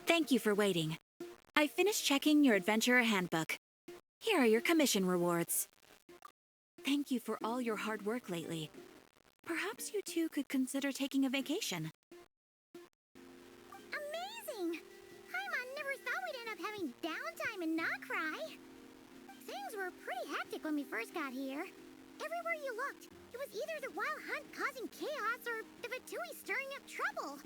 Thank you for waiting. I finished checking your adventurer handbook. Here are your commission rewards. Thank you for all your hard work lately. Perhaps you two could consider taking a vacation. Amazing! Paimon never thought we'd end up having downtime in nodkrai. Things were pretty hectic when we first got here. Everywhere you looked, it was either the wild hunt causing chaos or the Fatui stirring up trouble.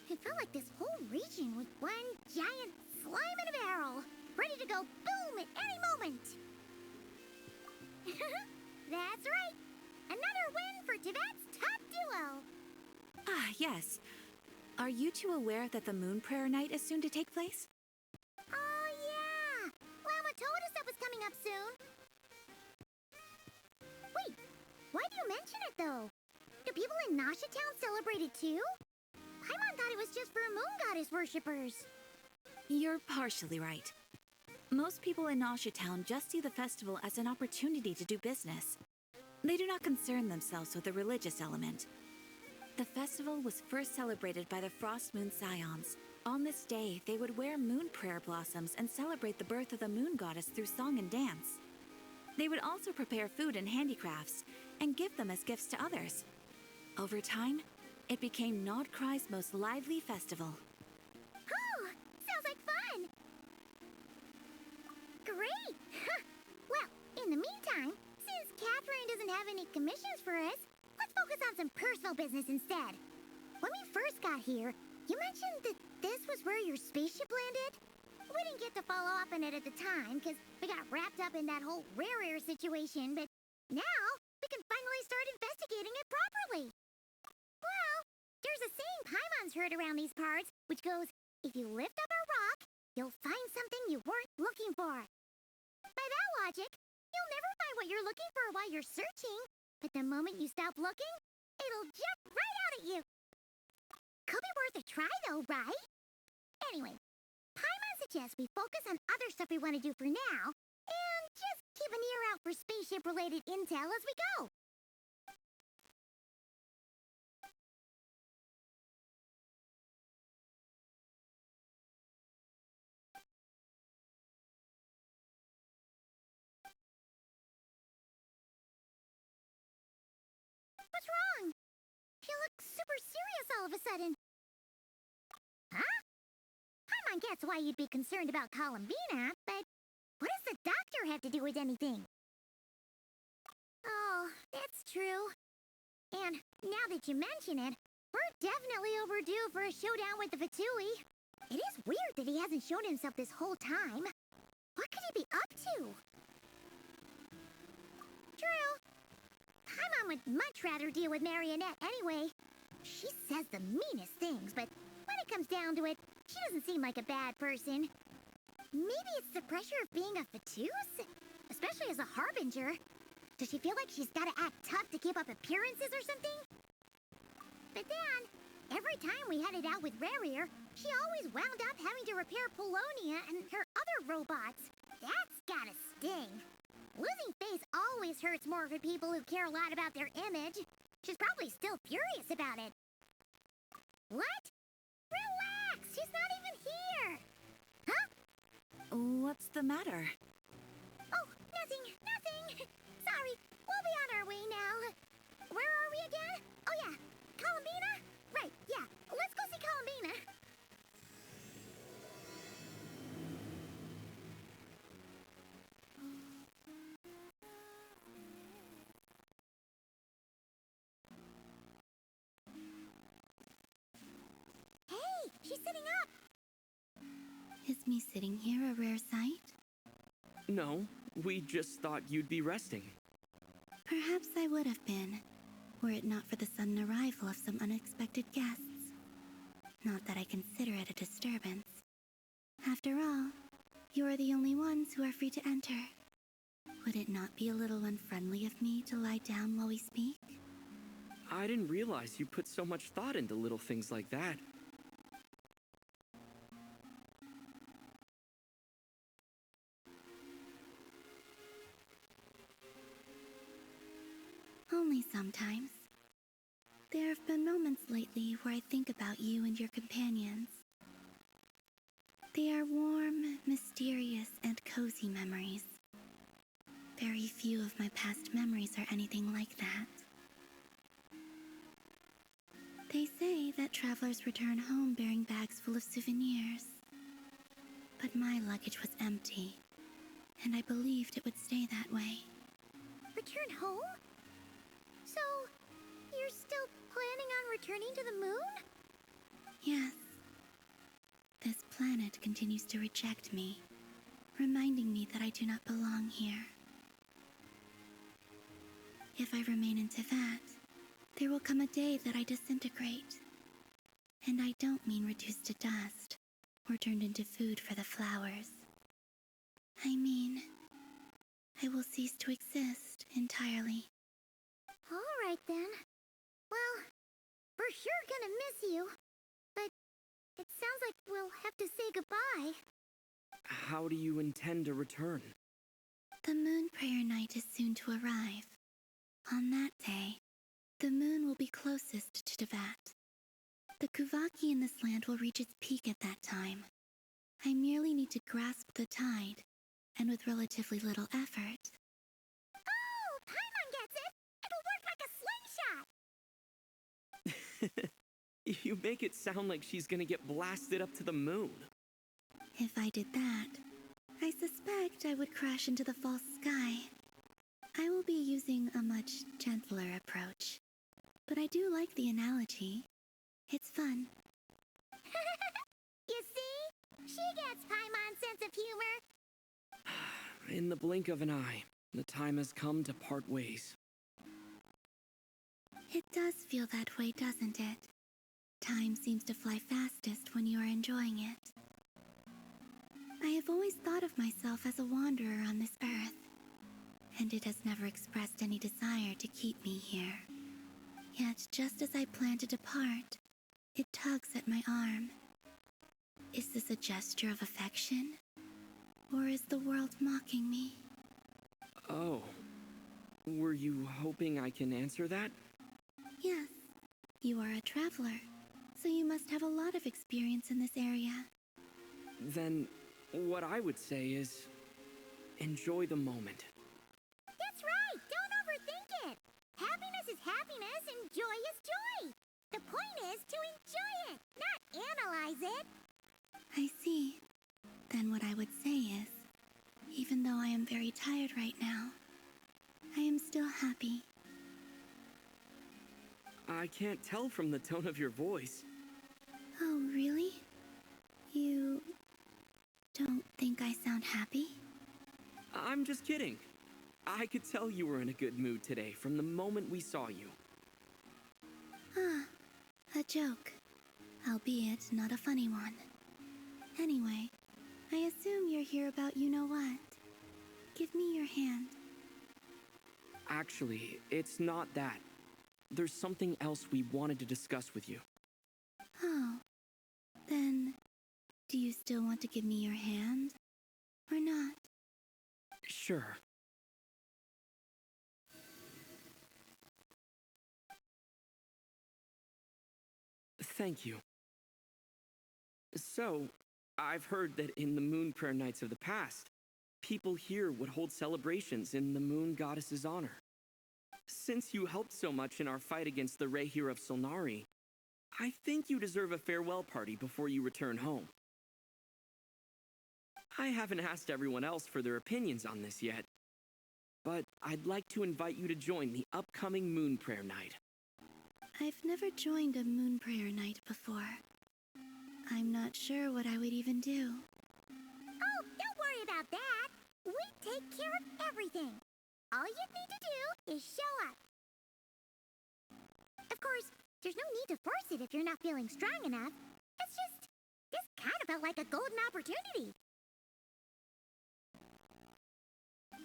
It felt like this whole region was one giant slime in a barrel, ready to go boom at any moment. That's right. Another win for Tibet's top duo. Ah, yes. Are you two aware that the Moon Prayer Night is soon to take place? Oh, yeah. Llama told us that was coming up soon. Wait, why do you mention it, though? Do people in Nasha Town celebrate it, too? Paimon thought it was just for moon goddess worshippers. You're partially right. Most people in Nasha Town just see the festival as an opportunity to do business. They do not concern themselves with the religious element. The festival was first celebrated by the Frost Moon Scions. On this day, they would wear moon prayer blossoms and celebrate the birth of the moon goddess through song and dance. They would also prepare food and handicrafts and give them as gifts to others. Over time, it became Nodkrai's most lively festival. Oh, sounds like fun! Great! Well, in the meantime, since Catherine doesn't have any commissions for us, let's focus on some personal business instead. When we first got here, you mentioned that this was where your spaceship landed? We didn't get to follow up on it at the time, because we got wrapped up in that whole rare situation, but now we can finally start investigating it properly. Well, there's a saying Paimon's heard around these parts, which goes, if you lift up a rock, you'll find something you weren't looking for. By that logic, you'll never find what you're looking for while you're searching, but the moment you stop looking, it'll jump right out at you. Could be worth a try though, right? Anyway, Paimon suggests we focus on other stuff we want to do for now, and just keep an ear out for spaceship-related intel as we go. What's wrong? You look super serious all of a sudden. Huh? Paimon gets why you'd be concerned about Columbina, but what does the doctor have to do with anything? Oh, that's true. And now that you mention it, we're definitely overdue for a showdown with the Fatui. It is weird that he hasn't shown himself this whole time. What could he be up to? True. Paimon would much rather deal with Marionette anyway. She says the meanest things, but when it comes down to it, she doesn't seem like a bad person. Maybe it's the pressure of being a Fatuse? Especially as a Harbinger. Does she feel like she's gotta act tough to keep up appearances or something? But then, every time we headed out with Rarier, she always wound up having to repair Polonia and her other robots. That's gotta sting. Losing face always hurts more for people who care a lot about their image. She's probably still furious about it. What? Relax! She's not even here! Huh? What's the matter? Oh, nothing. Sorry, we'll be on our way now. Where are we again? Oh yeah, Columbina? Right, yeah, let's go see Columbina. Hey, she's sitting up. Is me sitting here a rare sight? No, we just thought you'd be resting. Perhaps I would have been, were it not for the sudden arrival of some unexpected guests. Not that I consider it a disturbance. After all, you are the only ones who are free to enter. Would it not be a little unfriendly of me to lie down while we speak? I didn't realize you put so much thought into little things like that. Only sometimes. There have been moments lately where I think about you and your companions. They are warm, mysterious, and cozy memories. Very few of my past memories are anything like that. They say that travelers return home bearing bags full of souvenirs. But my luggage was empty, and I believed it would stay that way. Return home? So, you're still planning on returning to the moon? Yes. This planet continues to reject me, reminding me that I do not belong here. If I remain in Teyvat, there will come a day that I disintegrate. And I don't mean reduced to dust, or turned into food for the flowers. I mean, I will cease to exist entirely. All right then. Well, we're sure gonna miss you. But it sounds like we'll have to say goodbye. How do you intend to return? The moon prayer night is soon to arrive. On that day, the moon will be closest to Teyvat. The Kuvaki in this land will reach its peak at that time. I merely need to grasp the tide, and with relatively little effort. Oh, Paimon gets it! It'll work like a slingshot! You make it sound like she's gonna get blasted up to the moon. If I did that, I suspect I would crash into the false sky. I will be using a much gentler approach. But I do like the analogy. It's fun. You see? She gets Paimon's sense of humor. In the blink of an eye, the time has come to part ways. It does feel that way, doesn't it? Time seems to fly fastest when you are enjoying it. I have always thought of myself as a wanderer on this earth, and it has never expressed any desire to keep me here. Yet, just as I plan to depart, it tugs at my arm. Is this a gesture of affection? Or is the world mocking me? Oh. Were you hoping I can answer that? Yes. You are a traveler, so you must have a lot of experience in this area. Then, what I would say is, enjoy the moment. That's right! Don't overthink it! Happiness is happiness and joy is joy! The point is to enjoy it, not analyze it! I see. Then what I would say is, even though I am very tired right now, I am still happy. I can't tell from the tone of your voice. Oh, really? You don't think I sound happy? I'm just kidding. I could tell you were in a good mood today from the moment we saw you. Ah, a joke. Albeit not a funny one. Anyway, I assume you're here about you-know-what. Give me your hand. Actually, it's not that. There's something else we wanted to discuss with you. Oh. Then, do you still want to give me your hand? Or not? Sure. Thank you. So, I've heard that in the moon prayer nights of the past, people here would hold celebrations in the moon goddess's honor. Since you helped so much in our fight against the Rehir of Solnari, I think you deserve a farewell party before you return home. I haven't asked everyone else for their opinions on this yet, but I'd like to invite you to join the upcoming moon prayer night. I've never joined a moon prayer night before. I'm not sure what I would even do. Oh, don't worry about that! We take care of everything! All you need to do is show up. Of course, there's no need to force it if you're not feeling strong enough. It's just, this kind of felt like a golden opportunity.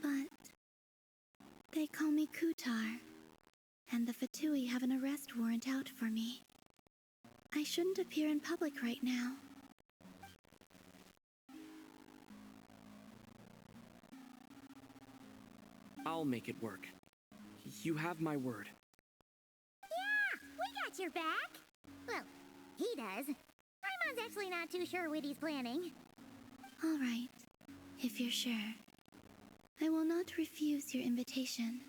But they call me Kutar, and the Fatui have an arrest warrant out for me. I shouldn't appear in public right now. I'll make it work. You have my word. Yeah, we got your back. Well, he does. Paimon's actually not too sure what he's planning. All right, if you're sure. I will not refuse your invitation.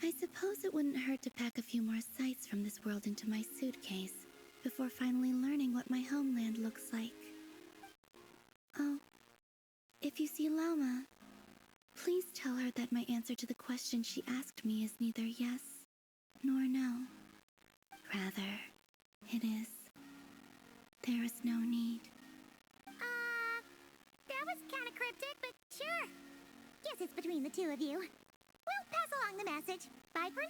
I suppose it wouldn't hurt to pack a few more sights from this world into my suitcase before finally learning what my homeland looks like. Oh, if you see Lauma, please tell her that my answer to the question she asked me is neither yes nor no. Rather, it is, there is no need. That was kind of cryptic, but sure. Guess it's between the two of you. We'll pass along the message. Bye for now.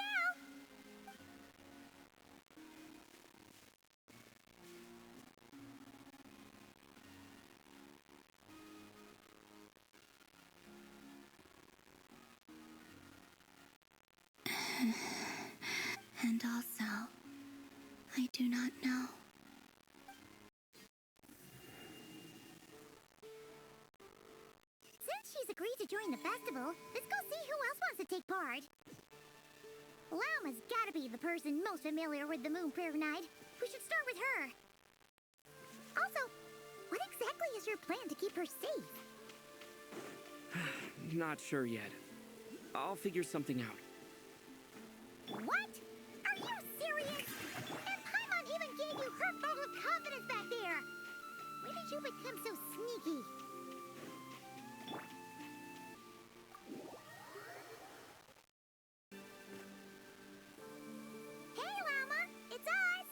And also, I do not know. Since she's agreed to join the festival, let's go see who else wants to take part. Lauma's gotta be the person most familiar with the Moon Prayer Night. We should start with her. Also, what exactly is your plan to keep her safe? Not sure yet. I'll figure something out. What? Are you serious? And Paimon even gave you her vote of confidence back there. When did you become so sneaky? Hey, Llama, it's us.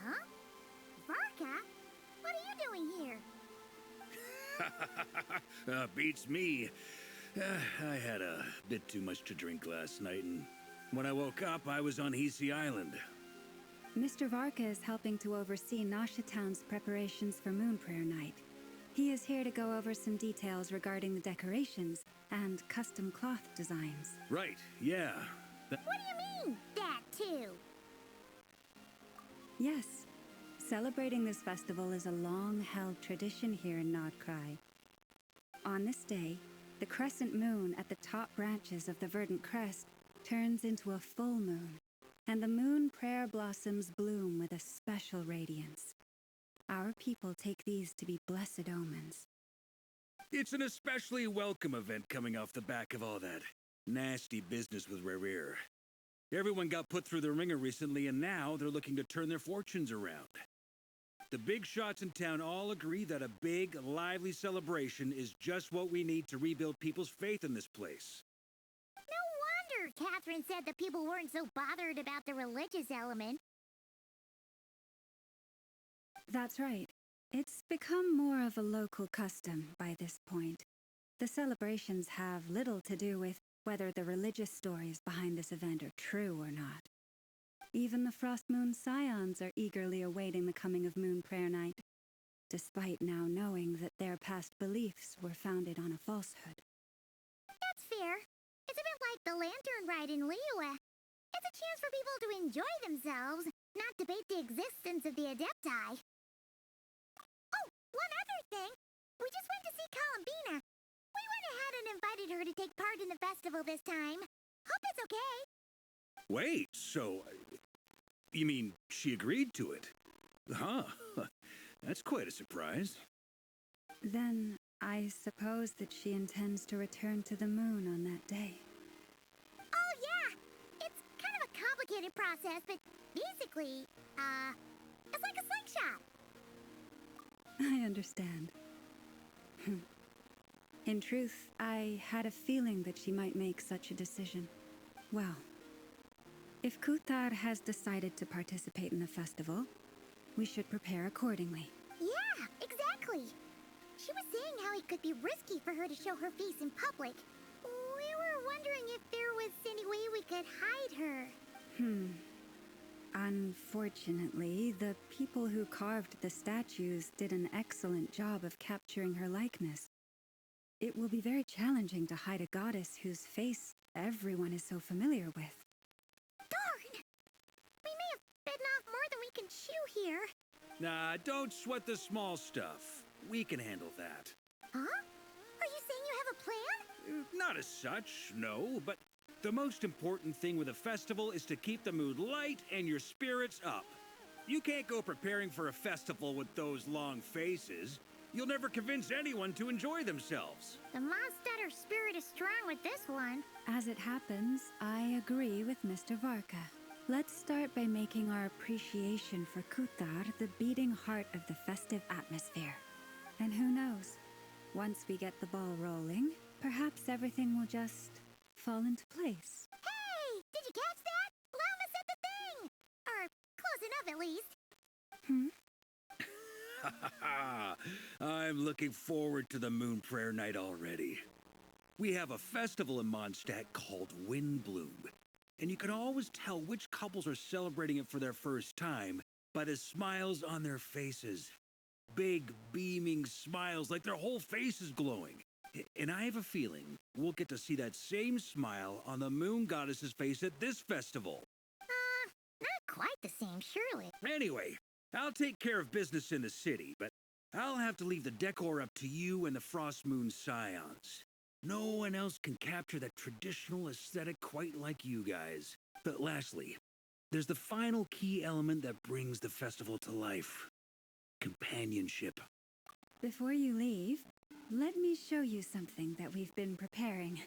Huh? Varka? What are you doing here? Beats me. I had a bit too much to drink last night, and when I woke up, I was on Hisi Island. Mr. Varka is helping to oversee Nasha Town's preparations for Moon Prayer Night. He is here to go over some details regarding the decorations and custom cloth designs. Right, yeah. What do you mean, that too? Yes, celebrating this festival is a long-held tradition here in Nodkrai. On this day, the crescent moon at the top branches of the verdant crest turns into a full moon, and the moon prayer blossoms bloom with a special radiance. Our people take these to be blessed omens. It's an especially welcome event coming off the back of all that nasty business with KRAI. Everyone got put through the ringer recently, and now they're looking to turn their fortunes around. The big shots in town all agree that a big, lively celebration is just what we need to rebuild people's faith in this place. No wonder Catherine said that people weren't so bothered about the religious element. That's right. It's become more of a local custom by this point. The celebrations have little to do with whether the religious stories behind this event are true or not. Even the Frost Moon Scions are eagerly awaiting the coming of Moon Prayer Night, despite now knowing that their past beliefs were founded on a falsehood. That's fair. It's a bit like the Lantern Ride in Liyue. It's a chance for people to enjoy themselves, not debate the existence of the Adepti. Oh, one other thing. We just went to see Columbina. We went ahead and invited her to take part in the festival this time. Hope it's okay. Wait, so... you mean she agreed to it? Huh. That's quite a surprise. Then, I suppose that she intends to return to the moon on that day. Oh, yeah. It's kind of a complicated process, but basically, it's like a slingshot. I understand. In truth, I had a feeling that she might make such a decision. Well, if Kuthar has decided to participate in the festival, we should prepare accordingly. Yeah, exactly. She was saying how it could be risky for her to show her face in public. We were wondering if there was any way we could hide her. Unfortunately, the people who carved the statues did an excellent job of capturing her likeness. It will be very challenging to hide a goddess whose face everyone is so familiar with. Darn! We may have bitten off more than we can chew here. Nah, don't sweat the small stuff. We can handle that. Huh? Are you saying you have a plan? Not as such, no, but the most important thing with a festival is to keep the mood light and your spirits up. You can't go preparing for a festival with those long faces. You'll never convince anyone to enjoy themselves. The Mondstatter spirit is strong with this one. As it happens, I agree with Mr. Varka. Let's start by making our appreciation for Kutar the beating heart of the festive atmosphere. And who knows, once we get the ball rolling, perhaps everything will just fall into place. Hey! Did you catch that? Llama said the thing! Or close enough, at least. I'm looking forward to the Moon Prayer Night already. We have a festival in Mondstadt called Windbloom, and you can always tell which couples are celebrating it for their first time by the smiles on their faces. Big, beaming smiles like their whole face is glowing. And I have a feeling we'll get to see that same smile on the Moon Goddess's face at this festival. Not quite the same, surely. Anyway, I'll take care of business in the city, but I'll have to leave the decor up to you and the Frost Moon Scions. No one else can capture that traditional aesthetic quite like you guys. But lastly, there's the final key element that brings the festival to life. Companionship. Before you leave, let me show you something that we've been preparing.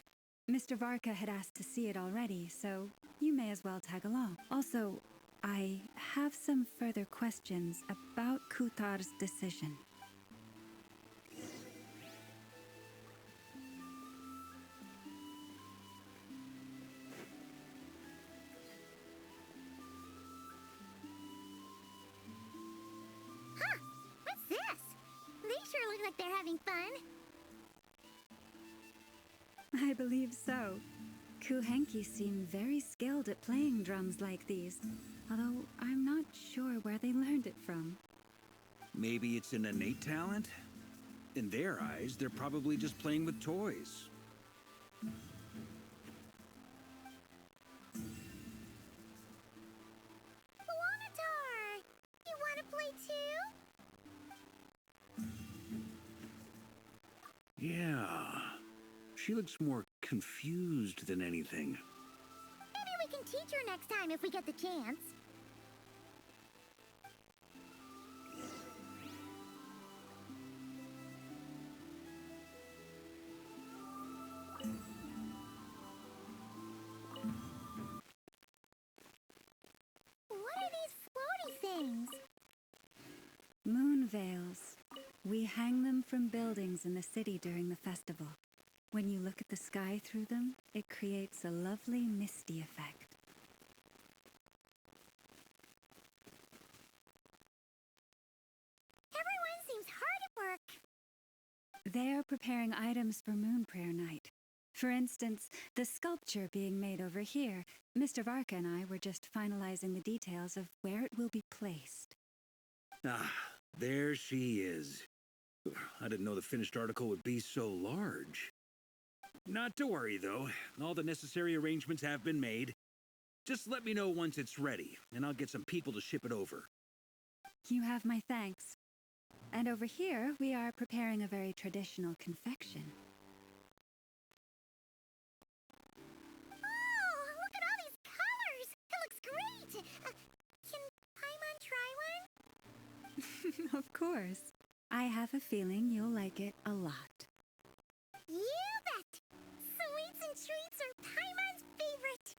Mr. Varka had asked to see it already, so you may as well tag along. Also, I have some further questions about Kutar's decision. Huh! What's this? They sure look like they're having fun. I believe so. Kuhenki seem very skilled at playing drums like these, although I'm not sure where they learned it from. Maybe it's an innate talent? In their eyes, they're probably just playing with toys. Wanatar! You want to play too? Yeah. She looks more confused than anything. Maybe we can teach her next time if we get the chance. What are these floaty things? Moon veils. We hang them from buildings in the city during the festival. When you look at the sky through them, it creates a lovely misty effect. Everyone seems hard at work. They are preparing items for Moon Prayer Night. For instance, the sculpture being made over here. Mr. Varka and I were just finalizing the details of where it will be placed. Ah, there she is. I didn't know the finished article would be so large. Not to worry, though. All the necessary arrangements have been made. Just let me know once it's ready, and I'll get some people to ship it over. You have my thanks. And over here, we are preparing a very traditional confection. Oh, look at all these colors! It looks great! Can Paimon try one? Of course. I have a feeling you'll like it a lot. You bet! Sweets and treats are Paimon's favorite.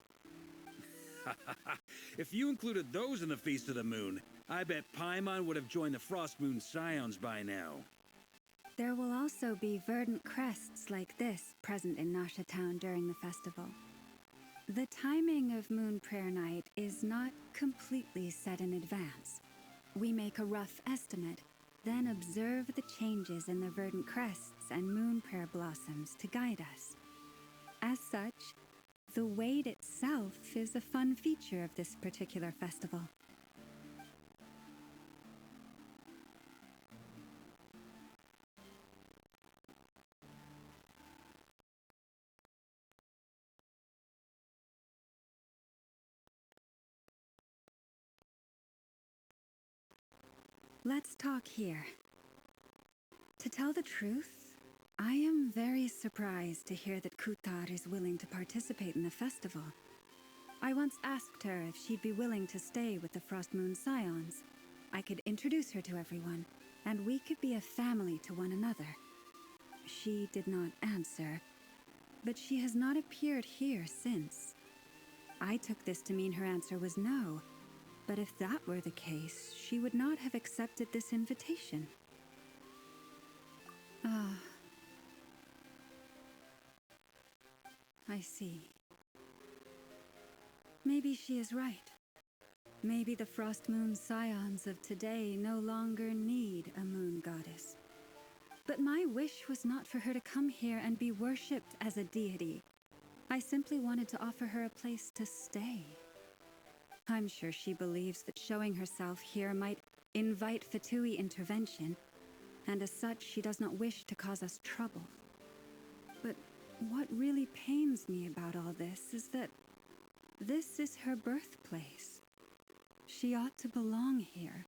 If you included those in the Feast of the Moon, I bet Paimon would have joined the Frost Moon Scions by now. There will also be verdant crests like this present in Nasha Town during the festival. The timing of Moon Prayer Night is not completely set in advance. We make a rough estimate, then observe the changes in the verdant crests and moon prayer blossoms to guide us. As such, the wait itself is a fun feature of this particular festival. Let's talk here. To tell the truth, I am very surprised to hear that Kutar is willing to participate in the festival. I once asked her if she'd be willing to stay with the Frost Moon Scions. I could introduce her to everyone, and we could be a family to one another. She did not answer, but she has not appeared here since. I took this to mean her answer was no, but if that were the case, she would not have accepted this invitation. Ah. I see. Maybe she is right. Maybe the Frost Moon Scions of today no longer need a moon goddess. But my wish was not for her to come here and be worshipped as a deity. I simply wanted to offer her a place to stay. I'm sure she believes that showing herself here might invite Fatui intervention, and as such, she does not wish to cause us trouble. But what really pains me about all this is that this is her birthplace. She ought to belong here,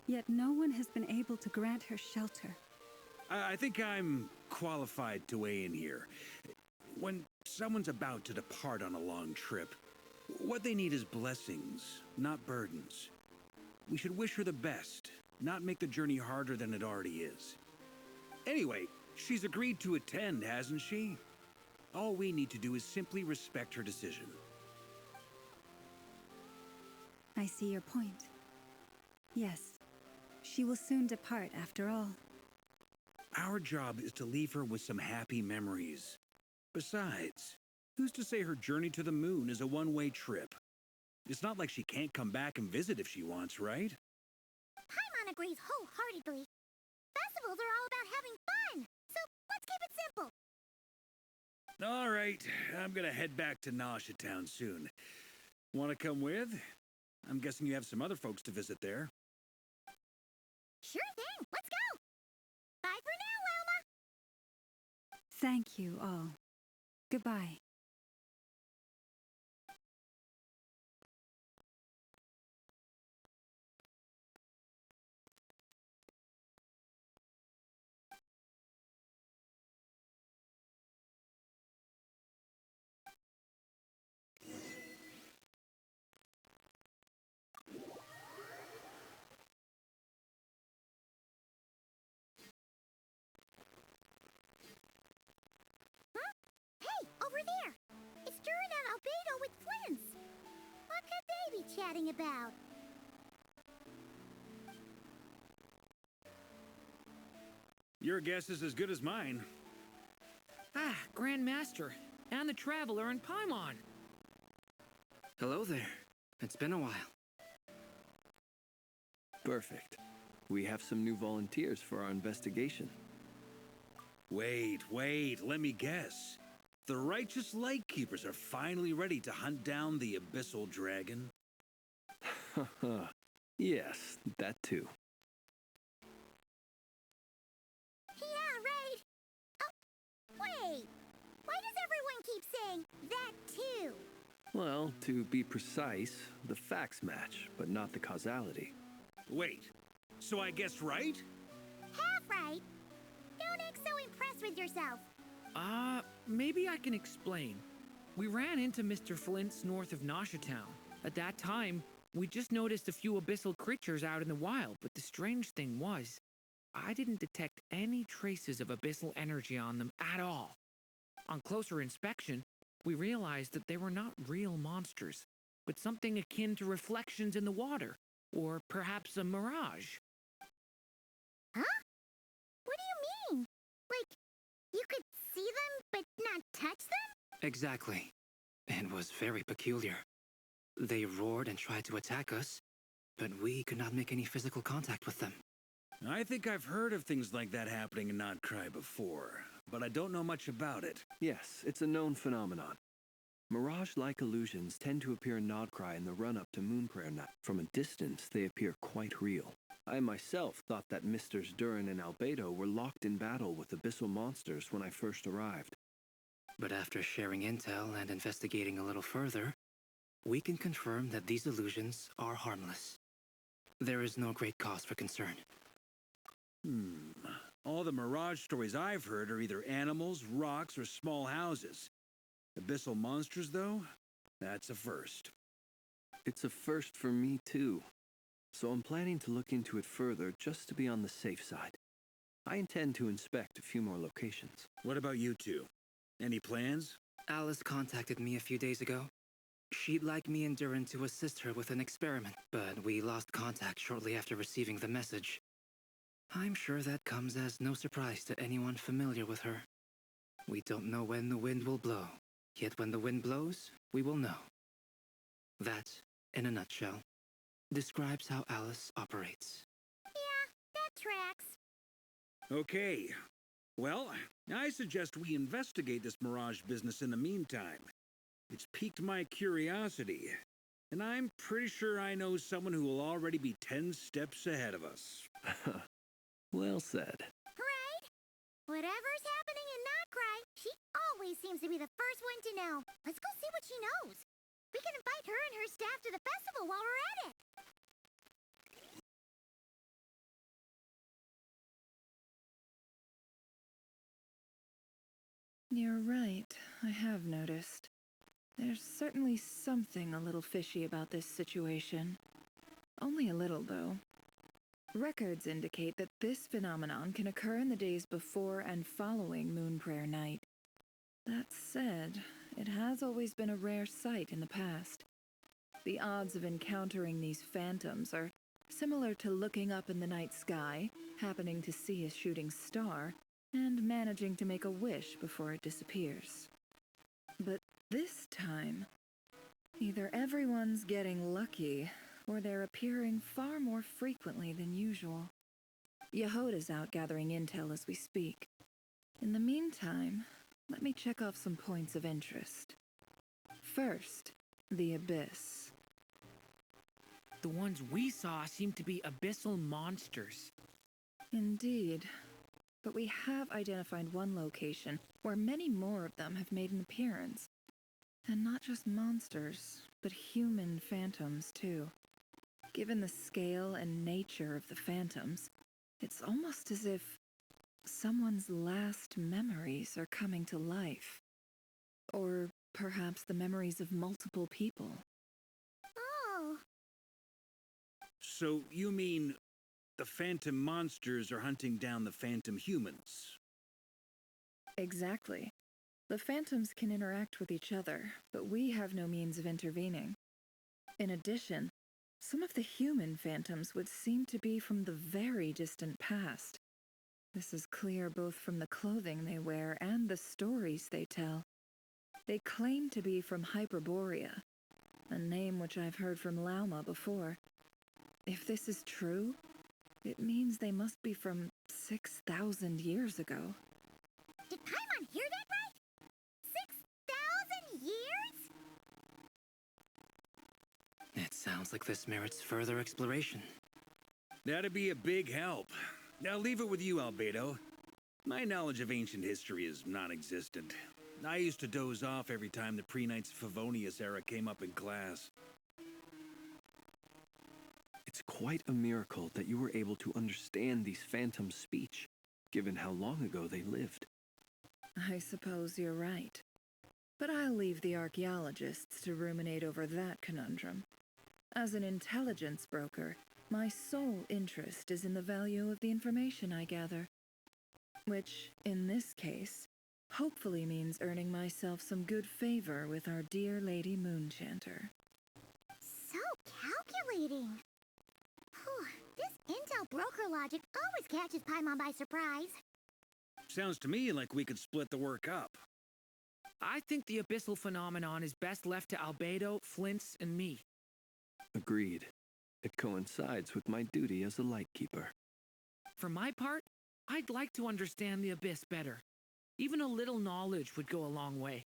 yet no one has been able to grant her shelter. I think I'm qualified to weigh in here. When someone's about to depart on a long trip, what they need is blessings, not burdens. We should wish her the best, not make the journey harder than it already is. Anyway, she's agreed to attend, hasn't she? All we need to do is simply respect her decision. I see your point. Yes, she will soon depart after all. Our job is to leave her with some happy memories. Besides, who's to say her journey to the moon is a one-way trip? It's not like she can't come back and visit if she wants, right? Paimon agrees wholeheartedly. Festivals are all about having fun, so let's keep it simple. All right, I'm gonna head back to Nausea Town soon. Want to come with? I'm guessing you have some other folks to visit there. Sure thing, let's go. Bye for now, Wilma. Thank you all. Goodbye. Hey, over there. It's Durin and Albedo with Flints. What could they be chatting about? Your guess is as good as mine. Ah, Grand Master, and the Traveler and Paimon. Hello there. It's been a while. Perfect. We have some new volunteers for our investigation. Wait, let me guess. The righteous Lightkeepers are finally ready to hunt down the Abyssal Dragon? Yes, that too. Yeah, right. Oh, wait. Why does everyone keep saying that too? Well, to be precise, the facts match, but not the causality. Wait, so I guessed right? Half right. Don't act so impressed with yourself. Maybe I can explain. We ran into Mr. Flint's north of Nausea Town. At that time, we just noticed a few abyssal creatures out in the wild, but the strange thing was, I didn't detect any traces of abyssal energy on them at all. On closer inspection, we realized that they were not real monsters, but something akin to reflections in the water, or perhaps a mirage. Huh? What do you mean? Like, you could see them but not touch them? Exactly. It was very peculiar. They roared and tried to attack us, but we could not make any physical contact with them. I think I've heard of things like that happening in Nodkrai before, but I don't know much about it. Yes, it's a known phenomenon. Mirage-like illusions tend to appear in Nodkrai in the run-up to Moonprayer Night. From a distance, they appear quite real. I myself thought that Misters Durin and Albedo were locked in battle with abyssal monsters when I first arrived. But after sharing intel and investigating a little further, we can confirm that these illusions are harmless. There is no great cause for concern. All the Mirage stories I've heard are either animals, rocks, or small houses. Abyssal monsters, though? That's a first. It's a first for me, too. So I'm planning to look into it further just to be on the safe side. I intend to inspect a few more locations. What about you two? Any plans? Alice contacted me a few days ago. She'd like me and Durin to assist her with an experiment, but we lost contact shortly after receiving the message. I'm sure that comes as no surprise to anyone familiar with her. We don't know when the wind will blow, yet when the wind blows, we will know. That, in a nutshell, describes how Alice operates. Yeah, that tracks. Okay. Well, I suggest we investigate this Mirage business in the meantime. It's piqued my curiosity, and I'm pretty sure I know someone who will already be 10 steps ahead of us. Well said. Right? Whatever's happening in nodkrai, she always seems to be the first one to know. Let's go see what she knows. We can invite her and her staff to the festival while we're at it. You're right, I have noticed. There's certainly something a little fishy about this situation. Only a little, though. Records indicate that this phenomenon can occur in the days before and following Moon Prayer Night. That said, it has always been a rare sight in the past. The odds of encountering these phantoms are similar to looking up in the night sky, happening to see a shooting star, and managing to make a wish before it disappears. But this time, either everyone's getting lucky, or they're appearing far more frequently than usual. Yehoda's out gathering intel as we speak. In the meantime, let me check off some points of interest. First, the Abyss. The ones we saw seem to be abyssal monsters. Indeed. But we have identified one location where many more of them have made an appearance. And not just monsters, but human phantoms, too. Given the scale and nature of the phantoms, it's almost as if someone's last memories are coming to life. Or perhaps the memories of multiple people. Oh. So you mean the phantom monsters are hunting down the phantom humans? Exactly. The phantoms can interact with each other, but we have no means of intervening. In addition, some of the human phantoms would seem to be from the very distant past. This is clear both from the clothing they wear and the stories they tell. They claim to be from Hyperborea, a name which I've heard from Lauma before. If this is true, it means they must be from 6,000 years ago. Did Paimon hear that right? 6,000 years? It sounds like this merits further exploration. That'd be a big help. Now leave it with you, Albedo. My knowledge of ancient history is non-existent. I used to doze off every time the pre-Knights Favonius era came up in class. It's quite a miracle that you were able to understand these phantoms' speech, given how long ago they lived. I suppose you're right. But I'll leave the archaeologists to ruminate over that conundrum. As an intelligence broker, my sole interest is in the value of the information I gather. Which, in this case, hopefully means earning myself some good favor with our dear Lady Moonchanter. So calculating. Whew, this intel broker logic always catches Paimon by surprise. Sounds to me like we could split the work up. I think the abyssal phenomenon is best left to Albedo, Flints, and me. Agreed. It coincides with my duty as a lightkeeper. For my part, I'd like to understand the abyss better. Even a little knowledge would go a long way.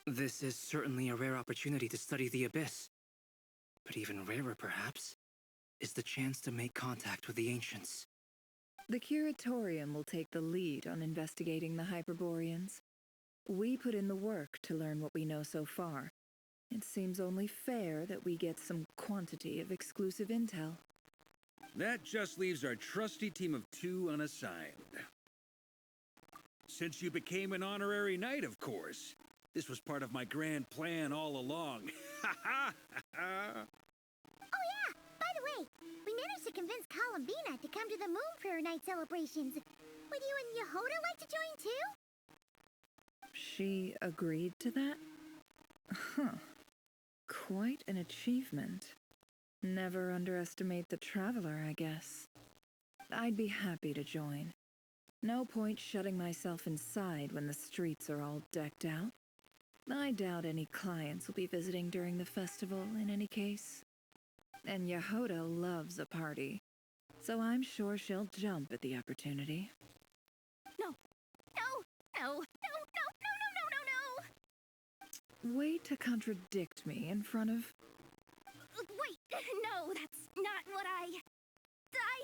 This is certainly a rare opportunity to study the abyss. But even rarer, perhaps, is the chance to make contact with the ancients. The Curatorium will take the lead on investigating the Hyperboreans. We put in the work to learn what we know so far. It seems only fair that we get some quantity of exclusive intel. That just leaves our trusty team of 2 unassigned. Since you became an honorary knight, of course, This was part of my grand plan all along. Ha ha ha! Oh yeah, by the way, we managed to convince Columbina to come to the Moon Prayer Night celebrations. Would you and Yehoda like to join too? She agreed to that? Huh. Quite an achievement. Never underestimate the traveler, I guess. I'd be happy to join. No point shutting myself inside when the streets are all decked out. I doubt any clients will be visiting during the festival in any case. And Yehoda loves a party, so I'm sure she'll jump at the opportunity. No, no, no, no, no, no, no, no, no, no! Way to contradict me in front of... Wait, no, that's not what I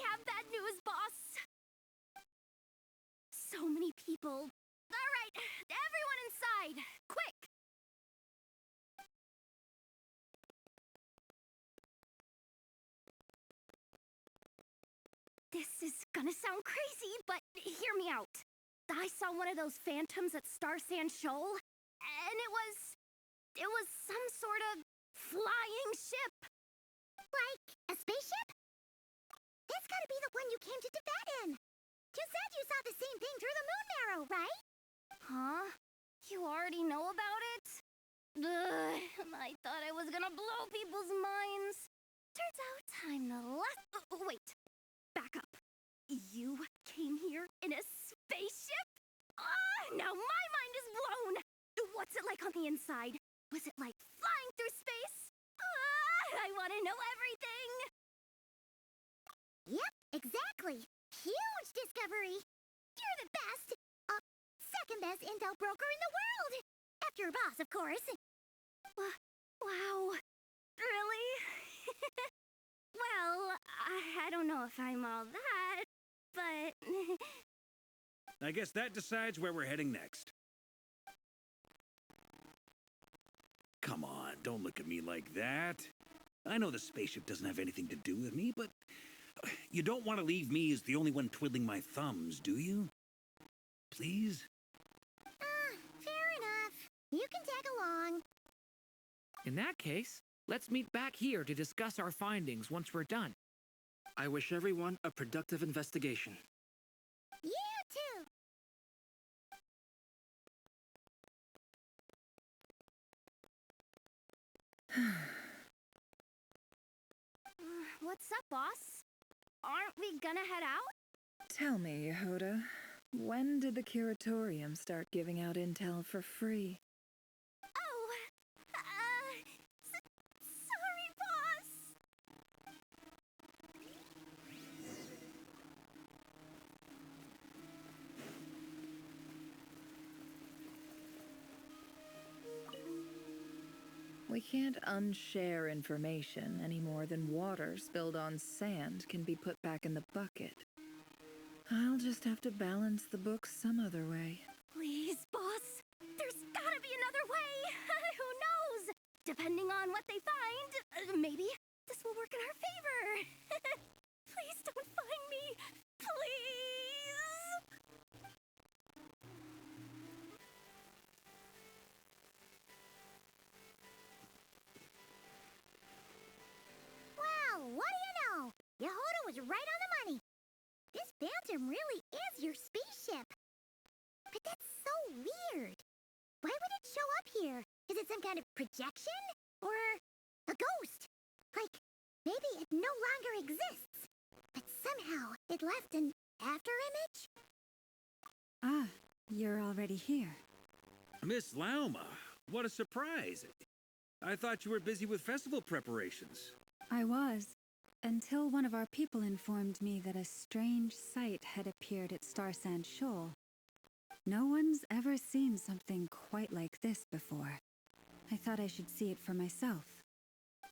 have bad news, boss! So many people. Alright, everyone inside! Quick! This is gonna sound crazy, but hear me out. I saw one of those phantoms at Star Sand Shoal, and it was some sort of flying ship. Like a spaceship? That's gotta be the one you came to Tibet in. You said you saw the same thing through the moon marrow, right? Huh? You already know about it? Ugh, I thought I was gonna blow people's minds. Turns out I'm the last... wait. Back up. You came here in a spaceship? Now my mind is blown! What's it like on the inside? Was it like flying through space? I want to know everything! Yep, exactly. Huge discovery. You're the best, second best intel broker in the world. After your boss, of course. Wow. Really? Well, I don't know if I'm all that, but... I guess that decides where we're heading next. Come on, don't look at me like that. I know the spaceship doesn't have anything to do with me, but you don't want to leave me as the only one twiddling my thumbs, do you? Please? Fair enough. You can tag along. In that case, let's meet back here to discuss our findings once we're done. I wish everyone a productive investigation. You too. What's up, boss? Aren't we gonna head out? Tell me, Yehoda, when did the curatorium start giving out intel for free? Oh, sorry, boss. We can't unshare information any more than water spilled on sand can be put back in the bucket. I'll just have to balance the books some other way. Please, boss. There's gotta be another way. Who knows? Depending on what they find, maybe this will work in our favor. Please don't find me. Please. Well, what do you know? Yehoda was right on the money. This phantom really is your spaceship. But that's so weird. Why would it show up here? Is it some kind of projection? Or a ghost? Like, maybe it no longer exists. But somehow it left an afterimage? Ah, you're already here. Miss Lauma, what a surprise. I thought you were busy with festival preparations. I was, until one of our people informed me that a strange sight had appeared at Starsand Shoal. No one's ever seen something quite like this before. I thought I should see it for myself.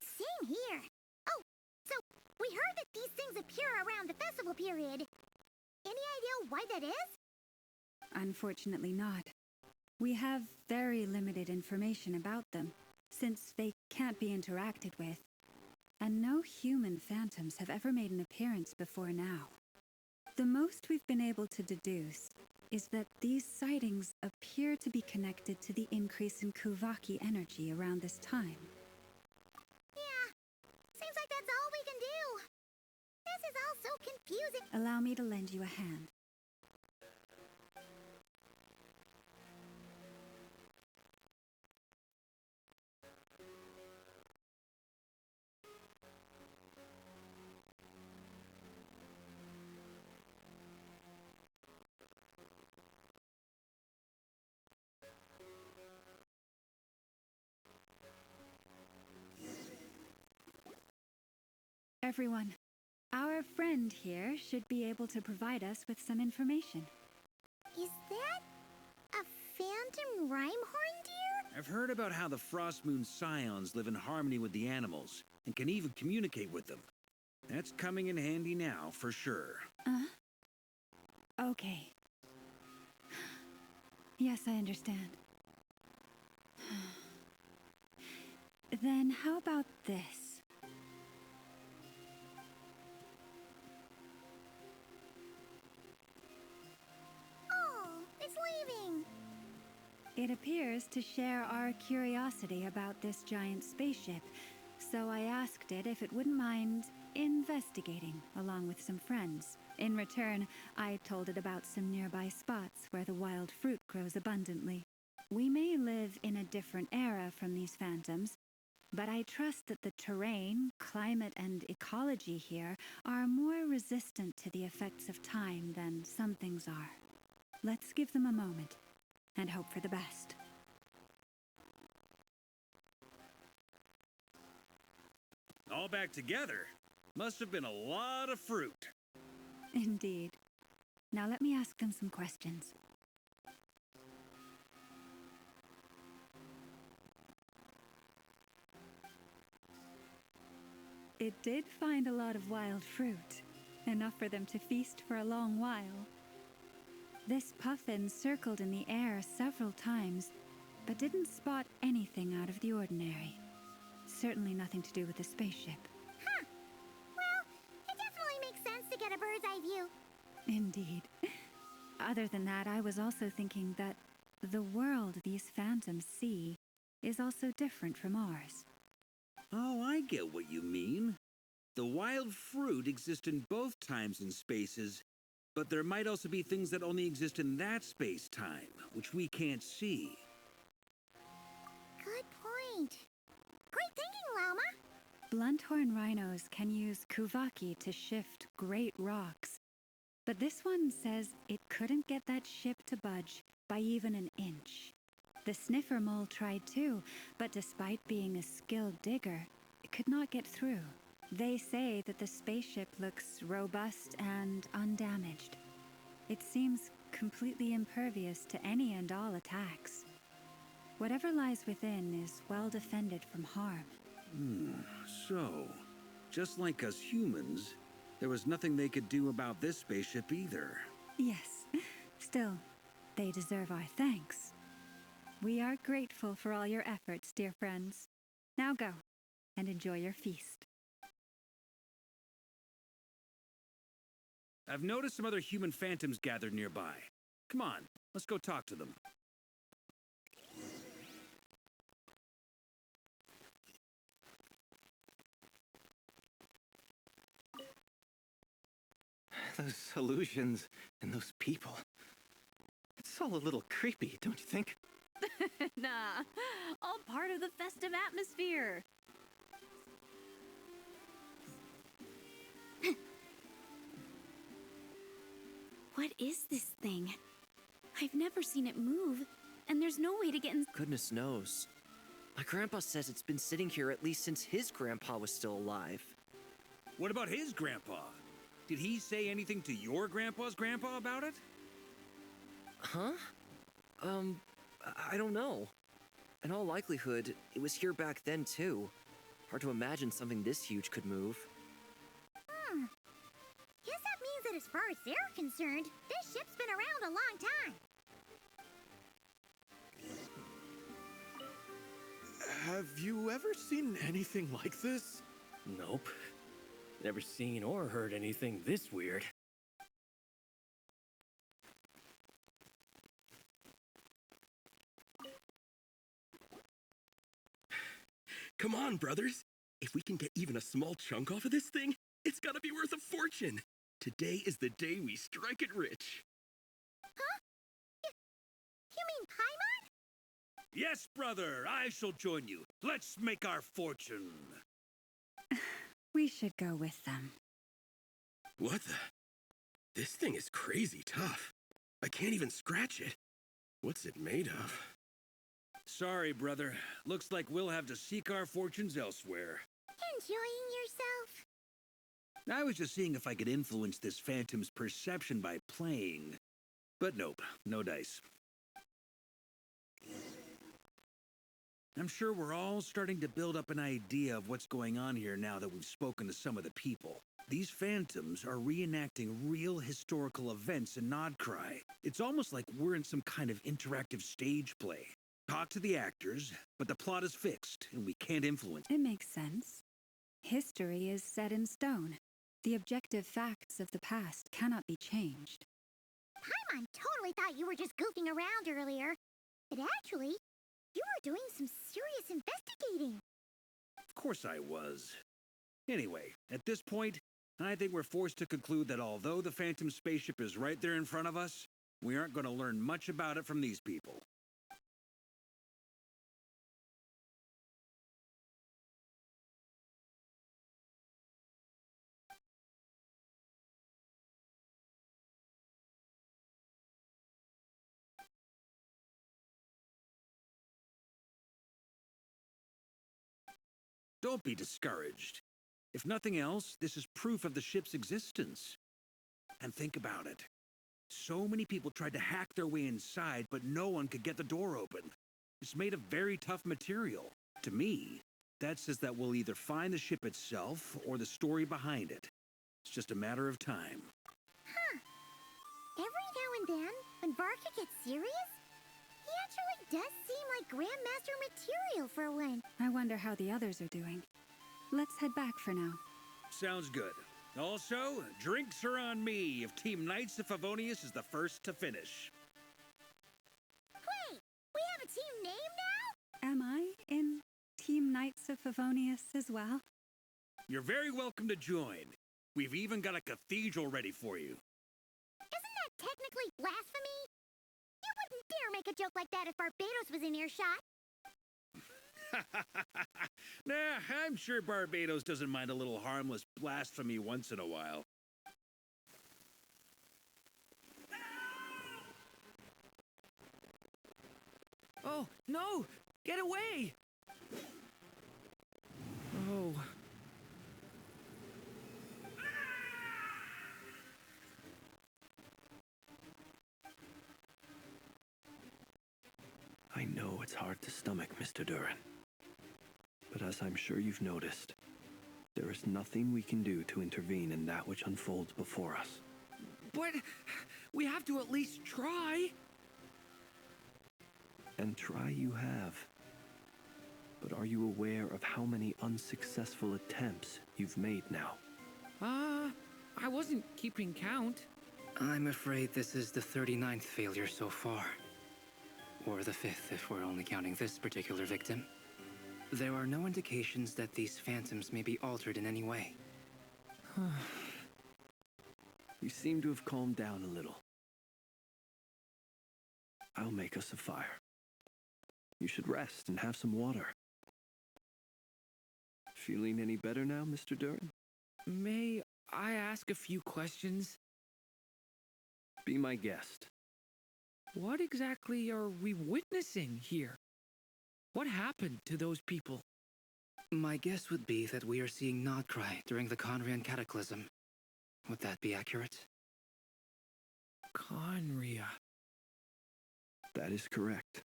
Same here. Oh, so we heard that these things appear around the festival period. Any idea why that is? Unfortunately not. We have very limited information about them, since they can't be interacted with. And no human phantoms have ever made an appearance before now. The most we've been able to deduce is that these sightings appear to be connected to the increase in Kuvaki energy around this time. Yeah, seems like that's all we can do. This is all so confusing. Allow me to lend you a hand. Everyone, our friend here should be able to provide us with some information. Is that a phantom rhymehorn deer? I've heard about how the Frost Moon Scions live in harmony with the animals and can even communicate with them. That's coming in handy now, for sure. Okay. Yes, I understand. Then how about this? Oh, it's leaving. It appears to share our curiosity about this giant spaceship, so I asked it if it wouldn't mind investigating along with some friends. In return, I told it about some nearby spots where the wild fruit grows abundantly. We may live in a different era from these phantoms, but I trust that the terrain, climate, and ecology here are more resistant to the effects of time than some things are. Let's give them a moment and hope for the best. All back together? Must have been a lot of fruit. Indeed. Now let me ask them some questions. It did find a lot of wild fruit, enough for them to feast for a long while. This puffin circled in the air several times, but didn't spot anything out of the ordinary. Certainly nothing to do with the spaceship. Huh. Well, it definitely makes sense to get a bird's eye view. Indeed. Other than that, I was also thinking that the world these phantoms see is also different from ours. Oh, I get what you mean. The wild fruit exist in both times and spaces, but there might also be things that only exist in that space-time, which we can't see. Good point. Great thinking, Lauma. Blunthorn rhinos can use Kuvaki to shift great rocks, but this one says it couldn't get that ship to budge by even an inch. The sniffer mole tried too, but despite being a skilled digger, it could not get through. They say that the spaceship looks robust and undamaged. It seems completely impervious to any and all attacks. Whatever lies within is well defended from harm. So, just like us humans, there was nothing they could do about this spaceship either. Yes, still, they deserve our thanks. We are grateful for all your efforts, dear friends. Now go, and enjoy your feast. I've noticed some other human phantoms gathered nearby. Come on, let's go talk to them. Those illusions and those people. It's all a little creepy, don't you think? Nah, all part of the festive atmosphere. What is this thing? I've never seen it move, and there's no way to get in. Goodness knows. My grandpa says it's been sitting here at least since his grandpa was still alive. What about his grandpa? Did he say anything to your grandpa's grandpa about it? Huh? I don't know. In all likelihood, it was here back then, too. Hard to imagine something this huge could move. Guess that means that as far as they're concerned, this ship's been around a long time. Have you ever seen anything like this? Nope. Never seen or heard anything this weird. Come on, brothers. If we can get even a small chunk off of this thing, it's gotta be worth a fortune. Today is the day we strike it rich. Huh? You mean Paimon? Yes, brother, I shall join you. Let's make our fortune. We should go with them. What the? This thing is crazy tough. I can't even scratch it. What's it made of? Sorry, brother. Looks like we'll have to seek our fortunes elsewhere. Enjoying yourself? I was just seeing if I could influence this phantom's perception by playing. But nope, no dice. I'm sure we're all starting to build up an idea of what's going on here now that we've spoken to some of the people. These phantoms are reenacting real historical events in Nodkrai. It's almost like we're in some kind of interactive stage play. Talk to the actors, but the plot is fixed, and we can't influence it. It makes sense. History is set in stone. The objective facts of the past cannot be changed. Paimon totally thought you were just goofing around earlier. But actually, you were doing some serious investigating. Of course I was. Anyway, at this point, I think we're forced to conclude that although the Phantom spaceship is right there in front of us, we aren't going to learn much about it from these people. Don't be discouraged. If nothing else, this is proof of the ship's existence. And think about it. So many people tried to hack their way inside, but no one could get the door open. It's made of very tough material. To me, that says that we'll either find the ship itself or the story behind it. It's just a matter of time. Huh. Every now and then, when Barca gets serious, he actually does seem like Grandmaster material for one. I wonder how the others are doing. Let's head back for now. Sounds good. Also, drinks are on me if Team Knights of Favonius is the first to finish. Wait, we have a team name now? Am I in Team Knights of Favonius as well? You're very welcome to join. We've even got a cathedral ready for you. Isn't that technically blasphemy? You wouldn't dare make a joke like that if Barbados was in earshot. Nah, I'm sure Barbados doesn't mind a little harmless blasphemy once in a while. Oh, no! Get away! Oh. I know it's hard to stomach, Mr. Duran. But as I'm sure you've noticed, there is nothing we can do to intervene in that which unfolds before us. But we have to at least try. And try you have. But are you aware of how many unsuccessful attempts you've made now? I wasn't keeping count. I'm afraid this is the 39th failure so far. Or the 5th if we're only counting this particular victim. There are no indications that these phantoms may be altered in any way. You seem to have calmed down a little. I'll make us a fire. You should rest and have some water. Feeling any better now, Mr. Duran? May I ask a few questions? Be my guest. What exactly are we witnessing here? What happened to those people? My guess would be that we are seeing Nodkrai during the Conrian Cataclysm. Would that be accurate? Conria. That is correct.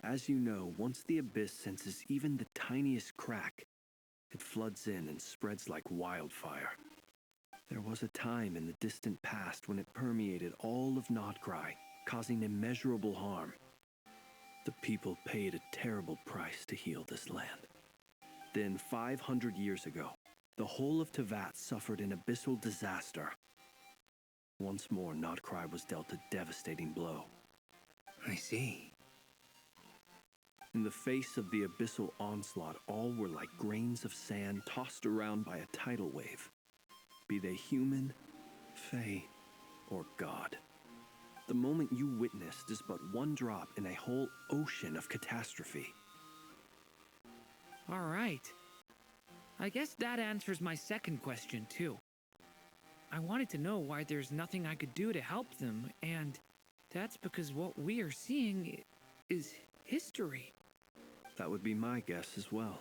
As you know, once the Abyss senses even the tiniest crack, it floods in and spreads like wildfire. There was a time in the distant past when it permeated all of Nodkrai, causing immeasurable harm. The people paid a terrible price to heal this land. Then, 500 years ago, the whole of Teyvat suffered an abyssal disaster. Once more, Nodkrai was dealt a devastating blow. I see. In the face of the abyssal onslaught, all were like grains of sand tossed around by a tidal wave. Be they human, fae, or god. The moment you witnessed is but one drop in a whole ocean of catastrophe. All right. I guess that answers my second question, too. I wanted to know why there's nothing I could do to help them, and that's because what we are seeing is history. That would be my guess as well.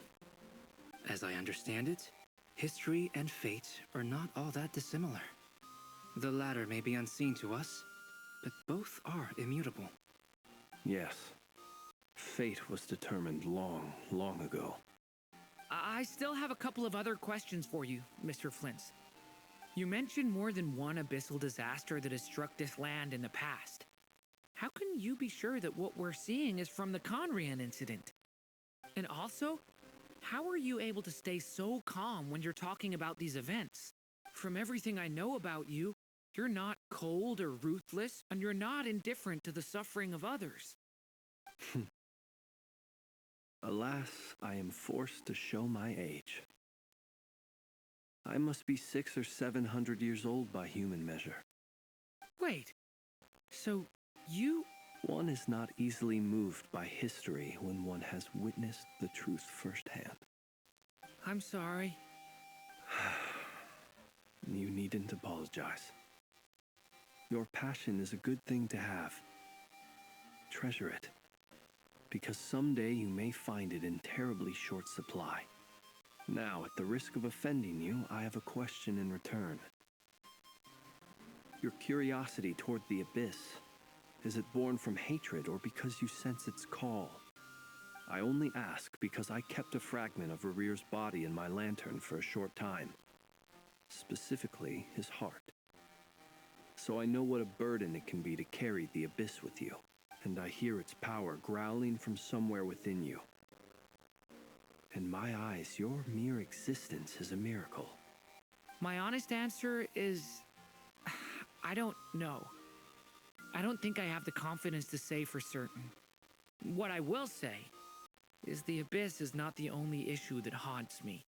As I understand it, history and fate are not all that dissimilar. The latter may be unseen to us, but both are immutable. Yes. Fate was determined long, long ago. I still have a couple of other questions for you, Mr. Flint. You mentioned more than one abyssal disaster that has struck this land in the past. How can you be sure that what we're seeing is from the Conrian incident? And also, how are you able to stay so calm when you're talking about these events? From everything I know about you, you're not cold or ruthless, and you're not indifferent to the suffering of others. Alas, I am forced to show my age. I must be 600 or 700 years old by human measure. Wait, so you... One is not easily moved by history when one has witnessed the truth firsthand. I'm sorry. You needn't apologize. Your passion is a good thing to have. Treasure it, because someday you may find it in terribly short supply. Now, at the risk of offending you, I have a question in return. Your curiosity toward the abyss, is it born from hatred or because you sense its call? I only ask because I kept a fragment of Rarir's body in my lantern for a short time. Specifically, his heart. So I know what a burden it can be to carry the abyss with you, and I hear its power growling from somewhere within you. In my eyes, your mere existence is a miracle. My honest answer is... I don't know. I don't think I have the confidence to say for certain. What I will say is the abyss is not the only issue that haunts me.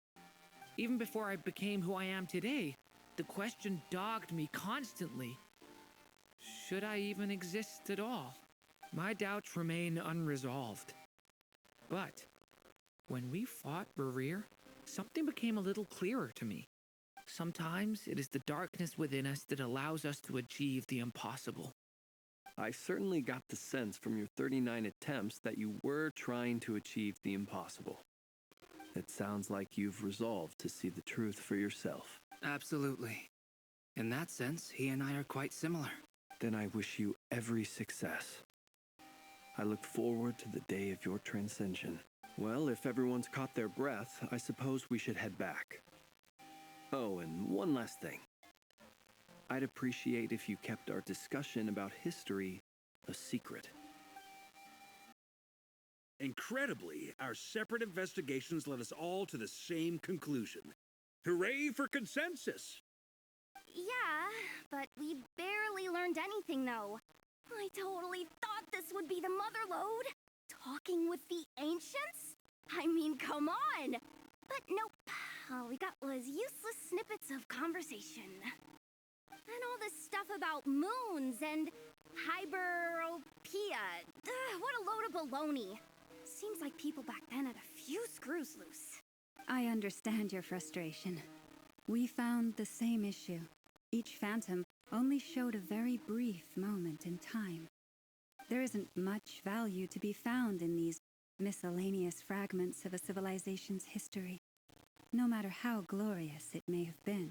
Even before I became who I am today, the question dogged me constantly. Should I even exist at all? My doubts remain unresolved. But when we fought Rarir, something became a little clearer to me. Sometimes it is the darkness within us that allows us to achieve the impossible. I certainly got the sense from your 39 attempts that you were trying to achieve the impossible. It sounds like you've resolved to see the truth for yourself. Absolutely. In that sense, he and I are quite similar. Then I wish you every success. I look forward to the day of your transcension. Well, if everyone's caught their breath, I suppose we should head back. Oh, and one last thing. I'd appreciate if you kept our discussion about history a secret. Incredibly, our separate investigations led us all to the same conclusion. Hooray for consensus! Yeah, but we barely learned anything, though. I totally thought this would be the mother lode. Talking with the ancients? I mean, come on! But nope. All we got was useless snippets of conversation. And all this stuff about moons and hyperopia. What a load of baloney. Seems like people back then had a few screws loose. I understand your frustration. We found the same issue. Each phantom only showed a very brief moment in time. There isn't much value to be found in these miscellaneous fragments of a civilization's history, no matter how glorious it may have been.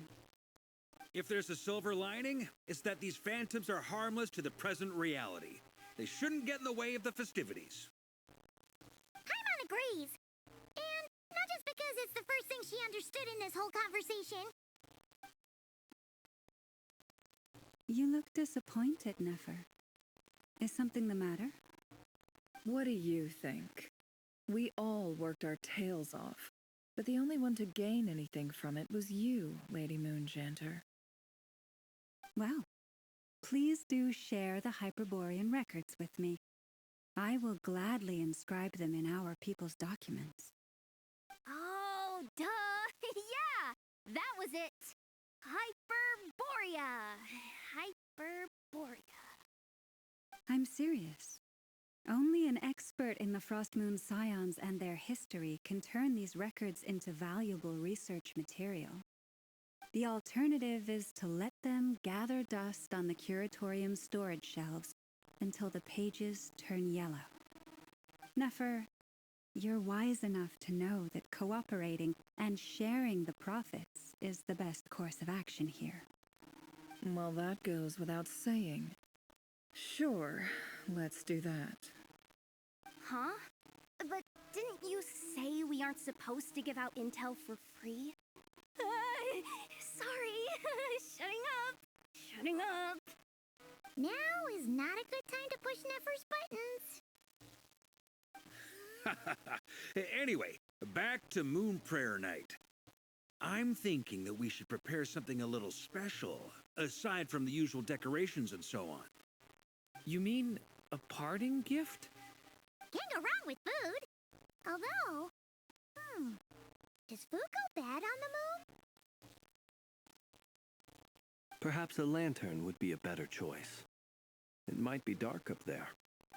If there's a silver lining, it's that these phantoms are harmless to the present reality. They shouldn't get in the way of the festivities. Paimon agrees. And not just because it's the first thing she understood in this whole conversation. You look disappointed, Nefer. Is something the matter? What do you think? We all worked our tails off, but the only one to gain anything from it was you, Lady Moonjanter. Well, please do share the Hyperborean records with me. I will gladly inscribe them in our people's documents. Oh, duh! Yeah! That was it! Hyperborea! Hyperborea. I'm serious. Only an expert in the Frost Moon Scions and their history can turn these records into valuable research material. The alternative is to let them gather dust on the curatorium's storage shelves until the pages turn yellow. Nefer, you're wise enough to know that cooperating and sharing the profits is the best course of action here. Well, that goes without saying. Sure, let's do that. Huh? But didn't you say we aren't supposed to give out intel for free? Sorry. Shutting up. Now is not a good time to push Nefer's buttons. Anyway, back to Moon Prayer Night. I'm thinking that we should prepare something a little special, aside from the usual decorations and so on. You mean a parting gift? Can't go wrong with food. Although, does food go bad on the moon? Perhaps a lantern would be a better choice. It might be dark up there.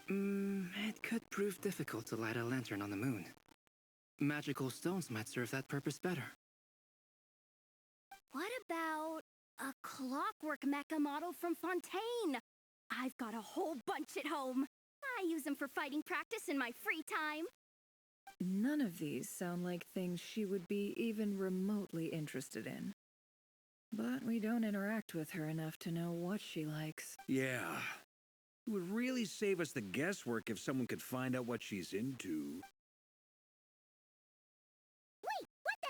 It could prove difficult to light a lantern on the moon. Magical stones might serve that purpose better. What about a clockwork mecha model from Fontaine? I've got a whole bunch at home. I use them for fighting practice in my free time. None of these sound like things she would be even remotely interested in. But we don't interact with her enough to know what she likes. Yeah. It would really save us the guesswork if someone could find out what she's into. Wait, what the?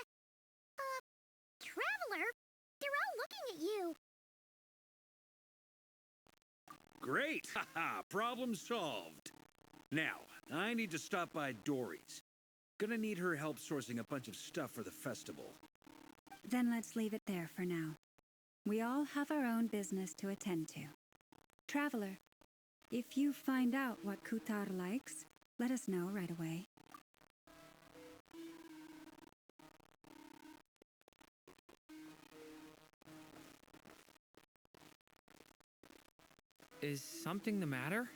Traveler? They're all looking at you. Great! Haha, problem solved. Now, I need to stop by Dory's. Gonna need her help sourcing a bunch of stuff for the festival. Then let's leave it there for now. We all have our own business to attend to. Traveler, if you find out what Kutar likes, let us know right away. Is something the matter?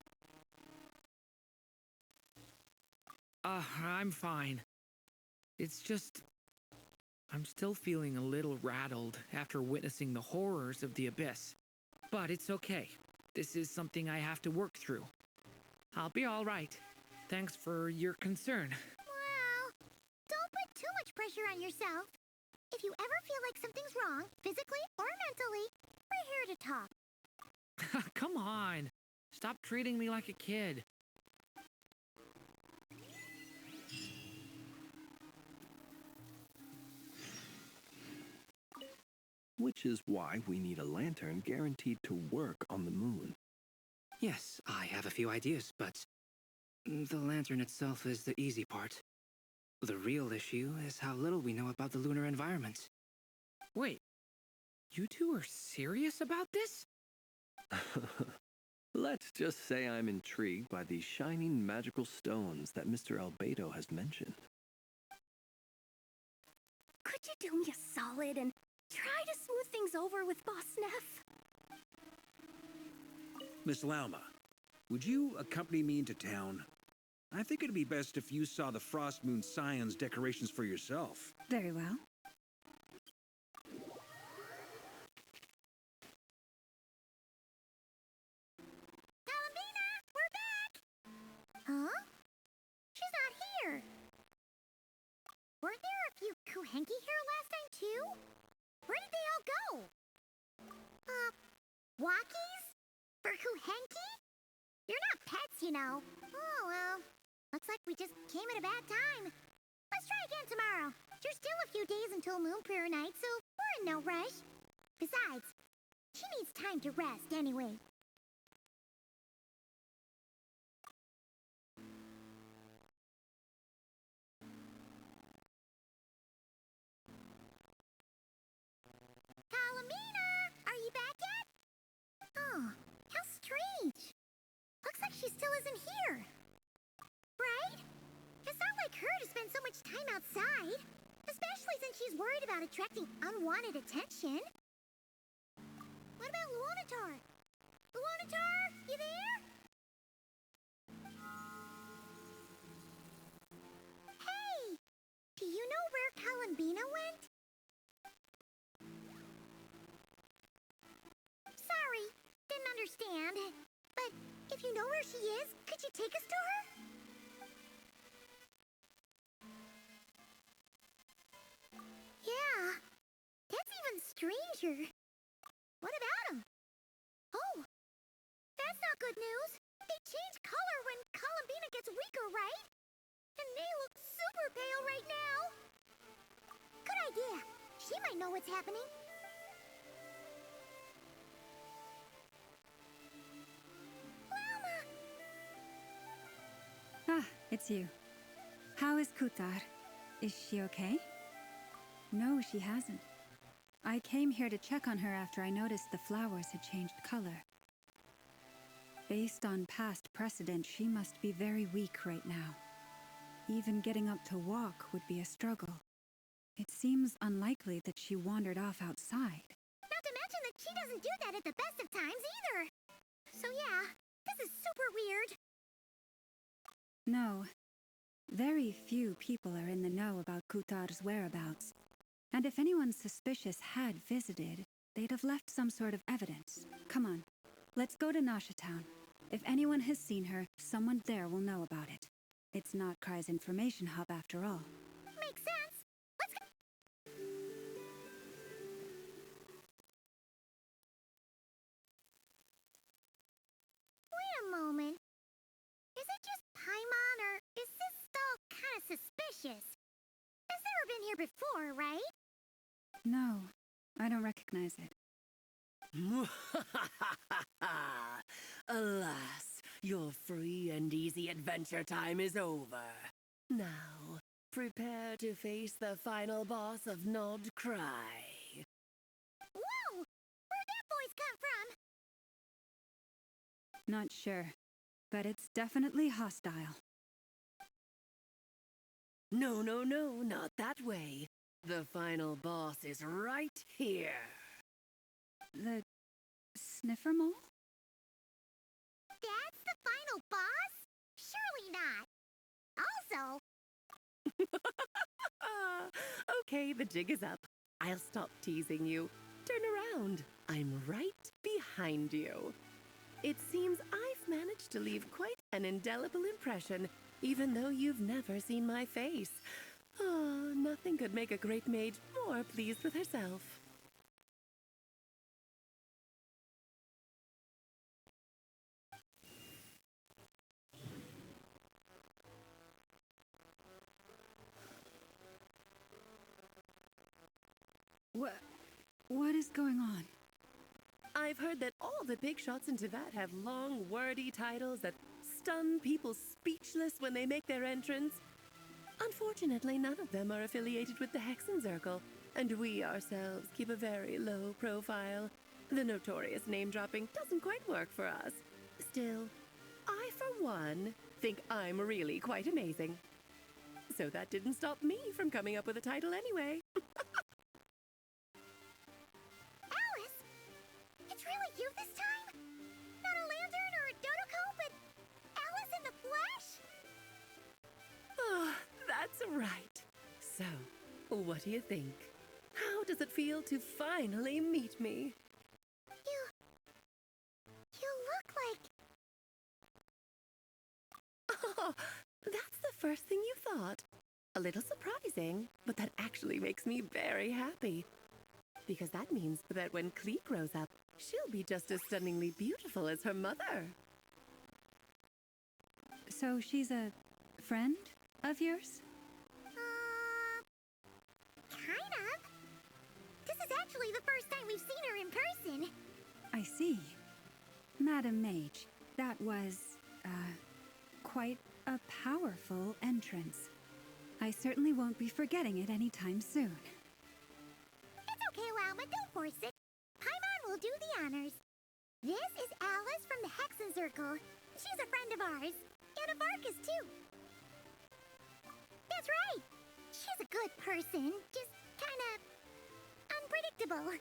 I'm fine. It's just... I'm still feeling a little rattled after witnessing the horrors of the Abyss. But it's okay. This is something I have to work through. I'll be all right. Thanks for your concern. Well, don't put too much pressure on yourself. If you ever feel like something's wrong, physically or mentally, we're here to talk. Come on. Stop treating me like a kid. Which is why we need a lantern guaranteed to work on the moon. Yes, I have a few ideas, but the lantern itself is the easy part. The real issue is how little we know about the lunar environment. Wait, you two are serious about this? Let's just say I'm intrigued by these shining magical stones that Mr. Albedo has mentioned. Could you do me a solid and try to smooth things over with Boss Neff? Miss Lauma, would you accompany me into town? I think it'd be best if you saw the Frost Moon Scions decorations for yourself. Very well. Columbina, we're back! Huh? She's not here. Weren't there a few Kuhenki here last time, too? Where did they all go? Walkies? For Kuhenki? You're not pets, you know. Oh, well. Looks like we just came at a bad time. Let's try again tomorrow. There's still a few days until Moon Prayer Night, so we're in no rush. Besides, she needs time to rest anyway. Columbina, are you back yet? Oh, how strange. Looks like she still isn't here. think she's worried about attracting unwanted attention. What about Luonatar? Luonatar, you there? Hey! Do you know where columbina went? Sorry, didn't understand. But if you know where she is, could you take us to her? Yeah, that's even stranger. What about them? Oh, that's not good news. They change color when columbina gets weaker, right? And they look super pale right now. Good idea. She might know what's happening. Llama! Ah, it's you. How is Kutar? Is she okay? No, she hasn't. I came here to check on her after I noticed the flowers had changed color. Based on past precedent, she must be very weak right now. Even getting up to walk would be a struggle. It seems unlikely that she wandered off outside. Not to mention that she doesn't do that at the best of times either. So yeah, this is super weird. No. Very few people are in the know about Kutar's whereabouts. And if anyone suspicious had visited, they'd have left some sort of evidence. Come on, let's go to Nasha Town. If anyone has seen her, someone there will know about it. It's Nodkrai's information hub after all. Makes sense. Let's go. Wait a moment. Is it just Paimon, or is this stall kind of suspicious? Has never been here before, right? No, I don't recognize it. Alas, your free and easy adventure time is over. Now, prepare to face the final boss of Nodkrai. Whoa! Where'd that voice come from? Not sure, but it's definitely hostile. No, not that way. The final boss is right here. The sniffer mole? That's the final boss? Surely not. Also... Okay, the jig is up. I'll stop teasing you. Turn around. I'm right behind you. It seems I've managed to leave quite an indelible impression, even though you've never seen my face. Oh, nothing could make a great maid more pleased with herself. What is going on? I've heard that all the big shots in Teyvat have long, wordy titles that stun people speechless when they make their entrance. Unfortunately, none of them are affiliated with the Hexenzirkel, and we ourselves keep a very low profile. The notorious name-dropping doesn't quite work for us. Still, I, for one, think I'm really quite amazing. So that didn't stop me from coming up with a title anyway. Alice! It's really you this time? Not a lantern or a Dodoko, but Alice in the flesh? Oh, that's right. So, what do you think? How does it feel to finally meet me? You look like... Oh, that's the first thing you thought. A little surprising, but that actually makes me very happy. Because that means that when Klee grows up, she'll be just as stunningly beautiful as her mother. So she's a friend of yours? Kind of. This is actually the first time we've seen her in person. I see. Madam Mage, that was, quite a powerful entrance. I certainly won't be forgetting it anytime soon. It's okay, Llama, don't force it. Paimon will do the honors. This is Alice from the Hexenzirkel. She's a friend of ours. And of Arcus, too. That's right. She's a good person, just kind unpredictable.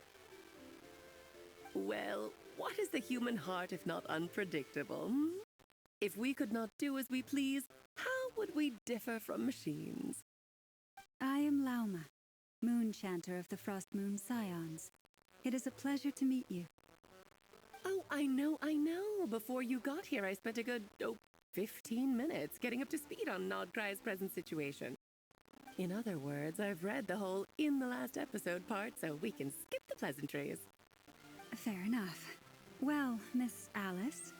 Well, what is the human heart if not unpredictable? Hmm? If we could not do as we please, how would we differ from machines? I am Lauma, Moon Chanter of the Frost Moon Scions. It is a pleasure to meet you. Oh, I know. Before you got here, I spent a good, 15 minutes getting up to speed on nodkrai's present situation. In other words, I've read the whole in the last episode part, so we can skip the pleasantries. Fair enough. Well, Miss Alice,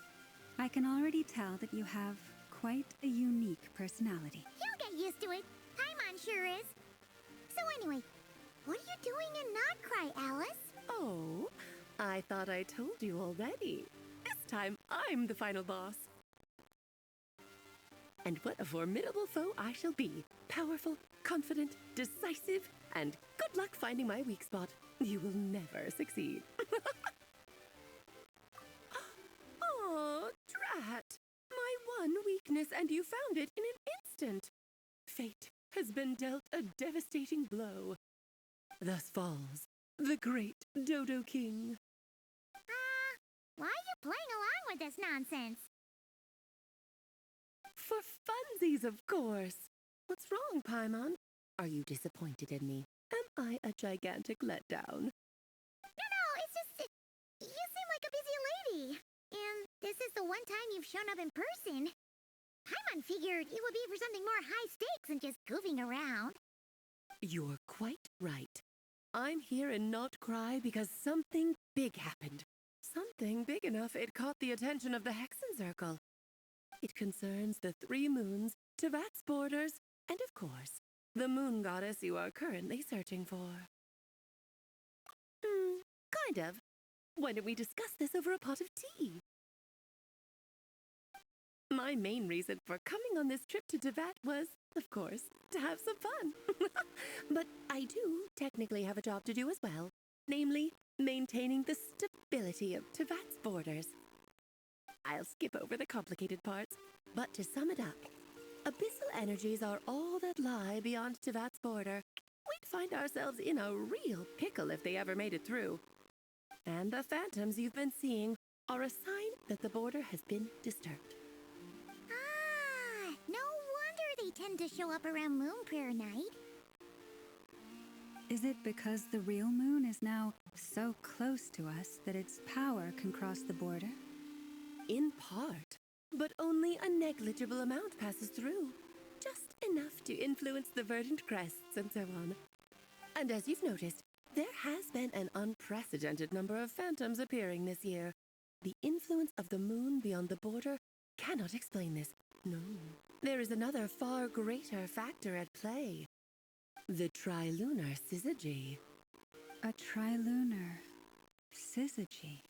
I can already tell that you have quite a unique personality. You'll get used to it. Paimon sure is. So anyway, what are you doing in Nodkrai, Alice? Oh, I thought I told you already. This time, I'm the final boss. And what a formidable foe I shall be. Powerful, confident, decisive, and good luck finding my weak spot. You will never succeed. Oh, drat! My one weakness, and you found it in an instant. Fate has been dealt a devastating blow. Thus falls the great Dodo King. Why are you playing along with this nonsense? For funsies, of course. What's wrong, Paimon? Are you disappointed in me? Am I a gigantic letdown? No, it's just... you seem like a busy lady. And this is the one time you've shown up in person. Paimon figured it would be for something more high stakes than just goofing around. You're quite right. I'm here in Nodkrai because something big happened. Something big enough it caught the attention of the Hexen Circle. It concerns the 3 moons, Tevat's borders, and of course, the moon goddess you are currently searching for. Kind of. Why don't we discuss this over a pot of tea? My main reason for coming on this trip to Tevat was, of course, to have some fun. But I do technically have a job to do as well, namely, maintaining the stability of Tevat's borders. I'll skip over the complicated parts, but to sum it up, abyssal energies are all that lie beyond Tevat's border. We'd find ourselves in a real pickle if they ever made it through. And the phantoms you've been seeing are a sign that the border has been disturbed. No wonder they tend to show up around Moon Prayer Night. Is it because the real moon is now so close to us that its power can cross the border? In part, but only a negligible amount passes through. Just enough to influence the verdant crests and so on. And as you've noticed, there has been an unprecedented number of phantoms appearing this year. The influence of the moon beyond the border cannot explain this. No. There is another far greater factor at play. The trilunar syzygy. A trilunar syzygy?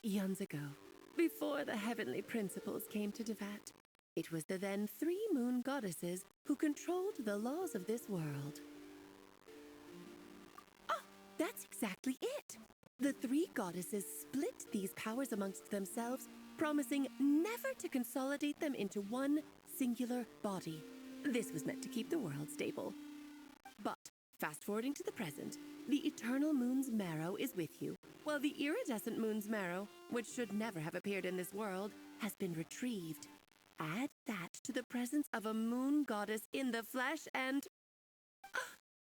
Eons ago, before the heavenly principles came to Tevat, it was the then 3 moon goddesses who controlled the laws of this world. Oh, that's exactly it! The 3 goddesses split these powers amongst themselves, promising never to consolidate them into one singular body. This was meant to keep the world stable. But, fast-forwarding to the present, the eternal moon's marrow is with you, while the iridescent moon's marrow, which should never have appeared in this world, has been retrieved. Add that to the presence of a moon goddess in the flesh and...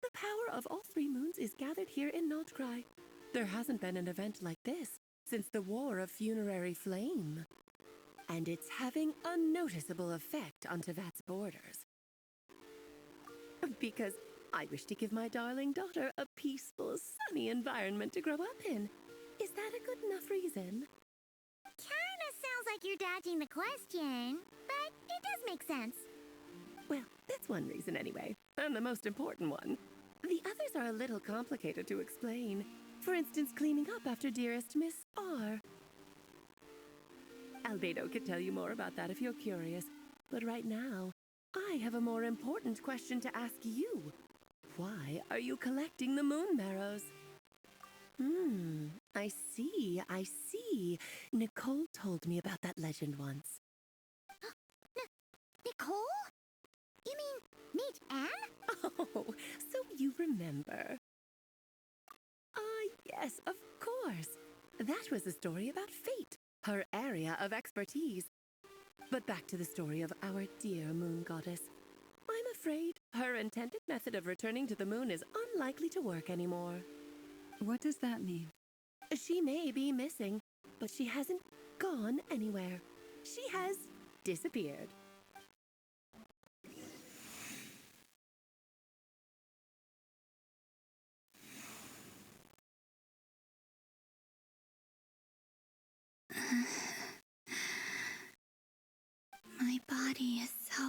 the power of all 3 moons is gathered here in Nodkrai. There hasn't been an event like this since the War of Funerary Flame. And it's having a noticeable effect on Tevat's borders. Because I wish to give my darling daughter a peaceful, sunny environment to grow up in. Is that a good enough reason? Kinda sounds like you're dodging the question, but it does make sense. Well, that's one reason anyway, and the most important one. The others are a little complicated to explain. For instance, cleaning up after dearest Miss R. Albedo could tell you more about that if you're curious, but right now, I have a more important question to ask you. Why are you collecting the moon marrows? I see. Nicole told me about that legend once. Nicole? You mean Mage Anne? Oh, so you remember. yes, of course. That was a story about fate, her area of expertise. But back to the story of our dear moon goddess. I'm afraid her intended method of returning to the moon is unlikely to work anymore. What does that mean? She may be missing, but she hasn't gone anywhere. She has disappeared. My body is so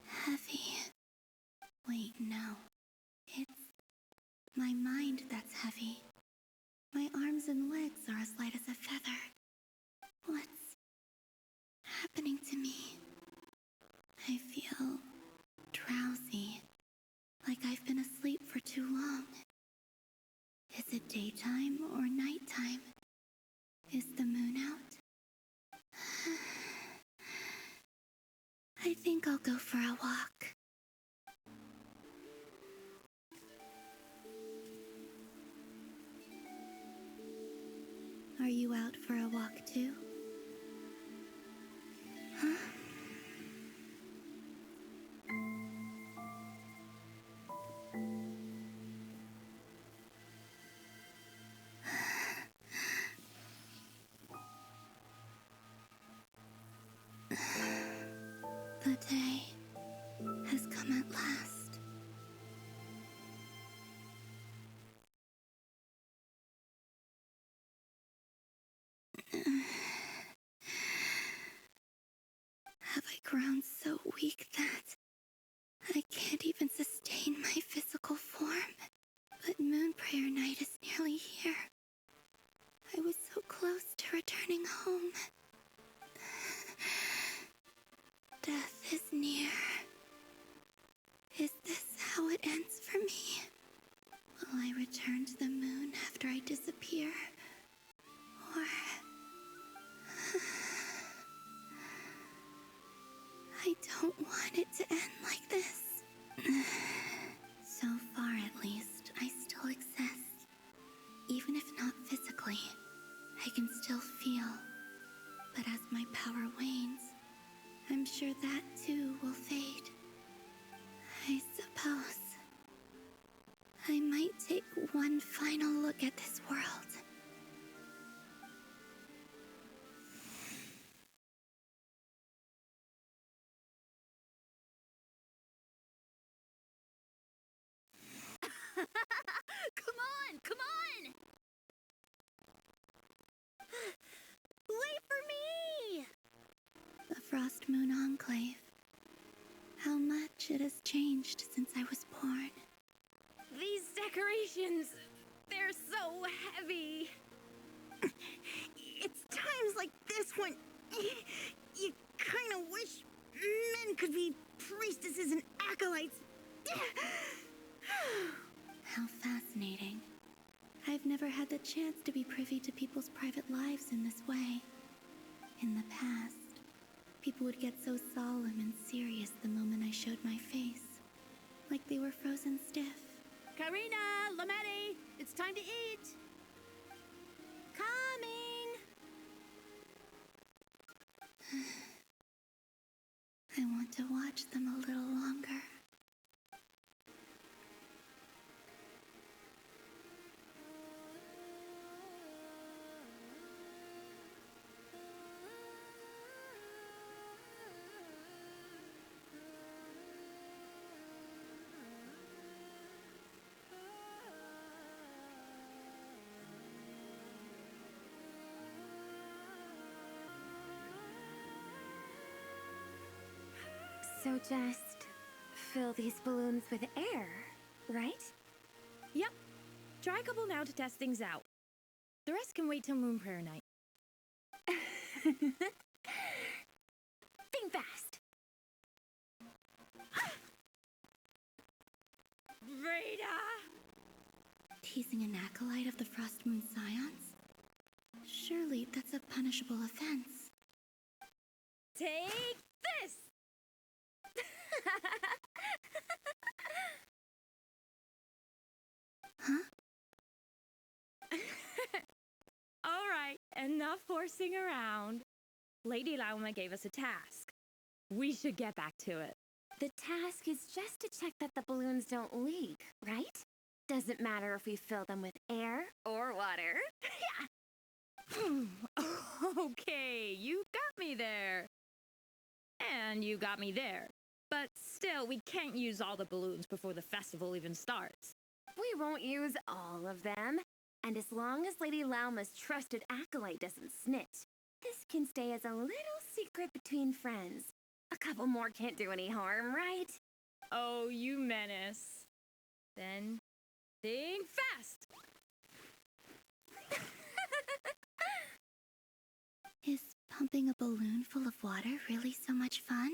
heavy. Wait, no. It's my mind that's heavy. My arms and legs are as light as a feather. What's happening to me? I feel drowsy, like I've been asleep for too long. Is it daytime or nighttime? Is the moon out? I think I'll go for a walk. Are you out for a walk too? Huh? The day has come at last. Have I grown so weak that I can't even sustain my physical form? But Moon Prayer Night is nearly here. I was so close to returning home. Death is near. Is this how it ends for me? Will I return to the moon after I disappear? Or... I don't want it to end like this. So far, at least, I still exist. Even if not physically, I can still feel. But as my power wanes, I'm sure that too will fade. I suppose I might take one final look at this world. Come on, come on! Wait for me! The Frost Moon Enclave. How much it has changed since I was born. These decorations, they're so heavy. It's times like this when you kind of wish men could be priestesses and acolytes. How fascinating. I've never had the chance to be privy to people's private lives in this way. In the past, people would get so solemn and serious the moment I showed my face. Like they were frozen stiff. Karina, Lametti, it's time to eat. Coming. I want to watch them a little longer. So just fill these balloons with air, right? Yep. Try a couple now to test things out. The rest can wait till Moon Prayer Night. Think fast. Rita! Teasing an acolyte of the Frost Moon Scions? Surely that's a punishable offense. Take this! Huh? enough horsing around. Lady Lauma gave us a task. We should get back to it. The task is just to check that the balloons don't leak, right? Doesn't matter if we fill them with air or water. Okay, you got me there. And you got me there. But still, we can't use all the balloons before the festival even starts. We won't use all of them. And as long as Lady Lauma's trusted acolyte doesn't snitch, this can stay as a little secret between friends. A couple more can't do any harm, right? Oh, you menace. Then, think fast! Is pumping a balloon full of water really so much fun?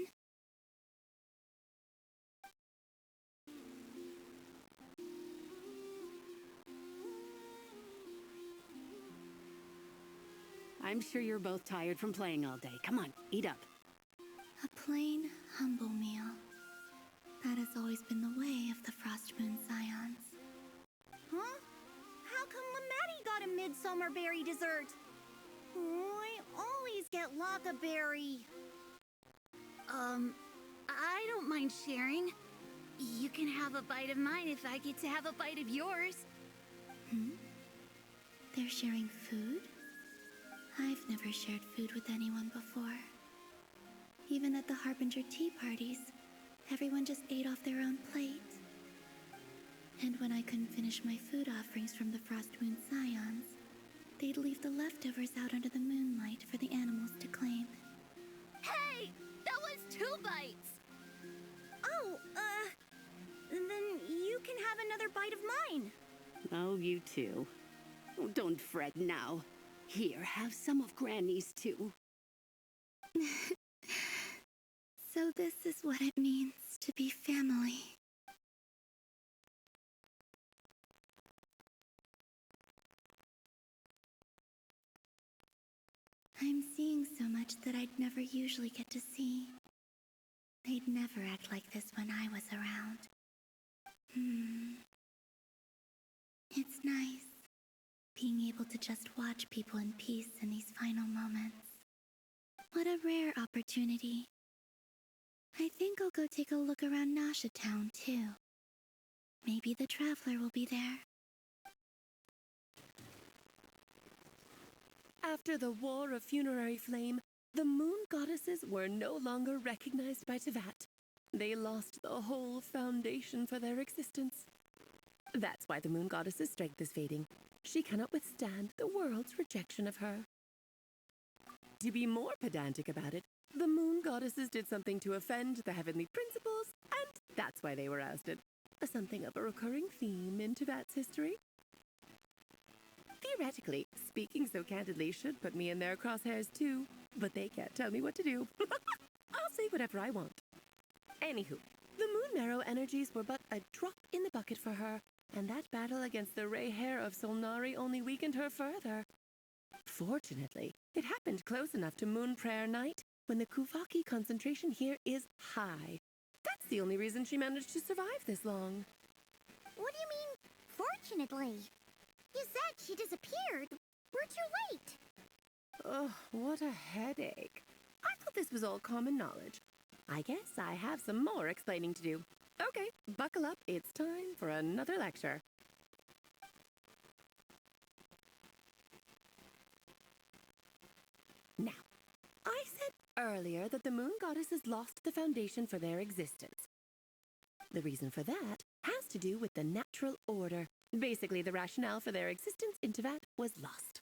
I'm sure you're both tired from playing all day. Come on, eat up. A plain, humble meal. That has always been the way of the Frost Moon Scions. Huh? How come Lamatti got a midsummer berry dessert? Oh, I always get Lockaberry. I don't mind sharing. You can have a bite of mine if I get to have a bite of yours. They're sharing food? I've never shared food with anyone before. Even at the Harbinger tea parties, everyone just ate off their own plate. And when I couldn't finish my food offerings from the Frost Moon Scions, they'd leave the leftovers out under the moonlight for the animals to claim. Hey! That was 2 bites! Oh, then you can have another bite of mine. Oh, you too. Oh, don't fret now. Here, have some of Granny's too. So this is what it means to be family. I'm seeing so much that I'd never usually get to see. They'd never act like this when I was around. It's nice, being able to just watch people in peace in these final moments. What a rare opportunity. I think I'll go take a look around Nasha Town, too. Maybe the Traveler will be there. After the War of Funerary Flame, the moon goddesses were no longer recognized by Tevat. They lost the whole foundation for their existence. That's why the moon goddess's strength is fading. She cannot withstand the world's rejection of her. To be more pedantic about it, the moon goddesses did something to offend the heavenly principles, and that's why they were ousted. Something of a recurring theme in Tevat's history. Theoretically, speaking so candidly should put me in their crosshairs too, but they can't tell me what to do. I'll say whatever I want. Anywho, the Moon Marrow energies were but a drop in the bucket for her, and that battle against the Ray Hair of Solnari only weakened her further. Fortunately, it happened close enough to Moon Prayer Night when the Kuvaki concentration here is high. That's the only reason she managed to survive this long. What do you mean, fortunately? You said she disappeared. We're too late. Oh, what a headache. I thought this was all common knowledge. I guess I have some more explaining to do. Okay, buckle up. It's time for another lecture. Now, I said earlier that the moon goddesses lost the foundation for their existence. The reason for that has to do with the natural order. Basically, the rationale for their existence in Tevat was lost.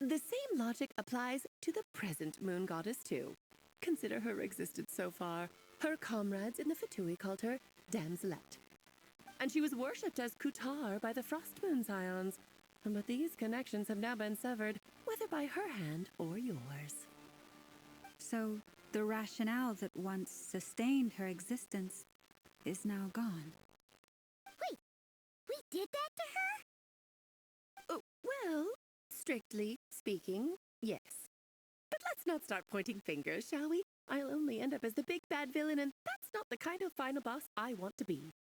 The same logic applies to the present moon goddess, too. Consider her existence so far. Her comrades in the Fatui called her Damselette. And she was worshipped as Kutar by the Frost Moon Scions. But these connections have now been severed, whether by her hand or yours. So, the rationale that once sustained her existence is now gone. Wait, we did that to her? Well, strictly speaking, yes. But let's not start pointing fingers, shall we? I'll only end up as the big bad villain, and that's not the kind of final boss I want to be.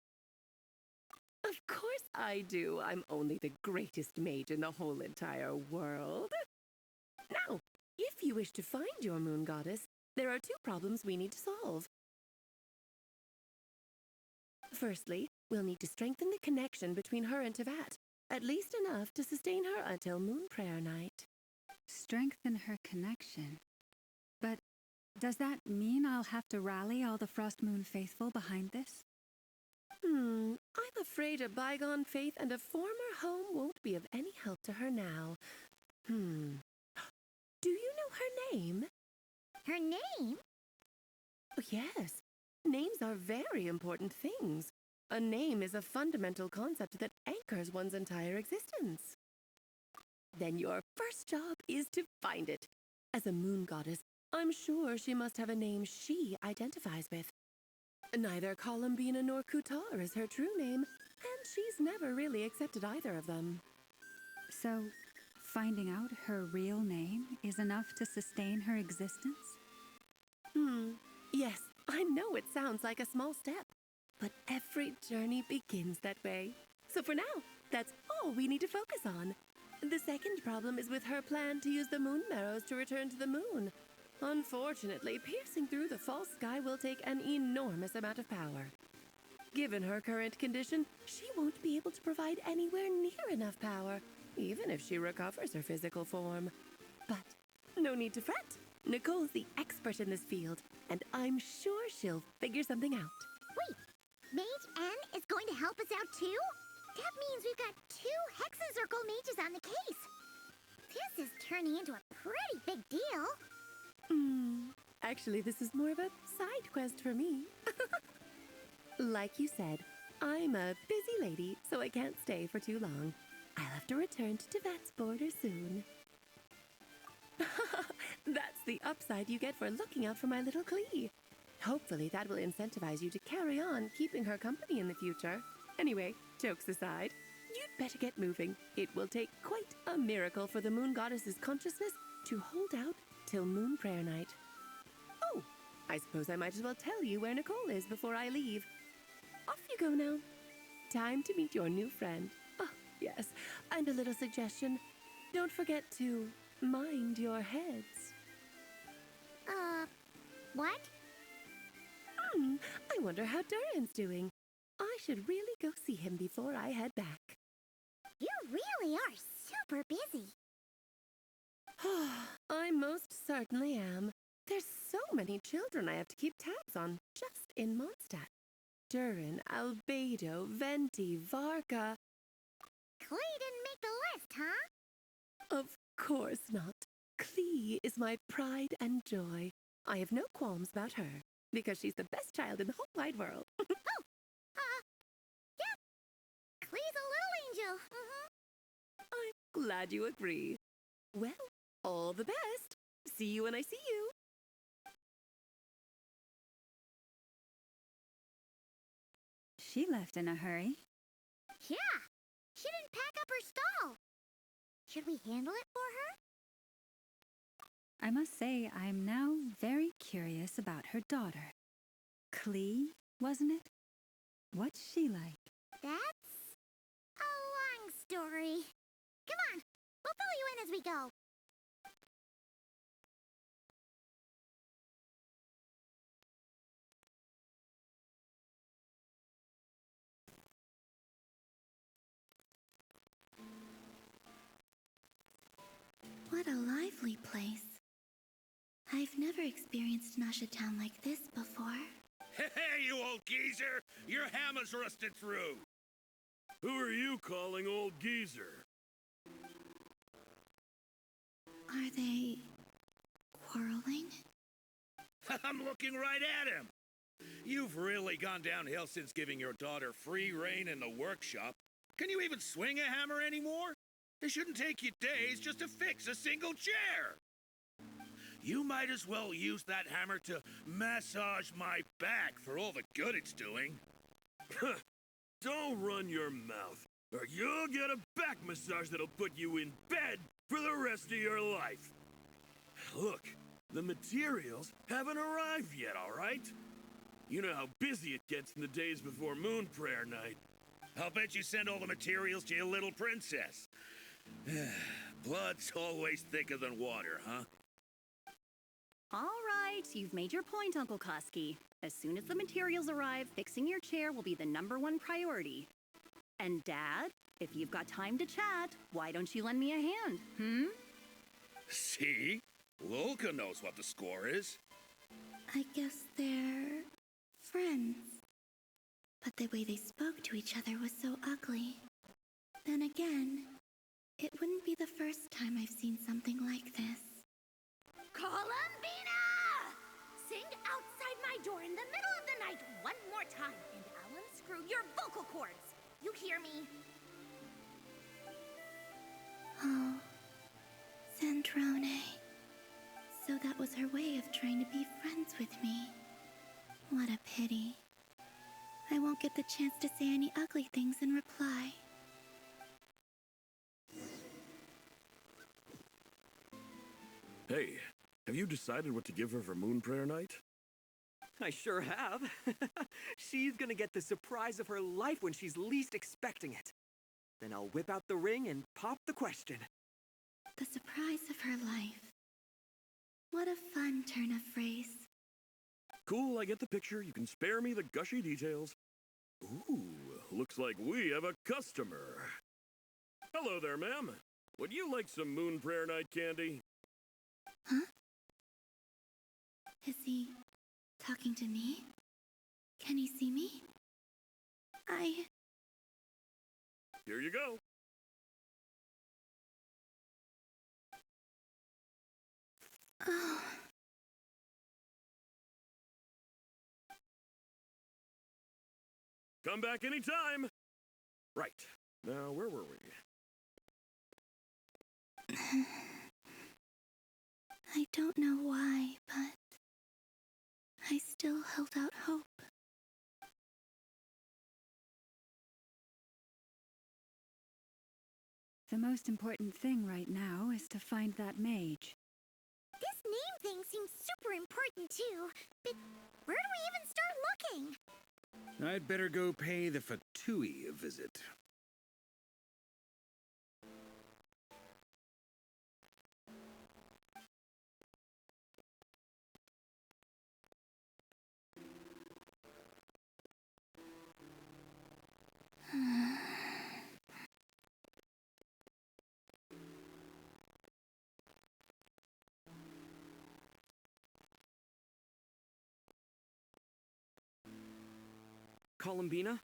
Of course I do. I'm only the greatest mage in the whole entire world. Now, if you wish to find your moon goddess, there are two problems we need to solve. Firstly, we'll need to strengthen the connection between her and Tevat, at least enough to sustain her until Moon Prayer Night. Strengthen her connection. But does that mean I'll have to rally all the Frost Moon faithful behind this? I'm afraid a bygone faith and a former home won't be of any help to her now. Do you know her name? Her name? Oh, yes. Names are very important things. A name is a fundamental concept that anchors one's entire existence. Then your first job is to find it. As a moon goddess, I'm sure she must have a name she identifies with. Neither Columbina nor Kutar is her true name, and she's never really accepted either of them. So, finding out her real name is enough to sustain her existence? Yes, I know it sounds like a small step, but every journey begins that way. So for now, that's all we need to focus on. The second problem is with her plan to use the moon marrows to return to the moon. Unfortunately, piercing through the false sky will take an enormous amount of power. Given her current condition, she won't be able to provide anywhere near enough power, even if she recovers her physical form. But no need to fret. Nicole's the expert in this field, and I'm sure she'll figure something out. Wait, Mage N is going to help us out too? That means we've got 2 Hexacircle mages on the case. This is turning into a pretty big deal. Actually, this is more of a side quest for me. Like you said, I'm a busy lady, so I can't stay for too long. I'll have to return to Tevat's border soon. That's the upside you get for looking out for my little Klee. Hopefully that will incentivize you to carry on keeping her company in the future. Anyway, jokes aside, you'd better get moving. It will take quite a miracle for the moon goddess's consciousness to hold out till Moon Prayer Night. Oh, I suppose I might as well tell you where Nicole is before I leave. Off you go now. Time to meet your new friend. Oh, yes, and a little suggestion. Don't forget to mind your heads. What? I wonder how Durin's doing. I should really go see him before I head back. You really are super busy. I most certainly am. There's so many children I have to keep tabs on just in Mondstadt. Durin, Albedo, Venti, Varka. Klee didn't make the list, huh? Of course not. Klee is my pride and joy. I have no qualms about her, because she's the best child in the whole wide world. Yeah. Klee's a little angel. I'm glad you agree. Well, all the best. See you when I see you. She left in a hurry. Yeah. She didn't pack up her stall. Should we handle it for her? I must say, I'm now very curious about her daughter. Klee, wasn't it? What's she like? That's a long story. Come on, we'll fill you in as we go. What a lively place. I've never experienced Nasha Town like this before. Hey, you old geezer! Your hammer's rusted through! Who are you calling old geezer? Are they quarreling? I'm looking right at him! You've really gone downhill since giving your daughter free rein in the workshop. Can you even swing a hammer anymore? It shouldn't take you days just to fix a single chair. You might as well use that hammer to massage my back for all the good it's doing. Don't run your mouth, or you'll get a back massage that'll put you in bed for the rest of your life. Look, the materials haven't arrived yet, all right? You know how busy it gets in the days before Moon Prayer Night. I'll bet you send all the materials to your little princess. Blood's always thicker than water, huh? All right, you've made your point, Uncle Koski. As soon as the materials arrive, fixing your chair will be the #1 priority. And Dad, if you've got time to chat, why don't you lend me a hand, See? Lolka knows what the score is. I guess they're friends. But the way they spoke to each other was so ugly. Then again, it wouldn't be the first time I've seen something like this. Columbina! Sing outside my door in the middle of the night one more time, and I'll unscrew your vocal cords. You hear me? Oh, Sandrone. So that was her way of trying to be friends with me. What a pity. I won't get the chance to say any ugly things in reply. Hey, have you decided what to give her for Moon Prayer Night? I sure have. She's gonna get the surprise of her life when she's least expecting it. Then I'll whip out the ring and pop the question. The surprise of her life. What a fun turn of phrase. Cool, I get the picture. You can spare me the gushy details. Ooh, looks like we have a customer. Hello there, ma'am. Would you like some Moon Prayer Night candy? Huh? Is he talking to me? Can he see me? Here you go. Oh. Come back anytime. Right. Now, where were we? I don't know why, but I still held out hope. The most important thing right now is to find that mage. This name thing seems super important too, but where do we even start looking? I'd better go pay the Fatui a visit. Columbina?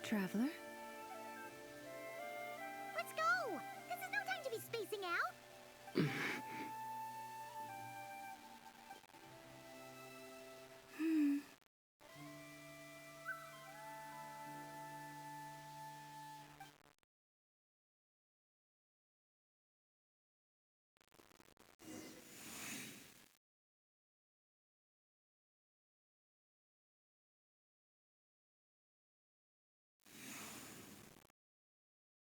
Traveler? Let's go! This is no time to be spacing out!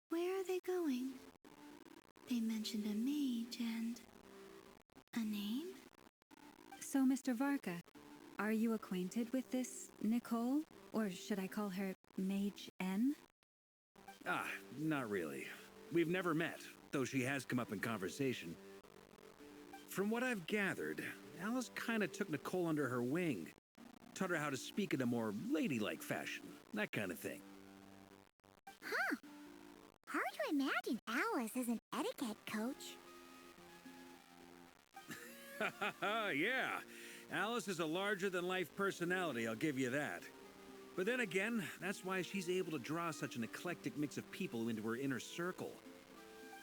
Where are they going? They mentioned a mage and a name? So, Mr. Varka, are you acquainted with this Nicole? Or should I call her Mage N? Ah, not really. We've never met, though she has come up in conversation. From what I've gathered, Alice kinda took Nicole under her wing. Taught her how to speak in a more ladylike fashion, that kind of thing. Huh. Hard to imagine Alice as an etiquette coach. Yeah, Alice is a larger-than-life personality, I'll give you that. But then again, that's why she's able to draw such an eclectic mix of people into her inner circle.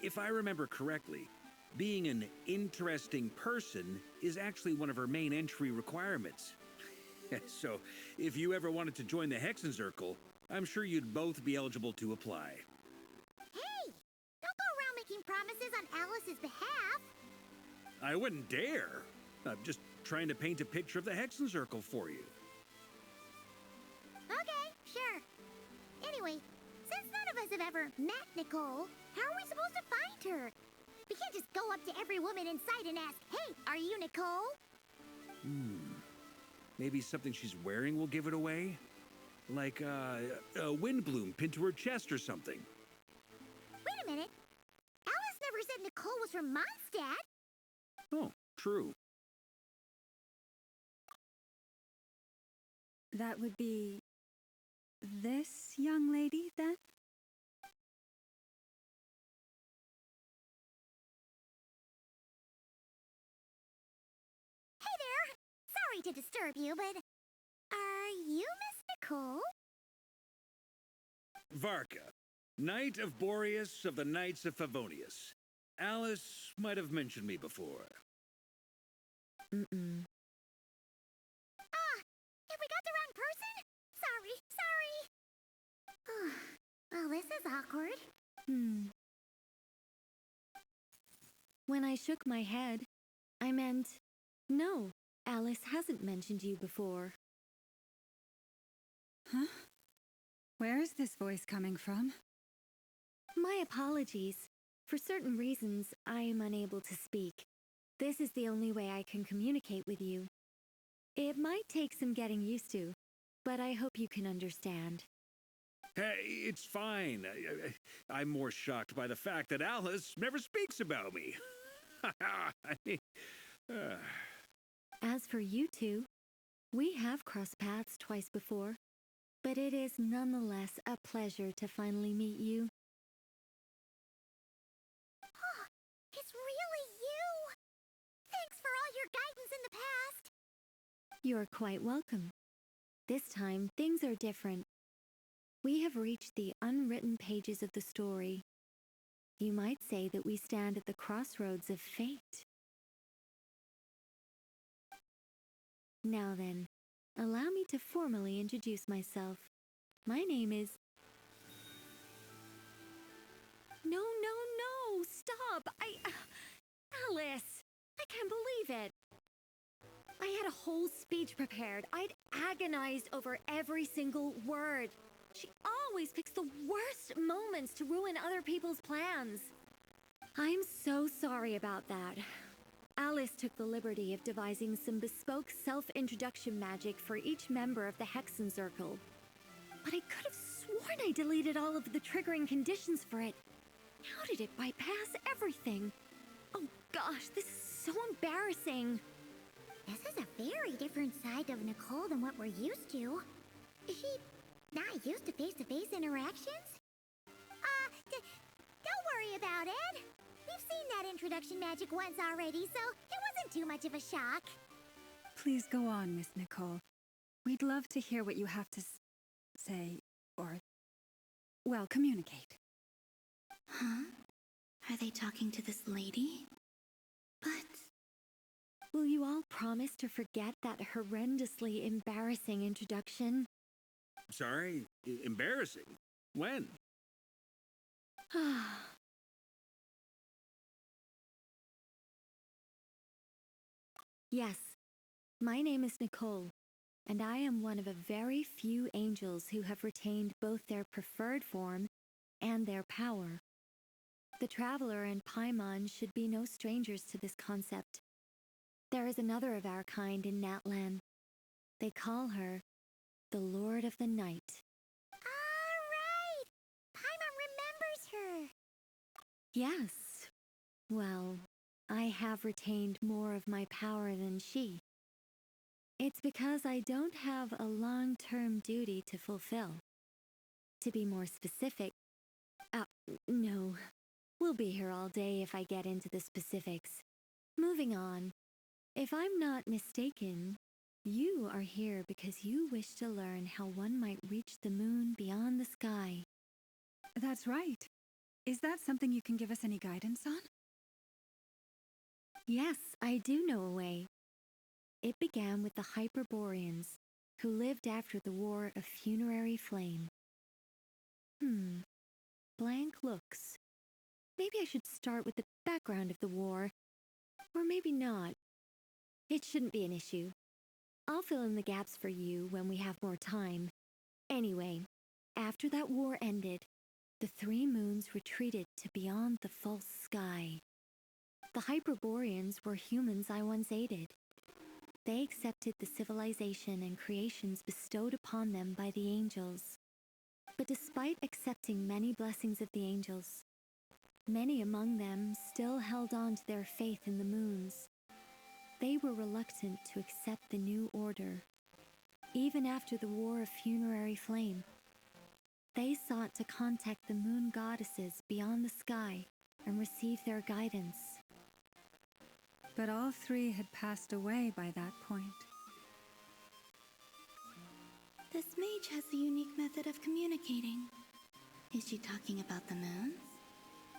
If I remember correctly, being an interesting person is actually one of her main entry requirements. So, if you ever wanted to join the Hexenzirkel, I'm sure you'd both be eligible to apply. Hey! Don't go around making promises on Alice's behalf! I wouldn't dare. I'm just trying to paint a picture of the Hexenzirkel for you. Okay, sure. Anyway, since none of us have ever met Nicole, how are we supposed to find her? We can't just go up to every woman in sight and ask, "Hey, are you Nicole?" Maybe something she's wearing will give it away? Like a wind bloom pinned to her chest or something. Wait a minute. Alice never said Nicole was from Mondstadt. Oh, true. That would be this young lady, then? Hey there. Sorry to disturb you, but are you Miss Nicole? Varka, Knight of Boreas of the Knights of Favonius. Alice might have mentioned me before. Mm-mm. Have we got the wrong person? Sorry. Well, this is awkward. When I shook my head, I meant, no, Alice hasn't mentioned you before. Huh? Where is this voice coming from? My apologies. For certain reasons, I am unable to speak. This is the only way I can communicate with you. It might take some getting used to, but I hope you can understand. Hey, it's fine. I'm more shocked by the fact that Alice never speaks about me. As for you two, we have crossed paths twice before, but it is nonetheless a pleasure to finally meet you. It's really you! Thanks for all your guidance in the past! You're quite welcome. This time, things are different. We have reached the unwritten pages of the story. You might say that we stand at the crossroads of fate. Now then, allow me to formally introduce myself. My name is... No, stop! Alice! I can't believe it! I had a whole speech prepared. I'd agonized over every single word. She always picks the worst moments to ruin other people's plans. I'm so sorry about that. Alice took the liberty of devising some bespoke self-introduction magic for each member of the Hexen Circle. But I could have sworn I deleted all of the triggering conditions for it. How did it bypass everything? Oh gosh, this is so embarrassing. This is a very different side of Nicole than what we're used to. Is she not used to face-to-face interactions? Don't worry about it. We've seen that introduction magic once already, so it wasn't too much of a shock. Please go on, Miss Nicole. We'd love to hear what you have to say, or, well, communicate. Huh? Are they talking to this lady? But... Will you all promise to forget that horrendously embarrassing introduction? Sorry? Embarrassing? When? Yes, my name is Nicole, and I am one of a very few angels who have retained both their preferred form and their power. The Traveler and Paimon should be no strangers to this concept. There is another of our kind in Natlan. They call her the Lord of the Night. Right! Paimon remembers her. Yes. Well, I have retained more of my power than she. It's because I don't have a long-term duty to fulfill. To be more specific, no. We'll be here all day if I get into the specifics. Moving on. If I'm not mistaken, you are here because you wish to learn how one might reach the moon beyond the sky. That's right. Is that something you can give us any guidance on? Yes, I do know a way. It began with the Hyperboreans, who lived after the War of Funerary Flame. Blank looks. Maybe I should start with the background of the war. Or maybe not. It shouldn't be an issue. I'll fill in the gaps for you when we have more time. Anyway, after that war ended, the three moons retreated to beyond the false sky. The Hyperboreans were humans I once aided. They accepted the civilization and creations bestowed upon them by the angels. But despite accepting many blessings of the angels, many among them still held on to their faith in the moons. They were reluctant to accept the new order. Even after the War of Funerary Flame, they sought to contact the moon goddesses beyond the sky and receive their guidance. But all three had passed away by that point. This mage has a unique method of communicating. Is she talking about the moons?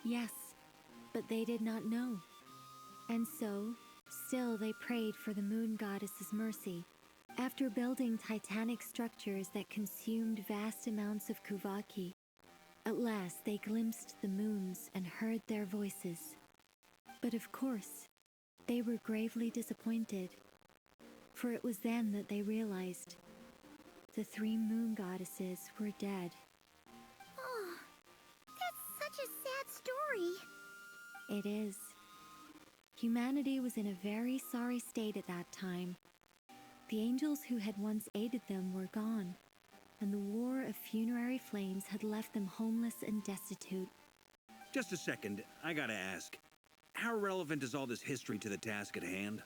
Yes, but they did not know. And so, still they prayed for the moon goddess's mercy. After building titanic structures that consumed vast amounts of Kuvaki, at last they glimpsed the moons and heard their voices. But of course, they were gravely disappointed, for it was then that they realized the three moon goddesses were dead. Oh, that's such a sad story. It is. Humanity was in a very sorry state at that time. The angels who had once aided them were gone, and the War of Funerary Flames had left them homeless and destitute. Just a second, I gotta ask. How relevant is all this history to the task at hand?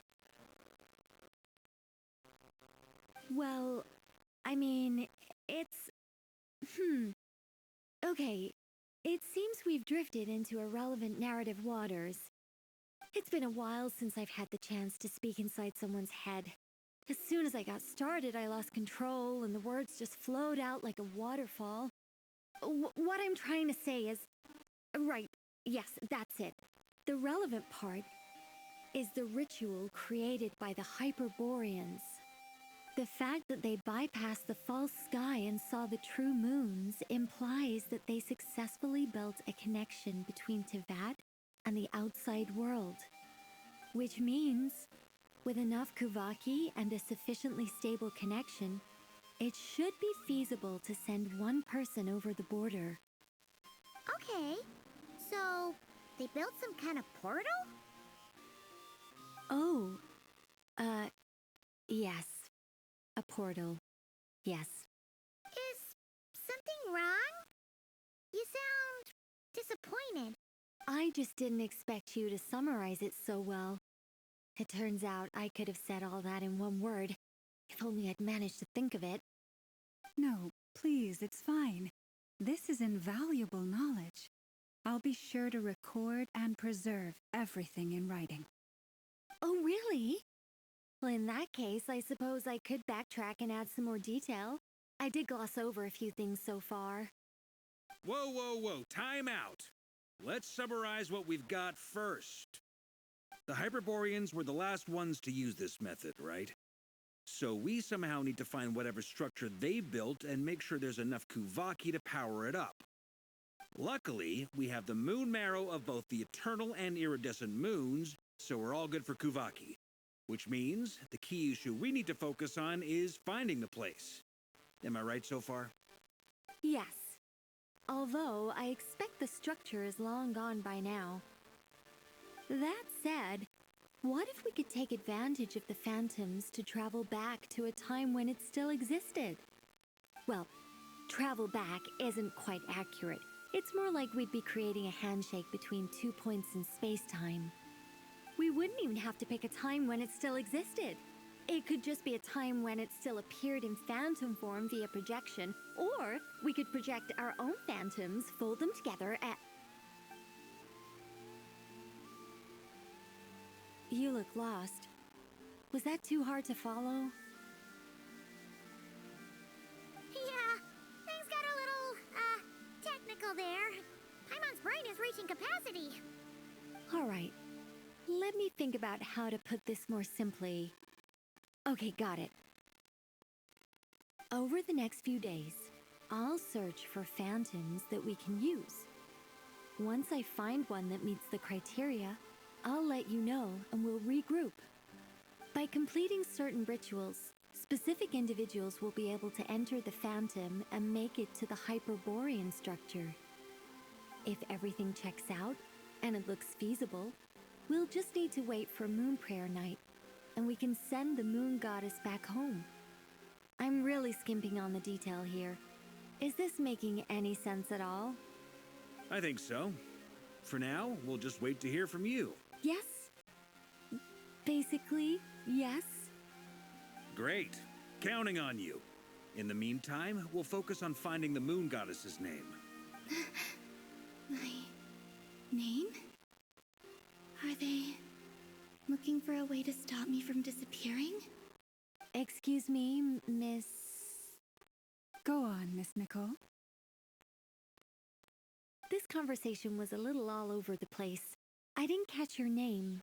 Well, I mean, it's... Okay, it seems we've drifted into irrelevant narrative waters. It's been a while since I've had the chance to speak inside someone's head. As soon as I got started, I lost control and the words just flowed out like a waterfall. What I'm trying to say is... Right, yes, that's it. The relevant part is the ritual created by the Hyperboreans. The fact that they bypassed the false sky and saw the true moons implies that they successfully built a connection between Teyvat and the outside world. Which means, with enough Kuvaki and a sufficiently stable connection, it should be feasible to send one person over the border. Okay, so they built some kind of portal? Oh, yes. A portal. Yes. Is something wrong? You sound disappointed. I just didn't expect you to summarize it so well. It turns out I could have said all that in one word, if only I'd managed to think of it. No, please, it's fine. This is invaluable knowledge. I'll be sure to record and preserve everything in writing. Oh, really? Well, in that case, I suppose I could backtrack and add some more detail. I did gloss over a few things so far. Whoa, whoa, whoa, time out! Let's summarize what we've got first. The Hyperboreans were the last ones to use this method, right? So we somehow need to find whatever structure they built and make sure there's enough Kuvaki to power it up. Luckily, we have the moon marrow of both the eternal and iridescent moons, so we're all good for Kuvaki. Which means the key issue we need to focus on is finding the place. Am I right so far? Yes. Although I expect the structure is long gone by now. That said, what if we could take advantage of the phantoms to travel back to a time when it still existed? Well, travel back isn't quite accurate. It's more like we'd be creating a handshake between 2 points in space-time. We wouldn't even have to pick a time when it still existed. It could just be a time when it still appeared in phantom form via projection, or we could project our own phantoms, fold them together, and... You look lost. Was that too hard to follow? Yeah, things got a little, technical there. Paimon's brain is reaching capacity. All right. Let me think about how to put this more simply. Okay, got it. Over the next few days, I'll search for phantoms that we can use. Once I find one that meets the criteria, I'll let you know and we'll regroup. By completing certain rituals, specific individuals will be able to enter the phantom and make it to the Hyperborean structure. If everything checks out, and it looks feasible, we'll just need to wait for Moon Prayer Night, and we can send the Moon Goddess back home. I'm really skimping on the detail here. Is this making any sense at all? I think so. For now, we'll just wait to hear from you. Yes. Basically, yes. Great. Counting on you. In the meantime, we'll focus on finding the Moon Goddess's name. My name? Are they looking for a way to stop me from disappearing? Excuse me, Miss... Go on, Miss Nicole. This conversation was a little all over the place. I didn't catch your name.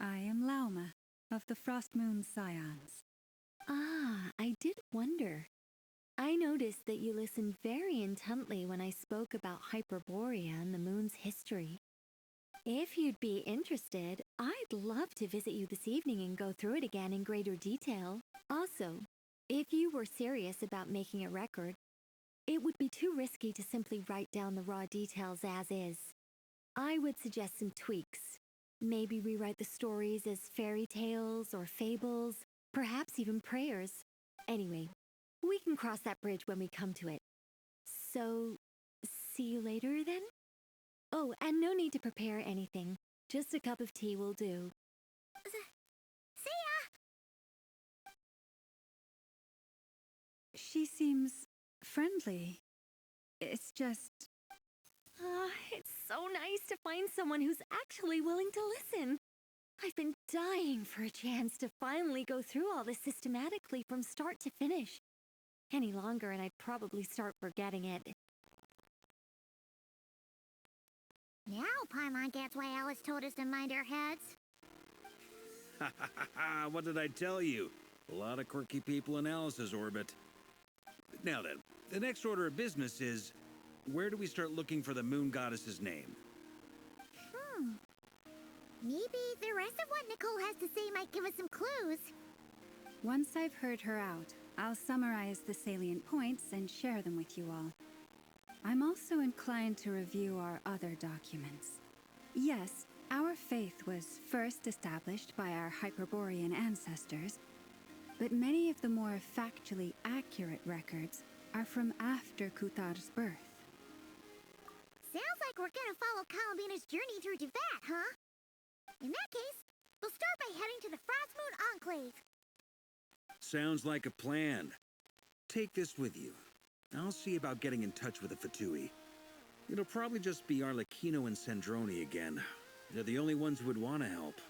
I am Lauma, of the Frost Moon Scions. Ah, I did wonder. I noticed that you listened very intently when I spoke about Hyperborea and the moon's history. If you'd be interested, I'd love to visit you this evening and go through it again in greater detail. Also, if you were serious about making a record, it would be too risky to simply write down the raw details as is. I would suggest some tweaks. Maybe rewrite the stories as fairy tales or fables, perhaps even prayers. Anyway, we can cross that bridge when we come to it. So, see you later then? Oh, and no need to prepare anything. Just a cup of tea will do. See ya! She seems friendly. It's just... It's so nice to find someone who's actually willing to listen. I've been dying for a chance to finally go through all this systematically from start to finish. Any longer and I'd probably start forgetting it. Now Paimon gets why Alice told us to mind our heads. Ha ha ha ha! What did I tell you? A lot of quirky people in Alice's orbit. Now then, the next order of business is, where do we start looking for the Moon Goddess's name? Maybe the rest of what Nicole has to say might give us some clues. Once I've heard her out, I'll summarize the salient points and share them with you all. I'm also inclined to review our other documents. Yes, our faith was first established by our Hyperborean ancestors, but many of the more factually accurate records are from after Kutar's birth. Sounds like we're gonna follow Columbina's journey through Teyvat, huh? In that case, we'll start by heading to the Frost Moon Enclave. Sounds like a plan. Take this with you. I'll see about getting in touch with the Fatui. It'll probably just be Arlecchino and Sandroni again. They're the only ones who would want to help.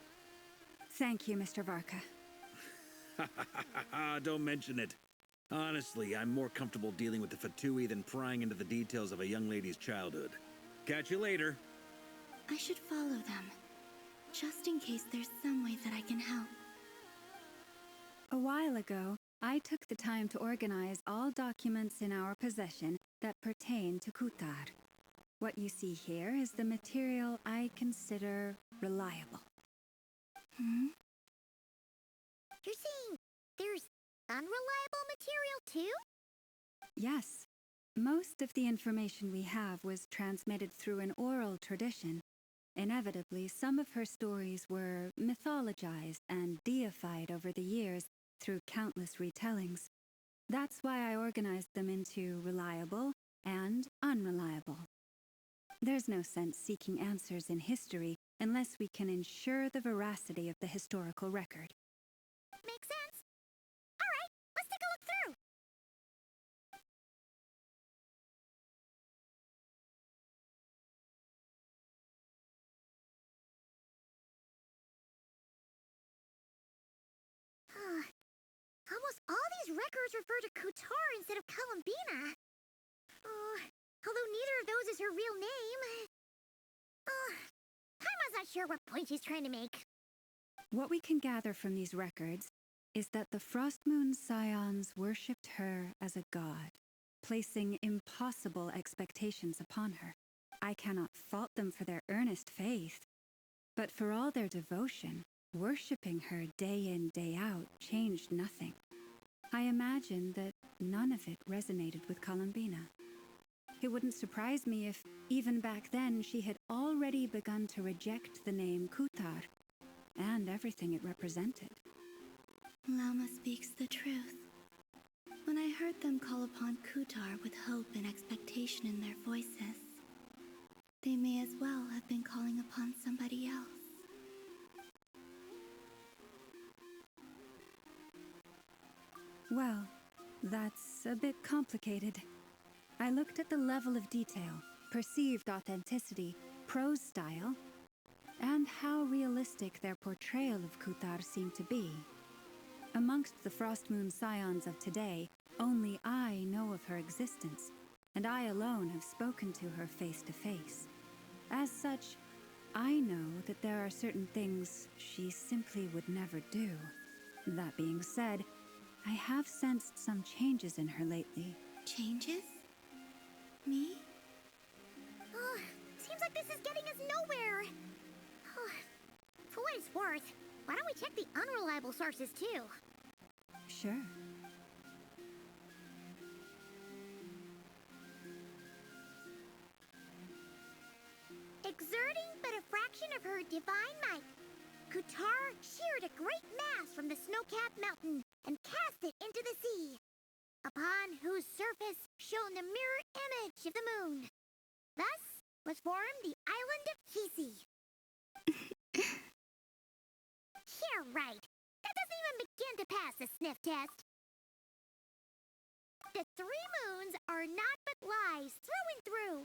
Thank you, Mr. Varka. Don't mention it. Honestly, I'm more comfortable dealing with the Fatui than prying into the details of a young lady's childhood. Catch you later. I should follow them, just in case there's some way that I can help. A while ago, I took the time to organize all documents in our possession that pertain to Kutar. What you see here is the material I consider reliable. You're saying there's unreliable material too? Yes. Most of the information we have was transmitted through an oral tradition. Inevitably, some of her stories were mythologized and deified over the years through countless retellings. That's why I organized them into reliable and unreliable. There's no sense seeking answers in history unless we can ensure the veracity of the historical record. Makes sense. All right, let's take a look through. Almost all these records refer to Kutar instead of Columbina. Although neither of those is her real name. Paimon's not sure what point she's trying to make. What we can gather from these records is that the Frost Moon Scions worshipped her as a god, placing impossible expectations upon her. I cannot fault them for their earnest faith, but for all their devotion, worshipping her day in, day out changed nothing. I imagine that none of it resonated with Columbina. It wouldn't surprise me if, even back then, she had already begun to reject the name Kutar and everything it represented. Lama speaks the truth. When I heard them call upon Kutar with hope and expectation in their voices, they may as well have been calling upon somebody else. Well, that's a bit complicated. I looked at the level of detail, perceived authenticity, prose style, and how realistic their portrayal of Kutar seemed to be. Amongst the Frostmoon scions of today, only I know of her existence, and I alone have spoken to her face to face. As such, I know that there are certain things she simply would never do. That being said, I have sensed some changes in her lately. Changes? Me? Oh, seems like this is getting us nowhere. Oh, for what it's worth, why don't we check the unreliable sources too? Sure. Exerting but a fraction of her divine might, Kutar sheared a great mass from the snow-capped mountain and cast it into the sea, upon whose surface shone the mirror image of the moon. Thus was formed the island of Kisi. Yeah, right. That doesn't even begin to pass the sniff test. The 3 moons are not but lies through and through.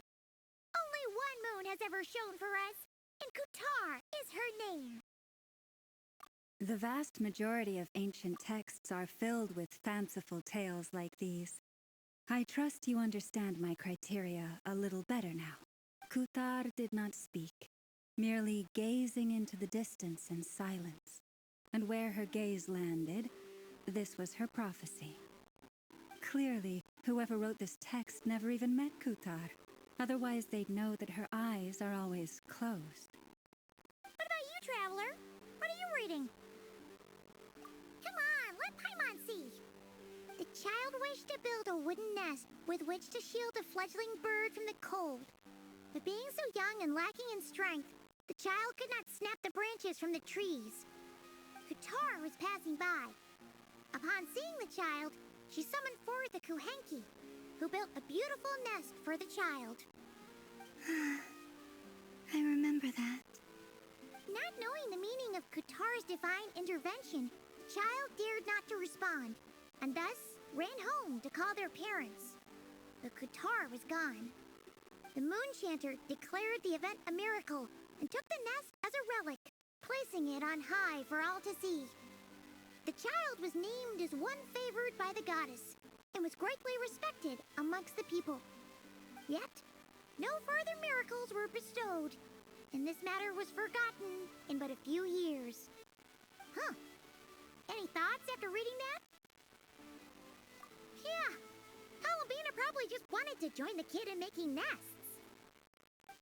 Only one moon has ever shone for us, and Kutar is her name. The vast majority of ancient texts are filled with fanciful tales like these. I trust you understand my criteria a little better now. Kutar did not speak, merely gazing into the distance in silence. And where her gaze landed, this was her prophecy. Clearly, whoever wrote this text never even met Kutar. Otherwise, they'd know that her eyes are always closed. What about you, Traveler? What are you reading? Come on, let Paimon see. The child wished to build a wooden nest with which to shield a fledgling bird from the cold. But being so young and lacking in strength, the child could not snap the branches from the trees. Kutar was passing by. Upon seeing the child, she summoned forth a Kuhenki, who built a beautiful nest for the child. I remember that. Not knowing the meaning of Kutar's divine intervention, the child dared not to respond, and thus ran home to call their parents. But Kutar was gone. The moon chanter declared the event a miracle and took the nest as a relic, placing it on high for all to see. The child was named as one favored by the goddess and was greatly respected amongst the people. Yet, no further miracles were bestowed, and this matter was forgotten in but a few years. Huh. Any thoughts after reading that? Yeah. Columbina probably just wanted to join the kid in making nests.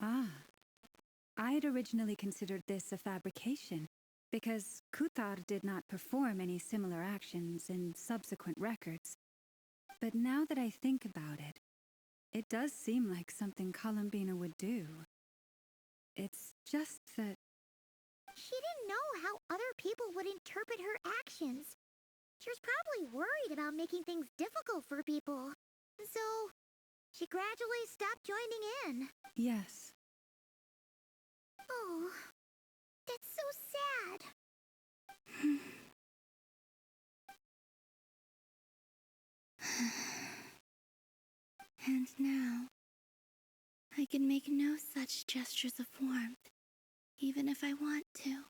Ah. I'd originally considered this a fabrication, because Kutar did not perform any similar actions in subsequent records. But now that I think about it, it does seem like something Columbina would do. It's just that... She didn't know how other people would interpret her actions. She was probably worried about making things difficult for people. So, she gradually stopped joining in. Yes. Oh, that's so sad. And now, I can make no such gestures of warmth, even if I want to.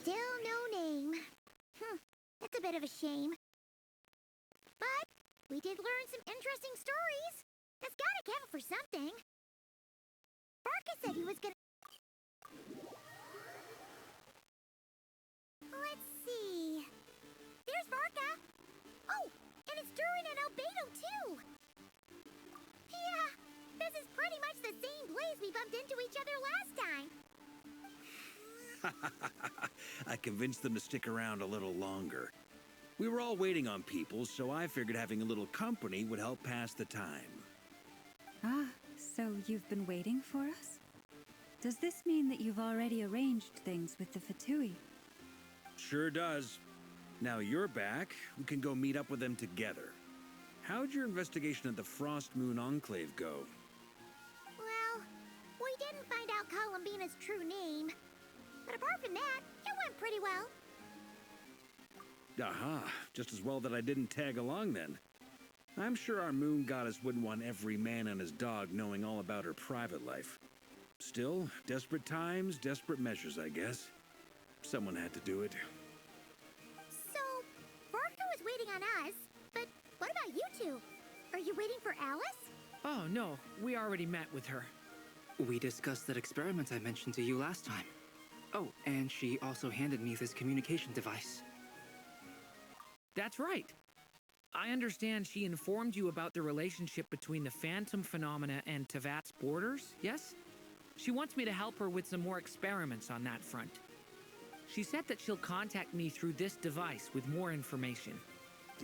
Still no name. That's a bit of a shame. But we did learn some interesting stories. That's gotta count for something. Barca said he was gonna... Let's see. There's Barca. Oh, and it's Durin and Albedo too. Yeah, this is pretty much the same place we bumped into each other last time. I convinced them to stick around a little longer. We were all waiting on people, so I figured having a little company would help pass the time. Ah, so you've been waiting for us? Does this mean that you've already arranged things with the Fatui? Sure does. Now you're back, we can go meet up with them together. How'd your investigation of the Frost Moon Enclave go? Well, we didn't find out Columbina's true name. But apart from that, it went pretty well. Aha, just as well that I didn't tag along then. I'm sure our moon goddess wouldn't want every man and his dog knowing all about her private life. Still, desperate times, desperate measures, I guess. Someone had to do it. So, Barker was waiting on us, but what about you two? Are you waiting for Alice? Oh, no. We already met with her. We discussed that experiment I mentioned to you last time. Oh, and she also handed me this communication device. That's right. I understand she informed you about the relationship between the phantom phenomena and Tevat's borders, yes? She wants me to help her with some more experiments on that front. She said that she'll contact me through this device with more information.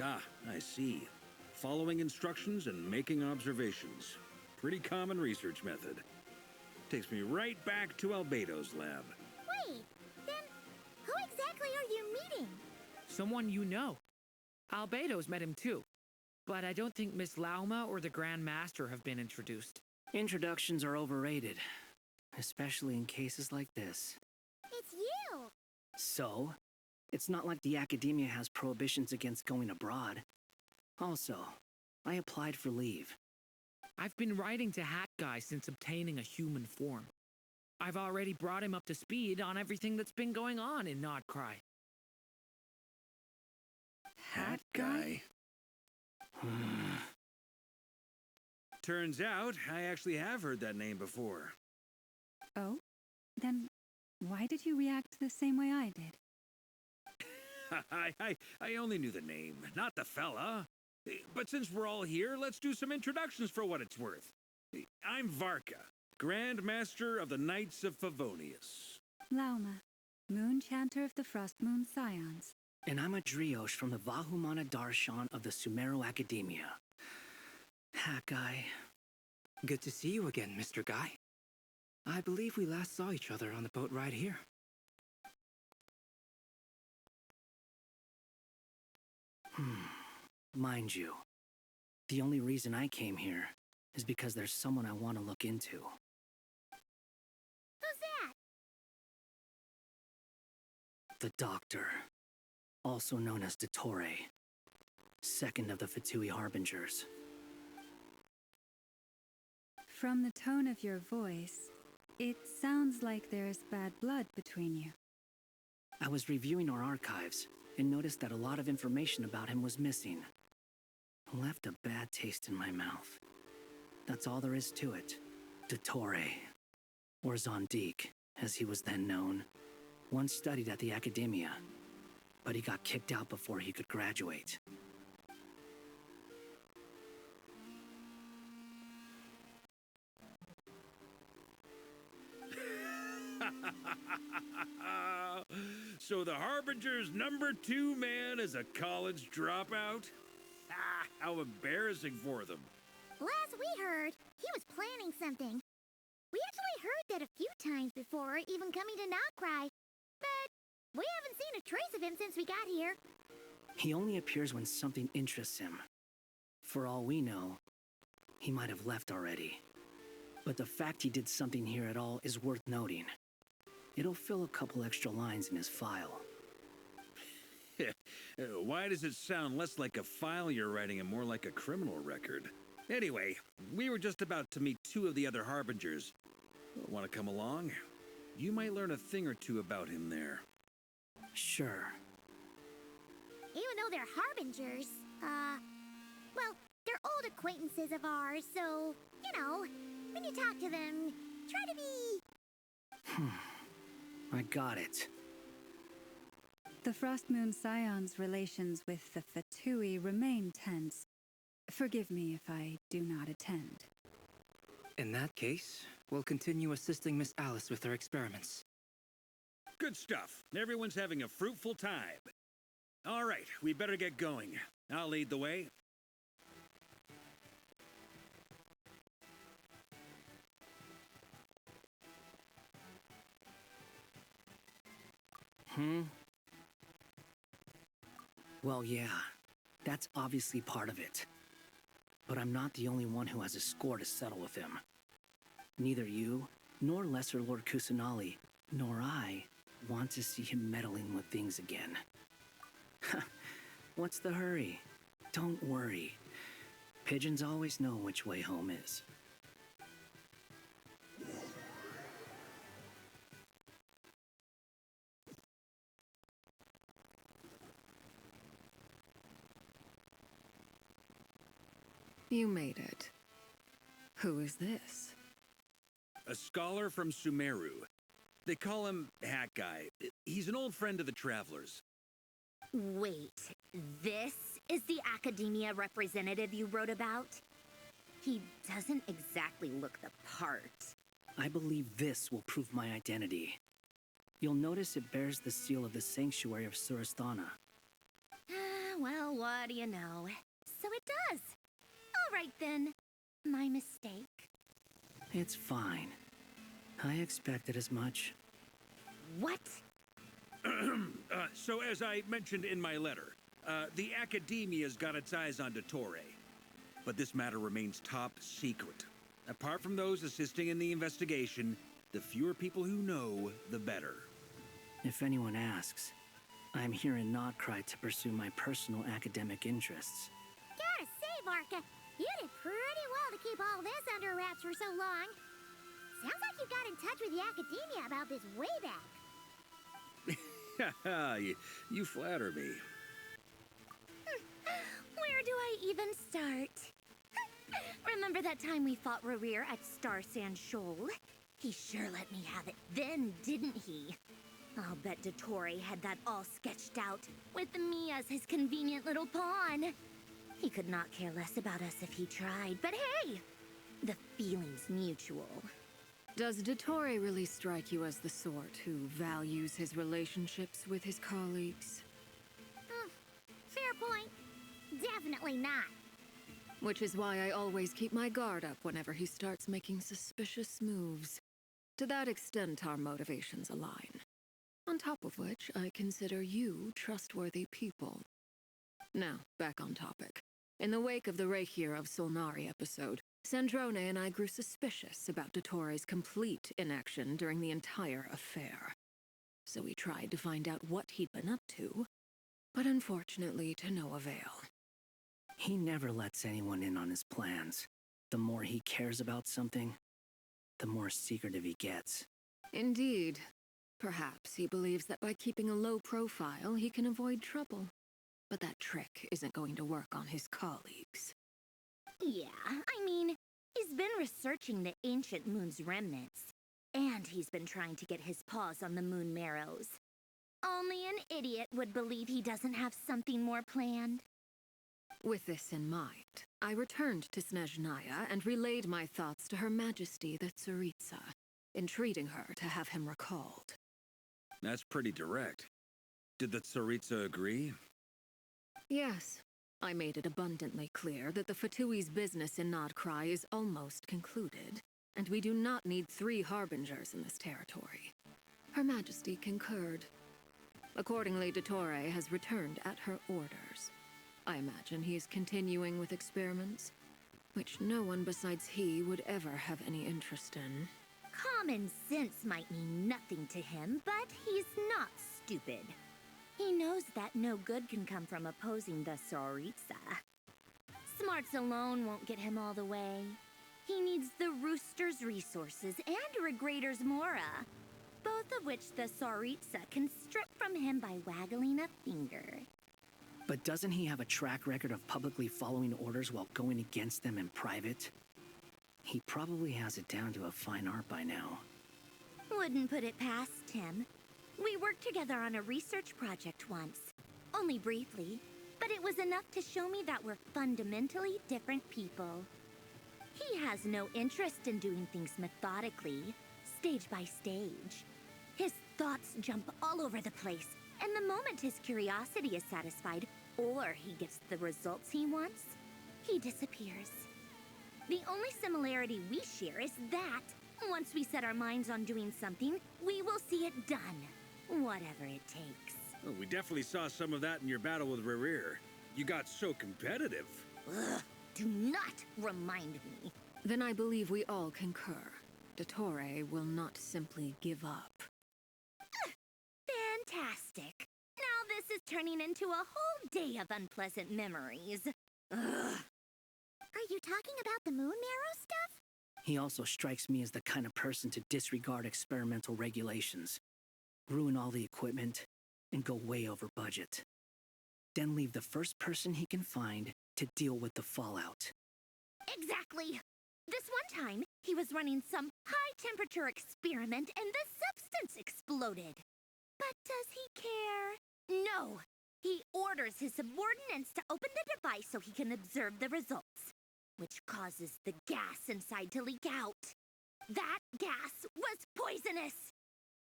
Ah, I see. Following instructions and making observations. Pretty common research method. Takes me right back to Albedo's lab. Wait, then who exactly are you meeting? Someone you know. Albedo's met him too. But I don't think Miss Lauma or the Grand Master have been introduced. Introductions are overrated, especially in cases like this. It's you! So, it's not like the academia has prohibitions against going abroad. Also, I applied for leave. I've been writing to Hat Guy since obtaining a human form. I've already brought him up to speed on everything that's been going on in nodkrai. Hat Guy? Turns out, I actually have heard that name before. Oh? Then why did you react the same way I did? I only knew the name, not the fella. But since we're all here, let's do some introductions for what it's worth. I'm Varka, Grand Master of the Knights of Favonius. Lauma, Moon Chanter of the Frost Moon Scions. And I'm a Driosh from the Vahumana Darshan of the Sumero Academia. Hat Guy. Good to see you again, Mr. Guy. I believe we last saw each other on the boat ride here. Mind you, the only reason I came here is because there's someone I want to look into. Who's that? The Doctor, also known as Dottore, second of the Fatui Harbingers. From the tone of your voice, it sounds like there's bad blood between you. I was reviewing our archives and noticed that a lot of information about him was missing. Left a bad taste in my mouth. That's all there is to it. Dottore, or Zondique, as he was then known, once studied at the Academia, but he got kicked out before he could graduate. So the Harbinger's #2 man is a college dropout? Ah, how embarrassing for them. Last we heard, he was planning something. We actually heard that a few times before, even coming to nodkrai. But we haven't seen a trace of him since we got here. He only appears when something interests him. For all we know, he might have left already. But the fact he did something here at all is worth noting. It'll fill a couple extra lines in his file. Why does it sound less like a file you're writing and more like a criminal record? Anyway, we were just about to meet 2 of the other Harbingers. Want to come along? You might learn a thing or two about him there. Sure. Even though they're Harbingers, well, they're old acquaintances of ours, so, you know, when you talk to them, try to be... I got it. The Frost Moon Scion's relations with the Fatui remain tense. Forgive me if I do not attend. In that case, we'll continue assisting Miss Alice with her experiments. Good stuff. Everyone's having a fruitful time. All right, we better get going. I'll lead the way. Well, yeah, that's obviously part of it. But I'm not the only one who has a score to settle with him. Neither you, nor Lesser Lord Kusanali, nor I want to see him meddling with things again. What's the hurry? Don't worry. Pigeons always know which way home is. You made it. Who is this? A scholar from Sumeru. They call him Hat Guy. He's an old friend of the Travelers. Wait, this is the academia representative you wrote about? He doesn't exactly look the part. I believe this will prove my identity. You'll notice it bears the seal of the Sanctuary of Surasthana. Well, what do you know? So it does. All right then. My mistake. It's fine. I expected as much. What? So as I mentioned in my letter, the Academia's got its eyes on Dottore. But this matter remains top secret. Apart from those assisting in the investigation, the fewer people who know, the better. If anyone asks, I'm here in nodkrai to pursue my personal academic interests. Gotta say, Varka, you did pretty well to keep all this under wraps for so long. Sounds like you got in touch with the Academia about this way back. You flatter me. Where do I even start? Remember that time we fought Rerir at Star Sand Shoal? He sure let me have it then, didn't he? I'll bet Dottore had that all sketched out, with me as his convenient little pawn. He could not care less about us if he tried, but hey! The feeling's mutual. Does Dottore really strike you as the sort who values his relationships with his colleagues? Fair point. Definitely not. Which is why I always keep my guard up whenever he starts making suspicious moves. To that extent, our motivations align. On top of which, I consider you trustworthy people. Now, back on topic. In the wake of the Reikir of Solnari episode, Sandrone and I grew suspicious about Dottore's complete inaction during the entire affair. So we tried to find out what he'd been up to, but unfortunately to no avail. He never lets anyone in on his plans. The more he cares about something, the more secretive he gets. Indeed. Perhaps he believes that by keeping a low profile, he can avoid trouble. But that trick isn't going to work on his colleagues. Yeah, I mean, he's been researching the ancient moon's remnants. And he's been trying to get his paws on the moon marrows. Only an idiot would believe he doesn't have something more planned. With this in mind, I returned to Snezhnaya and relayed my thoughts to Her Majesty the Tsaritsa, entreating her to have him recalled. That's pretty direct. Did the Tsaritsa agree? Yes. I made it abundantly clear that the Fatui's business in nodkrai is almost concluded, and we do not need 3 harbingers in this territory. Her Majesty concurred. Accordingly, Dottore has returned at her orders. I imagine he is continuing with experiments, which no one besides he would ever have any interest in. Common sense might mean nothing to him, but he's not stupid. He knows that no good can come from opposing the Tsaritsa. Smarts alone won't get him all the way. He needs the Rooster's resources and Regrator's Mora, both of which the Tsaritsa can strip from him by waggling a finger. But doesn't he have a track record of publicly following orders while going against them in private? He probably has it down to a fine art by now. Wouldn't put it past him. We worked together on a research project once. Only briefly, but it was enough to show me that we're fundamentally different people. He has no interest in doing things methodically, stage by stage. His thoughts jump all over the place, And the moment his curiosity is satisfied, or he gets the results he wants, he disappears. The only similarity we share is that, once we set our minds on doing something, we will see it done, whatever it takes. Well, we definitely saw some of that in your battle with Rerir. You got so competitive. Ugh, do not remind me. Then I believe we all concur. Dottore will not simply give up. Fantastic. Now this is turning into a whole day of unpleasant memories. Ugh. Are you talking about the moon marrow stuff? He also strikes me as the kind of person to disregard experimental regulations, ruin all the equipment, and go way over budget. Then leave the first person he can find to deal with the fallout. Exactly. This one time, he was running some high-temperature experiment and the substance exploded. But does he care? No. He orders his subordinates to open the device so he can observe the results, which causes the gas inside to leak out. That gas was poisonous.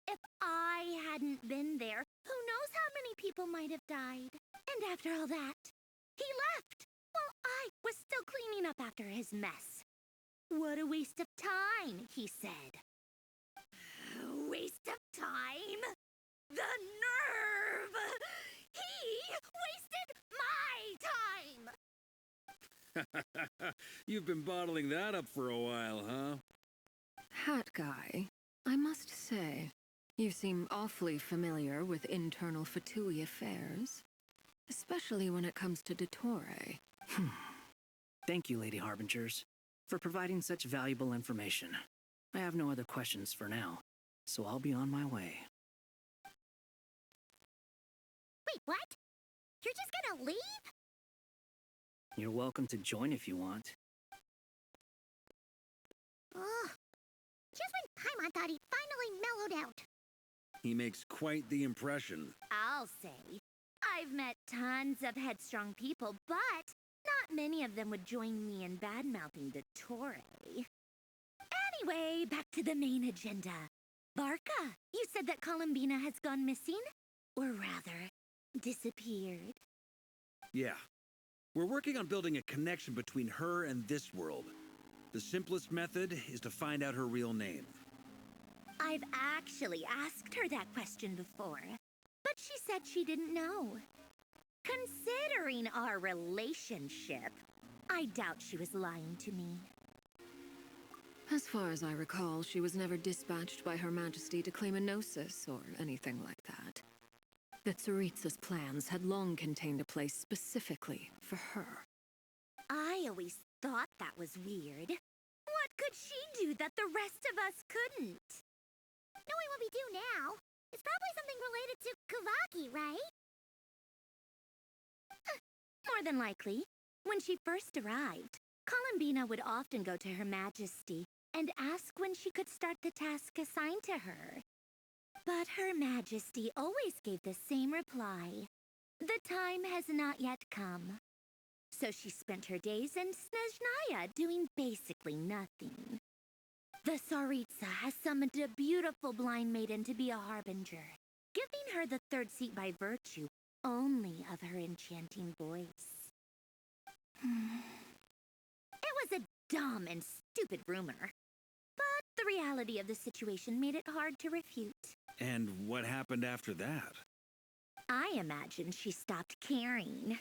If I hadn't been there, who knows how many people might have died. And after all that, he left while I was still cleaning up after his mess. What a waste of time, he said. Waste of time? The nerve! He wasted my time! You've been bottling that up for a while, huh? Hat guy, I must say, you seem awfully familiar with internal Fatui affairs. Especially when it comes to Dottore. Thank you, Lady Harbingers, for providing such valuable information. I have no other questions for now, so I'll be on my way. Wait, what? You're just gonna leave? You're welcome to join if you want. Ugh. Just when Paimon thought he'd finally mellowed out. He makes quite the impression. I'll say. I've met tons of headstrong people, but not many of them would join me in bad-mouthing Dottore. Anyway, back to the main agenda. Barca, you said that Columbina has gone missing? Or rather, disappeared. Yeah. We're working on building a connection between her and this world. The simplest method is to find out her real name. I've actually asked her that question before, but she said she didn't know. Considering our relationship, I doubt she was lying to me. As far as I recall, she was never dispatched by Her Majesty to claim a gnosis or anything like that. The Tsaritsa's plans had long contained a place specifically for her. I always thought that was weird. What could she do that the rest of us couldn't? Knowing what we do now, it's probably something related to Kavaki, right? More than likely. When she first arrived, Columbina would often go to Her Majesty and ask when she could start the task assigned to her. But Her Majesty always gave the same reply. The time has not yet come. So she spent her days in Snezhnaya doing basically nothing. The Tsaritsa has summoned a beautiful blind maiden to be a harbinger, giving her the third seat by virtue only of her enchanting voice. It was a dumb and stupid rumor, but the reality of the situation made it hard to refute. And what happened after that? I imagine she stopped caring.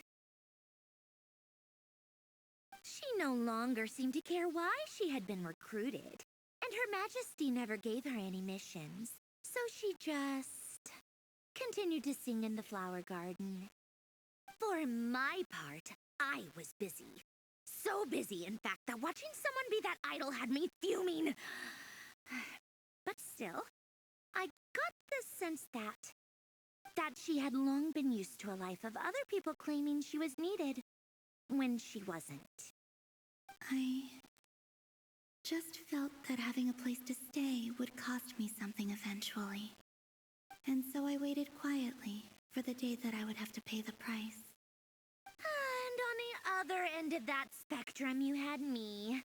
She no longer seemed to care why she had been recruited, and Her Majesty never gave her any missions, so she just continued to sing in the flower garden. For my part, I was busy. So busy, in fact, that watching someone be that idle had me fuming. But still, I got the sense that she had long been used to a life of other people claiming she was needed when she wasn't. I just felt that having a place to stay would cost me something eventually. And so I waited quietly for the day that I would have to pay the price. And on the other end of that spectrum, you had me.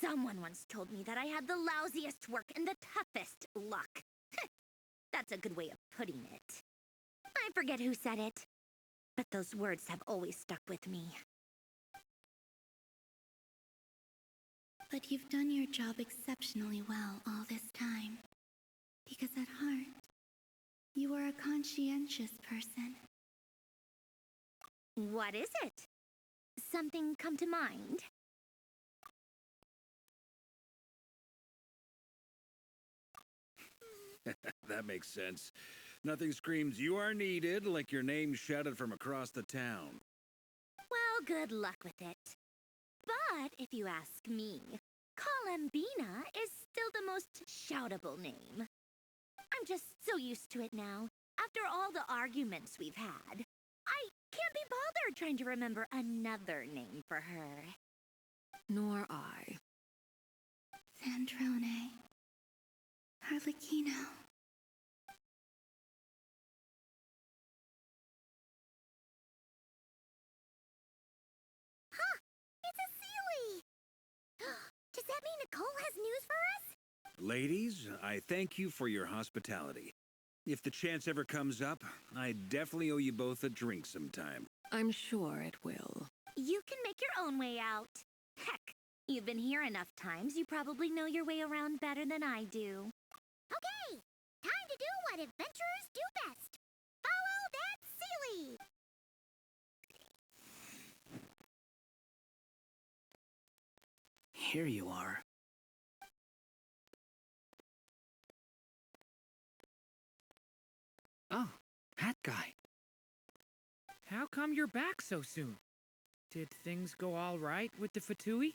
Someone once told me that I had the lousiest work and the toughest luck. That's a good way of putting it. I forget who said it, but those words have always stuck with me. But you've done your job exceptionally well all this time. Because at heart, you are a conscientious person. What is it? Something come to mind? That makes sense. Nothing screams you are needed like your name shouted from across the town. Well, good luck with it. But if you ask me, Columbina is still the most shoutable name. I'm just so used to it now. After all the arguments we've had, I can't be bothered trying to remember another name for her. Nor I. Sandrone. Harlequino. Huh! It's a Sealy! Does that mean Nicole has news for us? Ladies, I thank you for your hospitality. If the chance ever comes up, I definitely owe you both a drink sometime. I'm sure it will. You can make your own way out. Heck, you've been here enough times, you probably know your way around better than I do. Okay, time to do what adventurers do best. Follow that Sealy! Here you are. Oh, that guy. How come you're back so soon? Did things go all right with the Fatui?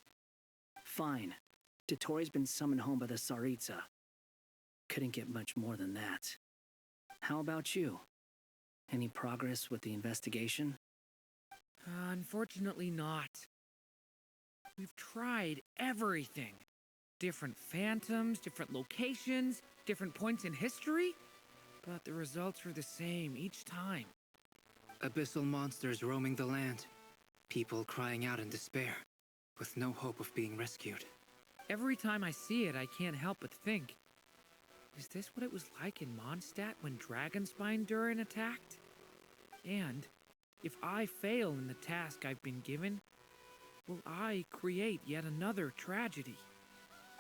Fine. Dotori's been summoned home by the Tsaritsa. Couldn't get much more than that. How about you? Any progress with the investigation? Unfortunately not. We've tried everything. Different phantoms, different locations, different points in history. But the results were the same each time. Abyssal monsters roaming the land. People crying out in despair, with no hope of being rescued. Every time I see it, I can't help but think, is this what it was like in Mondstadt when Dragonspine Durin attacked? And if I fail in the task I've been given, will I create yet another tragedy?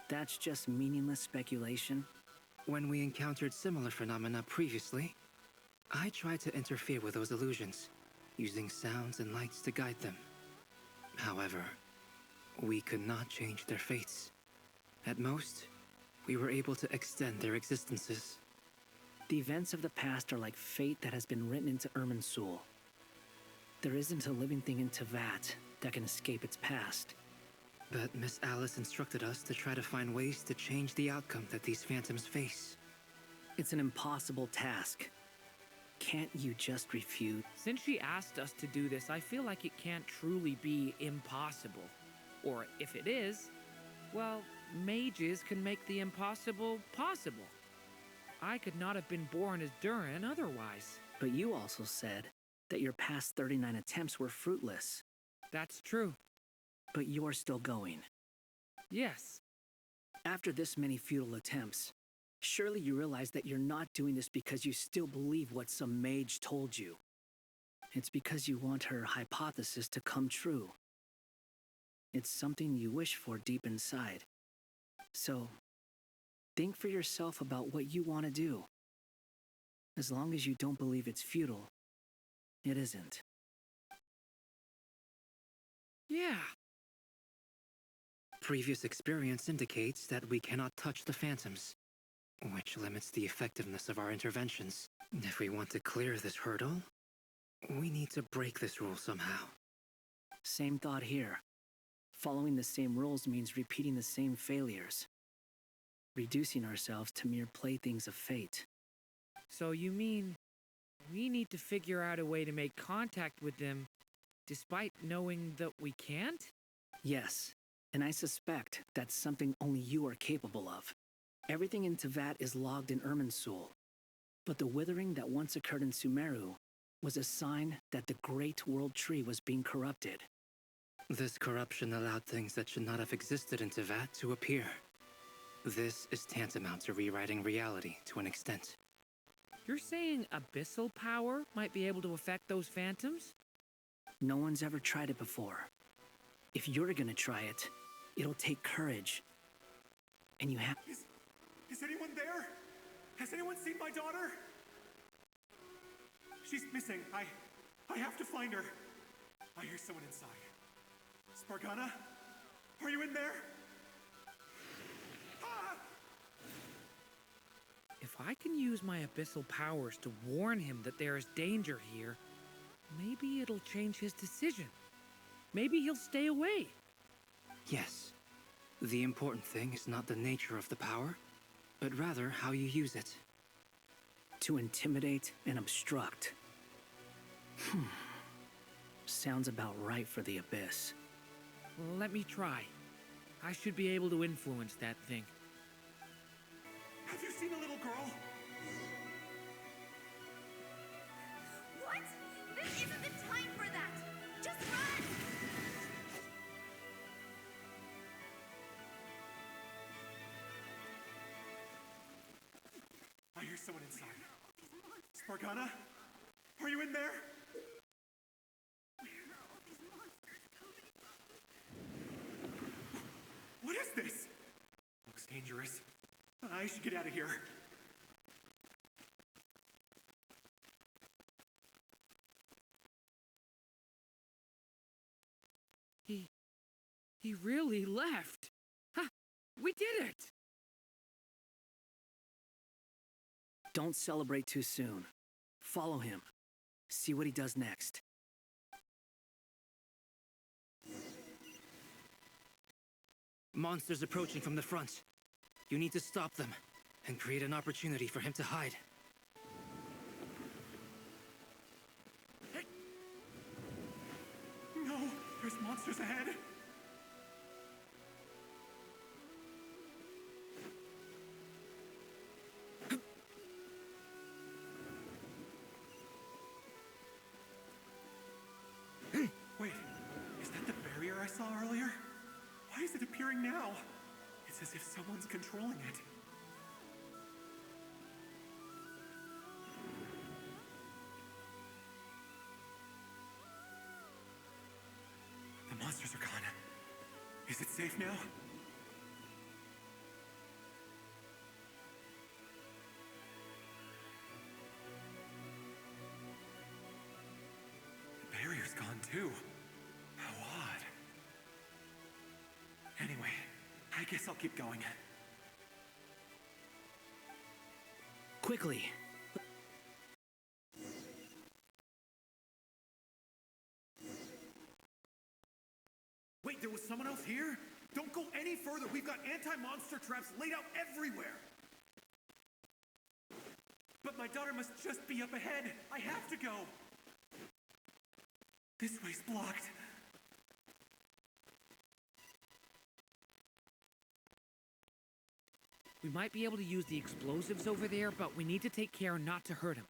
That's just meaningless speculation. When we encountered similar phenomena previously, I tried to interfere with those illusions, using sounds and lights to guide them. However, we could not change their fates. At most, we were able to extend their existences. The events of the past are like fate that has been written into Irminsul. There isn't a living thing in Teyvat that can escape its past. But Miss Alice instructed us to try to find ways to change the outcome that these phantoms face. It's an impossible task. Can't you just refute? Since she asked us to do this, I feel like it can't truly be impossible. Or if it is, well, mages can make the impossible possible. I could not have been born as Durin otherwise. But you also said that your past 39 attempts were fruitless. That's true. But you're still going. Yes. After this many futile attempts, surely you realize that you're not doing this because you still believe what some mage told you. It's because you want her hypothesis to come true. It's something you wish for deep inside. So, think for yourself about what you want to do. As long as you don't believe it's futile, it isn't. Yeah. Previous experience indicates that we cannot touch the phantoms, which limits the effectiveness of our interventions. If we want to clear this hurdle, we need to break this rule somehow. Same thought here. Following the same rules means repeating the same failures. Reducing ourselves to mere playthings of fate. So you mean we need to figure out a way to make contact with them despite knowing that we can't? Yes, and I suspect that's something only you are capable of. Everything in Teyvat is logged in Irminsul, but the withering that once occurred in Sumeru was a sign that the Great World Tree was being corrupted. This corruption allowed things that should not have existed in Teyvat to appear. This is tantamount to rewriting reality to an extent. You're saying abyssal power might be able to affect those phantoms? No one's ever tried it before. If you're gonna try it, it'll take courage. And you have... Is anyone there? Has anyone seen my daughter? She's missing. I have to find her. I hear someone inside. Spargana? Are you in there? Ah! If I can use my abyssal powers to warn him that there is danger here, maybe it'll change his decision. Maybe he'll stay away. Yes. The important thing is not the nature of the power, but rather how you use it. To intimidate and obstruct. Sounds about right for the Abyss. Let me try. I should be able to influence that thing. Have you seen a little girl? What? This isn't the time for that! Just run! I hear someone inside. Spargana? Are you in there? What is this? Looks dangerous. I should get out of here. He really left. Ha! We did it! Don't celebrate too soon. Follow him. See what he does next. Monsters approaching from the front. You need to stop them and create an opportunity for him to hide. Hey. No, there's monsters ahead. Wait, is that the barrier I saw earlier? Why is it appearing now? It's as if someone's controlling it. The monsters are gone. Is it safe now? The barrier's gone too. How odd. Anyway, I guess I'll keep going. Quickly. Wait, there was someone else here? Don't go any further. We've got anti-monster traps laid out everywhere. But my daughter must just be up ahead. I have to go. This way's blocked. We might be able to use the explosives over there, but we need to take care not to hurt him.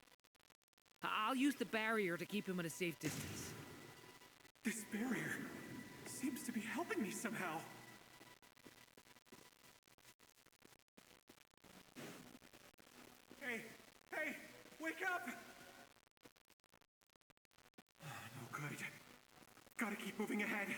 I'll use the barrier to keep him at a safe distance. This barrier seems to be helping me somehow. Hey, wake up! Oh, no good. Gotta keep moving ahead.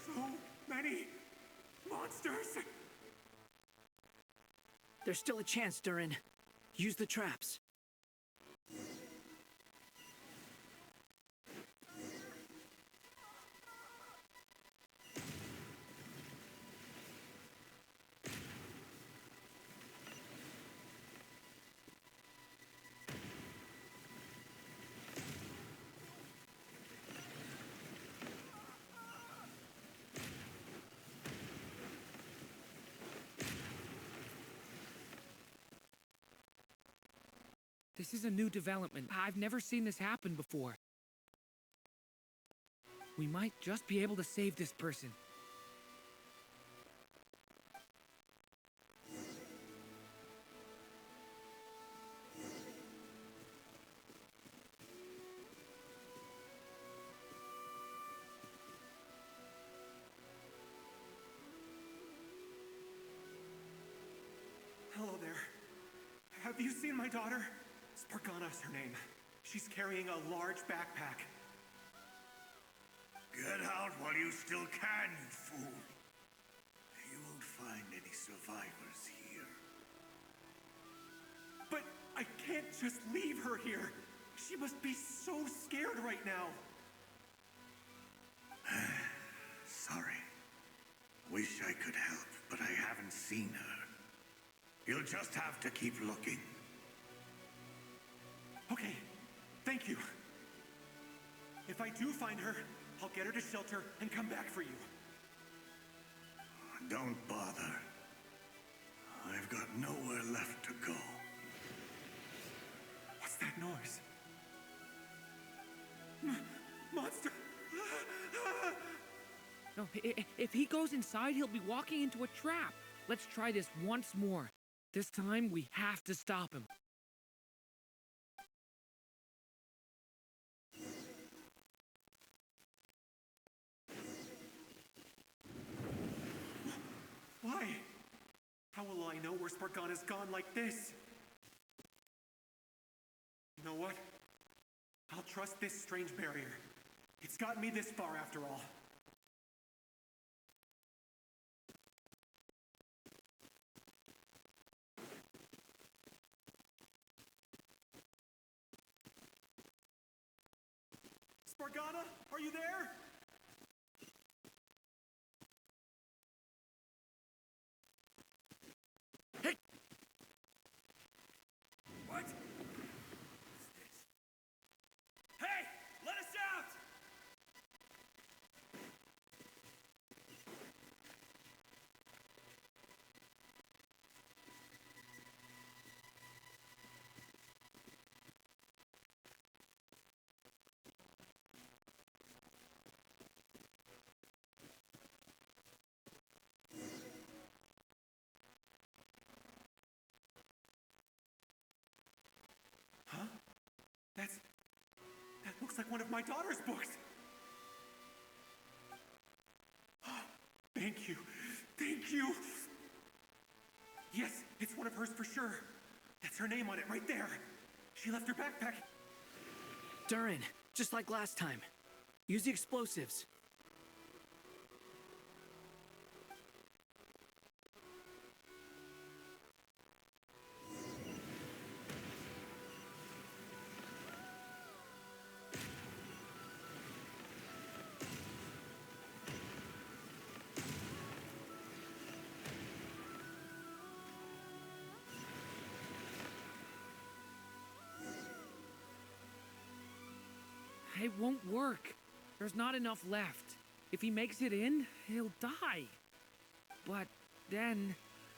So many monsters! There's still a chance, Durin. Use the traps. This is a new development. I've never seen this happen before. We might just be able to save this person. Have you seen my daughter? Spargana's her name. She's carrying a large backpack. Get out while you still can, you fool. You won't find any survivors here. But I can't just leave her here. She must be so scared right now. Sorry. Wish I could help, but I haven't seen her. You'll just have to keep looking. Okay, thank you. If I do find her, I'll get her to shelter and come back for you. Don't bother. I've got nowhere left to go. What's that noise? Monster! No, if he goes inside, he'll be walking into a trap. Let's try this once more. This time, we have to stop him. Why? How will I know where Spargana's gone like this? You know what? I'll trust this strange barrier. It's gotten me this far after all. Spargana, are you there? Hey! What? Hey! Let us out! Huh? That looks like one of my daughter's books. Thank you. Thank you. Yes, it's one of hers for sure. That's her name on it right there. She left her backpack. Durin, just like last time. Use the explosives. It won't work. There's not enough left. If he makes it in, he'll die. But then,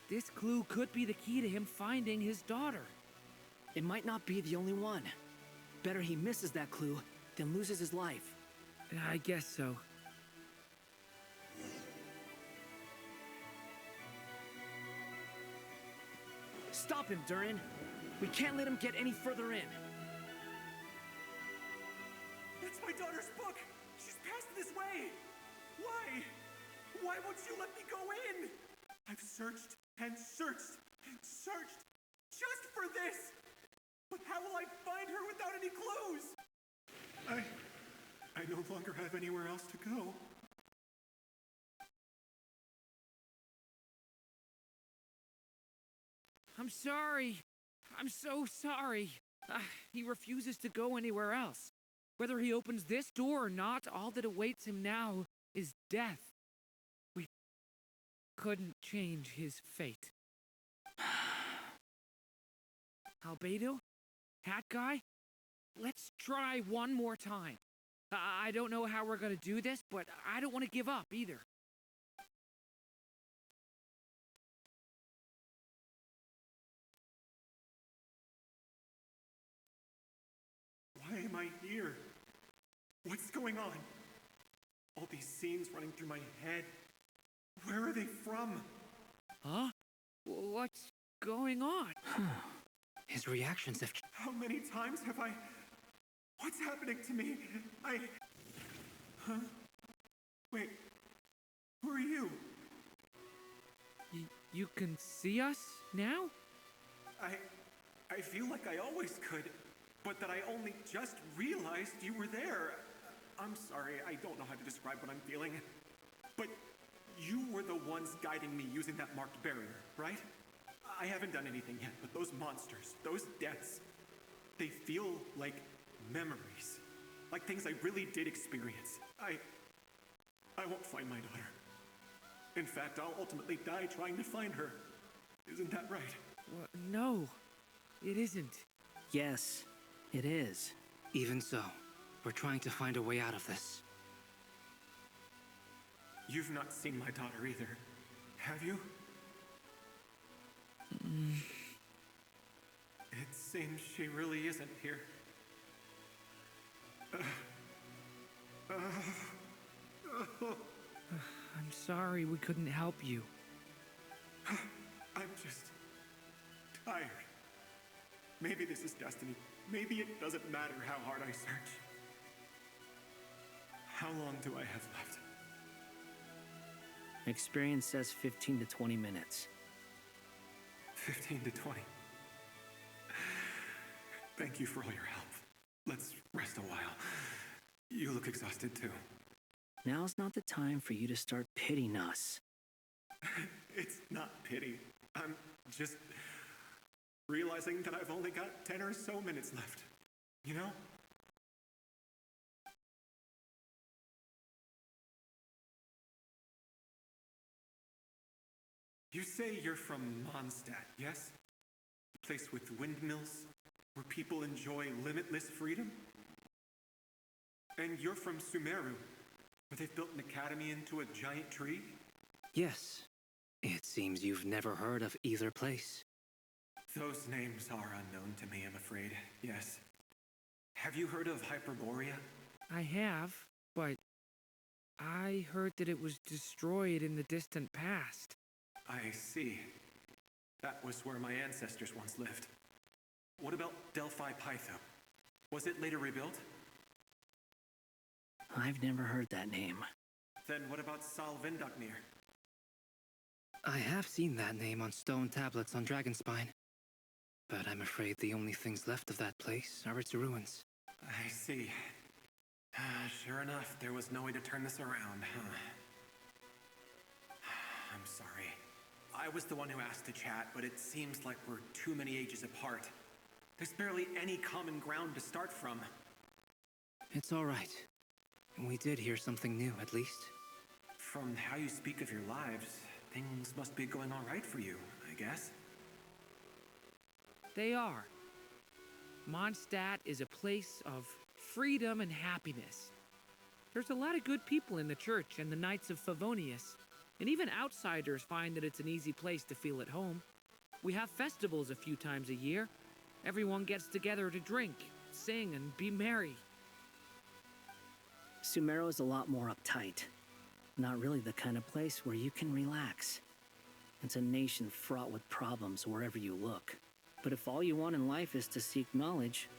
this clue could be the key to him finding his daughter. It might not be the only one. Better he misses that clue than loses his life. I guess so. Stop him, Durin. We can't let him get any further in. It's my daughter's book! She's passed this way! Why? Why won't you let me go in? I've searched and searched and searched just for this! But how will I find her without any clues? I no longer have anywhere else to go. I'm sorry. I'm so sorry. He refuses to go anywhere else. Whether he opens this door or not, all that awaits him now is death. We couldn't change his fate. Albedo? Hat guy? Let's try one more time. I don't know how we're gonna do this, but I don't want to give up either. Why am I here? What's going on? All these scenes running through my head. Where are they from? Huh? What's going on? His reactions have... How many times have I... What's happening to me? Huh? Wait. Who are you? You can see us now? I feel like I always could, but that I only just realized you were there. I'm sorry, I don't know how to describe what I'm feeling. But you were the ones guiding me using that marked barrier, right? I haven't done anything yet, but those monsters, those deaths, they feel like memories. Like things I really did experience. I won't find my daughter. In fact, I'll ultimately die trying to find her. Isn't that right? Well, no, it isn't. Yes, it is. Even so, we're trying to find a way out of this. You've not seen my daughter either, have you? It seems she really isn't here. I'm sorry we couldn't help you. I'm just tired. Maybe this is destiny. Maybe it doesn't matter how hard I search. How long do I have left? Experience says 15 to 20 minutes. 15 to 20. Thank you for all your help. Let's rest a while. You look exhausted too. Now's not the time for you to start pitying us. It's not pity. I'm just realizing that I've only got 10 or so minutes left. You know? You say you're from Mondstadt, yes? A place with windmills, where people enjoy limitless freedom? And you're from Sumeru, where they've built an academy into a giant tree? Yes. It seems you've never heard of either place. Those names are unknown to me, I'm afraid, yes. Have you heard of Hyperborea? I have, but I heard that it was destroyed in the distant past. I see. That was where my ancestors once lived. What about Delphi Pytho? Was it later rebuilt? I've never heard that name. Then what about Salvindaknir? I have seen that name on stone tablets on Dragonspine. But I'm afraid the only things left of that place are its ruins. I see. Sure enough, there was no way to turn this around, huh? I'm sorry. I was the one who asked to chat, but it seems like we're too many ages apart. There's barely any common ground to start from. It's all right. We did hear something new, at least. From how you speak of your lives, things must be going all right for you, I guess. They are. Mondstadt is a place of freedom and happiness. There's a lot of good people in the church and the Knights of Favonius, and even outsiders find that it's an easy place to feel at home. We have festivals a few times a year. Everyone gets together to drink, sing, and be merry. Sumeru is a lot more uptight. Not really the kind of place where you can relax. It's a nation fraught with problems wherever you look. But if all you want in life is to seek knowledge,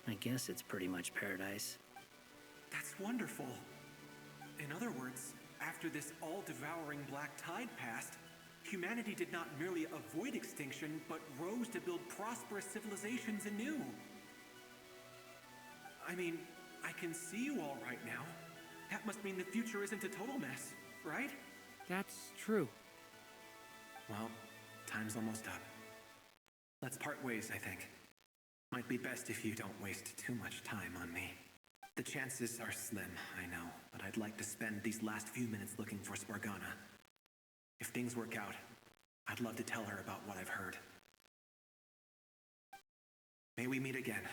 I guess it's pretty much paradise. That's wonderful. In other words, after this all-devouring black tide passed, humanity did not merely avoid extinction, but rose to build prosperous civilizations anew. I mean, I can see you all right now. That must mean the future isn't a total mess, right? That's true. Well, time's almost up. Let's part ways, I think. Might be best if you don't waste too much time on me. The chances are slim, I know, but I'd like to spend these last few minutes looking for Spargana. If things work out, I'd love to tell her about what I've heard. May we meet again.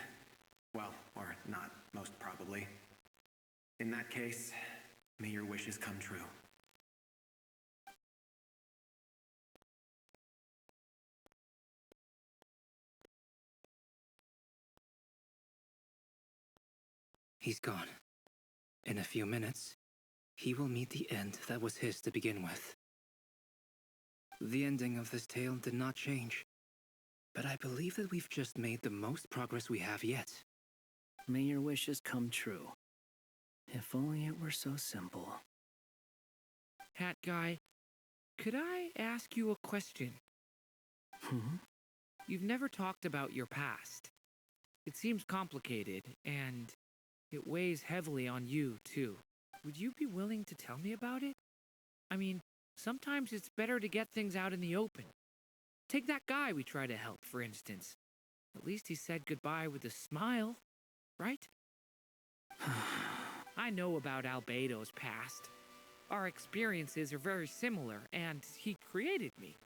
Well, or not, most probably. In that case, may your wishes come true. He's gone. In a few minutes, he will meet the end that was his to begin with. The ending of this tale did not change, but I believe that we've just made the most progress we have yet. May your wishes come true. If only it were so simple. Hat guy, could I ask you a question? You've never talked about your past. It seems complicated, and it weighs heavily on you, too. Would you be willing to tell me about it? I mean, sometimes it's better to get things out in the open. Take that guy we try to help, for instance. At least he said goodbye with a smile, right? I know about Albedo's past. Our experiences are very similar, and he created me.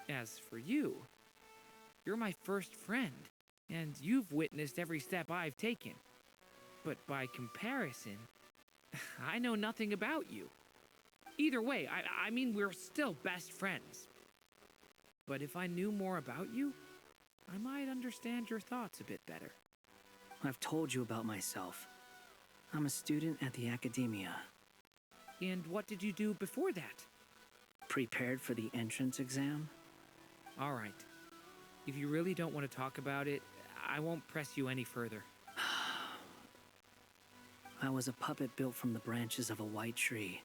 As for you, you're my first friend, and you've witnessed every step I've taken. But by comparison, I know nothing about you. Either way, I mean, we're still best friends. But if I knew more about you, I might understand your thoughts a bit better. I've told you about myself. I'm a student at the academia. And what did you do before that? Prepared for the entrance exam? All right. If you really don't want to talk about it, I won't press you any further. I was a puppet built from the branches of a white tree,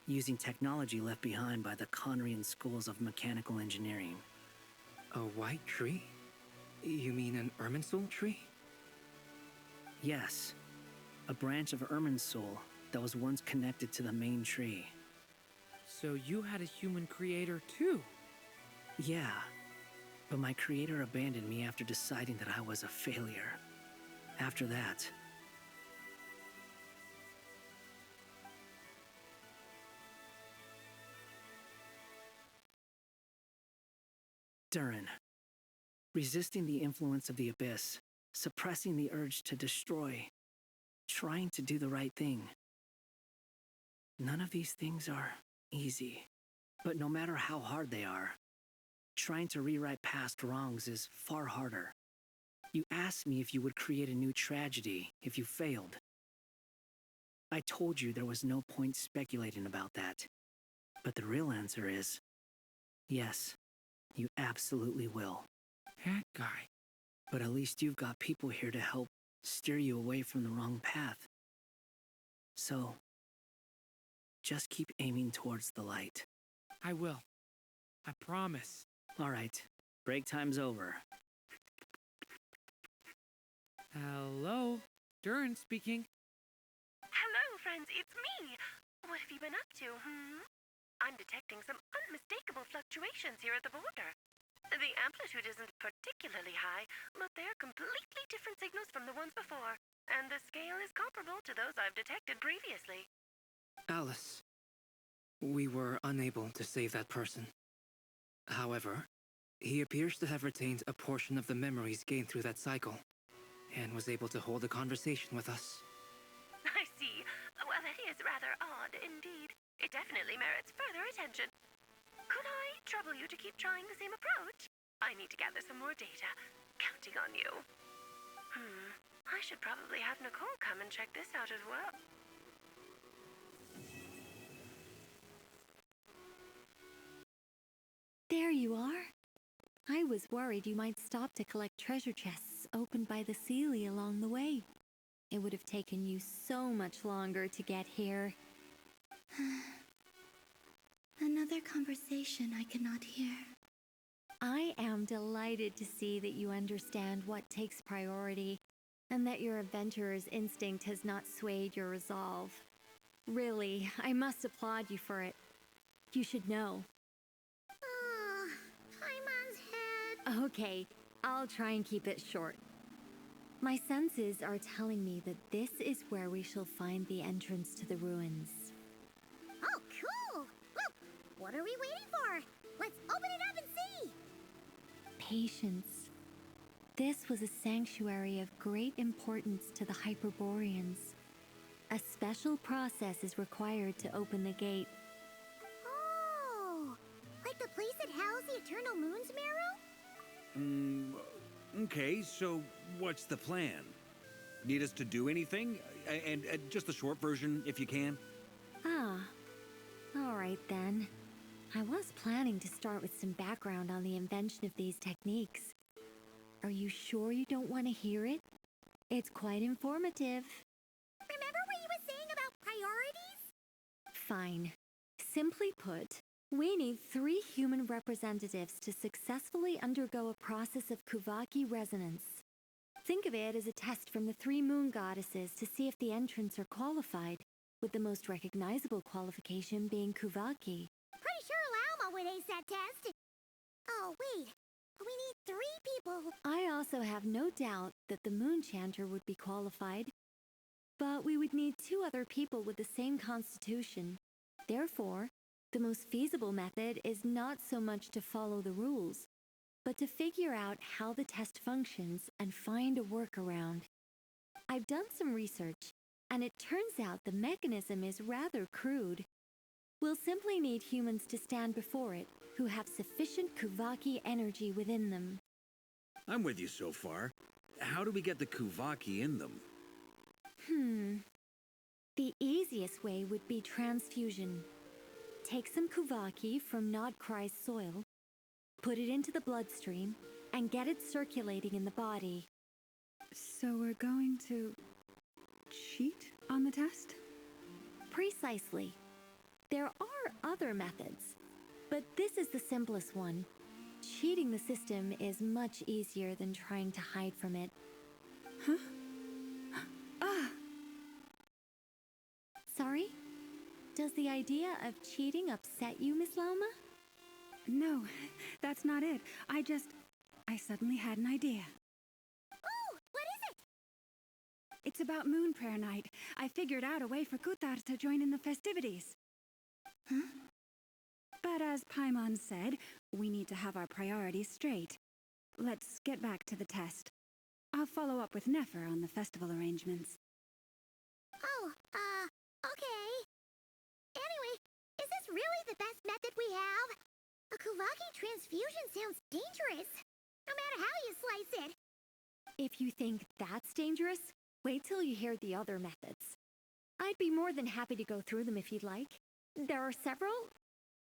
using technology left behind by the Conrian schools of mechanical engineering. A white tree? You mean an Irminsul tree? Yes, a branch of Irminsul that was once connected to the main tree. So you had a human creator too? Yeah, but my creator abandoned me after deciding that I was a failure. After that, Durin, resisting the influence of the abyss, suppressing the urge to destroy, trying to do the right thing. None of these things are easy, but no matter how hard they are, trying to rewrite past wrongs is far harder. You asked me if you would create a new tragedy if you failed. I told you there was no point speculating about that, but the real answer is, yes. You absolutely will. That guy. But at least you've got people here to help steer you away from the wrong path. So, just keep aiming towards the light. I will. I promise. All right. Break time's over. Hello? Durin speaking. Hello, friends, it's me. What have you been up to, I'm detecting some unmistakable fluctuations here at the border. The amplitude isn't particularly high, but they're completely different signals from the ones before, and the scale is comparable to those I've detected previously. Alice, we were unable to save that person. However, he appears to have retained a portion of the memories gained through that cycle, and was able to hold a conversation with us. I see. Well, that is rather odd indeed. It definitely merits further attention. Could I trouble you to keep trying the same approach? I need to gather some more data. Counting on you. I should probably have Nicole come and check this out as well. There you are. I was worried you might stop to collect treasure chests opened by the Seelie along the way. It would have taken you so much longer to get here. Another conversation I cannot hear. I am delighted to see that you understand what takes priority, and that your adventurer's instinct has not swayed your resolve. Really, I must applaud you for it. You should know. Paimon's head. Okay, I'll try and keep it short. My senses are telling me that this is where we shall find the entrance to the ruins. Oh, cool! Look, what are we waiting for? Let's open it up and see! Patience. This was a sanctuary of great importance to the Hyperboreans. A special process is required to open the gate. Oh! Like the place that housed the Eternal Moon's Marrow? Okay, so what's the plan? Need us to do anything? And just the short version, if you can. Ah. All right, then. I was planning to start with some background on the invention of these techniques. Are you sure you don't want to hear it? It's quite informative. Remember what you were saying about priorities? Fine. Simply put, We need 3 human representatives to successfully undergo a process of Kuvaki resonance. Think of it as a test from the 3 moon goddesses to see if the entrants are qualified, with the most recognizable qualification being Kuvaki. Pretty sure Lauma would ace that test. Oh, wait. We need 3 people. I also have no doubt that the Moon Chanter would be qualified, but we would need 2 other people with the same constitution. Therefore, the most feasible method is not so much to follow the rules, but to figure out how the test functions and find a workaround. I've done some research, and it turns out the mechanism is rather crude. We'll simply need humans to stand before it who have sufficient Kuvaki energy within them. I'm with you so far. How do we get the Kuvaki in them? The easiest way would be transfusion. Take some Kuvaki from Nodkrai's soil, put it into the bloodstream, and get it circulating in the body. So we're going to cheat on the test? Precisely. There are other methods, but this is the simplest one. Cheating the system is much easier than trying to hide from it. Huh? Ah! Sorry? Does the idea of cheating upset you, Miss Lauma? No, that's not it. I suddenly had an idea. Ooh, what is it? It's about Moon Prayer Night. I figured out a way for Kutar to join in the festivities. Huh? But as Paimon said, we need to have our priorities straight. Let's get back to the test. I'll follow up with Nefer on the festival arrangements. Oh, okay. Anyway, is this really the best method we have? A Kuvaki transfusion sounds dangerous, no matter how you slice it. If you think that's dangerous, wait till you hear the other methods. I'd be more than happy to go through them if you'd like. There are several.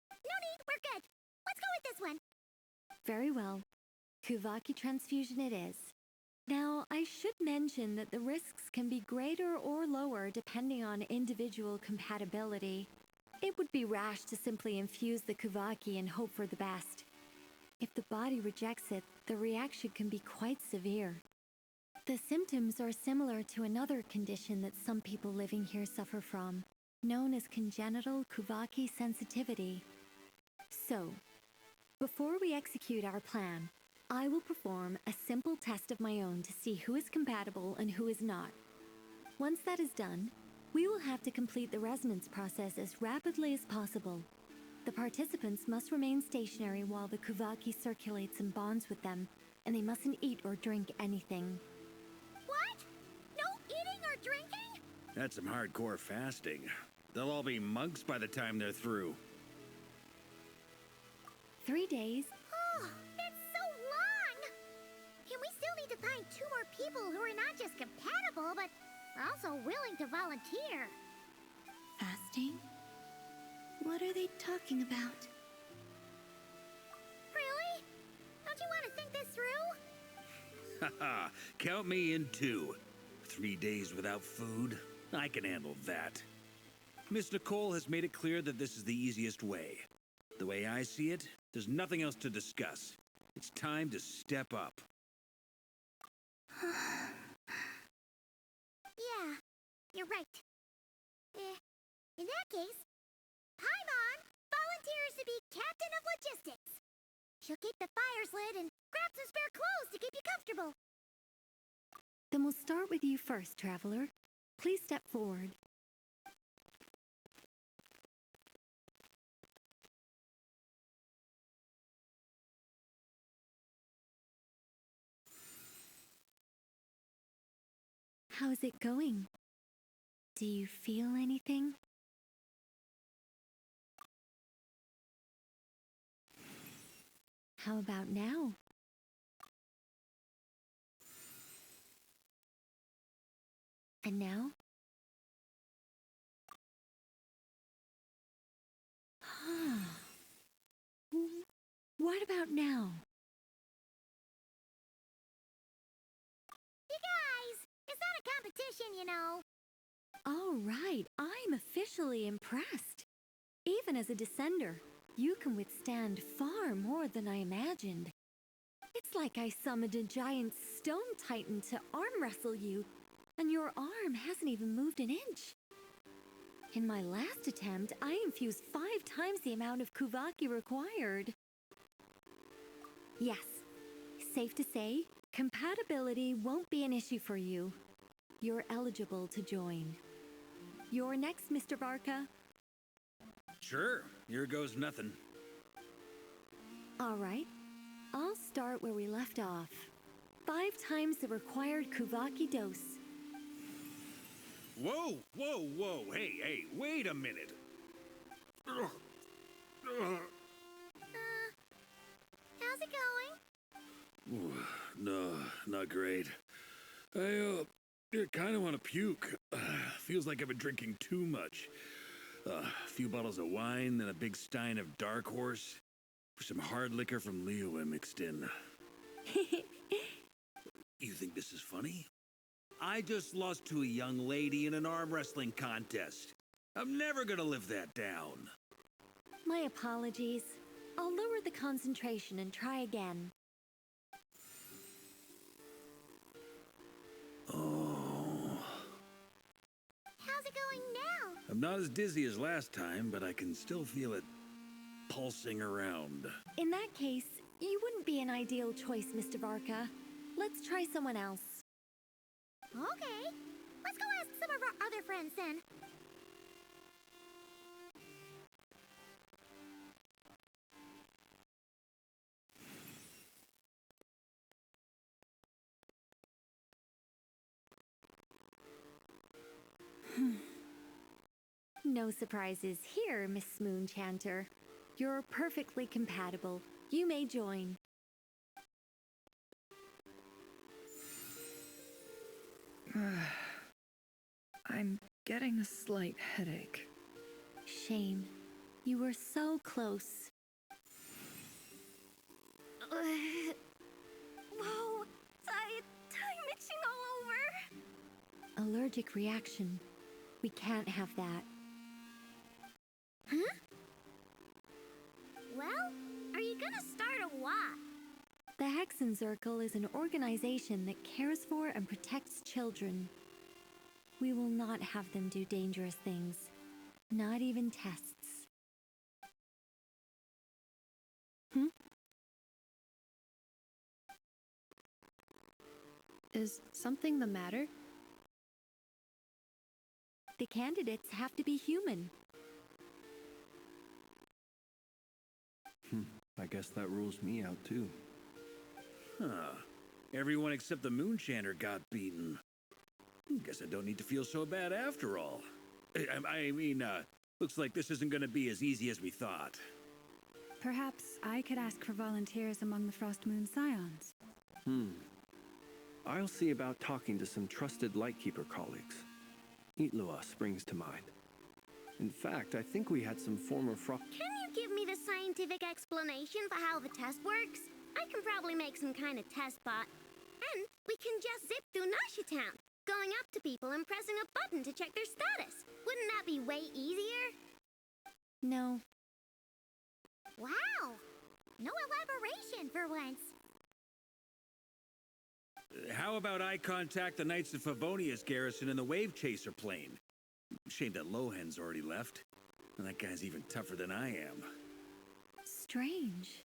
No need, we're good. Let's go with this one. Very well. Kuvaki transfusion it is. Now, I should mention that the risks can be greater or lower depending on individual compatibility. It would be rash to simply infuse the Kuvaki and hope for the best. If the body rejects it, the reaction can be quite severe. The symptoms are similar to another condition that some people living here suffer from, known as congenital Kuvaki sensitivity. So, before we execute our plan, I will perform a simple test of my own to see who is compatible and who is not. Once that is done, we will have to complete the resonance process as rapidly as possible. The participants must remain stationary while the Kuvaki circulates and bonds with them, and they mustn't eat or drink anything. What? No eating or drinking? That's some hardcore fasting. They'll all be monks by the time they're through. 3 days. Oh, that's so long! And we still need to find 2 more people who are not just compatible, but are also willing to volunteer. Fasting? What are they talking about? Really? Don't you want to think this through? Haha, count me in 2. 3 days without food? I can handle that. Miss Nicole has made it clear that this is the easiest way. The way I see it, there's nothing else to discuss. It's time to step up. Yeah, you're right. In that case, Paimon volunteers to be captain of logistics. She'll keep the fires lit and grab some spare clothes to keep you comfortable. Then we'll start with you first, Traveler. Please step forward. How's it going? Do you feel anything? How about now? And now? What about now? You guys, it's not a competition, you know. All right, I'm officially impressed. Even as a descender, You can withstand far more than I imagined. It's like I summoned a giant stone titan to arm wrestle you, and your arm hasn't even moved an inch. In my last attempt, I infused 5 times the amount of Kuvaki required. Yes, safe to say, compatibility won't be an issue for you. You're eligible to join. You're next, Mr. Barca. Sure, here goes nothing. All right, I'll start where we left off. 5 times the required Kuvaki dose. Whoa, whoa, whoa, hey, wait a minute. How's it going? Ooh, no, not great. I kind of want to puke. Feels like I've been drinking too much. A few bottles of wine, then a big stein of Dark Horse. Some hard liquor from Liyue mixed in. You think this is funny? I just lost to a young lady in an arm wrestling contest. I'm never gonna live that down. My apologies. I'll lower the concentration and try again. Oh. How's it going now? I'm not as dizzy as last time, but I can still feel it pulsing around. In that case, you wouldn't be an ideal choice, Mr. Barca. Let's try someone else. Okay, let's go ask some of our other friends then. No surprises here, Miss Moonchanter. You're perfectly compatible. You may join. I'm getting a slight headache. Shame. You were so close. Whoa, I'm itching all over. Allergic reaction. We can't have that. Huh? Well, are you gonna start a what? The Hexenzirkel is an organization that cares for and protects children. We will not have them do dangerous things. Not even tests. Is something the matter? The candidates have to be human. I guess that rules me out too. Huh. Everyone except the Moonchanter got beaten. Guess I don't need to feel so bad after all. I mean, looks like this isn't gonna be as easy as we thought. Perhaps I could ask for volunteers among the Frost Moon Scions. I'll see about talking to some trusted Lightkeeper colleagues. Itlua springs to mind. In fact, I think we had some former Frost... Can you give me the scientific explanation for how the test works? I can probably make some kind of test bot. And we can just zip through Nashitown, going up to people and pressing a button to check their status. Wouldn't that be way easier? No. Wow! No elaboration for once. How about I contact the Knights of Favonia's garrison in the Wave Chaser plane? Shame that Lohan's already left. And that guy's even tougher than I am. Strange.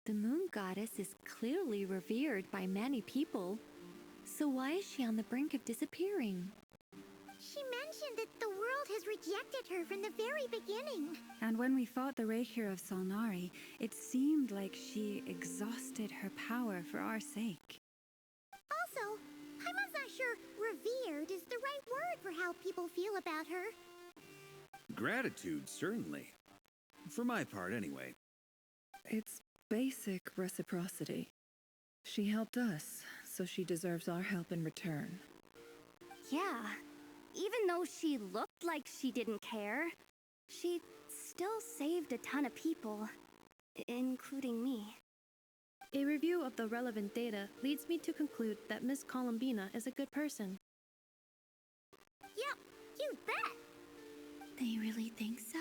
The moon goddess is clearly revered by many people. So why is she on the brink of disappearing? She mentioned that the world has rejected her from the very beginning. And when we fought the Raihir of Solnari, it seemed like she exhausted her power for our sake. Also, I'm not sure revered is the right word for how people feel about her. Gratitude, certainly. For my part, anyway. It's basic reciprocity. She helped us, so she deserves our help in return. Yeah. Even though she looked like she didn't care, she still saved a ton of people, including me. A review of the relevant data leads me to conclude that Miss Columbina is a good person. Yep, you bet! They really think so?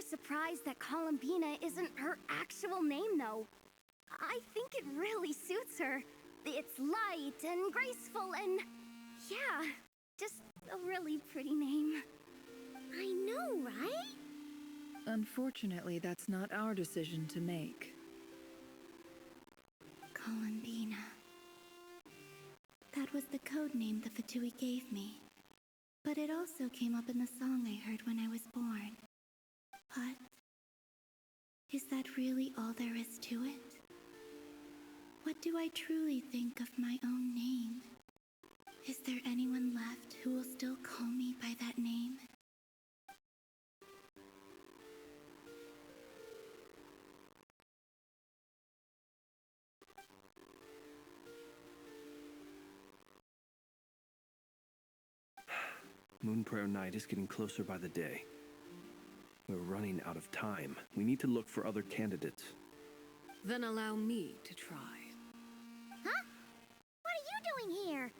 surprised that Columbina isn't her actual name, though. I think it really suits her. It's light and graceful and... yeah, just a really pretty name. I know, right? Unfortunately, that's not our decision to make. Columbina. That was the code name the Fatui gave me. But it also came up in the song I heard when I was born. But... is that really all there is to it? What do I truly think of my own name? Is there anyone left who will still call me by that name? Moon Prayer Night is getting closer by the day. We're running out of time. We need to look for other candidates. Then allow me to try. Huh? What are you doing here?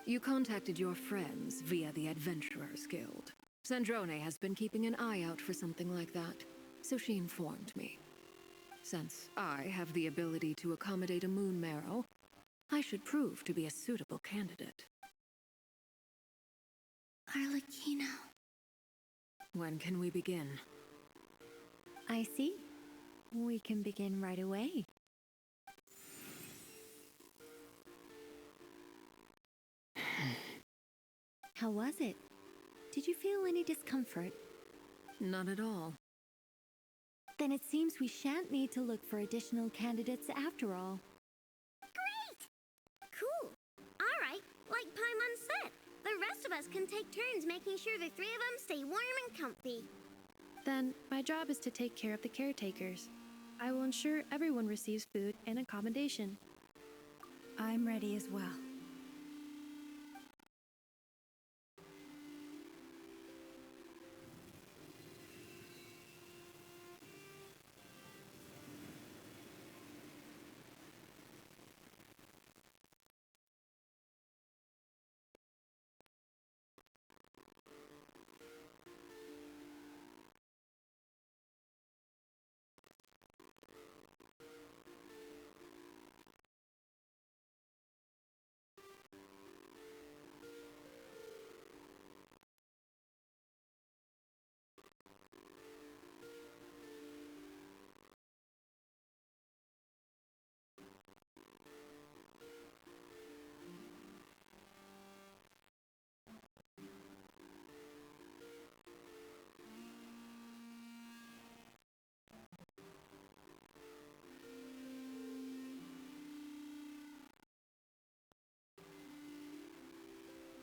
You contacted your friends via the Adventurers Guild. Sandrone has been keeping an eye out for something like that, so she informed me. Since I have the ability to accommodate a moon marrow, I should prove to be a suitable candidate. Arlecchino. When can we begin? I see. We can begin right away. How was it? Did you feel any discomfort? Not at all. Then it seems we shan't need to look for additional candidates after all. Great! Cool. All right, like Paimon said, the rest of us can take turns making sure the three of them stay warm and comfy. Then, my job is to take care of the caretakers. I will ensure everyone receives food and accommodation. I'm ready as well.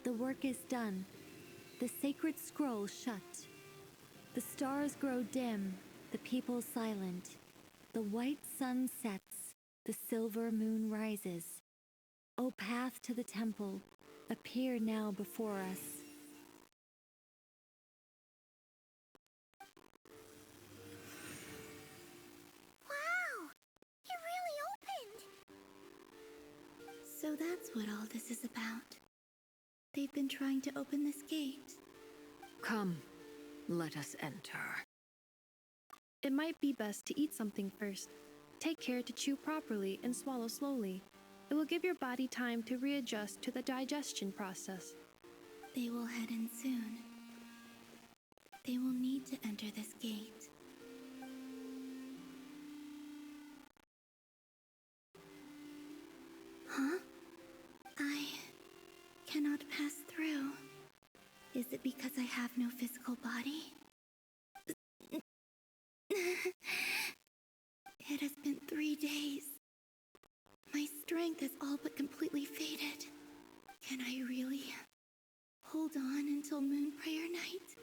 The work is done. The sacred scroll shut. The stars grow dim, the people silent. The white sun sets, the silver moon rises. O path to the temple, appear now before us. Wow! It really opened! So that's what all this is about. They've been trying to open this gate. Come, let us enter. It might be best to eat something first. Take care to chew properly and swallow slowly. It will give your body time to readjust to the digestion process. They will head in soon. They will need to enter this gate. Huh? I cannot pass through. Is it because I have no physical body? It has been 3 days. My strength has all but completely faded. Can I really hold on until Moon Prayer Night?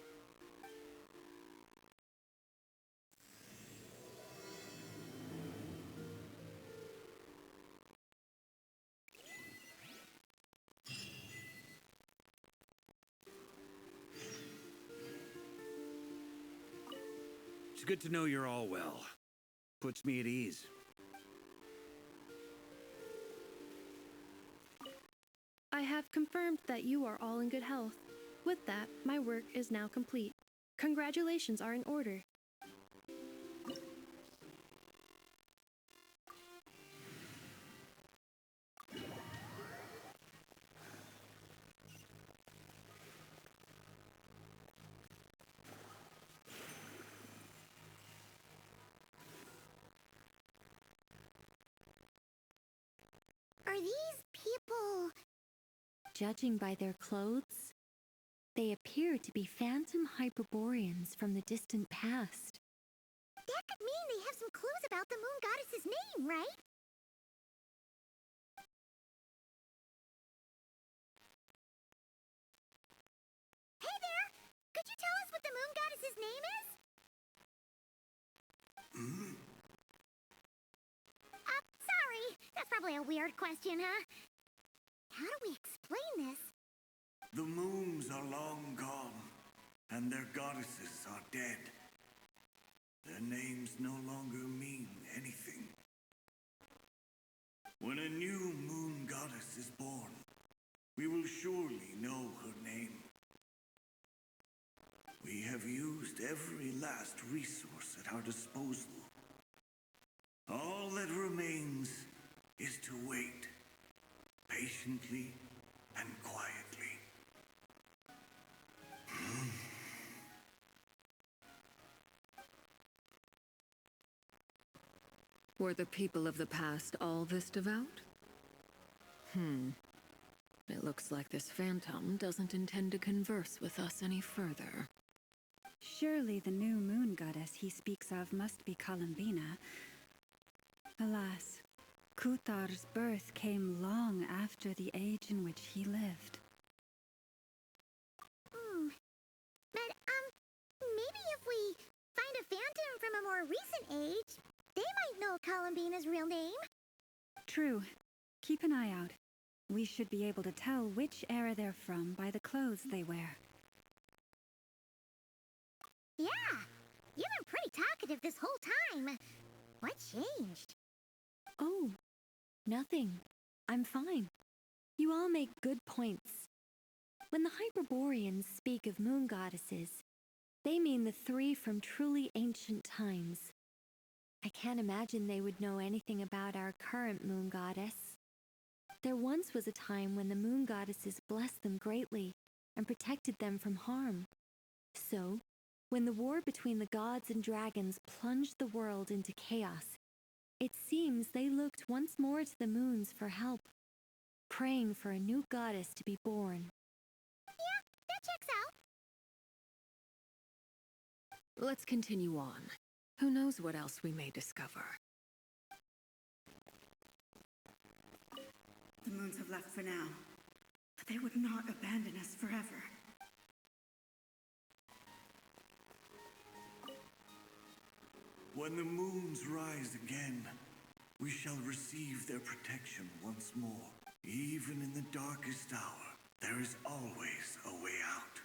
It's good to know you're all well. Puts me at ease. I have confirmed that you are all in good health. With that, my work is now complete. Congratulations are in order. Judging by their clothes, they appear to be phantom Hyperboreans from the distant past. That could mean they have some clues about the moon goddess's name, right? Hey there! Could you tell us what the moon goddess's name is? Sorry. That's probably a weird question, huh? How do we explain this? The moons are long gone, and their goddesses are dead. Their names no longer mean anything. When a new moon goddess is born, we will surely know her name. We have used every last resource at our disposal. All that remains is to wait, patiently and quietly. Were the people of the past all this devout? It looks like this phantom doesn't intend to converse with us any further. Surely the new moon goddess he speaks of must be Columbina. Alas, Kutar's birth came long after the age in which he lived. But, maybe if we find a phantom from a more recent age, they might know Columbina's real name. True. Keep an eye out. We should be able to tell which era they're from by the clothes they wear. Yeah, you've been pretty talkative this whole time. What changed? Oh, nothing. I'm fine. You all make good points. When the Hyperboreans speak of moon goddesses, they mean the three from truly ancient times. I can't imagine they would know anything about our current moon goddess. There once was a time when the moon goddesses blessed them greatly and protected them from harm. So, when the war between the gods and dragons plunged the world into chaos, it seems they looked once more to the moons for help, praying for a new goddess to be born. Yeah, that checks out. Let's continue on. Who knows what else we may discover? The moons have left for now, but they would not abandon us forever. When the moons rise again, we shall receive their protection once more. Even in the darkest hour, there is always a way out.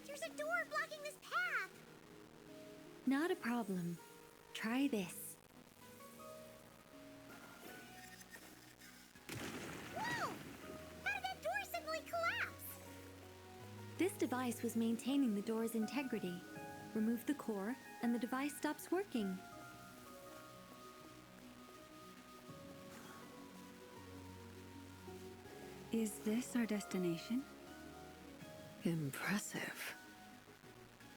There's a door blocking this path. Not a problem. Try this. Whoa! How did that door suddenly collapse? This device was maintaining the door's integrity. Remove the core, and the device stops working. Is this our destination? Impressive.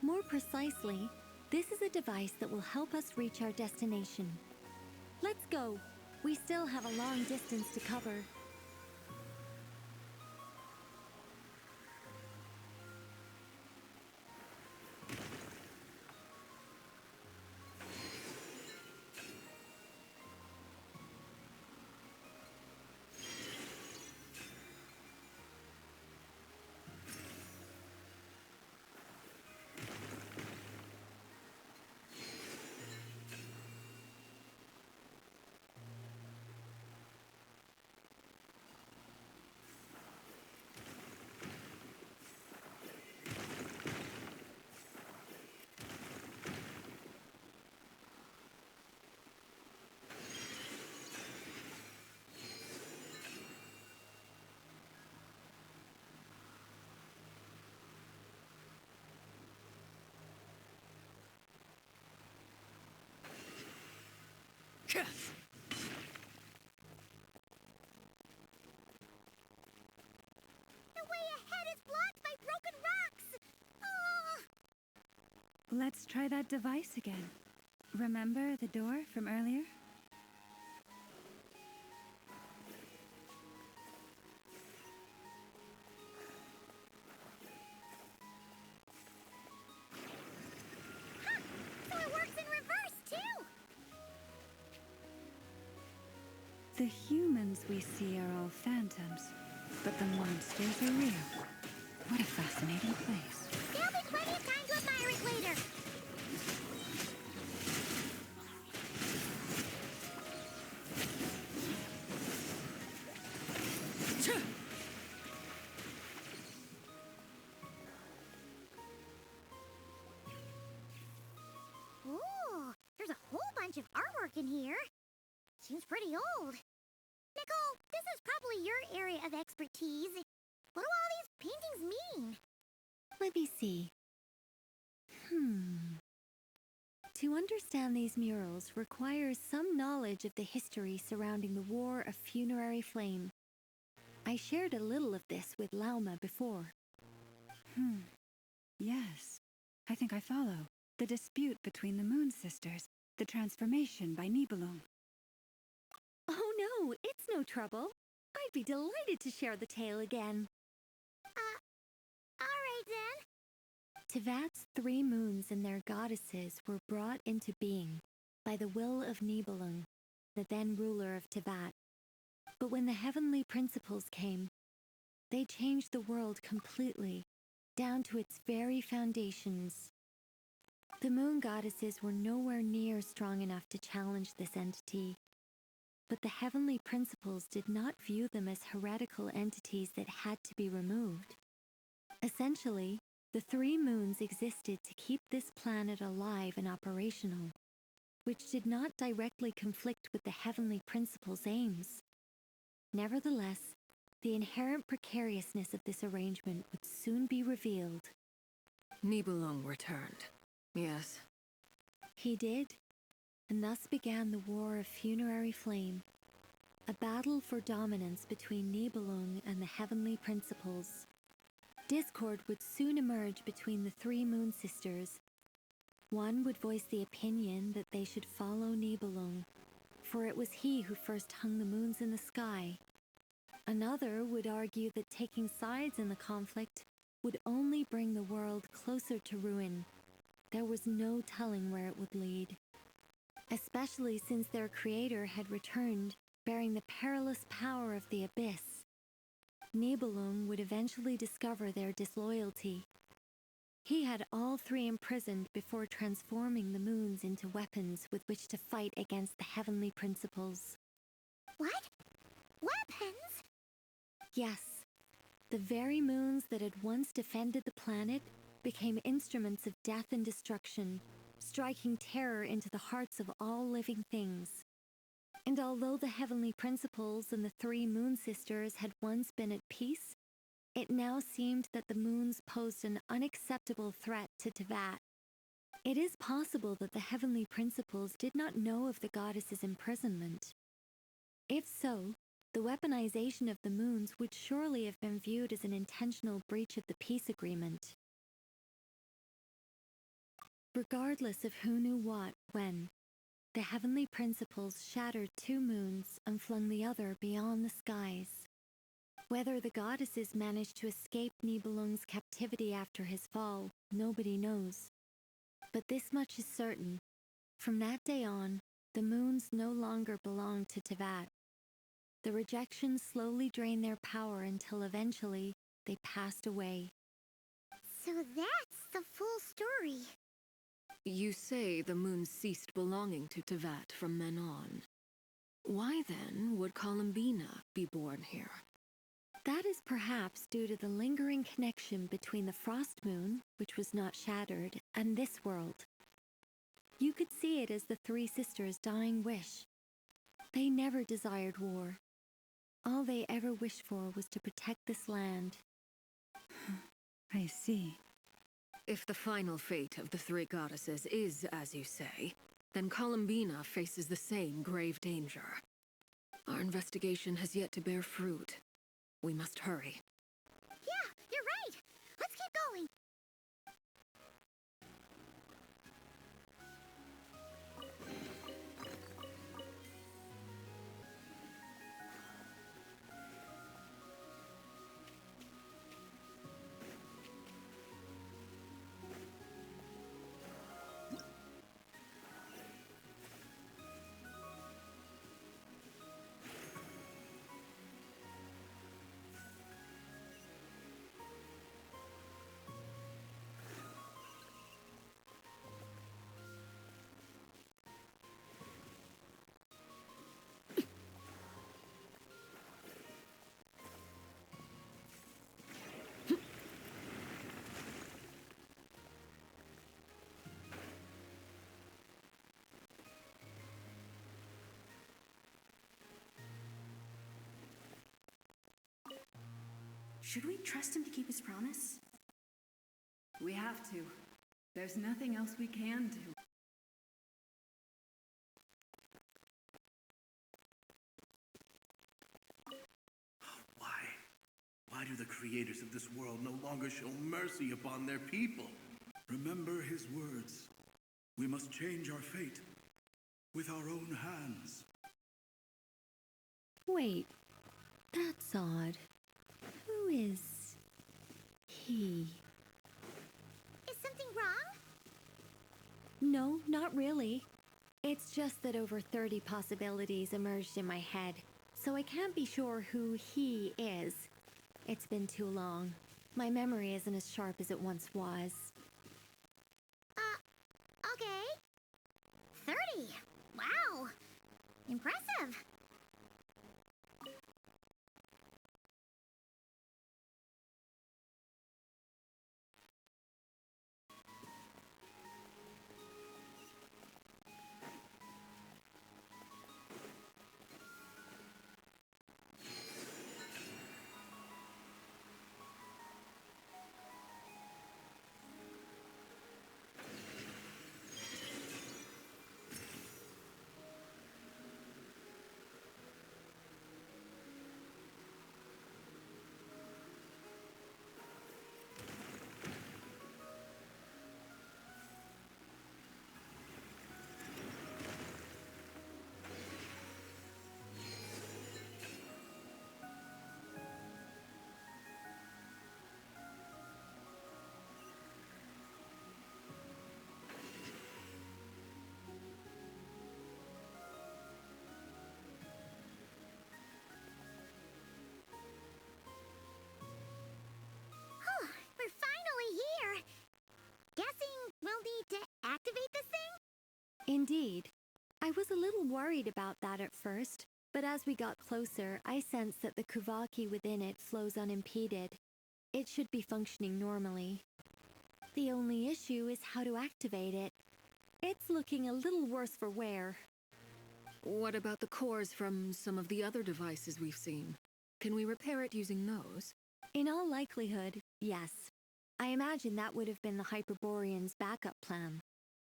More precisely, this is a device that will help us reach our destination. Let's go. We still have a long distance to cover. Let's try that device again. Remember the door from earlier? So it works in reverse, too! The humans we see are all phantoms, but the monsters are real. What a fascinating place. There'll be plenty of time to admire it later. Ooh, there's a whole bunch of artwork in here. Seems pretty old. Nicole, this is probably your area of expertise. What do all these paintings mean? Let me see. To understand these murals requires some knowledge of the history surrounding the War of Funerary Flame. I shared a little of this with Lauma before. Yes, I think I follow. The dispute between the Moon Sisters, the transformation by Nibelung. Oh no, it's no trouble. I'd be delighted to share the tale again. Alright then. Tevat's 3 moons and their goddesses were brought into being by the will of Nibelung, the then ruler of Tevat. But when the heavenly principles came, they changed the world completely, down to its very foundations. The moon goddesses were nowhere near strong enough to challenge this entity, but the heavenly principles did not view them as heretical entities that had to be removed. Essentially, the 3 moons existed to keep this planet alive and operational, which did not directly conflict with the heavenly principles' aims. Nevertheless, the inherent precariousness of this arrangement would soon be revealed. Nibelung returned. Yes. He did, and thus began the War of Funerary Flame, a battle for dominance between Nibelung and the heavenly principles. Discord would soon emerge between the 3 moon sisters. One would voice the opinion that they should follow Nibelung, for it was he who first hung the moons in the sky. Another would argue that taking sides in the conflict would only bring the world closer to ruin. There was no telling where it would lead, especially since their creator had returned, bearing the perilous power of the abyss. Nibelung would eventually discover their disloyalty. He had all 3 imprisoned before transforming the moons into weapons with which to fight against the heavenly principles. What? Weapons? Yes, the very moons that had once defended the planet became instruments of death and destruction, striking terror into the hearts of all living things. And although the heavenly principles and the 3 moon sisters had once been at peace, it now seemed that the moons posed an unacceptable threat to Tevat. It is possible that the heavenly principles did not know of the goddess's imprisonment. If so, the weaponization of the moons would surely have been viewed as an intentional breach of the peace agreement. Regardless of who knew what, when, the heavenly principles shattered 2 moons and flung the other beyond the skies. Whether the goddesses managed to escape Nibelung's captivity after his fall, nobody knows. But this much is certain. From that day on, the moons no longer belonged to Tevat. The rejection slowly drained their power until eventually they passed away. So that's the full story. You say the moon ceased belonging to Tevat from then on. Why then would Columbina be born here? That is perhaps due to the lingering connection between the Frost Moon, which was not shattered, and this world. You could see it as the 3 sisters' dying wish. They never desired war. All they ever wished for was to protect this land. I see. If the final fate of the 3 goddesses is as you say, then Columbina faces the same grave danger. Our investigation has yet to bear fruit. We must hurry. Yeah, you're right. Let's keep going. Should we trust him to keep his promise? We have to. There's nothing else we can do. Why do the creators of this world no longer show mercy upon their people? Remember his words. We must change our fate with our own hands. Wait, that's odd. Who is he? Is something wrong? No, not really. It's just that over 30 possibilities emerged in my head, so I can't be sure who he is. It's been too long. My memory isn't as sharp as it once was. Okay. 30. Wow. Impressive. We're finally here. Guessing we'll need to activate this thing? Indeed. I was a little worried about that at first, but as we got closer, I sensed that the Kuvaki within it flows unimpeded. It should be functioning normally. The only issue is how to activate it. It's looking a little worse for wear. What about the cores from some of the other devices we've seen? Can we repair it using those? In all likelihood, yes. I imagine that would have been the Hyperborean's backup plan.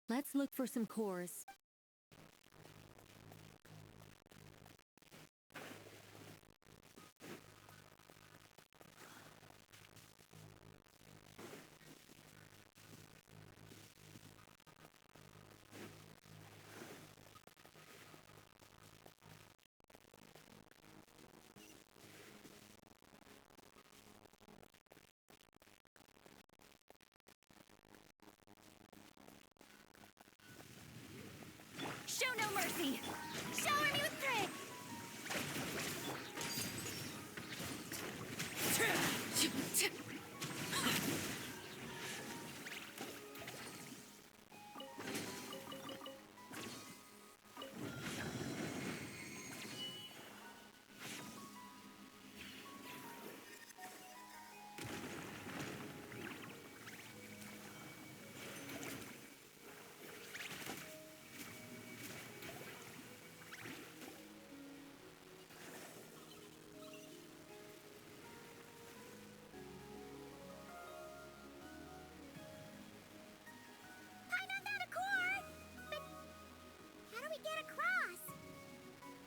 Let's look for some cores. Show no mercy! Shower me with praise!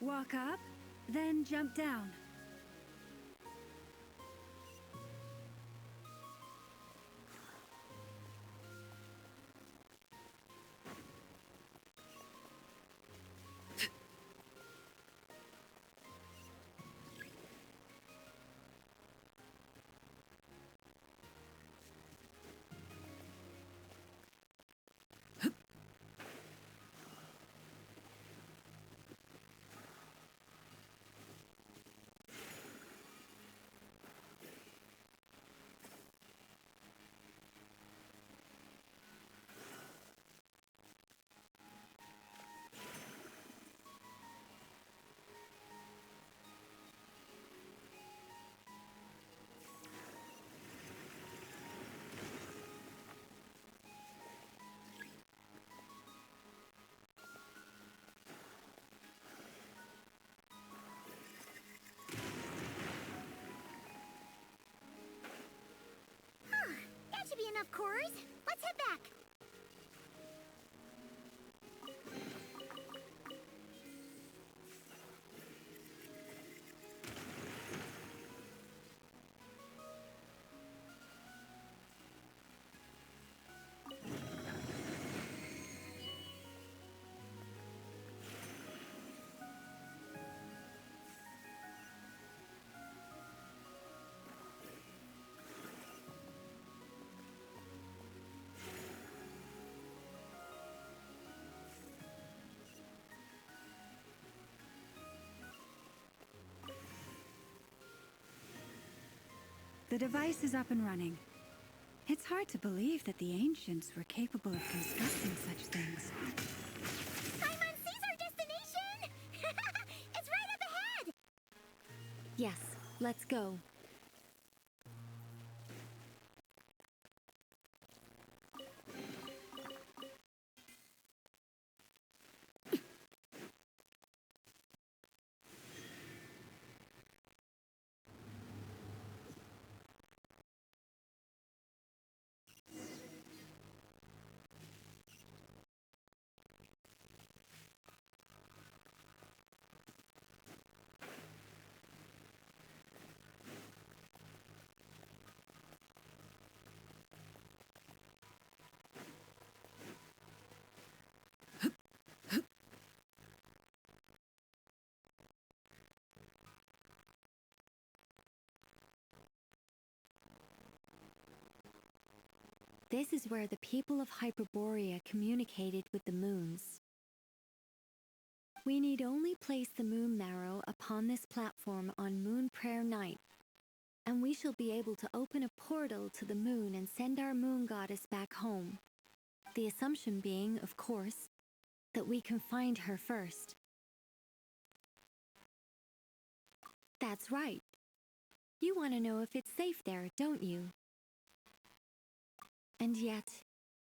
Walk up, then jump down. of course. Let's head back. The device is up and running. It's hard to believe that the ancients were capable of constructing such things. Simon sees our destination! It's right up ahead! Yes, let's go. This is where the people of Hyperborea communicated with the moons. We need only place the moon marrow upon this platform on Moon Prayer Night, and we shall be able to open a portal to the moon and send our moon goddess back home. The assumption being, of course, that we can find her first. That's right. You want to know if it's safe there, don't you? And yet,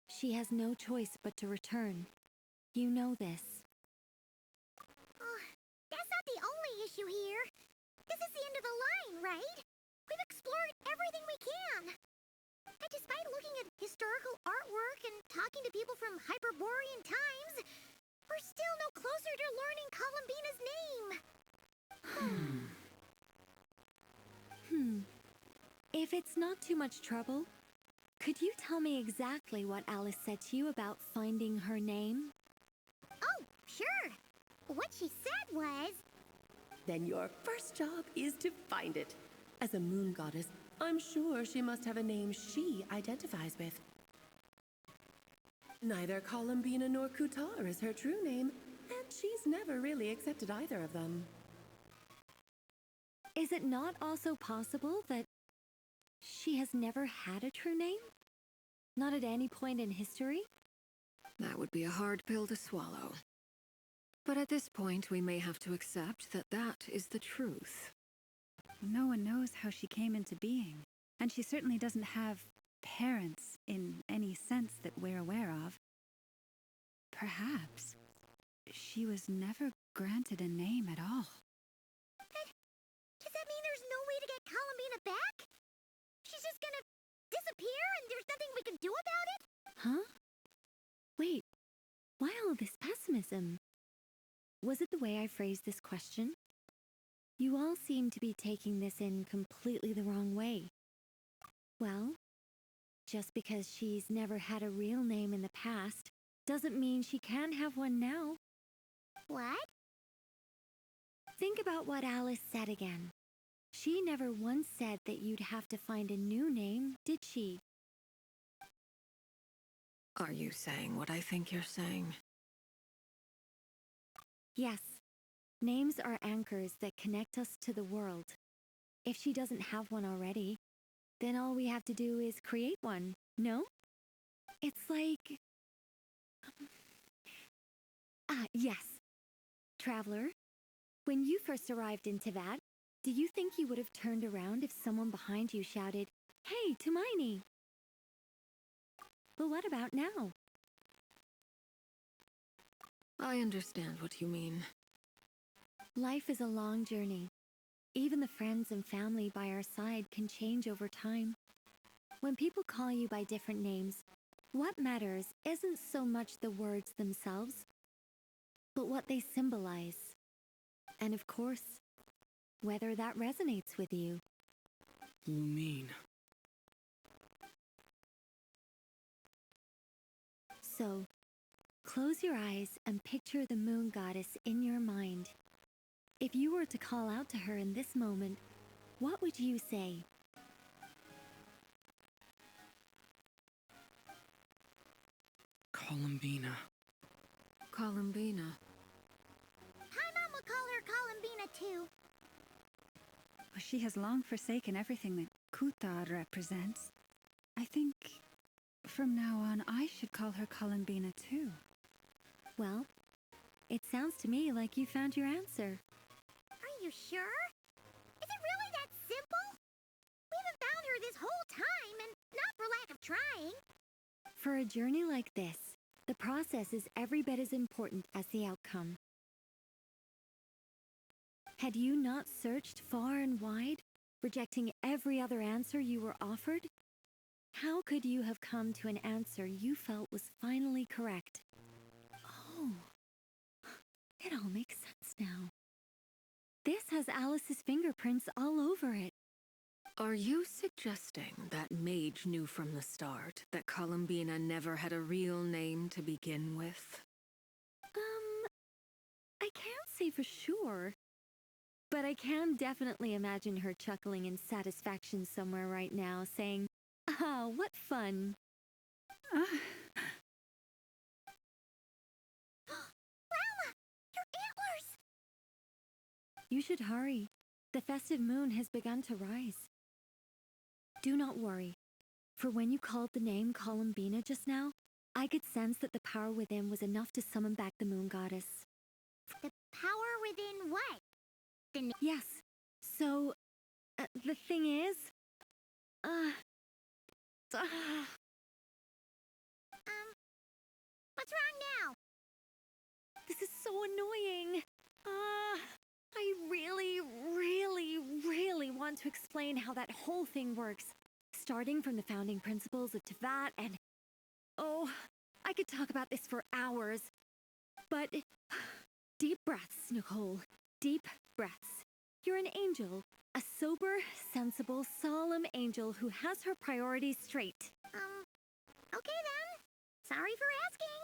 she has no choice but to return. You know this. Oh, that's not the only issue here. This is the end of the line, right? We've explored everything we can. And despite looking at historical artwork and talking to people from Hyperborean times, we're still no closer to learning Columbina's name. If it's not too much trouble, could you tell me exactly what Alice said to you about finding her name? Oh, sure. What she said was... Then your first job is to find it. As a moon goddess, I'm sure she must have a name she identifies with. Neither Columbina nor Kutar is her true name, and she's never really accepted either of them. Is it not also possible that she has never had a true name? Not at any point in history? That would be a hard pill to swallow. But at this point, we may have to accept that that is the truth. No one knows how she came into being, and she certainly doesn't have parents in any sense that we're aware of. Perhaps she was never granted a name at all. Does that mean there's no way to get Columbina back? She's just gonna disappear and there's nothing we can do about it? Huh? Wait, why all this pessimism? Was it the way I phrased this question? You all seem to be taking this in completely the wrong way. Well, just because she's never had a real name in the past doesn't mean she can't have one now. What? Think about what Alice said again. She never once said that you'd have to find a new name, did she? Are you saying what I think you're saying? Yes. Names are anchors that connect us to the world. If she doesn't have one already, then all we have to do is create one, no? It's like... yes. Traveler, when you first arrived in Teyvat, do you think you would have turned around if someone behind you shouted, "Hey, Tumaini"? But what about now? I understand what you mean. Life is a long journey. Even the friends and family by our side can change over time. When people call you by different names, what matters isn't so much the words themselves, but what they symbolize. And of course, whether that resonates with you. Lumine. So, close your eyes and picture the moon goddess in your mind. If you were to call out to her in this moment, what would you say? Columbina. Columbina. Paimon would call her Columbina too. She has long forsaken everything that Kuthar represents. I think from now on I should call her Columbina too. Well, it sounds to me like you found your answer. Are you sure? Is it really that simple? We haven't found her this whole time, and not for lack of trying. For a journey like this, the process is every bit as important as the outcome. Had you not searched far and wide, rejecting every other answer you were offered? How could you have come to an answer you felt was finally correct? Oh, it all makes sense now. This has Alice's fingerprints all over it. Are you suggesting that Mage knew from the start that Columbina never had a real name to begin with? I can't say for sure. But I can definitely imagine her chuckling in satisfaction somewhere right now, saying, "Ah, what fun." Llama, your antlers! You should hurry. The festive moon has begun to rise. Do not worry, for when you called the name Columbina just now, I could sense that the power within was enough to summon back the moon goddess. The power within what? Yes. So, the thing is... What's wrong now? This is so annoying. I really want to explain how that whole thing works. Starting from the founding principles of Teyvat and... Oh, I could talk about this for hours. But... Deep breaths, Nicole. Deep breaths. You're an angel. A sober, sensible, solemn angel who has her priorities straight. Okay then. Sorry for asking.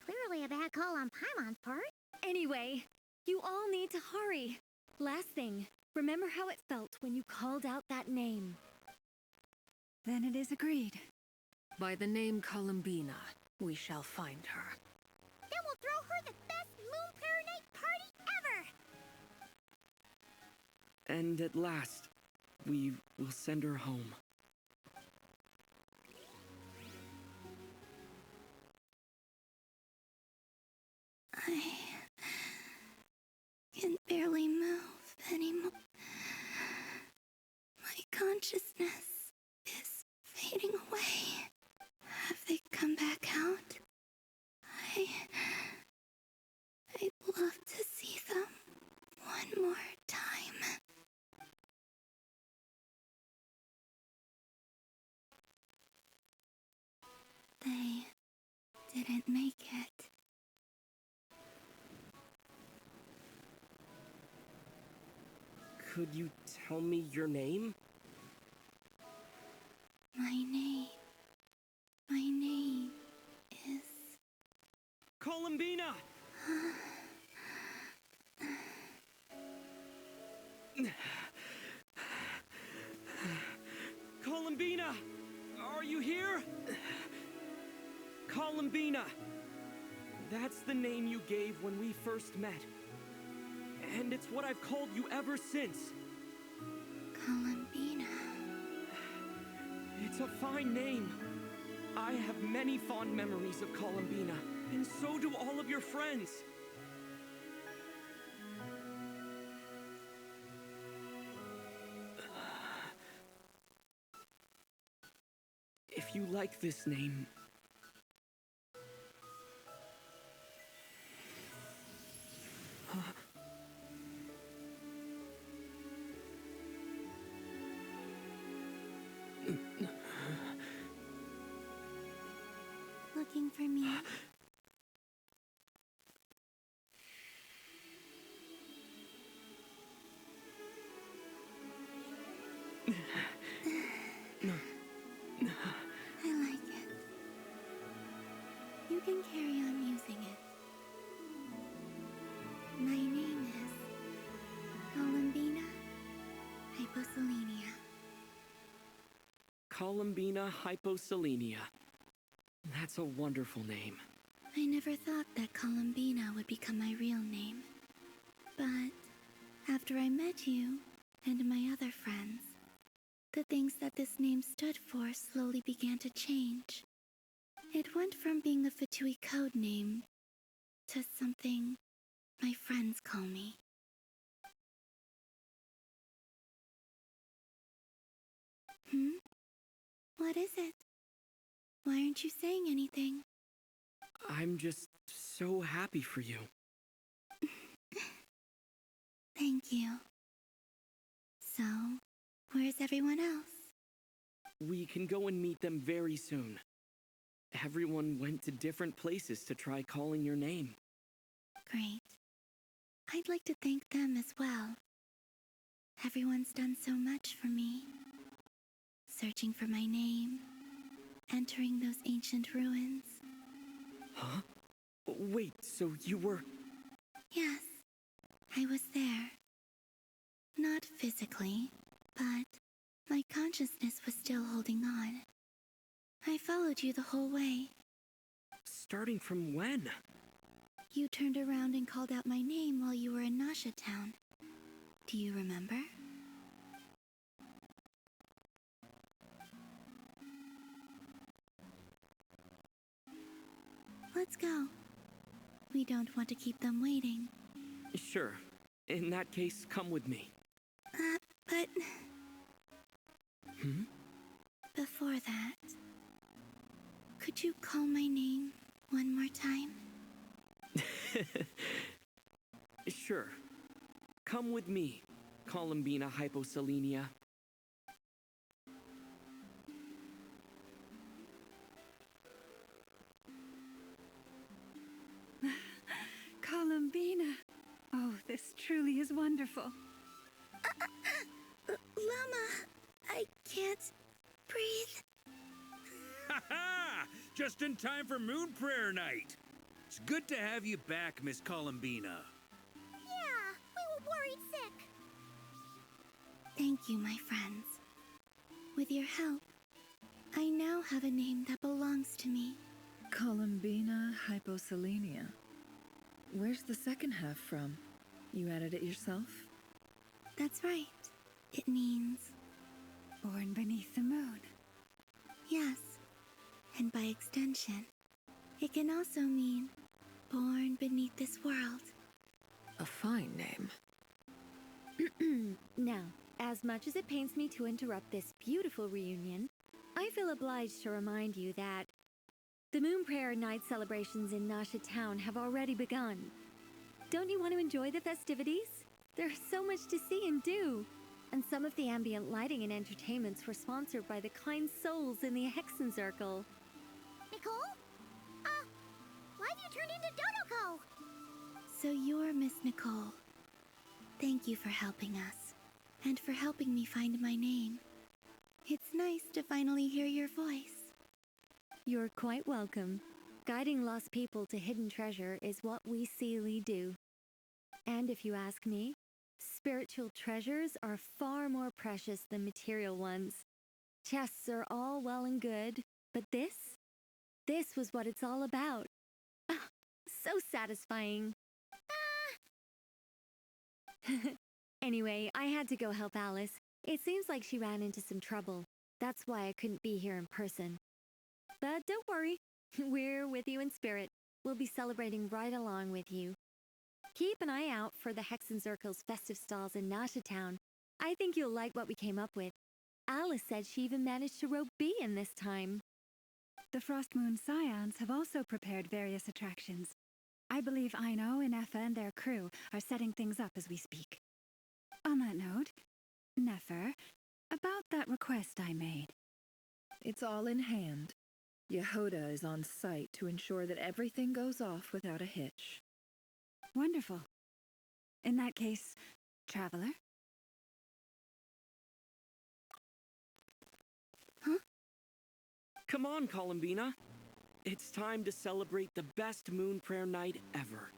Clearly a bad call on Paimon's part. Anyway, you all need to hurry. Last thing, remember how it felt when you called out that name. Then it is agreed. By the name Columbina, we shall find her. Then we'll throw her the best Moon Prayer Night party ever! And at last, we will send her home. I can barely move anymore. My consciousness is fading away. Have they come back out? I'd love to see them one more time. They didn't make it. Could you tell me your name? My name is... Columbina! Columbina! Are you here? Columbina! That's the name you gave when we first met. And it's what I've called you ever since. Columbina. It's a fine name. I have many fond memories of Columbina, and so do all of your friends. If you like this name... can carry on using it. My name is Columbina Hyposelenia. Columbina Hyposelenia. That's a wonderful name. I never thought that Columbina would become my real name. But after I met you and my other friends, the things that this name stood for slowly began to change. It went from being a Fatui code name to something my friends call me. What is it? Why aren't you saying anything? I'm just so happy for you. Thank you. So, where's everyone else? We can go and meet them very soon. Everyone went to different places to try calling your name. Great. I'd like to thank them as well. Everyone's done so much for me. Searching for my name, entering those ancient ruins. Huh? Wait, so you were... Yes, I was there. Not physically, but my consciousness was still holding on. I followed you the whole way. Starting from when? You turned around and called out my name while you were in Nasha Town. Do you remember? Let's go. We don't want to keep them waiting. Sure. In that case, come with me. But... Hmm? Before that, could you call my name one more time? Sure. Come with me, Columbina Hyposelenia. Columbina. Oh, this truly is wonderful. Llama, I can't breathe. Ha ha! Just in time for Moon Prayer Night. It's good to have you back, Miss Columbina. Yeah, we were worried sick. Thank you, my friends. With your help, I now have a name that belongs to me. Columbina Hyposelenia. Where's the second half from? You added it yourself? That's right. It means... Born beneath the moon. Yes. And by extension, it can also mean born beneath this world. A fine name. Now, as much as it pains me to interrupt this beautiful reunion, I feel obliged to remind you that the Moon Prayer Night celebrations in Nasha Town have already begun. Don't you want to enjoy the festivities? There's so much to see and do. And some of the ambient lighting and entertainments were sponsored by the kind souls in the Hexen Circle. Nicole? Why have you turned into Dodoko? So you're Miss Nicole. Thank you for helping us, and for helping me find my name. It's nice to finally hear your voice. You're quite welcome. Guiding lost people to hidden treasure is what we Seelie do. And if you ask me, spiritual treasures are far more precious than material ones. Chests are all well and good, but this was what it's all about. Ah, so satisfying. Anyway, I had to go help Alice. It seems like she ran into some trouble. That's why I couldn't be here in person. But don't worry, we're with you in spirit. We'll be celebrating right along with you. Keep an eye out for the Hexen Circle's festive stalls in Nasha Town. I think you'll like what we came up with. Alice said she even managed to rope B in this time. The Frost Moon Scions have also prepared various attractions. I believe Aino, Ineffa, and their crew are setting things up as we speak. On that note, Nefer, about that request I made. It's all in hand. Yehoda is on site to ensure that everything goes off without a hitch. Wonderful. In that case, Traveler? Huh? Come on, Columbina. It's time to celebrate the best moon prayer night ever.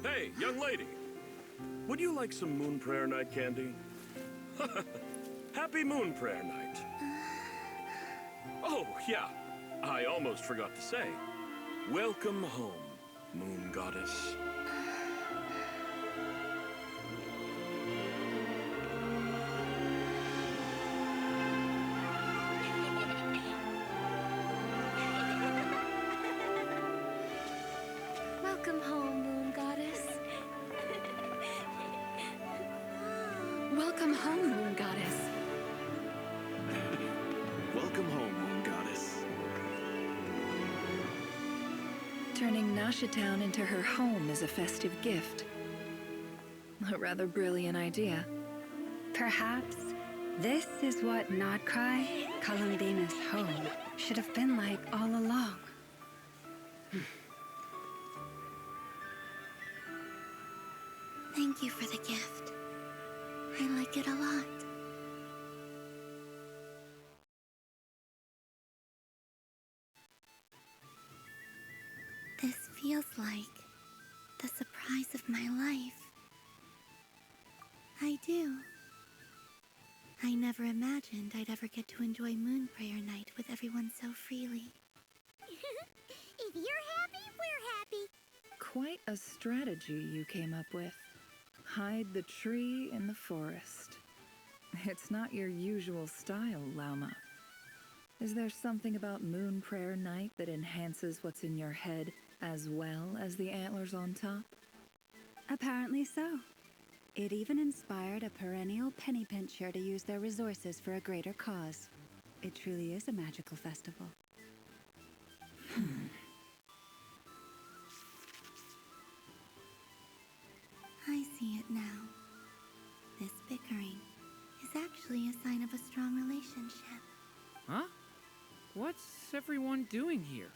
Hey, young lady. Would you like some moon prayer night candy? Happy moon prayer night. Oh, yeah. I almost forgot to say. Welcome home, moon goddess. Welcome home, Moon Goddess. Welcome home, Moon Goddess. Welcome home, Moon Goddess. Turning Nashitown into her home is a festive gift. A rather brilliant idea. Perhaps this is what Nodkrai, Columbina's home, should have been like all along. Thank you for the gift. I like it a lot. This feels like the surprise of my life. I do. I never imagined I'd ever get to enjoy Moon Prayer Night with everyone so freely. If you're happy, we're happy. Quite a strategy you came up with. Hide the tree in the forest. It's not your usual style, Lauma. Is there something about Moon Prayer Night that enhances what's in your head as well as the antlers on top? Apparently so. It even inspired a perennial penny pincher to use their resources for a greater cause. It truly is a magical festival. I see it now. This bickering is actually a sign of a strong relationship. Huh? What's everyone doing here?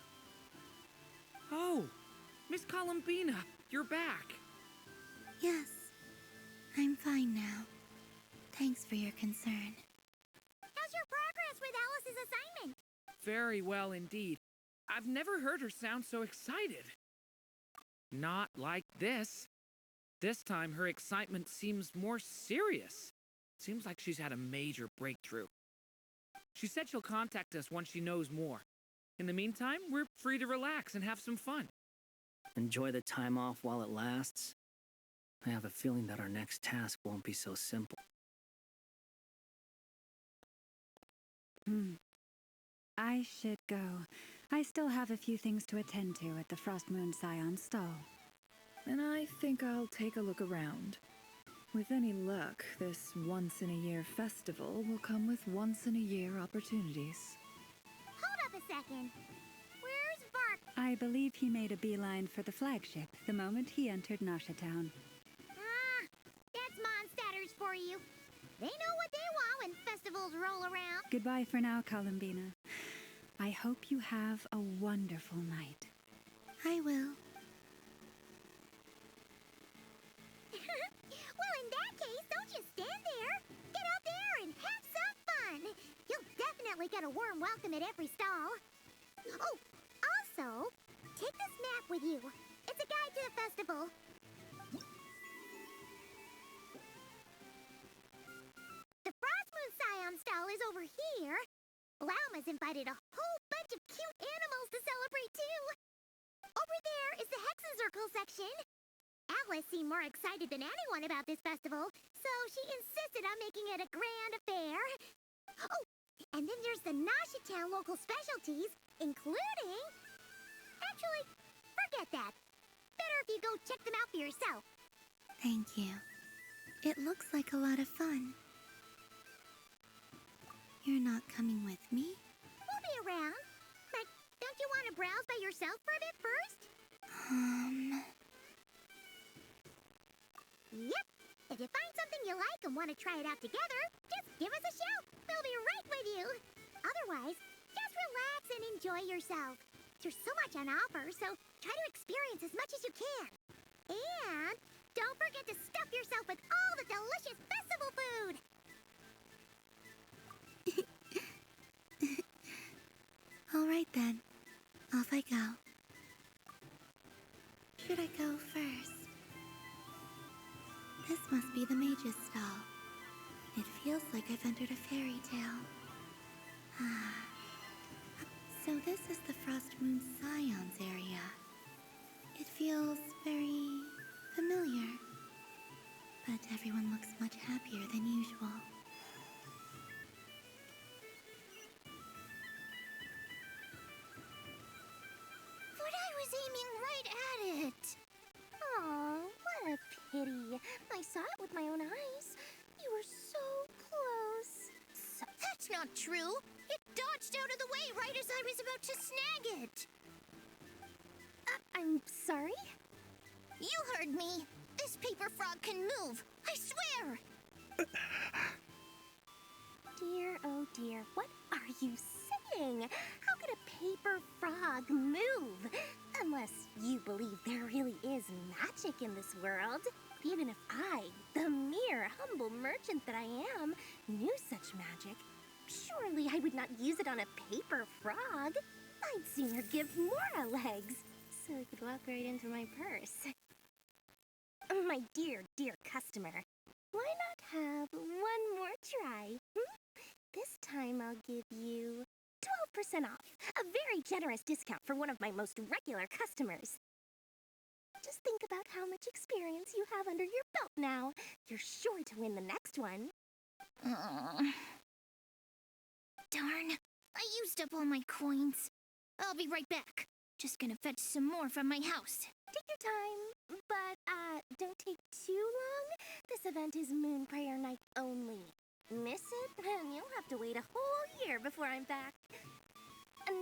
Oh, Miss Columbina, you're back. Yes, I'm fine now. Thanks for your concern. How's your progress with Alice's assignment? Very well indeed. I've never heard her sound so excited. Not like this. This time her excitement seems more serious. Seems like she's had a major breakthrough. She said she'll contact us once she knows more. In the meantime, we're free to relax and have some fun. Enjoy the time off while it lasts. I have a feeling that our next task won't be so simple. I should go. I still have a few things to attend to at the Frost Moon Scion stall. And I think I'll take a look around. With any luck, this once-in-a-year festival will come with once-in-a-year opportunities. Hold up a second. Where's Vark? I believe he made a beeline for the flagship the moment he entered Nashitown. That's Mondstatters for you. They know what they want when festivals roll around. Goodbye for now, Columbina. I hope you have a wonderful night. I will. Well, in that case, don't just stand there. Get out there and have some fun. You'll definitely get a warm welcome at every stall. Oh, also, take this map with you. It's a guide to the festival. The Frost Moon Scion stall is over here. Lauma's invited a whole bunch of cute animals to celebrate, too. Over there is the Hexencircle section. Alice seemed more excited than anyone about this festival, so she insisted on making it a grand affair. Oh, and then there's the Nashitown local specialties, including... Actually, forget that. Better if you go check them out for yourself. Thank you. It looks like a lot of fun. You're not coming with me? We'll be around. But don't you want to browse by yourself for a bit first? Yep. If you find something you like and want to try it out together, just give us a shout. We'll be right with you. Otherwise, just relax and enjoy yourself. There's so much on offer, so try to experience as much as you can. And don't forget to stuff yourself with all the delicious festival food! All right then. Off I go. Should I go first? This must be the mage's stall. It feels like I've entered a fairy tale. So this is the Frost Moon Scions area. It feels very familiar. But everyone looks much happier than usual. But I was aiming right at it! Aw, what a pity. I saw it with my own eyes. You were so close. That's not true! It dodged out of the way right as I was about to snag it! I'm sorry? You heard me! This paper frog can move! I swear! Dear, oh dear, what are you saying? How could a paper frog move? Unless you believe there really is magic in this world. Even if I, the mere humble merchant that I am, knew such magic, surely I would not use it on a paper frog. I'd sooner give Mora legs, so it could walk right into my purse. My dear, dear customer, why not have one more try? This time I'll give you 12% off, a very generous discount for one of my most regular customers. Just think about how much experience you have under your belt now. You're sure to win the next one. Darn, I used up all my coins. I'll be right back. Just gonna fetch some more from my house. Take your time, but don't take too long. This event is Moon Prayer Night only. Miss it, and you'll have to wait a whole year before I'm back.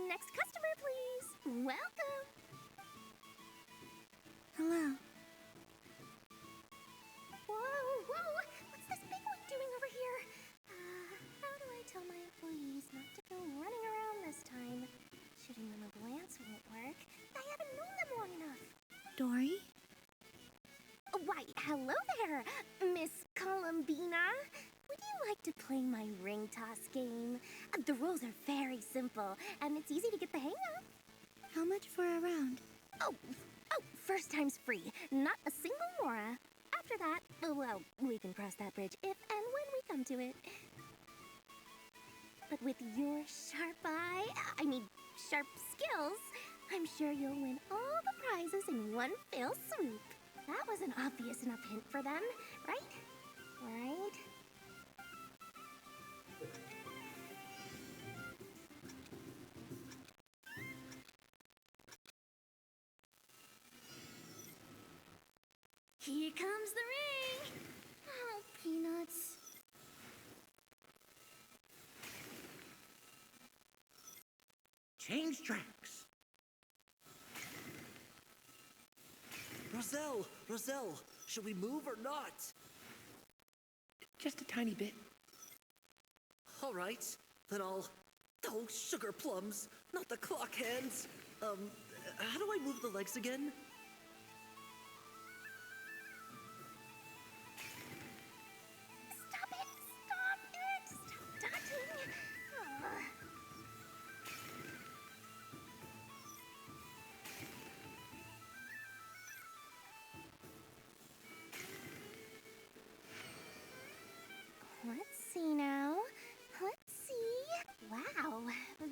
Next customer, please. Welcome. Hello. Whoa, what's this big one doing over here? How do I tell my employees not to go running around this time? Shooting them a glance won't work. I haven't known them long enough. Dory? Why, hello there, Miss Columbina. Would you like to play my ring toss game? The rules are very simple, and it's easy to get the hang of. How much for a round? Oh, first time's free. Not a single mora. After that, well, we can cross that bridge if and when we come to it. But with your sharp skills, I'm sure you'll win all the prizes in one fell swoop. That was an obvious enough hint for them, right? Right? Here comes the ring! Oh, peanuts. Change tracks. Roselle, should we move or not? Just a tiny bit. All right, then I'll... Oh, sugar plums, not the clock hands. How do I move the legs again? Stop it! Stop dodging! Let's see now. Let's see. Wow,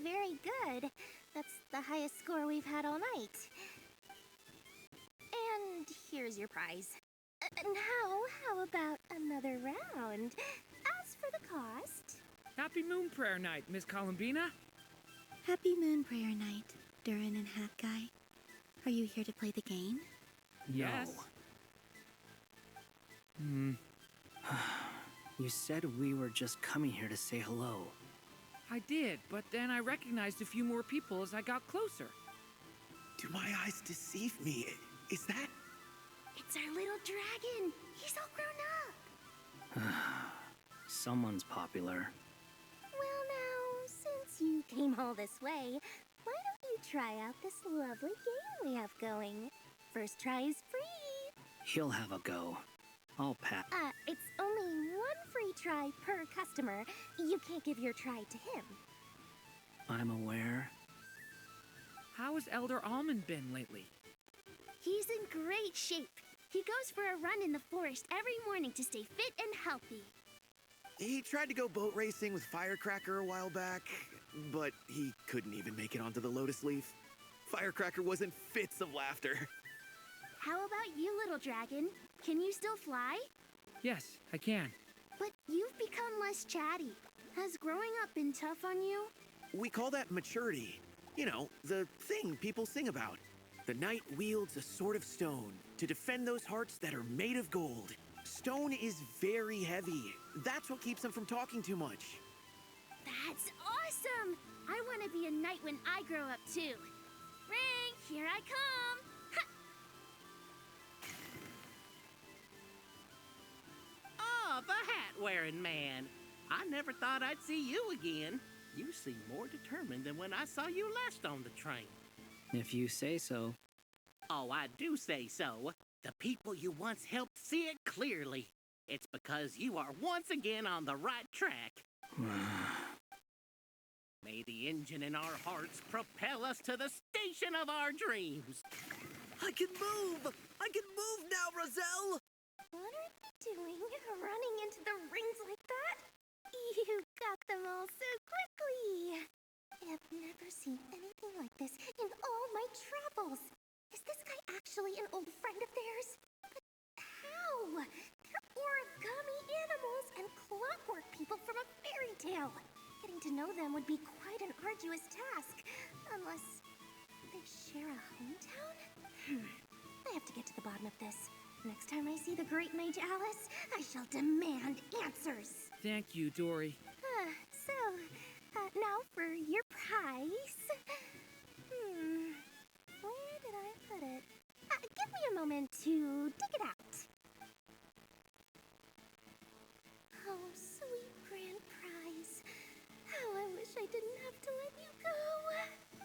very good. That's the highest score we've had all night. And here's your prize. Now, how about another round? As for the cost... Happy Moon Prayer Night, Miss Columbina. Happy Moon Prayer Night, Durin and Hat Guy. Are you here to play the game? Yes. You said we were just coming here to say hello. I did, but then I recognized a few more people as I got closer. Do my eyes deceive me? Is that... It's our little dragon. He's all grown up. Someone's popular. Well now, since you came all this way, why don't you try out this lovely game we have going? First try is free. He'll have a go. I'll pat. It's only one free try per customer. You can't give your try to him. I'm aware. How has Elder Almond been lately? He's in great shape. He goes for a run in the forest every morning to stay fit and healthy. He tried to go boat racing with Firecracker a while back, but he couldn't even make it onto the Lotus Leaf. Firecracker was in fits of laughter. How about you, little dragon? Can you still fly? Yes, I can. But you've become less chatty. Has growing up been tough on you? We call that maturity. You know, the thing people sing about. The knight wields a sword of stone to defend those hearts that are made of gold. Stone is very heavy. That's what keeps him from talking too much. That's awesome! I want to be a knight when I grow up too. Ring, here I come! Ha! Oh, the hat-wearing man. I never thought I'd see you again. You seem more determined than when I saw you last on the train. If you say so. Oh, I do say so. The people you once helped see it clearly. It's because you are once again on the right track. May the engine in our hearts propel us to the station of our dreams. I can move! I can move now, Roselle! What are you doing, running into the rings like that? You got them all so quickly. I've never seen anything like this in all my travels. Is this guy actually an old friend of theirs? But how? They're origami animals and clockwork people from a fairy tale. Getting to know them would be quite an arduous task. Unless they share a hometown? I have to get to the bottom of this. Next time I see the great mage Alice, I shall demand answers. Thank you, Dory. Now for your prize. Where did I put it? Give me a moment to dig it out. Oh, sweet grand prize. How I wish I didn't have to let you go.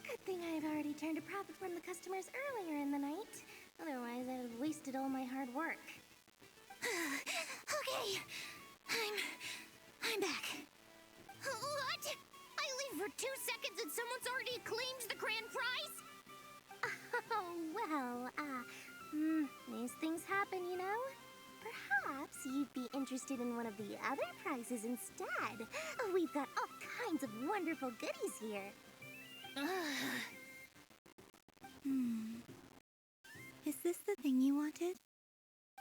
Good thing I've already turned a profit from the customers earlier in the night. Otherwise, I'd have wasted all my hard work. Okay, I'm back. What? I leave for 2 seconds and someone's already claimed the grand prize? Oh, well, these things happen, you know? Perhaps you'd be interested in one of the other prizes instead. We've got all kinds of wonderful goodies here. Is this the thing you wanted?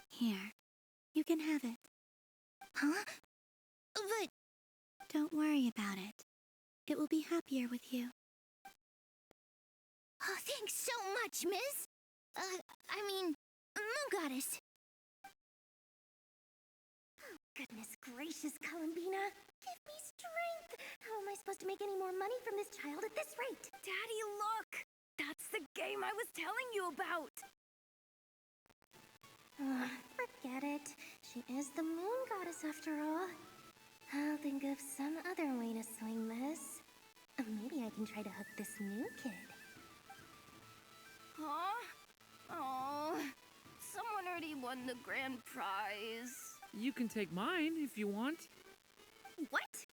Here, you can have it. Huh? But... Don't worry about it. It will be happier with you. Oh, thanks so much, miss. Moon Goddess. Oh, goodness gracious, Columbina. Give me strength. How am I supposed to make any more money from this child at this rate? Daddy, look! That's the game I was telling you about! Forget it. She is the Moon Goddess after all. I'll think of some other way to swing this. Maybe I can try to hook this new kid. Huh? Oh, someone already won the grand prize. You can take mine if you want. What?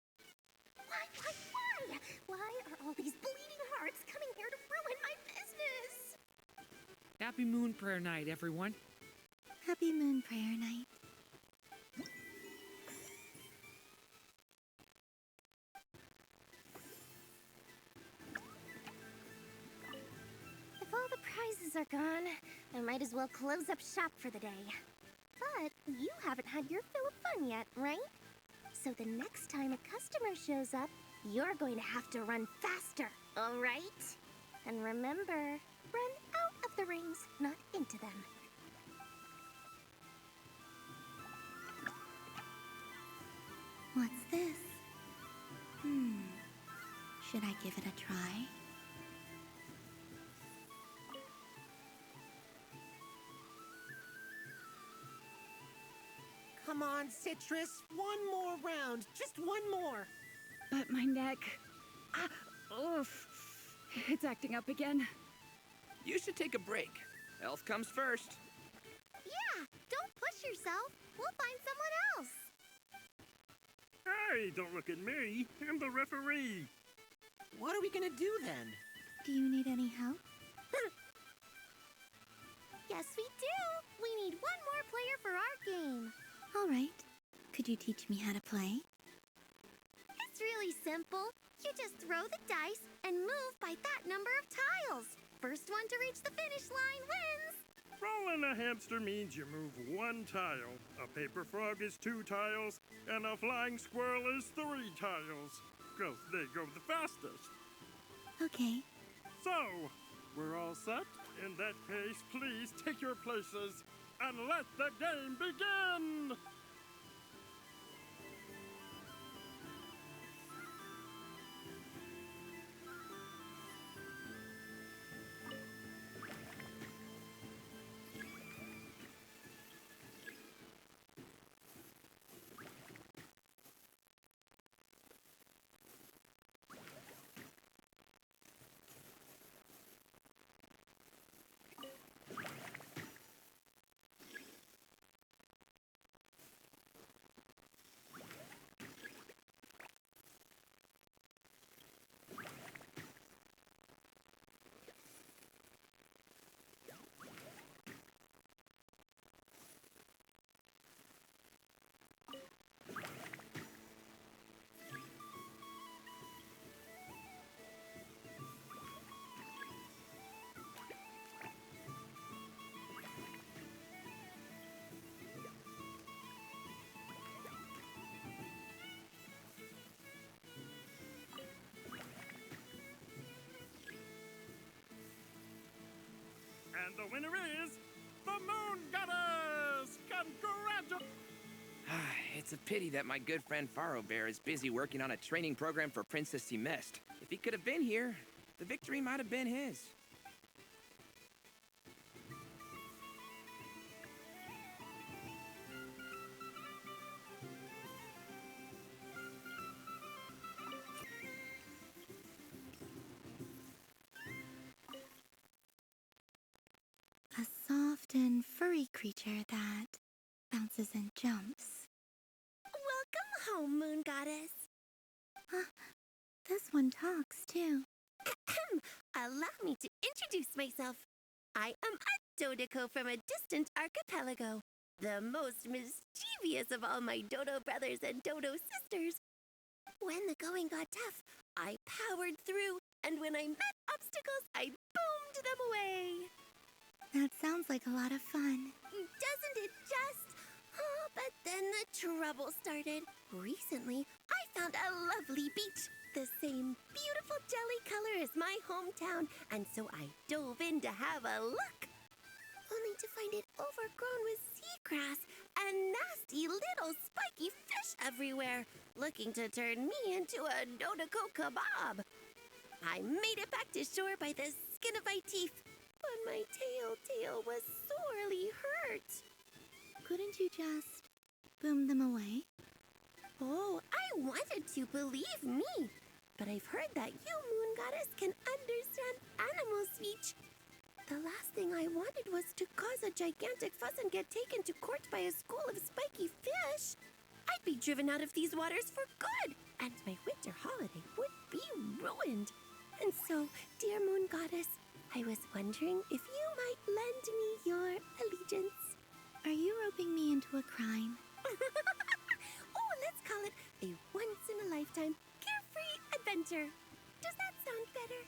Why? Why are all these bleeding hearts coming here to ruin my business? Happy Moon Prayer Night, everyone. Happy Moon Prayer Night. If all the prizes are gone, I might as well close up shop for the day. But you haven't had your fill of fun yet, right? So the next time a customer shows up, you're going to have to run faster, all right? And remember, run out of the rings, not into them. What's this? Should I give it a try? Come on, Citrus. One more round. Just one more. But my neck... oof. It's acting up again. You should take a break. Health comes first. Yeah, Yeah, don't push yourself. We'll find someone else. Hey, don't look at me. I'm the referee. What are we gonna do then? Do you need any help? Yes, we do. We need one more player for our game. All right. Could you teach me how to play? It's really simple. You just throw the dice and move by that number of tiles. First one to reach the finish line wins. Rolling a hamster means you move 1 tile. A paper frog is 2 tiles, and a flying squirrel is 3 tiles. 'Cause they go the fastest. Okay. So, we're all set? In that case, please take your places and let the game begin! And the winner is the Moon Goddess! Congratulations! It's a pity that my good friend Faro Bear is busy working on a training program for Princess Semest. If he could have been here, the victory might have been his. A soft and furry creature that bounces and jumps. Welcome home, Moon Goddess. This one talks, too. Allow me to introduce myself. I am a Dodoko from a distant archipelago, the most mischievous of all my Dodo brothers and Dodo sisters. When the going got tough, I powered through, and when I met obstacles, I boomed them away. That sounds like a lot of fun. Doesn't it just? Oh, but then the trouble started. Recently, I found a lovely beach, the same beautiful jelly color as my hometown, and so I dove in to have a look. Only to find it overgrown with seagrass and nasty little spiky fish everywhere, looking to turn me into a Dodoko kebab. I made it back to shore by the skin of my teeth, but my tail was sorely hurt. Couldn't you just boom them away? Oh, I wanted to, believe me. But I've heard that you, Moon Goddess, can understand animal speech. The last thing I wanted was to cause a gigantic fuss and get taken to court by a school of spiky fish. I'd be driven out of these waters for good, and my winter holiday would be ruined. And so, dear Moon Goddess, I was wondering if you might lend me your allegiance. Are you roping me into a crime? Oh, let's call it a once-in-a-lifetime carefree adventure. Does that sound better?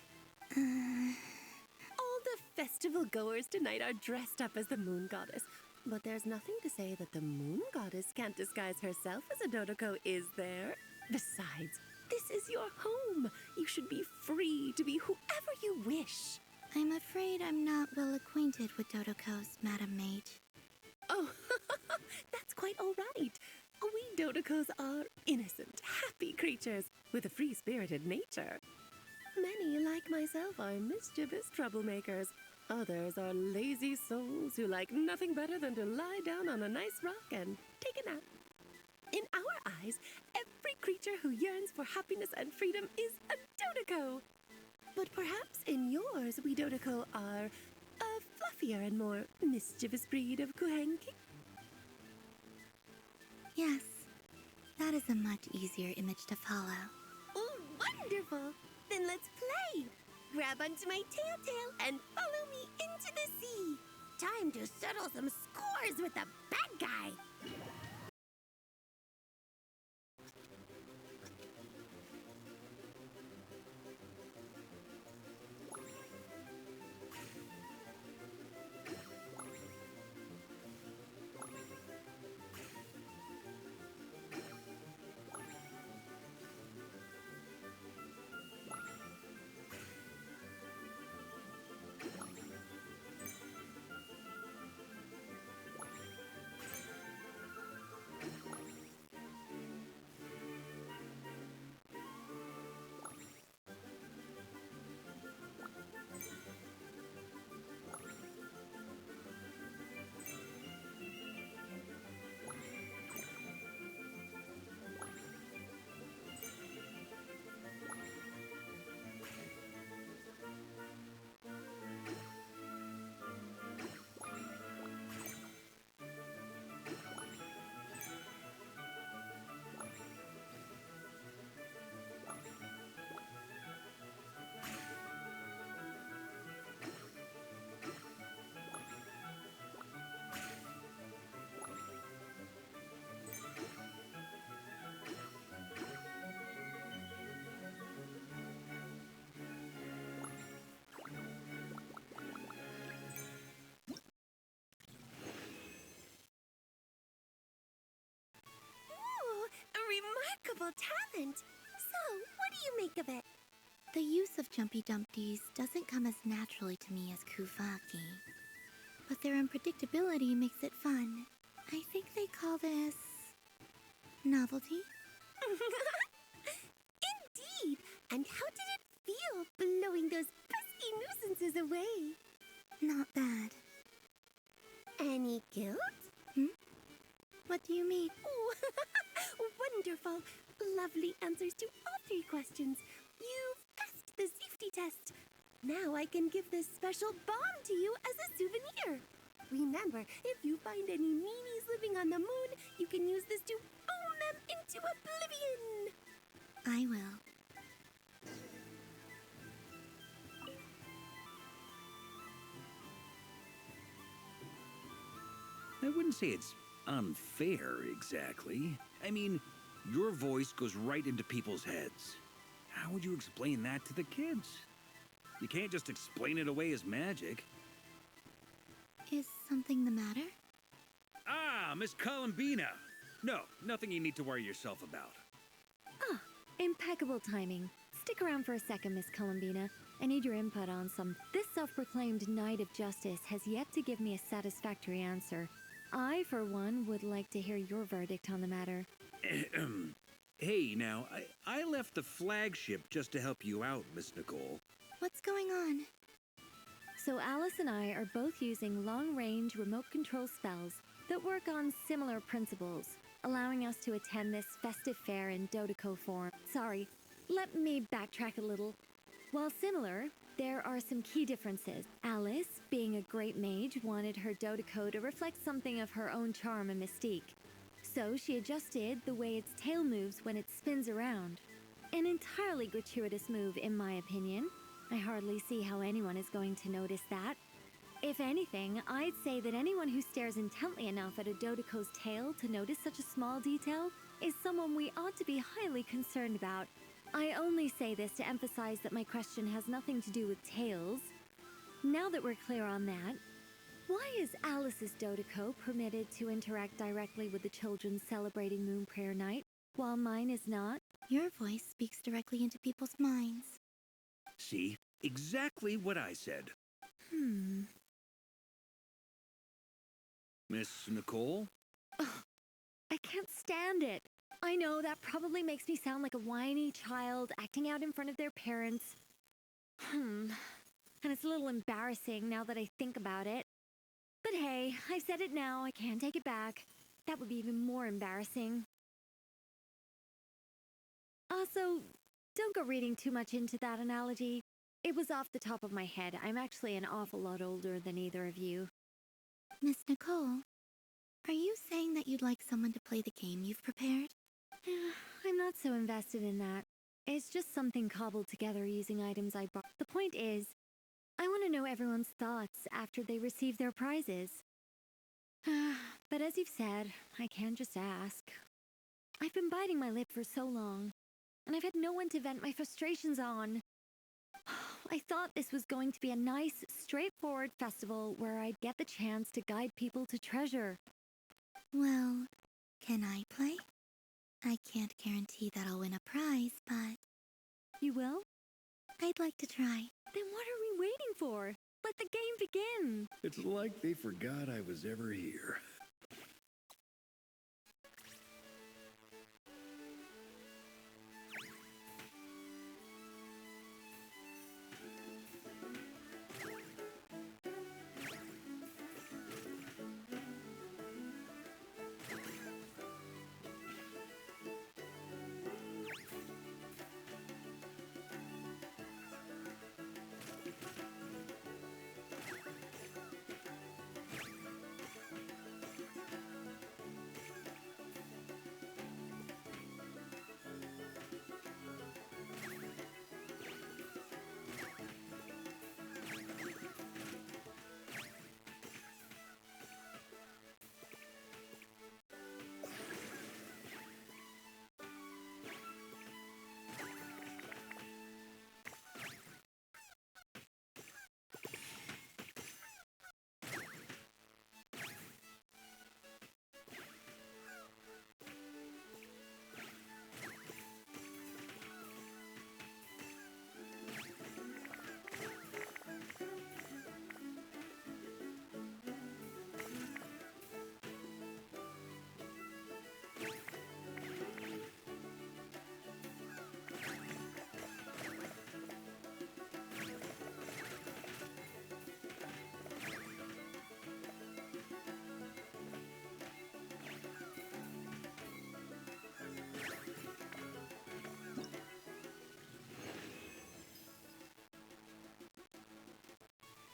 All the festival goers tonight are dressed up as the Moon Goddess. But there's nothing to say that the Moon Goddess can't disguise herself as a Dodoko, is there? Besides, this is your home. You should be free to be whoever you wish. I'm afraid I'm not well acquainted with Dodokos, Madam Mage. Oh, that's quite all right. We Dodokos are innocent, happy creatures with a free-spirited nature. Many, like myself, are mischievous troublemakers. Others are lazy souls who like nothing better than to lie down on a nice rock and take a nap. In our eyes, every creature who yearns for happiness and freedom is a Dodoko. But perhaps in yours, we Dodoko are a fluffier and more mischievous breed of Kuhenki? Yes, that is a much easier image to follow. Oh, wonderful! Then let's play! Grab onto my tail and follow me into the sea! Time to settle some scores with the bad guy! Remarkable talent! So, what do you make of it? The use of Jumpy Dumpties doesn't come as naturally to me as Kuvaki. But their unpredictability makes it fun. I think they call this... novelty? Indeed! And how did it feel blowing those pesky nuisances away? Not bad. Any guilt? What do you mean? Oh, wonderful! Lovely answers to all three questions. You've passed the safety test. Now I can give this special bomb to you as a souvenir. Remember, if you find any meanies living on the moon, you can use this to boom them into oblivion. I will. I wouldn't say it's unfair, exactly. I mean, your voice goes right into people's heads. How would you explain that to the kids? You can't just explain it away as magic. Is something the matter? Ah, Miss Columbina! No, nothing you need to worry yourself about. Ah, impeccable timing. Stick around for a second, Miss Columbina. I need your input on some. This self-proclaimed Knight of Justice has yet to give me a satisfactory answer. I, for one, would like to hear your verdict on the matter. Hey, now, I left the flagship just to help you out, Miss Nicole. What's going on? So Alice and I are both using long-range remote control spells that work on similar principles, allowing us to attend this festive fair in Dodeko form. Sorry, let me backtrack a little. While similar, there are some key differences. Alice, being a great mage, wanted her Dodeko to reflect something of her own charm and mystique. So she adjusted the way its tail moves when it spins around. An entirely gratuitous move, in my opinion. I hardly see how anyone is going to notice that. If anything, I'd say that anyone who stares intently enough at a Dodeko's tail to notice such a small detail is someone we ought to be highly concerned about. I only say this to emphasize that my question has nothing to do with tails. Now that we're clear on that, why is Alice's Dodeko permitted to interact directly with the children celebrating Moon Prayer Night, while mine is not? Your voice speaks directly into people's minds. See? Exactly what I said. Miss Nicole? Ugh, I can't stand it. I know that probably makes me sound like a whiny child acting out in front of their parents. And it's a little embarrassing now that I think about it. But hey, I've said it now, I can't take it back. That would be even more embarrassing. Also, don't go reading too much into that analogy. It was off the top of my head. I'm actually an awful lot older than either of you. Miss Nicole, are you saying that you'd like someone to play the game you've prepared? I'm not so invested in that. It's just something cobbled together using items I bought. The point is, I want to know everyone's thoughts after they receive their prizes. But as you've said, I can't just ask. I've been biting my lip for so long, and I've had no one to vent my frustrations on. I thought this was going to be a nice, straightforward festival where I'd get the chance to guide people to treasure. Well, can I play? I can't guarantee that I'll win a prize, but... You will? I'd like to try. Then what are we waiting for? Let the game begin! It's like they forgot I was ever here.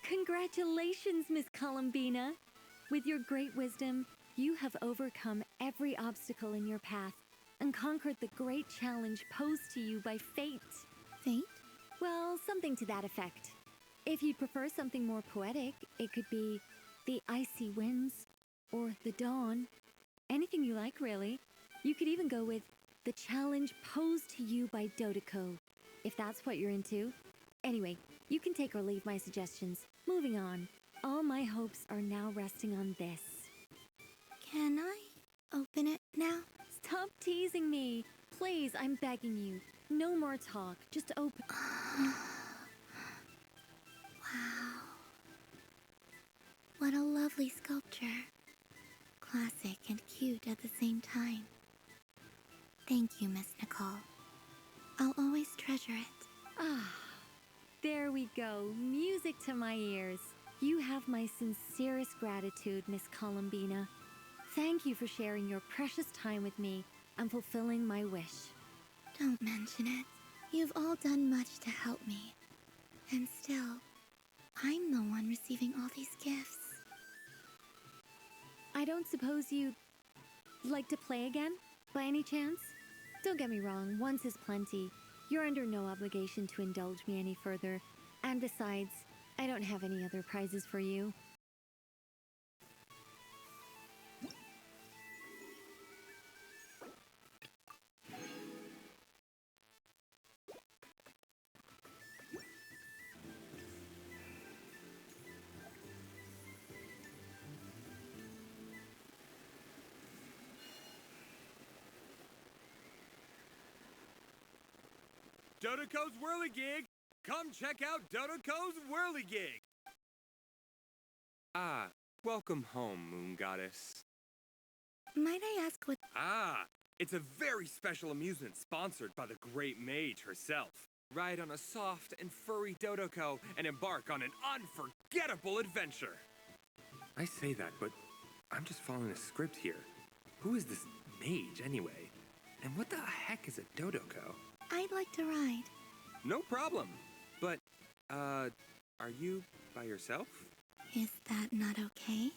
Congratulations, Miss Columbina! With your great wisdom, you have overcome every obstacle in your path and conquered the great challenge posed to you by fate. Fate? Well, something to that effect. If you'd prefer something more poetic, it could be the icy winds or the dawn. Anything you like, really. You could even go with the challenge posed to you by Dodoko, if that's what you're into. Anyway, you can take or leave my suggestions. Moving on. All my hopes are now resting on this. Can I open it now? Stop teasing me. Please, I'm begging you. No more talk. Just open. Wow. What a lovely sculpture. Classic and cute at the same time. Thank you, Miss Nicole. I'll always treasure it. Ah, there we go. Music to my ears. You have my sincerest gratitude, Miss Columbina. Thank you for sharing your precious time with me and fulfilling my wish. Don't mention it. You've all done much to help me. And still, I'm the one receiving all these gifts. I don't suppose you'd like to play again, by any chance? Don't get me wrong, once is plenty. You're under no obligation to indulge me any further. And besides, I don't have any other prizes for you. Dodoko's Whirligig! Come check out Dodoko's Whirligig! Ah, welcome home, Moon Goddess. Might I ask what... Ah, it's a very special amusement sponsored by the great mage herself. Ride on a soft and furry Dodoko and embark on an unforgettable adventure. I say that, but I'm just following a script here. Who is this mage, anyway? And what the heck is a Dodoko? I'd like to ride. No problem. But, Are you by yourself? Is that not okay?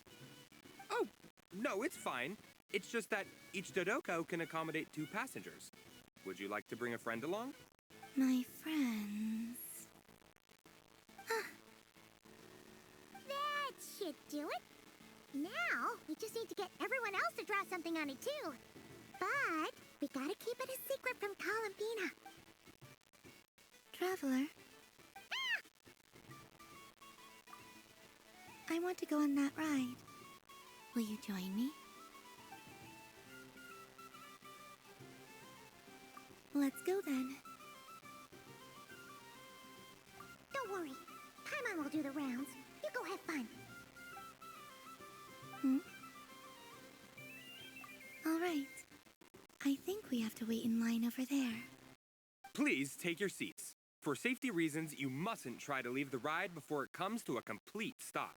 Oh, no, it's fine. It's just that each Dodoko can accommodate 2 passengers. Would you like to bring a friend along? My friends. That should do it. Now, we just need to get everyone else to draw something on it too. But we gotta keep it a secret from Columbina. Traveler. I want to go on that ride. Will you join me? Let's go then. Don't worry. Paimon will do the rounds. You go have fun. All right. I think we have to wait in line over there. Please take your seats. For safety reasons, you mustn't try to leave the ride before it comes to a complete stop.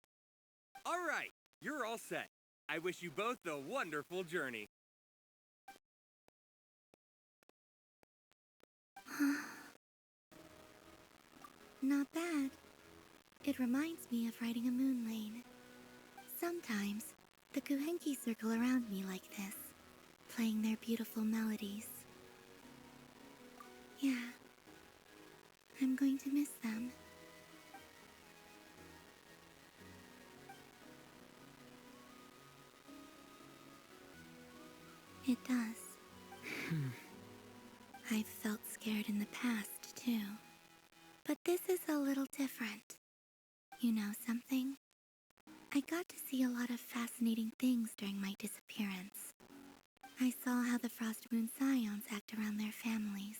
All right, you're all set. I wish you both a wonderful journey. Not bad. It reminds me of riding a moon lane. Sometimes, the Kuhenki circle around me like this, playing their beautiful melodies. Yeah, I'm going to miss them. It does. I've felt scared in the past, too. But this is a little different. You know something? I got to see a lot of fascinating things during my disappearance. I saw how the Frost Moon Scions act around their families.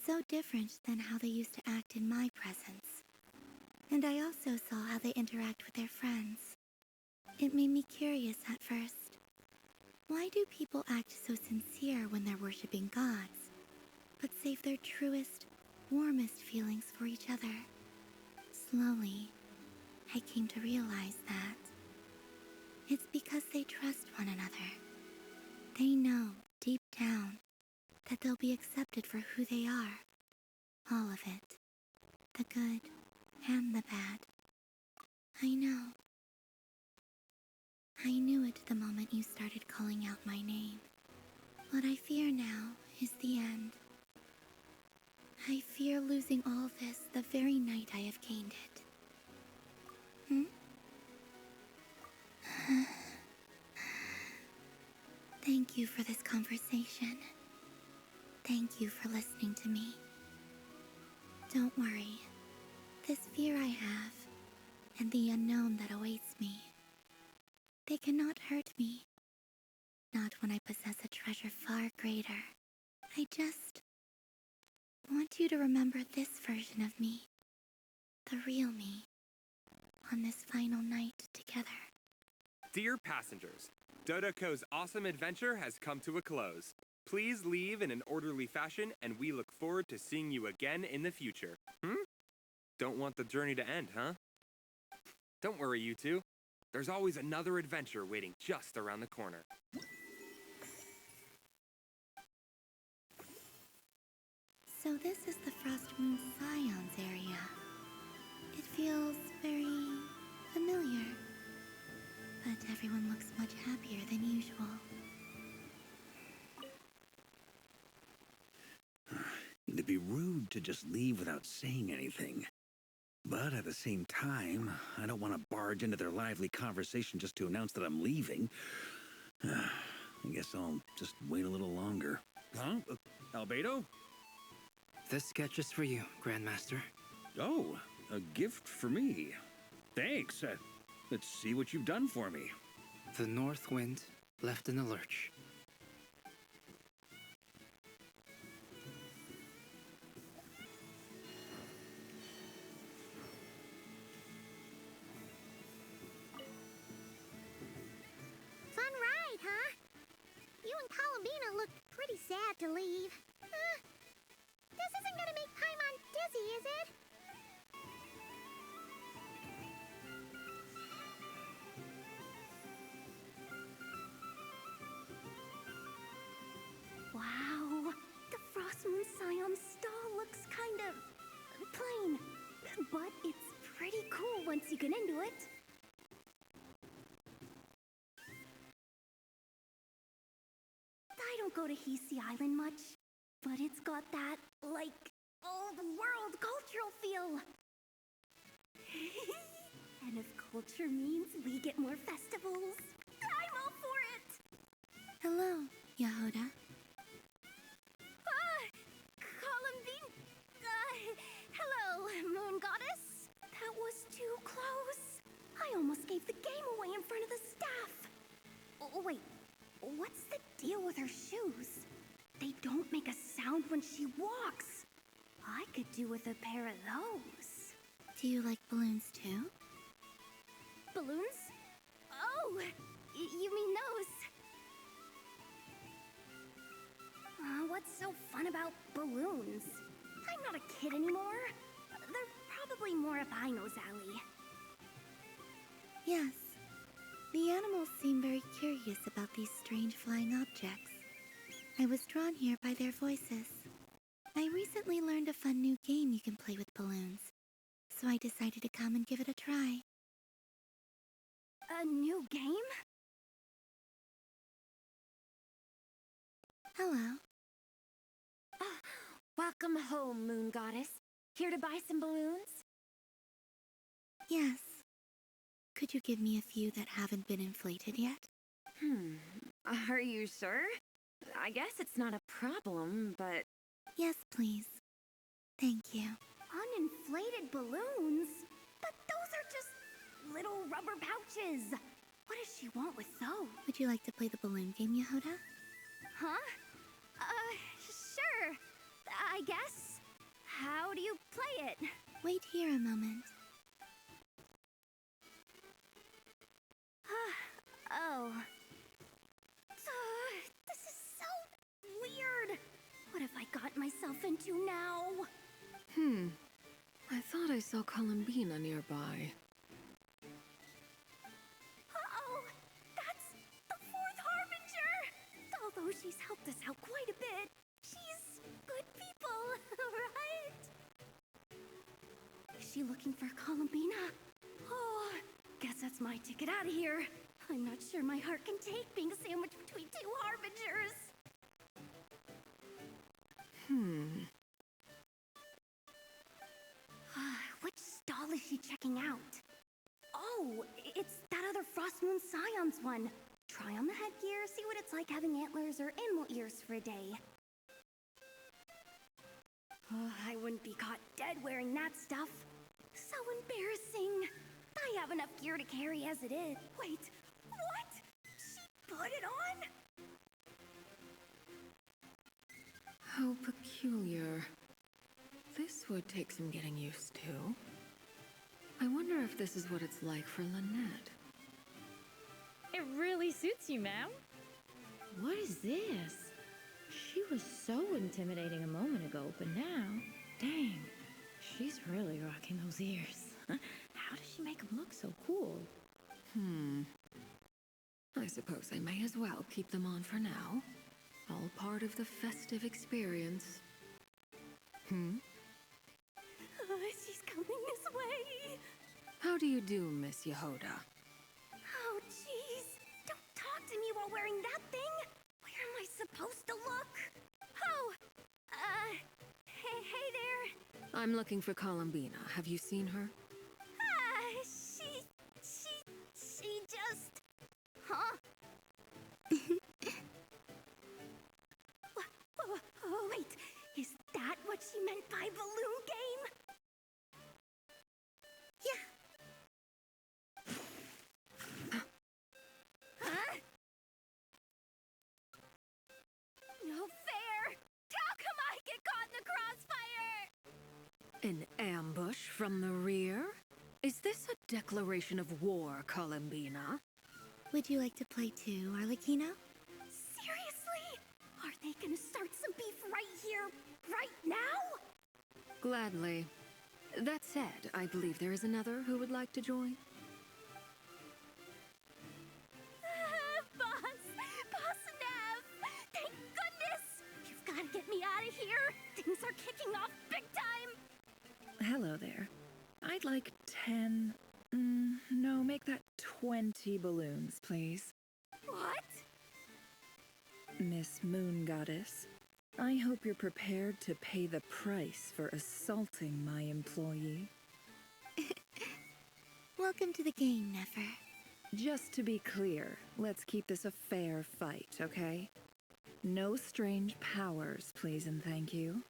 So different than how they used to act in my presence. And I also saw how they interact with their friends. It made me curious at first. Why do people act so sincere when they're worshipping gods, but save their truest, warmest feelings for each other? Slowly, I came to realize that it's because they trust one another. They know, deep down, that they'll be accepted for who they are. All of it. The good and the bad. I know. I knew it the moment you started calling out my name. What I fear now is the end. I fear losing all this the very night I have gained it. Thank you for this conversation. Thank you for listening to me. Don't worry. This fear I have, and the unknown that awaits me, they cannot hurt me. Not when I possess a treasure far greater. I just want you to remember this version of me. The real me. On this final night together. Dear passengers, Dodoko's awesome adventure has come to a close. Please leave in an orderly fashion, and we look forward to seeing you again in the future. Don't want the journey to end, huh? Don't worry, you two. There's always another adventure waiting just around the corner. So this is the Frost Moon Scions area. It feels very familiar. But everyone looks much happier than usual. It'd be rude to just leave without saying anything. But at the same time, I don't want to barge into their lively conversation just to announce that I'm leaving. I guess I'll just wait a little longer. Huh? Albedo? This sketch is for you, Grandmaster. Oh, a gift for me. Thanks. Let's see what you've done for me. The North Wind left in the lurch. Fun ride, huh? You and Columbina look pretty sad to leave. This isn't gonna make Paimon dizzy, is it? Wow, the Frost Moon Scion stall looks kind of plain. pretty cool once you get into it. I don't go to Hisey Island much, but it's got that, like, old-world cultural feel. And if culture means we get more festivals, I'm all for it! Hello, Yehoda. Columbine... hello, Moon Goddess. That was too close. I almost gave the game away in front of the staff. Oh, wait. What's the deal with her shoes? They don't make a sound when she walks. I could do with a pair of those. Do you like balloons too? Balloons? Oh, you mean those? What's so fun about balloons? I'm not a kid anymore. They're probably more up Aino's alley. Yes. The animals seem very curious about these strange flying objects. I was drawn here by their voices. I recently learned a fun new game you can play with balloons, so I decided to come and give it a try. A new game? Hello. Welcome home, Moon Goddess. Here to buy some balloons? Yes. Could you give me a few that haven't been inflated yet? Are you sure? I guess it's not a problem, but... Yes, please. Thank you. Uninflated balloons? But those are just little rubber pouches. What does she want with those? Would you like to play the balloon game, Yehoda? Huh? Sure. I guess. How do you play it? Wait here a moment. Oh. This is so weird. What have I got myself into now? I thought I saw Columbina nearby. Uh-oh! That's the fourth Harbinger! Although she's helped us out quite a bit, she's good people, right? Is she looking for Columbina? Oh, guess that's my ticket out of here. I'm not sure my heart can take being sandwiched between two Harbingers. Which stall is she checking out? Oh, it's that other Frost Moon Scion's one. Try on the headgear, see what it's like having antlers or animal ears for a day. Oh, I wouldn't be caught dead wearing that stuff. So embarrassing. I have enough gear to carry as it is. Wait, what? She put it on? How peculiar. This would take some getting used to. I wonder if this is what it's like for Lynette. It really suits you, ma'am. What is this? She was so intimidating a moment ago, but now, dang, she's really rocking those ears. How does she make them look so cool? I suppose I may as well keep them on for now. All part of the festive experience. She's coming this way. How do you do, Miss Yehoda? Oh, jeez. Don't talk to me while wearing that thing. Where am I supposed to look? Oh, hey there. I'm looking for Columbina. Have you seen her? She just... Huh? Oh, wait. Is that what she meant by balloon game? Huh? No fair! How come I get caught in the crossfire? An ambush from the rear? Is this a declaration of war, Columbina? Would you like to play too, Arlecchino? Seriously? Are they gonna start some beef right here, right now? Gladly. That said, I believe there is another who would like to join. Boss Nev! Thank goodness! You've gotta get me out of here! Things are kicking off big time! Hello there. I'd like 10 itchy balloons, please. What? Miss Moon Goddess, I hope you're prepared to pay the price for assaulting my employee. Welcome to the game, Nefer. Just to be clear, let's keep this a fair fight, okay? No strange powers, please and thank you.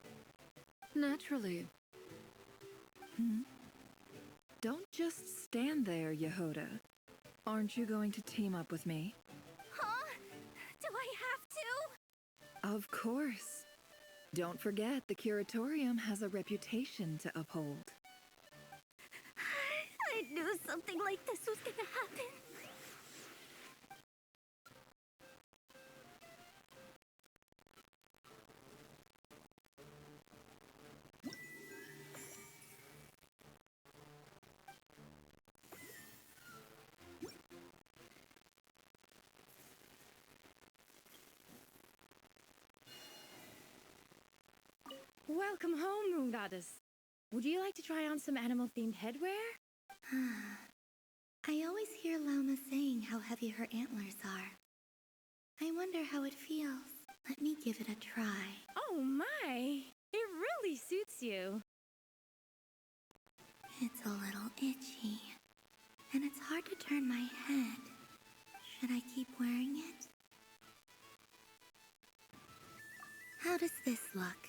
Naturally. Don't just stand there, Yehoda. Aren't you going to team up with me? Huh? Do I have to? Of course. Don't forget, the curatorium has a reputation to uphold. I knew something like this was gonna happen. Welcome home, Moon Goddess. Would you like to try on some animal-themed headwear? I always hear Llama saying how heavy her antlers are. I wonder how it feels. Let me give it a try. Oh my! It really suits you. It's a little itchy, and it's hard to turn my head. Should I keep wearing it? How does this look?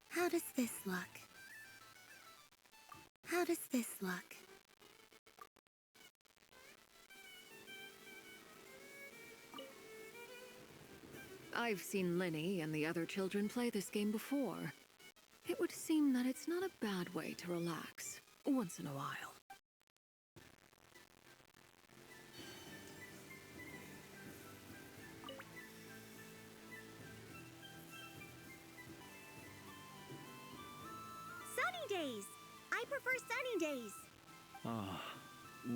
How does this look? How does this look? I've seen Linny and the other children play this game before. It would seem that it's not a bad way to relax, once in a while. Sunny days! I prefer sunny days. Ah,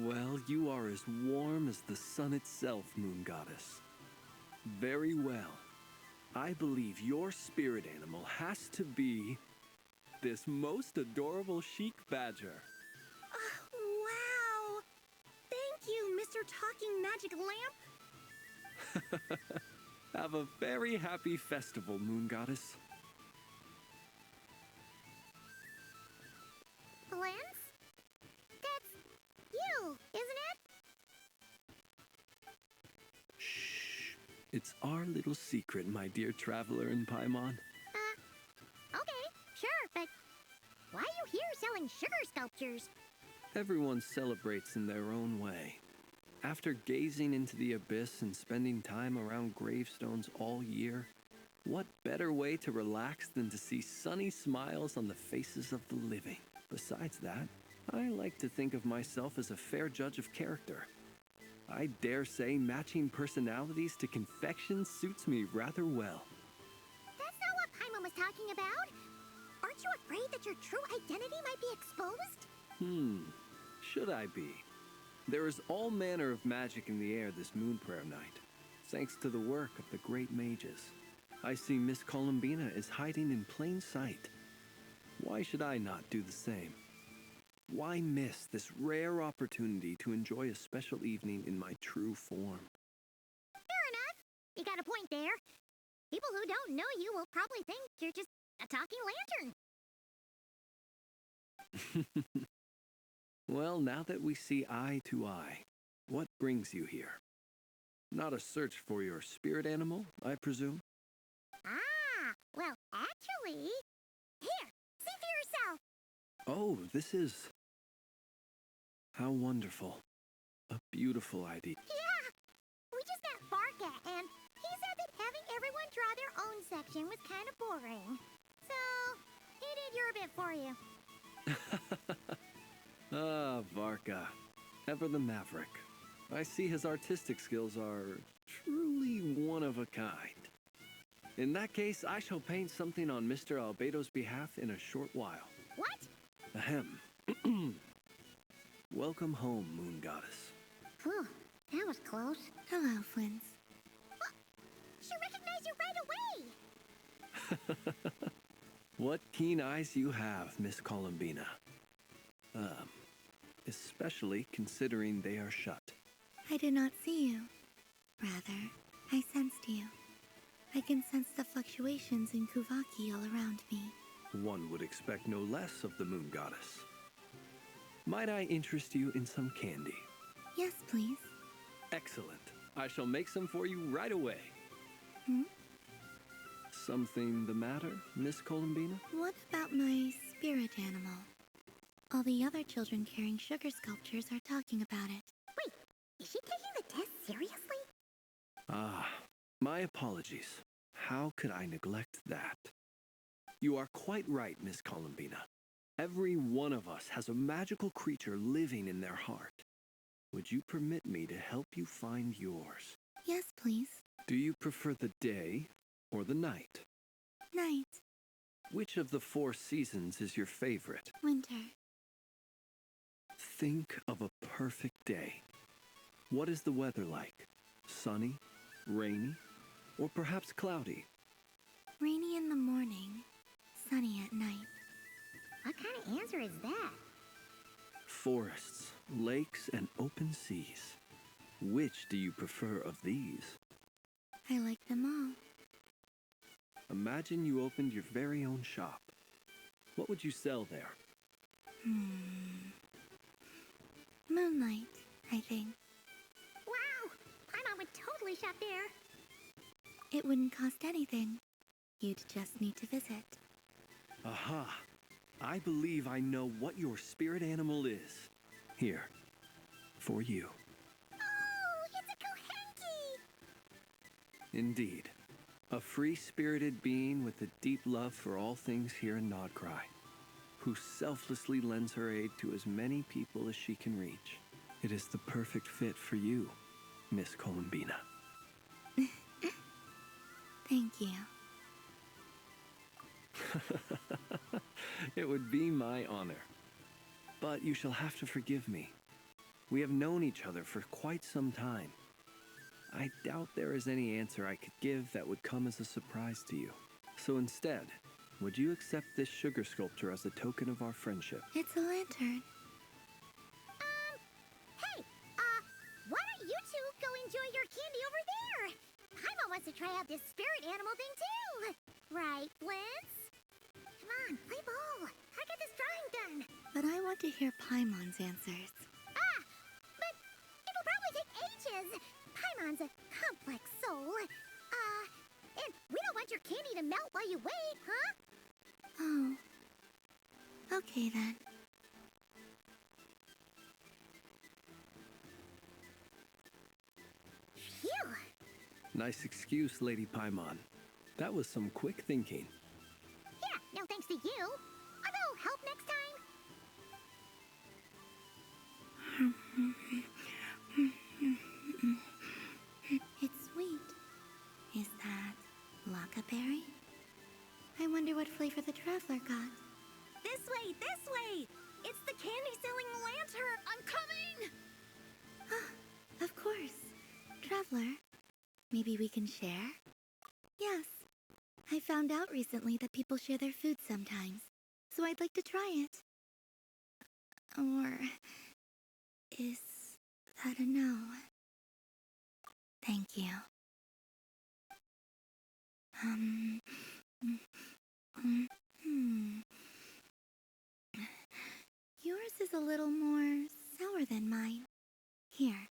well, you are as warm as the sun itself, Moon Goddess. Very well. I believe your spirit animal has to be this most adorable chic badger. Wow! Thank you, Mr. Talking Magic Lamp. Have a very happy festival, Moon Goddess. Lance? That's you, isn't it? It's our little secret, my dear traveler in Paimon. Okay, sure, but why are you here selling sugar sculptures? Everyone celebrates in their own way. After gazing into the abyss and spending time around gravestones all year, what better way to relax than to see sunny smiles on the faces of the living? Besides that, I like to think of myself as a fair judge of character. I dare say matching personalities to confection suits me rather well. That's not what Paimon was talking about. Aren't you afraid that your true identity might be exposed? Should I be? There is all manner of magic in the air this moon prayer night, thanks to the work of the great mages. I see Miss Columbina is hiding in plain sight. Why should I not do the same? Why miss this rare opportunity to enjoy a special evening in my true form? Fair enough. You got a point there. People who don't know you will probably think you're just a talking lantern. Well, now that we see eye to eye, what brings you here? Not a search for your spirit animal, I presume? Ah, well, actually... Here, see for yourself. Oh, this is... How wonderful. A beautiful idea. Yeah, we just met Barca, and he said that having everyone draw their own section was kind of boring. So, he did your bit for you. Ah, Varka. Ever the maverick. I see his artistic skills are truly one of a kind. In that case, I shall paint something on Mr. Albedo's behalf in a short while. What? Ahem. Welcome home, Moon Goddess. Whew, that was close. Hello, Flins. Well, she recognized you right away. What keen eyes you have, Miss Columbina. especially considering they are shut. I did not see you. Rather, I sensed you. I can sense the fluctuations in Kuvaki all around me. One would expect no less of the moon goddess. Might I interest you in some candy? Yes, please. Excellent. I shall make some for you right away. Hmm? Something the matter, Miss Columbina? What about my spirit animal? All the other children carrying sugar sculptures are talking about it. Wait, is she taking the test seriously? Ah, my apologies. How could I neglect that? You are quite right, Miss Columbina. Every one of us has a magical creature living in their heart. Would you permit me to help you find yours? Yes, please. Do you prefer the day or the night? Night. Which of the 4 seasons is your favorite? Winter. Think of a perfect day. What is the weather like? Sunny, rainy, or perhaps cloudy? Rainy in the morning, sunny at night. What kind of answer is that? Forests, lakes, and open seas. Which do you prefer of these? I like them all. Imagine you opened your very own shop. What would you sell there? Moonlight, I think. Wow! Paimon would totally shop there. It wouldn't cost anything. You'd just need to visit. Aha! I believe I know what your spirit animal is. Here, for you. Oh, it's a Kohenki! Indeed. A free-spirited being with a deep love for all things here in Nodkrai, who selflessly lends her aid to as many people as she can reach. It is the perfect fit for you, Miss Columbina. Thank you. It would be my honor. But you shall have to forgive me. We have known each other for quite some time. I doubt there is any answer I could give that would come as a surprise to you. So instead, would you accept this sugar sculpture as a token of our friendship? It's a lantern. Hey, why don't you two go enjoy your candy over there? Paimon wants to try out this spirit animal thing too. Right, Blitz? Come on, play ball. I got this drawing done. But I want to hear Paimon's answers. But it'll probably take ages. Paimon's a complex soul. And we don't want your candy to melt while you wait, huh? Oh. Okay then. Phew. Nice excuse, Lady Paimon. That was some quick thinking. Yeah, no thanks to you. I will help next time. It's sweet. Is that Lockaberry? I wonder what flavor the traveler got. This way, this way! It's the candy-selling lantern! I'm coming! Of course. Traveler, maybe we can share? Yes. I found out recently that people share their food sometimes, so I'd like to try it. Or is that a no? Thank you. Yours is a little more sour than mine. Here,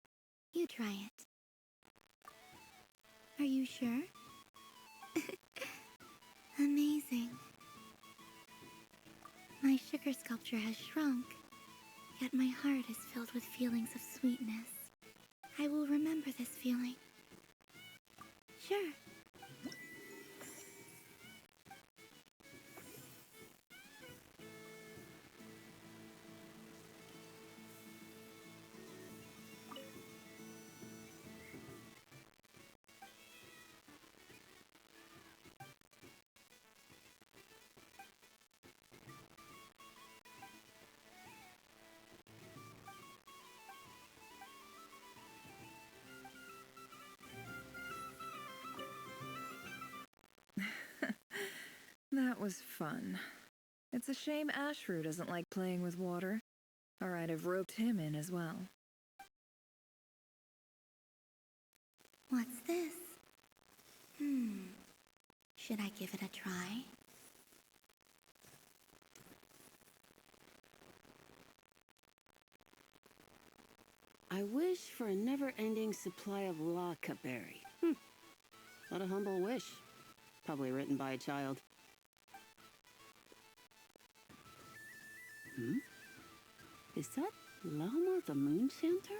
you try it. Are you sure? Amazing. My sugar sculpture has shrunk, yet my heart is filled with feelings of sweetness. I will remember this feeling. Sure. That was fun. It's a shame Ashru doesn't like playing with water. All right, I've roped him in as well. What's this? Should I give it a try? I wish for a never-ending supply of laka berry. What a humble wish. Probably written by a child. Is that Lama the Moon Chanter?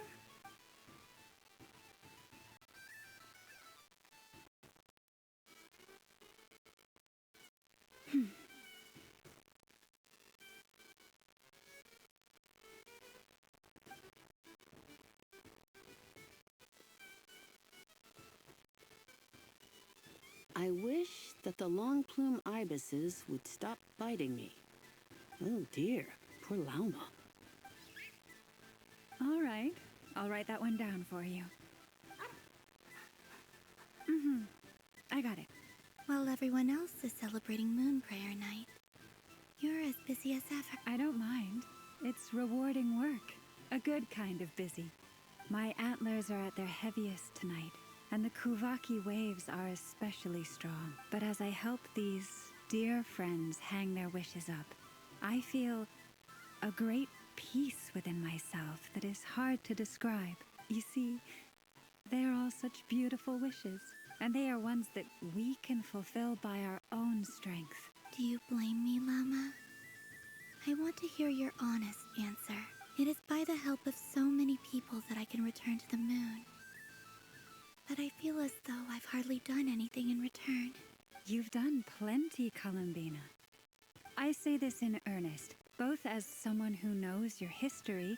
I wish that the long plume ibises would stop biting me. Oh dear, poor Lauma. All right, I'll write that one down for you. I got it. While everyone else is celebrating Moon Prayer Night, you're as busy as ever. I don't mind. It's rewarding work. A good kind of busy. My antlers are at their heaviest tonight, and the Kuvaki waves are especially strong. But as I help these dear friends hang their wishes up, I feel a great peace within myself that is hard to describe. You see, they are all such beautiful wishes, and they are ones that we can fulfill by our own strength. Do you blame me, Lama? I want to hear your honest answer. It is by the help of so many people that I can return to the moon. But I feel as though I've hardly done anything in return. You've done plenty, Columbina. I say this in earnest, both as someone who knows your history,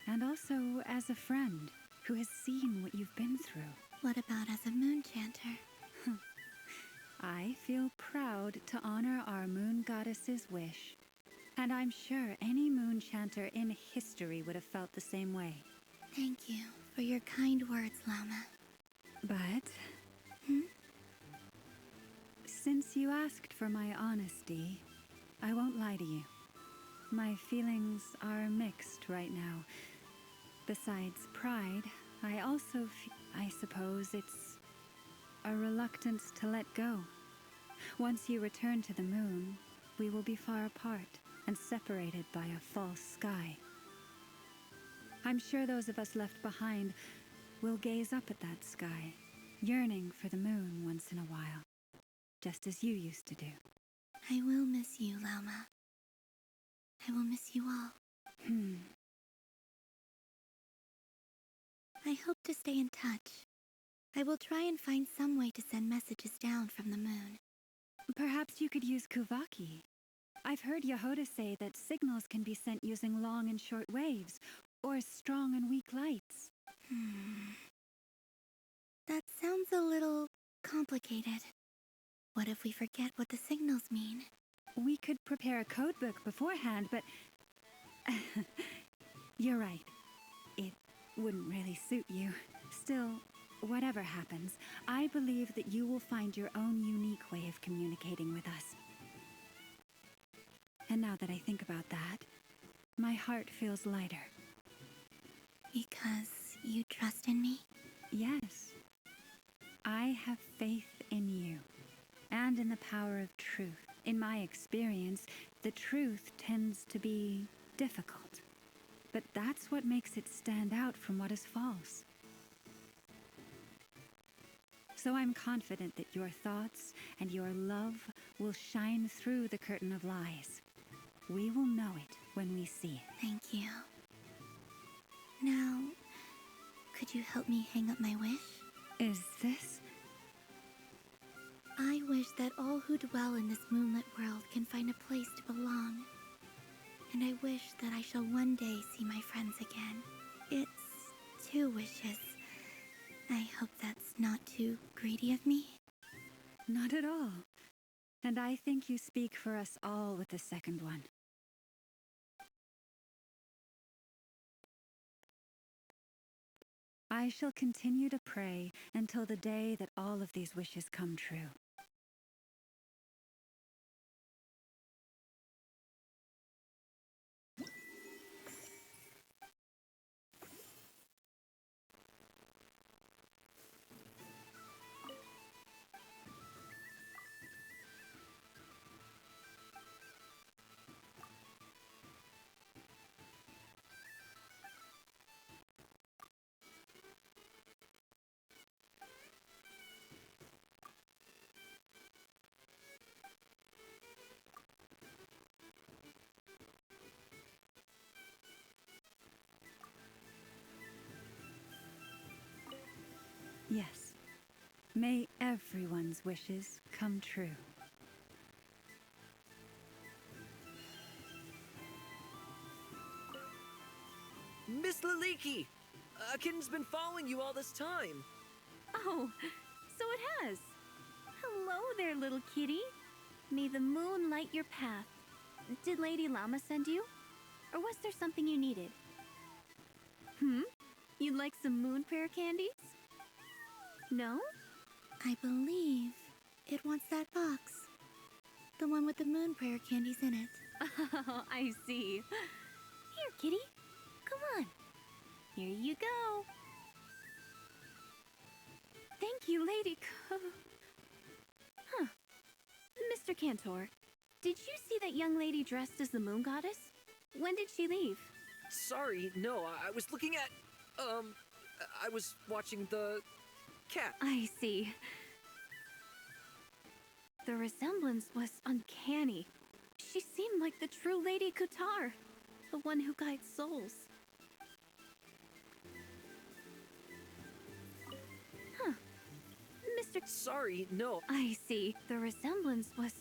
and also as a friend who has seen what you've been through. What about as a moon chanter? I feel proud to honor our moon goddess's wish, and I'm sure any moon chanter in history would have felt the same way. Thank you for your kind words, Lama. But... since you asked for my honesty, I won't lie to you. My feelings are mixed right now. Besides pride, I also I suppose it's a reluctance to let go. Once you return to the moon, we will be far apart and separated by a false sky. I'm sure those of us left behind will gaze up at that sky, yearning for the moon once in a while, just as you used to do. I will miss you, Lama. I will miss you all. I hope to stay in touch. I will try and find some way to send messages down from the moon. Perhaps you could use Kuvaki. I've heard Yehoda say that signals can be sent using long and short waves, or strong and weak lights. That sounds a little complicated. What if we forget what the signals mean? We could prepare a codebook beforehand, but... You're right. It wouldn't really suit you. Still, whatever happens, I believe that you will find your own unique way of communicating with us. And now that I think about that, my heart feels lighter. Because you trust in me? Yes. I have faith in you, and in the power of truth. In my experience, the truth tends to be difficult. But that's what makes it stand out from what is false. So I'm confident that your thoughts and your love will shine through the curtain of lies. We will know it when we see it. Thank you. Now, could you help me hang up my wish? Is this? I wish that all who dwell in this moonlit world can find a place to belong. And I wish that I shall one day see my friends again. It's 2 wishes. I hope that's not too greedy of me. Not at all. And I think you speak for us all with the second one. I shall continue to pray until the day that all of these wishes come true. Yes. May everyone's wishes come true. Miss Laliki! Akin's been following you all this time. Oh, so it has. Hello there, little kitty. May the moon light your path. Did Lady Llama send you? Or was there something you needed? You'd like some moon prayer candies? No? I believe it wants that box. The one with the moon prayer candies in it. Oh, I see. Here, kitty. Come on. Here you go. Thank you, Lady Mr. Cantor, did you see that young lady dressed as the moon goddess? When did she leave? Sorry, no, I was looking at, I was watching the cat. I see. The resemblance was uncanny. She seemed like the true Lady Kutar, the one who guides souls. Mr. Sorry, no. I see. The resemblance was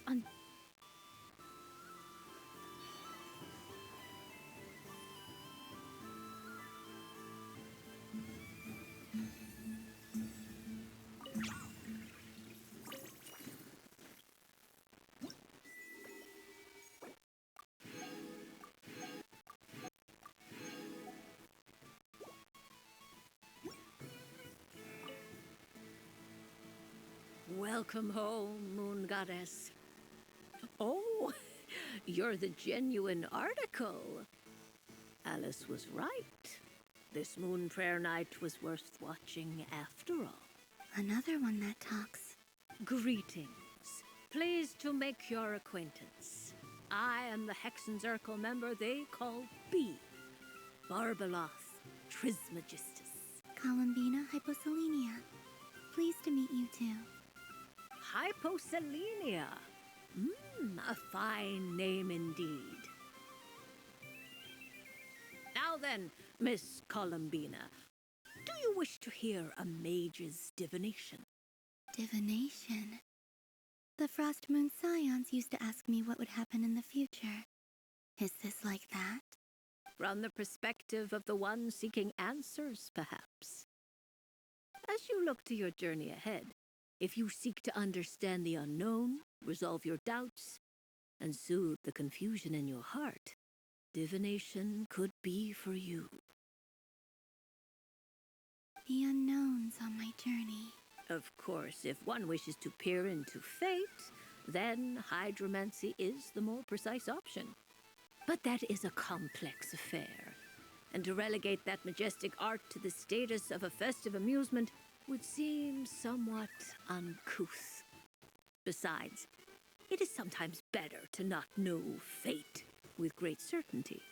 Welcome home, Moon Goddess. Oh, you're the genuine article. Alice was right. This moon prayer night was worth watching after all. Another one that talks. Greetings. Pleased to make your acquaintance. I am the Hexenzirkel member they call B. Barbeloth Trismegistus. Columbina Hyposelenia. Pleased to meet you too. Hyposelenia. A fine name indeed. Now then, Miss Columbina, do you wish to hear a mage's divination? Divination? The Frost Moon Scions used to ask me what would happen in the future. Is this like that? From the perspective of the one seeking answers, perhaps. As you look to your journey ahead, if you seek to understand the unknown, resolve your doubts, and soothe the confusion in your heart, divination could be for you. The unknowns on my journey. Of course, if one wishes to peer into fate, then hydromancy is the more precise option. But that is a complex affair, and to relegate that majestic art to the status of a festive amusement would seem somewhat uncouth. Besides, it is sometimes better to not know fate with great certainty.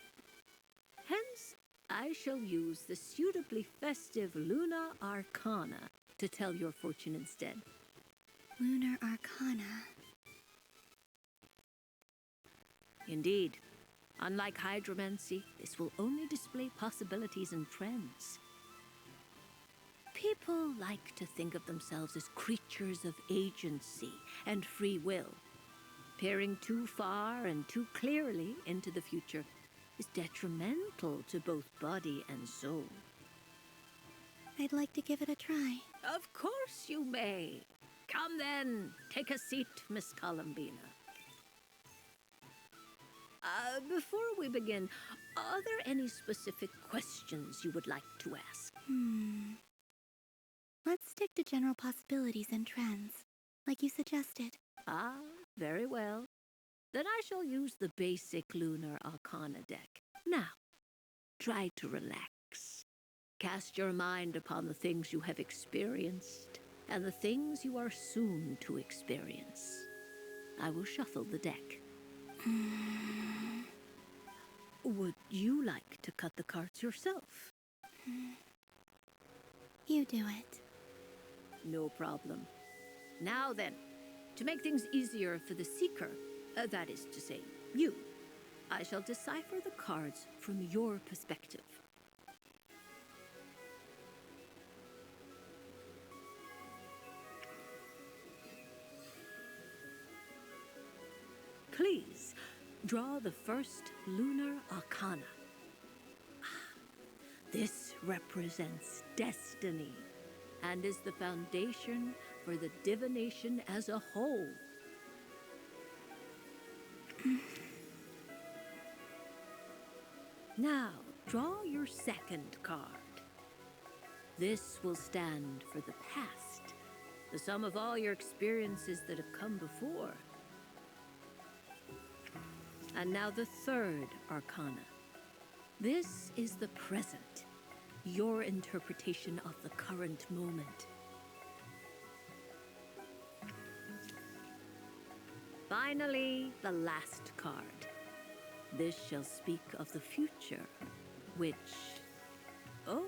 Hence, I shall use the suitably festive Luna Arcana to tell your fortune instead. Lunar Arcana. Indeed. Unlike hydromancy, this will only display possibilities and trends. People like to think of themselves as creatures of agency and free will. Peering too far and too clearly into the future is detrimental to both body and soul. I'd like to give it a try. Of course you may. Come then, take a seat, Miss Columbina. Before we begin, are there any specific questions you would like to ask? Let's stick to general possibilities and trends, like you suggested. Ah, very well. Then I shall use the basic Lunar Arcana deck. Now, try to relax. Cast your mind upon the things you have experienced and the things you are soon to experience. I will shuffle the deck. Would you like to cut the cards yourself? You do it. No problem. Now then, to make things easier for the seeker, that is to say, you, I shall decipher the cards from your perspective. Please, draw the first lunar arcana. This represents destiny and is the foundation for the divination as a whole. Now, draw your second card. This will stand for the past, the sum of all your experiences that have come before. And now the third arcana. This is the present, your interpretation of the current moment. Finally, the last card. This shall speak of the future, which... Oh.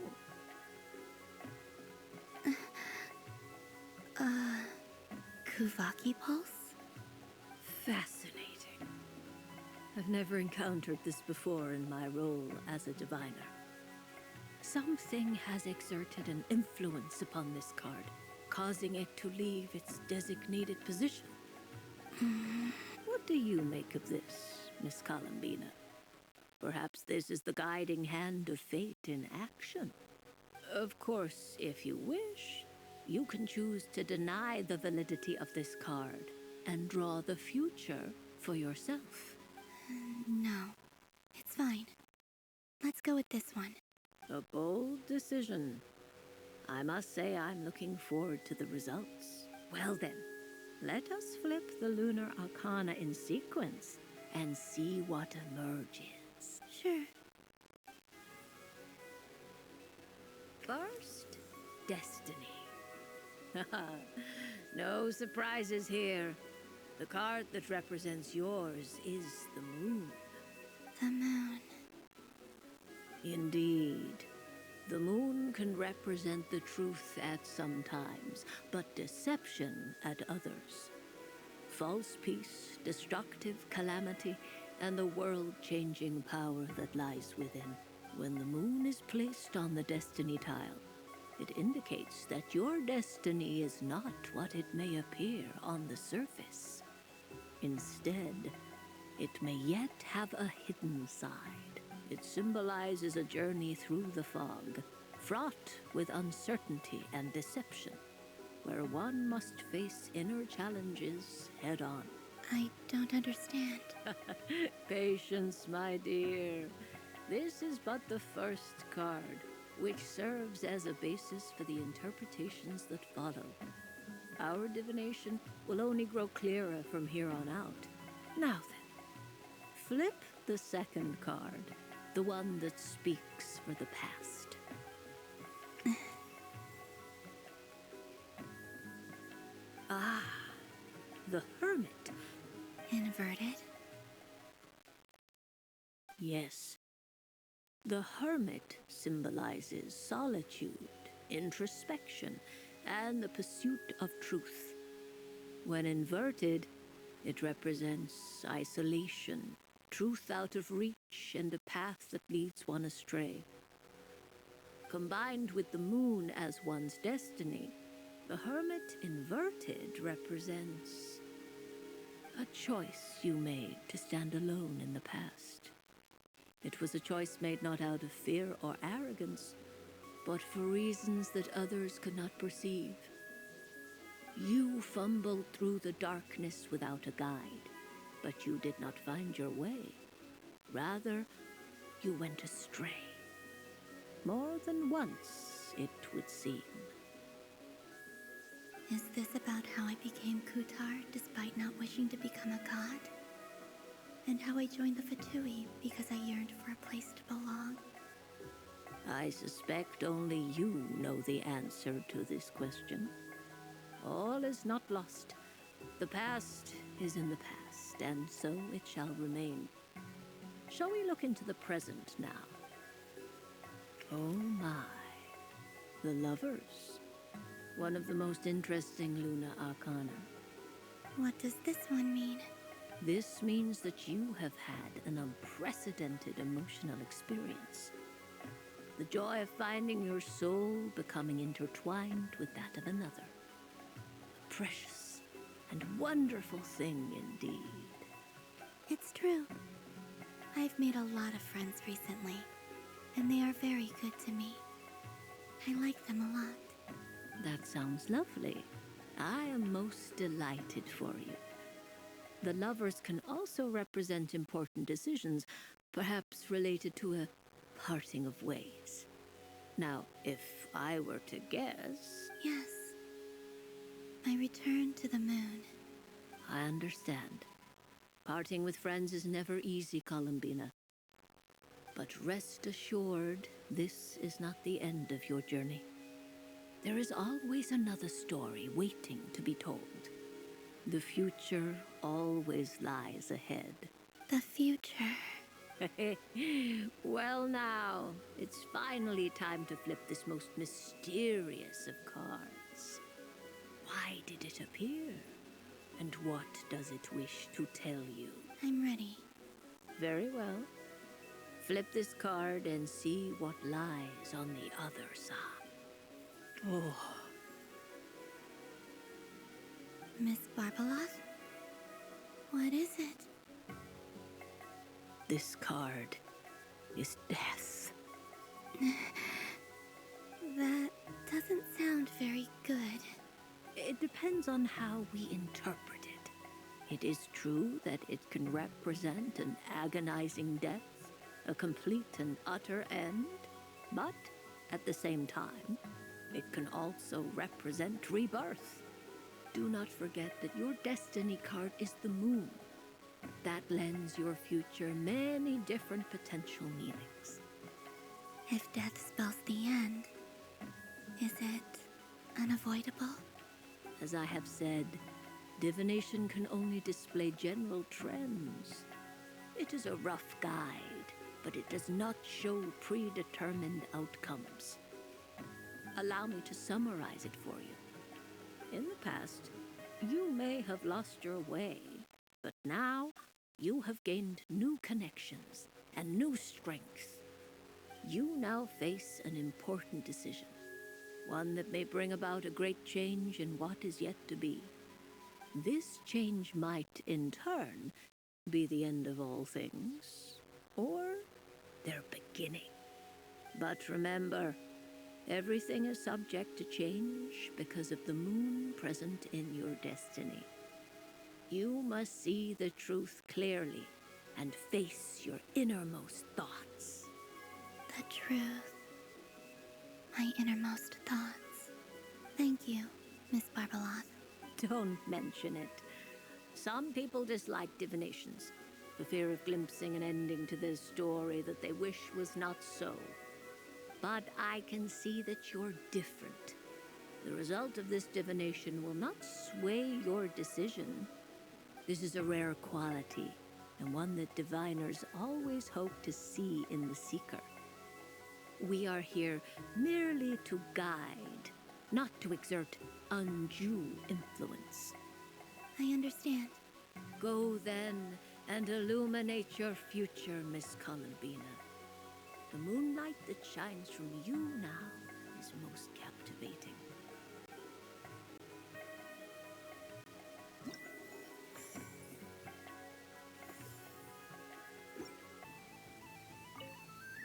Kuvaki pulse? Fascinating. I've never encountered this before in my role as a diviner. Something has exerted an influence upon this card, causing it to leave its designated position. What do you make of this, Miss Columbina? Perhaps this is the guiding hand of fate in action. Of course, if you wish, you can choose to deny the validity of this card and draw the future for yourself. No, it's fine. Let's go with this one. A bold decision. I must say I'm looking forward to the results. Well then, let us flip the lunar arcana in sequence and see what emerges. Sure. First, destiny. No surprises here. The card that represents yours is the moon. The moon. Indeed. The moon can represent the truth at some times, but deception at others. False peace, destructive calamity, and the world-changing power that lies within. When the moon is placed on the destiny tile, it indicates that your destiny is not what it may appear on the surface. Instead, it may yet have a hidden side. It symbolizes a journey through the fog, fraught with uncertainty and deception, where one must face inner challenges head-on. I don't understand. Patience, my dear. This is but the first card, which serves as a basis for the interpretations that follow. Our divination will only grow clearer from here on out. Now then, flip the second card, the one that speaks for the past. Ah, the Hermit. Inverted? Yes. The Hermit symbolizes solitude, introspection, and the pursuit of truth. When inverted, it represents isolation, truth out of reach, and a path that leads one astray. Combined with the moon as one's destiny, the Hermit inverted represents a choice you made to stand alone in the past. It was a choice made not out of fear or arrogance, but for reasons that others could not perceive. You fumbled through the darkness without a guide, but you did not find your way. Rather, you went astray. More than once, it would seem. Is this about how I became Kutar despite not wishing to become a god? And how I joined the Fatui because I yearned for a place to belong? I suspect only you know the answer to this question. All is not lost. The past is in the past, and so it shall remain. Shall we look into the present now? Oh my. The Lovers. One of the most interesting Luna Arcana. What does this one mean? This means that you have had an unprecedented emotional experience. The joy of finding your soul becoming intertwined with that of another. A precious and wonderful thing indeed. It's true. I've made a lot of friends recently, and they are very good to me. I like them a lot. That sounds lovely. I am most delighted for you. The lovers can also represent important decisions, perhaps related to a parting of ways. Now, if I were to guess... Yes. My return to the moon. I understand. Parting with friends is never easy, Columbina. But rest assured, this is not the end of your journey. There is always another story waiting to be told. The future always lies ahead. The future. Well now, it's finally time to flip this most mysterious of cards. Why did it appear? And what does it wish to tell you? I'm ready. Very well. Flip this card and see what lies on the other side. Oh. Miss Barbeloth? What is it? This card is death. That doesn't sound very good. It depends on how we interpret it. It is true that it can represent an agonizing death, a complete and utter end, but at the same time, it can also represent rebirth. Do not forget that your destiny card is the moon. That lends your future many different potential meanings. If death spells the end, is it unavoidable? As I have said, divination can only display general trends. It is a rough guide, but it does not show predetermined outcomes. Allow me to summarize it for you. In the past, you may have lost your way, but now you have gained new connections and new strength. You now face an important decision, one that may bring about a great change in what is yet to be. This change might, in turn, be the end of all things, or their beginning. But remember, everything is subject to change because of the moon present in your destiny. You must see the truth clearly and face your innermost thoughts. The truth. My innermost thoughts. Thank you, Miss Barbeloth. Don't mention it. Some people dislike divinations, for fear of glimpsing an ending to their story that they wish was not so. But I can see that you're different. The result of this divination will not sway your decision. This is a rare quality, and one that diviners always hope to see in the seeker. We are here merely to guide, not to exert undue influence. I understand. Go then and illuminate your future, Miss Columbina. The moonlight that shines from you now is most captivating.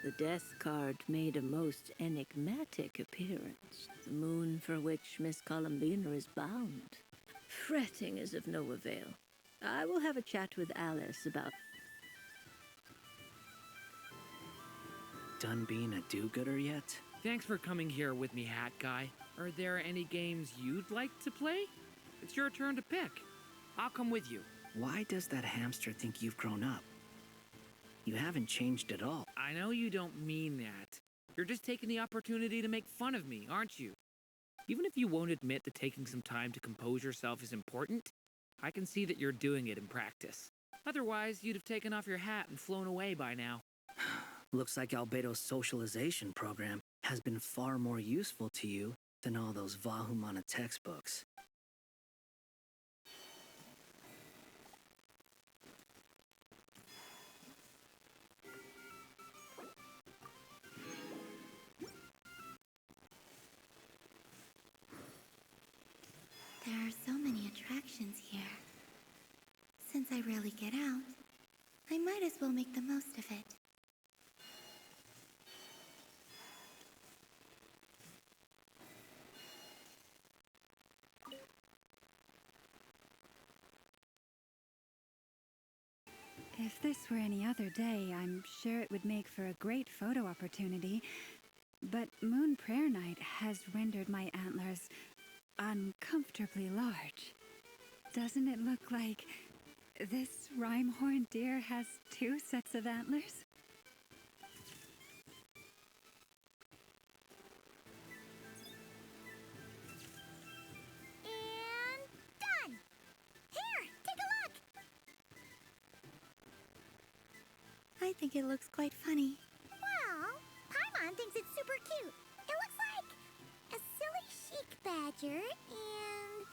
The death card made a most enigmatic appearance. The moon for which Miss Columbina is bound. Fretting is of no avail. I will have a chat with Alice about... Done being a do-gooder yet? Thanks for coming here with me, Hat Guy. Are there any games you'd like to play? It's your turn to pick. I'll come with you. Why does that hamster think you've grown up? You haven't changed at all. I know you don't mean that. You're just taking the opportunity to make fun of me, aren't you? Even if you won't admit that taking some time to compose yourself is important, I can see that you're doing it in practice. Otherwise, you'd have taken off your hat and flown away by now. Looks like Albedo's socialization program has been far more useful to you than all those Vahumana textbooks. There are so many attractions here. Since I rarely get out, I might as well make the most of it. If this were any other day, I'm sure it would make for a great photo opportunity. But Moon Prayer Night has rendered my antlers uncomfortably large. Doesn't it look like this rhyme-horned deer has 2 sets of antlers? And done! Here, take a look! I think it looks quite funny. Well, Paimon thinks it's super cute. It looks like a silly chic badger and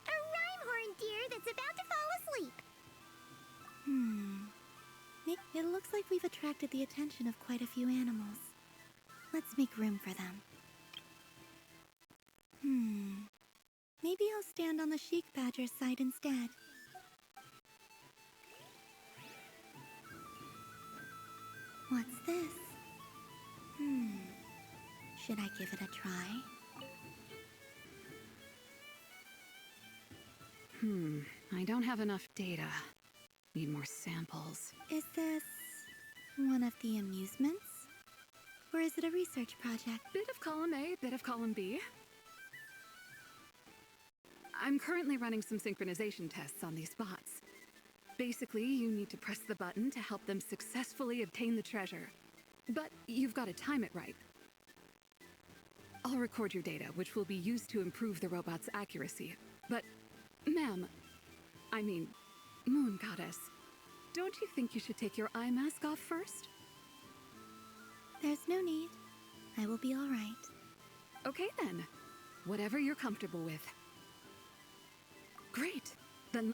a rhyme-horned deer that's about to fall asleep. It looks like we've attracted the attention of quite a few animals. Let's make room for them. Maybe I'll stand on the chic badger's side instead. What's this? Should I give it a try? I don't have enough data. Need more samples. Is this one of the amusements? Or is it a research project? Bit of column A, bit of column B. I'm currently running some synchronization tests on these bots. Basically, you need to press the button to help them successfully obtain the treasure. But you've got to time it right. I'll record your data, which will be used to improve the robot's accuracy. But, ma'am, I mean, Moon Goddess, don't you think you should take your eye mask off first? There's no need. I will be all right. Okay then. Whatever you're comfortable with. Great. Then...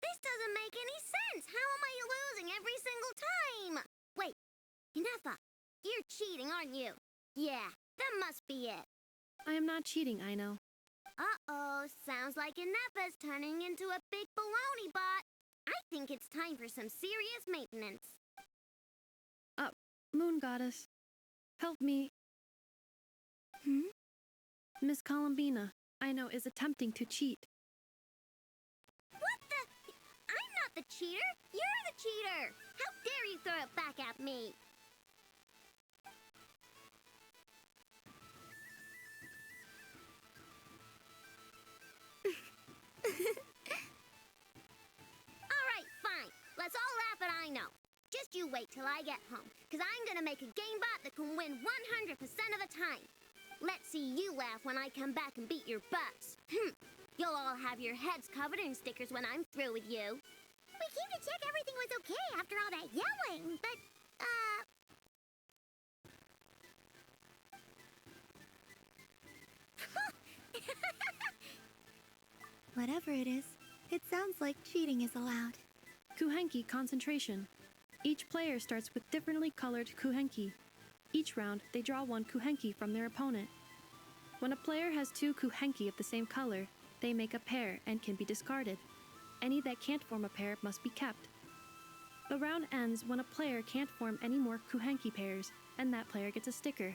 This doesn't make any sense! How am I losing every single time? Wait, Ineffa, you're cheating, aren't you? Yeah, that must be it. I am not cheating, I know. Uh-oh, sounds like Ineffa's turning into a big baloney bot. I think it's time for some serious maintenance. Moon Goddess, help me. Miss Columbina, I know, is attempting to cheat. What the? I'm not the cheater. You're the cheater. How dare you throw it back at me? All right, fine. Let's all laugh at I know. Just you wait till I get home, because I'm going to make a game bot that can win 100% of the time. Let's see you laugh when I come back and beat your butts. You'll all have your heads covered in stickers when I'm through with you. We came to check everything was okay after all that yelling, but, Whatever it is, it sounds like cheating is allowed. Kuhenki concentration. Each player starts with differently colored kuhenki. Each round, they draw one kuhenki from their opponent. When a player has 2 kuhenki of the same color, they make a pair and can be discarded. Any that can't form a pair must be kept. The round ends when a player can't form any more kuhenki pairs, and that player gets a sticker.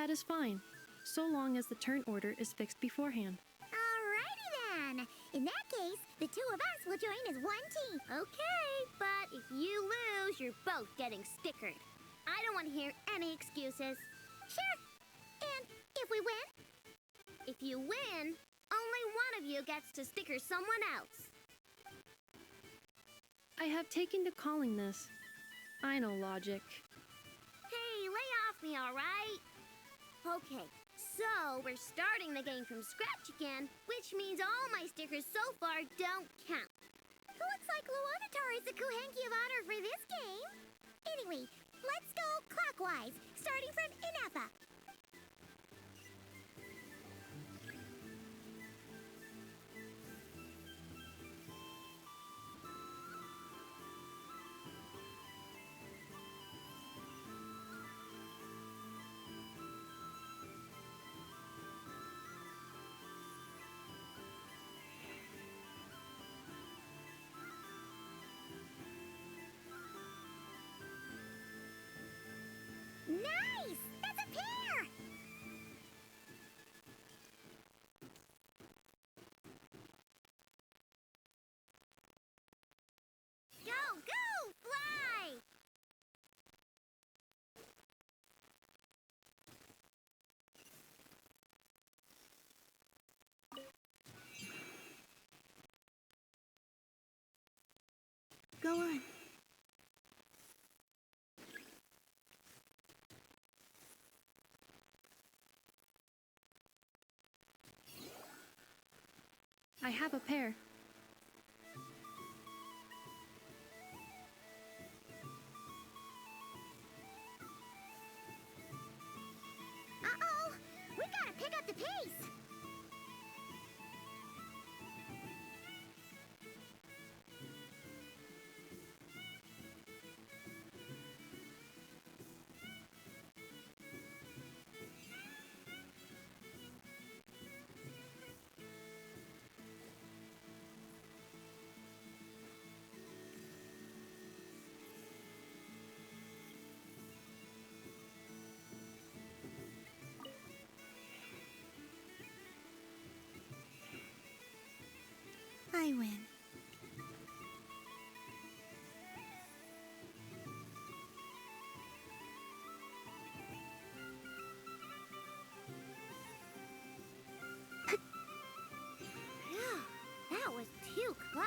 That is fine, so long as the turn order is fixed beforehand. Alrighty then. In that case, the two of us will join as one team. Okay, but if you lose, you're both getting stickered. I don't want to hear any excuses. Sure. And if we win? If you win, only one of you gets to sticker someone else. I have taken to calling this. I know logic. Hey, lay off me, alright? Okay, so we're starting the game from scratch again, which means all my stickers so far don't count. Looks like Luanatar is the Kuhenki of honor for this game. Anyway, let's go clockwise, starting from Inepa. Nice! That's a pair! Go, go, fly! Go on. I have a pair. Uh-oh! We gotta pick up the pace! I win. That was too close.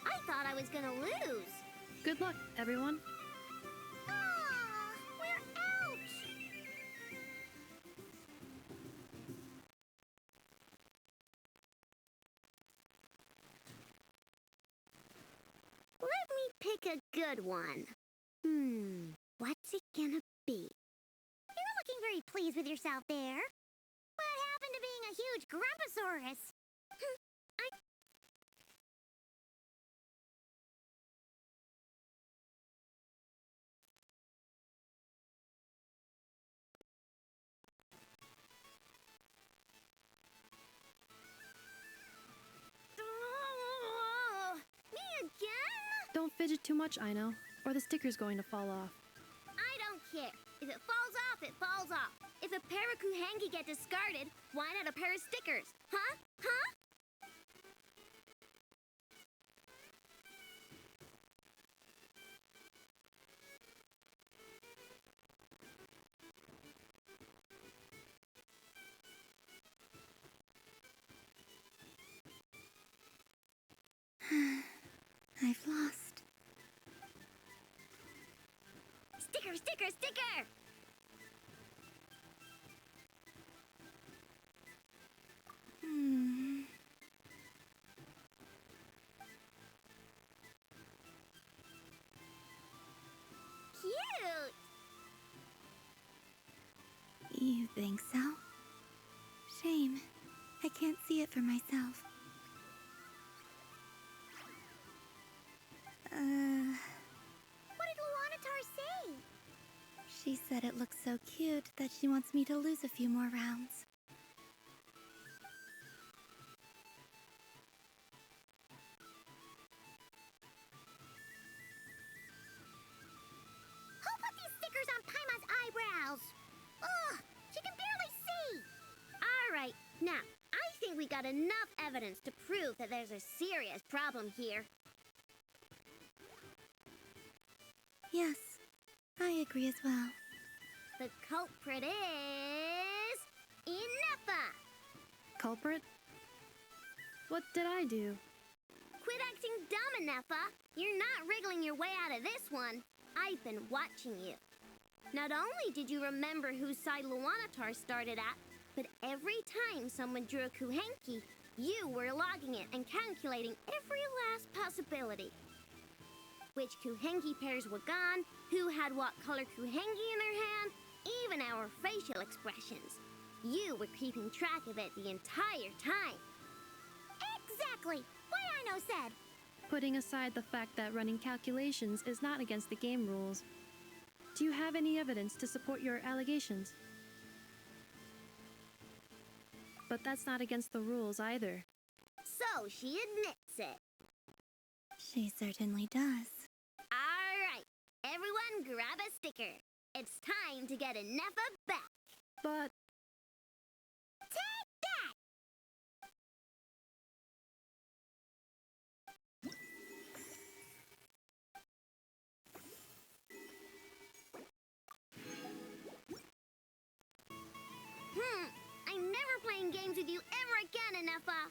I thought I was gonna lose. Good luck, everyone. Aw, we're out! Let me pick a good one. What's it gonna be? You're looking very pleased with yourself there. What happened to being a huge Grumposaurus? Me again? Don't fidget too much, Ino, or the sticker's going to fall off. I don't care. If it falls off, it falls off. If a pair of Kuhengi get discarded, why not a pair of stickers? Huh? Huh? I've lost. Sticker, sticker, sticker! Cute! You think so? Shame. I can't see it for myself. What did Luanatar say? She said it looks so cute that she wants me to lose a few more rounds. Who put these stickers on Paimon's eyebrows? Ugh, she can barely got enough evidence to prove that there's a serious problem here. Yes, I agree as well. The culprit is... Inepa! Culprit? What did I do? Quit acting dumb, Inepa! You're not wriggling your way out of this one. I've been watching you. Not only did you remember whose side Luanatar started at, but every time someone drew a Kuhenki, you were logging it and calculating every last possibility. Which Kuhenki pairs were gone, who had what color Kuhenki in their hand, even our facial expressions. You were keeping track of it the entire time. Exactly! What I know said. Putting aside the fact that running calculations is not against the game rules, do you have any evidence to support your allegations? But that's not against the rules either. So she admits it. She certainly does. All right, everyone grab a sticker. It's time to get Inepa back. But... Take that! I'm never playing games with you ever again, Inepa.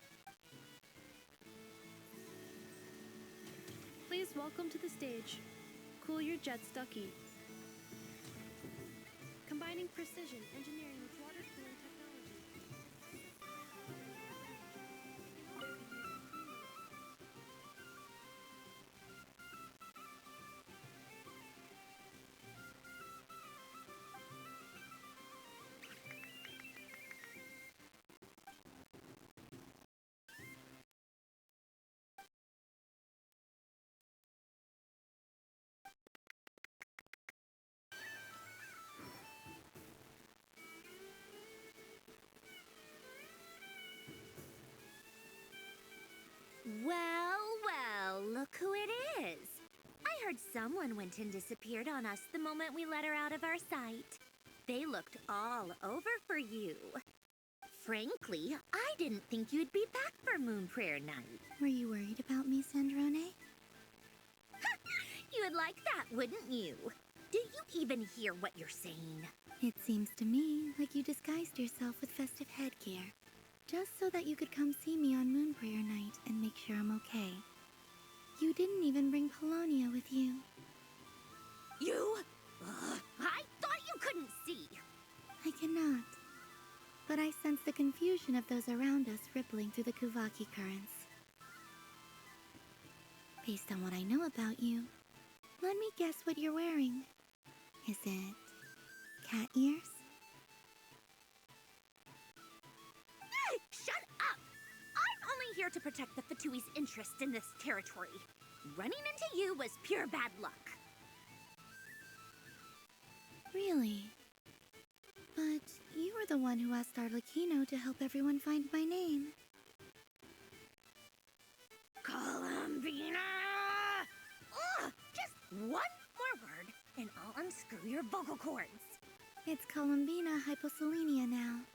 Please welcome to the stage. Cool your jets, Ducky. Combining precision engineering with water cooling technology. Well, look who it is. I heard someone went and disappeared on us the moment we let her out of our sight. They looked all over for you. Frankly, I didn't think you'd be back for Moon Prayer Night. Were you worried about me, Sandrone? You would like that, wouldn't you? Do you even hear what you're saying? It seems to me like you disguised yourself with festive headgear, just so that you could come see me on Moon Prayer Night and make sure I'm okay. You didn't even bring Polonia with you. You? I thought you couldn't see. I cannot. But I sense the confusion of those around us rippling through the Kuvaki currents. Based on what I know about you, let me guess what you're wearing. Is it cat ears? Shut up! I'm only here to protect the Fatui's interest in this territory. Running into you was pure bad luck. Really? But you were the one who asked Arlecchino to help everyone find my name. Columbina! Ugh! Just one more word, and I'll unscrew your vocal cords. It's Columbina Hyposelenia now.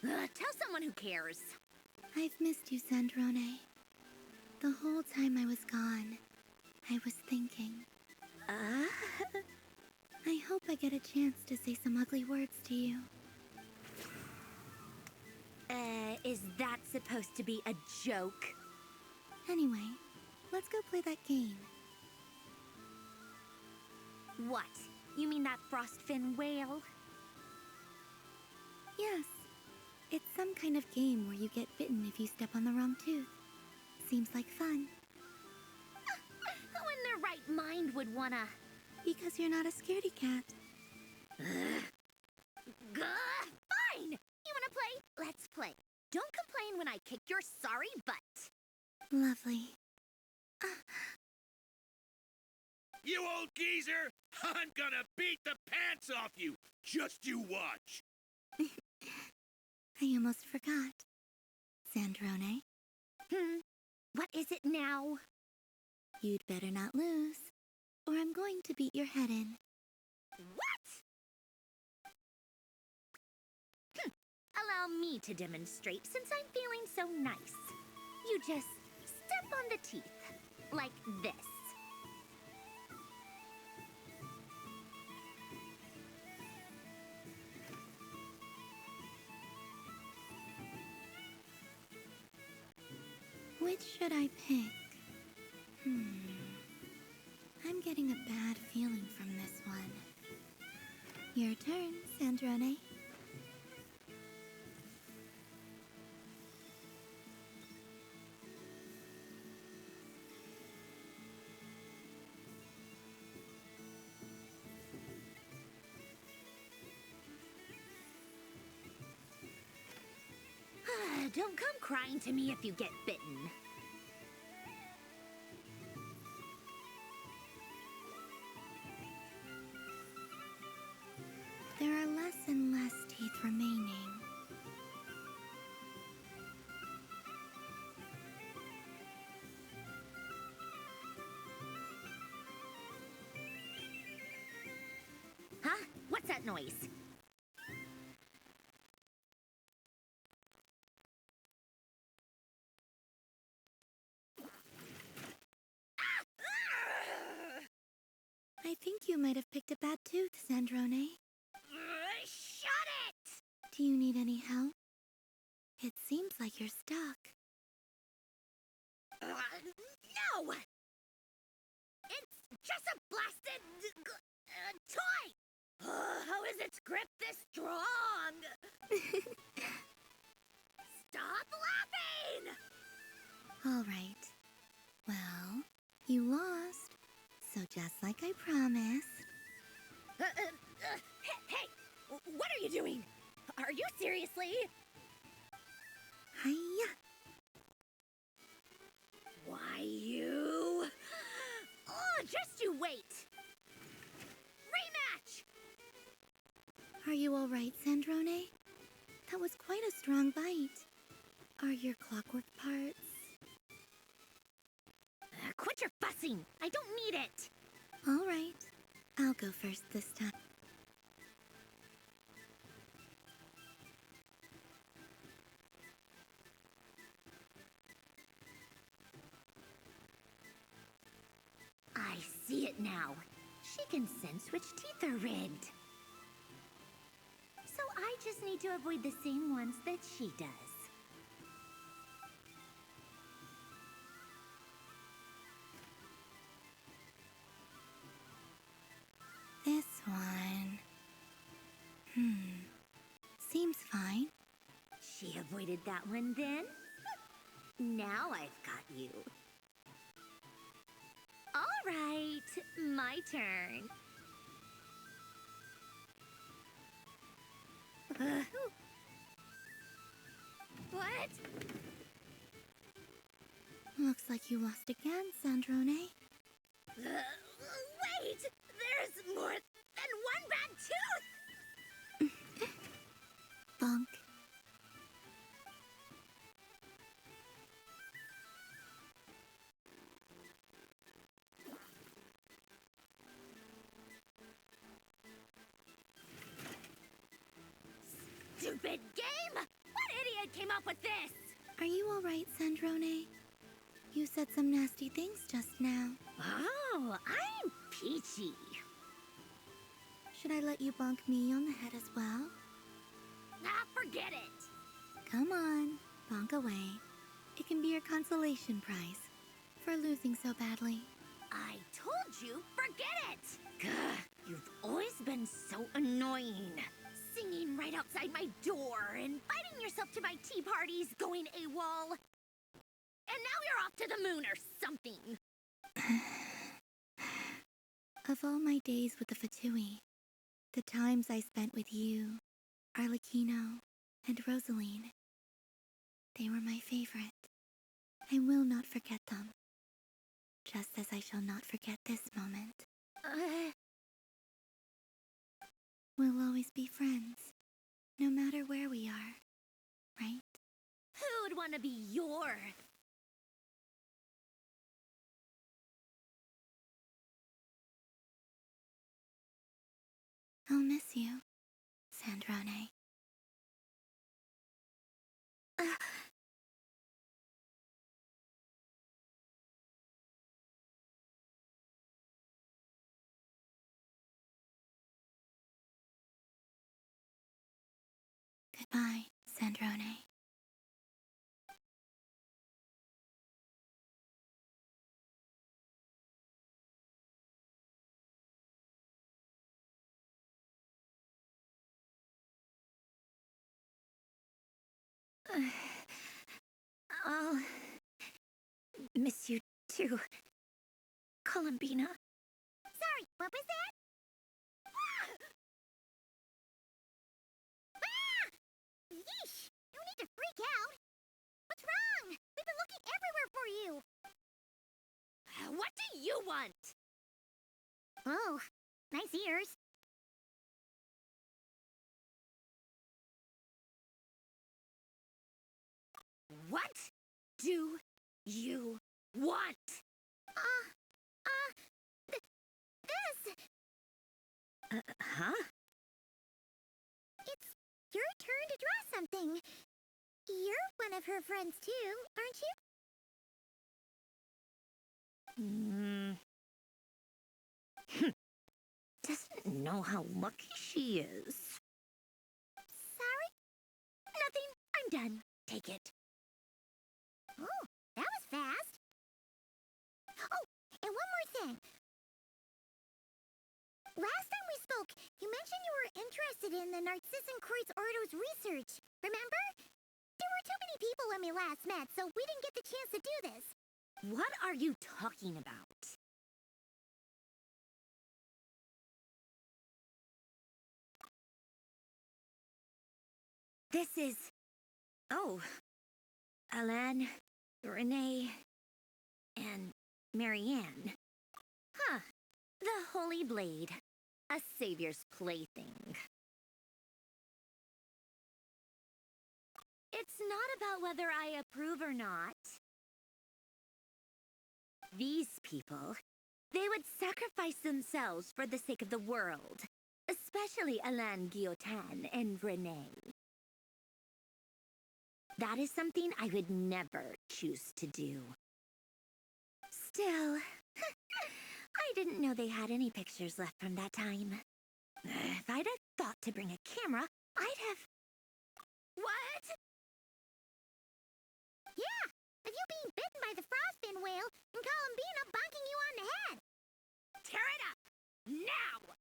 Tell someone who cares. I've missed you, Sandrone. The whole time I was gone, I was thinking. I hope I get a chance to say some ugly words to you. Is that supposed to be a joke? Anyway, let's go play that game. What? You mean that frostfin whale? Yes. It's some kind of game where you get bitten if you step on the wrong tooth. Seems like fun. Who in their right mind would wanna... Because you're not a scaredy cat. Fine! You wanna play? Let's play. Don't complain when I kick your sorry butt. Lovely. You old geezer! I'm gonna beat the pants off you! Just you watch! I almost forgot. Sandrone? What is it now? You'd better not lose, or I'm going to beat your head in. What? Allow allow me to demonstrate since I'm feeling so nice. You just step on the teeth, like this. Which should I pick? I'm getting a bad feeling from this one. Your turn, Sandrone. Don't come crying to me if you get bitten. There are less and less teeth remaining. Huh? What's that noise? I think you might have picked a bad tooth, Sandrone. Shut it! Do you need any help? It seems like you're stuck. No! It's just a blasted toy! How is its grip this strong? Stop laughing! All right. Well, you lost. So just like I promised. Hey! What are you doing? Are you seriously? Hiya! Why, you... Oh, just you wait! Rematch! Are you all right, Sandrone? That was quite a strong bite. Are your clockwork parts? Quit your fussing! I don't need it! All right. I'll go first this time. I see it now. She can sense which teeth are rigged. So I just need to avoid the same ones that she does. This one... Seems fine. She avoided that one then? Now I've got you. All right, my turn. What? Looks like you lost again, Sandrone. Wait! There's more than one bad tooth! Bonk. Stupid game! What idiot came up with this? Are you all right, Sandrone? You said some nasty things just now. Oh, I'm peachy. Should I let you bonk me on the head as well? Ah, forget it. Come on, bonk away. It can be your consolation prize for losing so badly. I told you, forget it! Gah, you've always been so annoying. Singing right outside my door, inviting yourself to my tea parties, going AWOL. And now you're off to the moon or something. Of all my days with the Fatui, the times I spent with you, Arlecchino, and Rosaline, they were my favorite. I will not forget them. Just as I shall not forget this moment. We'll always be friends, no matter where we are, right? Who'd want to be your... I'll miss you, Sandrone. Goodbye, Sandrone. I'll miss you too, Columbina. Sorry, what was that? Ah! Yeesh! No need to freak out. What's wrong? We've been looking everywhere for you. What do you want? Oh, nice ears. What do you want? This. Huh? It's your turn to draw something. You're one of her friends too, aren't you? Doesn't know how lucky she is. Sorry? Nothing. I'm done. Take it. Oh, that was fast. Oh, and one more thing. Last time we spoke, you mentioned you were interested in the Narcissan Kreutz Ordo's research. Remember? There were too many people when we last met, so we didn't get the chance to do this. What are you talking about? This is... Oh. Alan, Renee, and Marianne. Huh. The Holy Blade. A savior's plaything. It's not about whether I approve or not. These people, they would sacrifice themselves for the sake of the world. Especially Alain Guillotin and Renee. That is something I would never choose to do. Still, I didn't know they had any pictures left from that time. If I'd have thought to bring a camera, I'd have... What? Yeah, of you being bitten by the frostfin whale and Columbina bonking you on the head. Tear it up! Now!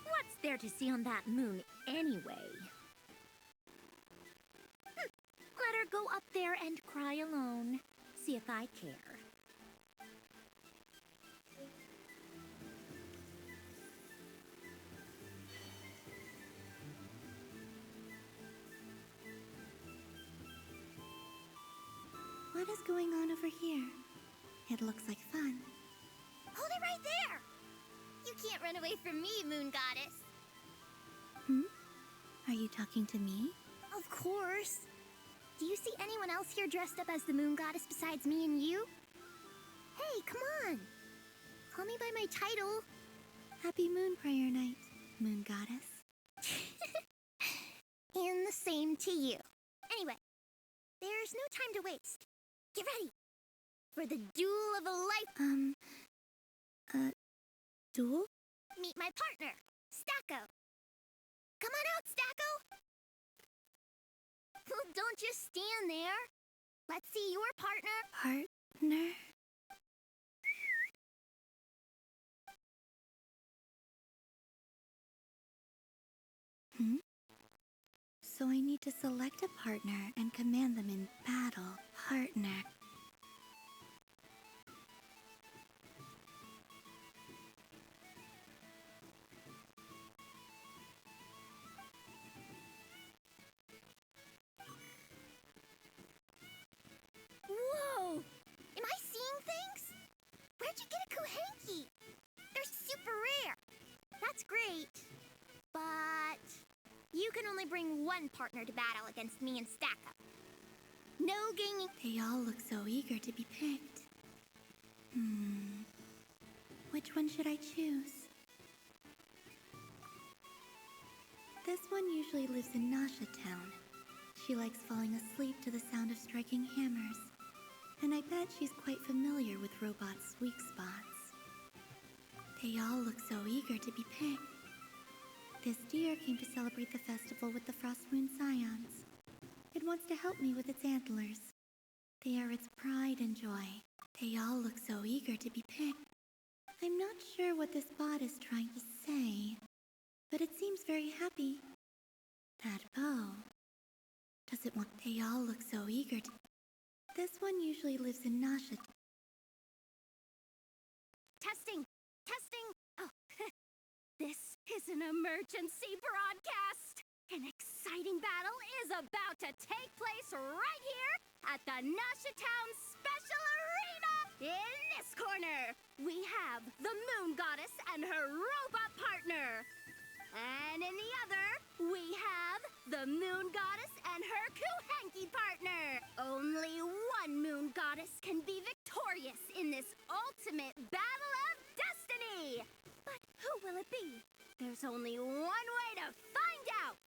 What's there to see on that moon anyway? Let her go up there and cry alone. See if I care. What is going on over here? It looks like fun. Hold it right there! You can't run away from me, Moon Goddess. Are you talking to me? Of course. Do you see anyone else here dressed up as the Moon Goddess besides me and you? Hey, come on. Call me by my title. Happy Moon Prayer Night, Moon Goddess. And the same to you. Anyway, there's no time to waste. Get ready for the duel of a life. Duel? Meet my partner, Stacco. Come on out, Stacco. Well, don't just stand there. Let's see your partner. Partner? So I need to select a partner and command them in battle. Partner. Whoa! Am I seeing things? Where'd you get a Kuhenki? They're super rare. That's great. But you can only bring one partner to battle against me and Stacco. No ganging. They all look so eager to be picked. Which one should I choose? This one usually lives in Nasha Town. She likes falling asleep to the sound of striking hammers, and I bet she's quite familiar with robots' weak spots. They all look so eager to be picked. This deer came to celebrate the festival with the Frostmoon Scions. It wants to help me with its antlers. They are its pride and joy. They all look so eager to be picked. I'm not sure what this bot is trying to say, but it seems very happy. That bow. Does it want... They all look so eager to... This one usually lives in Nasha. Testing! Testing! Oh, this is an emergency broadcast! An exciting battle is about to take place right here at the Nasha Town Special Arena! In this corner, we have the Moon Goddess and her robot partner. And in the other, we have the Moon Goddess and her Kuhenki partner. Only one Moon Goddess can be victorious in this ultimate battle of destiny. But who will it be? There's only one way to find out.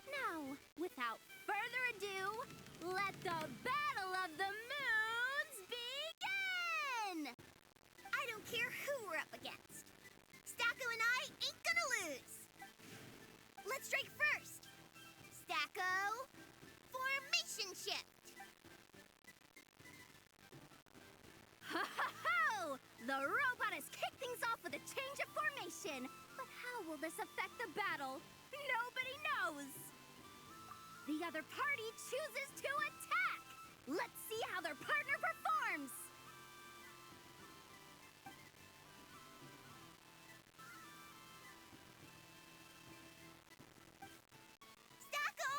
Now, without further ado, let the Battle of the Moons begin! I don't care who we're up against. Stacko and I ain't gonna lose. Let's strike first. Stacko, formation shift. Ho ho ho! The robot has kicked things off with a change of formation. But how will this affect the battle? Nobody knows. The other party chooses to attack. Let's see how their partner performs. Stacko!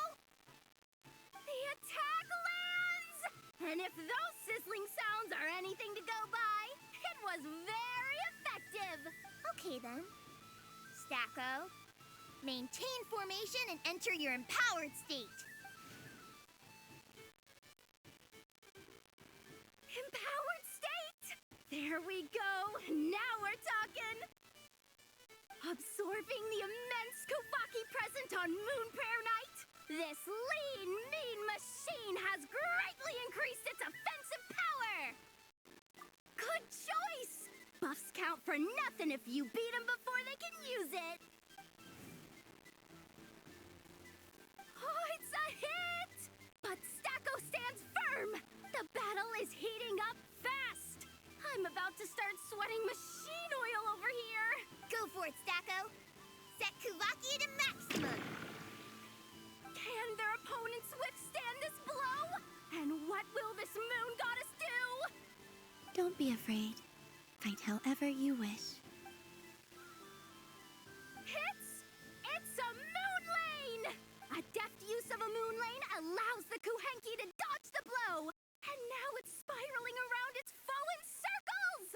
The attack lands! And if those sizzling sounds are anything to go by, it was very effective. Okay then. Stacko, maintain formation and enter your empowered state. Empowered state? There we go. Now we're talking. Absorbing the immense Kuvaki present on Moon Prayer Night, this lean, mean machine has greatly increased its offensive power. Good choice. Buffs count for nothing if you beat them before they can use it. Oh, it's a hit! But Stacko stands firm. The battle is heating up fast. I'm about to start sweating machine oil over here. Go for it, Stacko. Set Kuvaki to maximum. Can their opponents withstand this blow? And what will this Moon Goddess do? Don't be afraid. Fight however you wish. It's a moon lane! A deft use of a moon lane allows the Kuhenki to dodge the blow. And now it's spiraling around its foe in circles!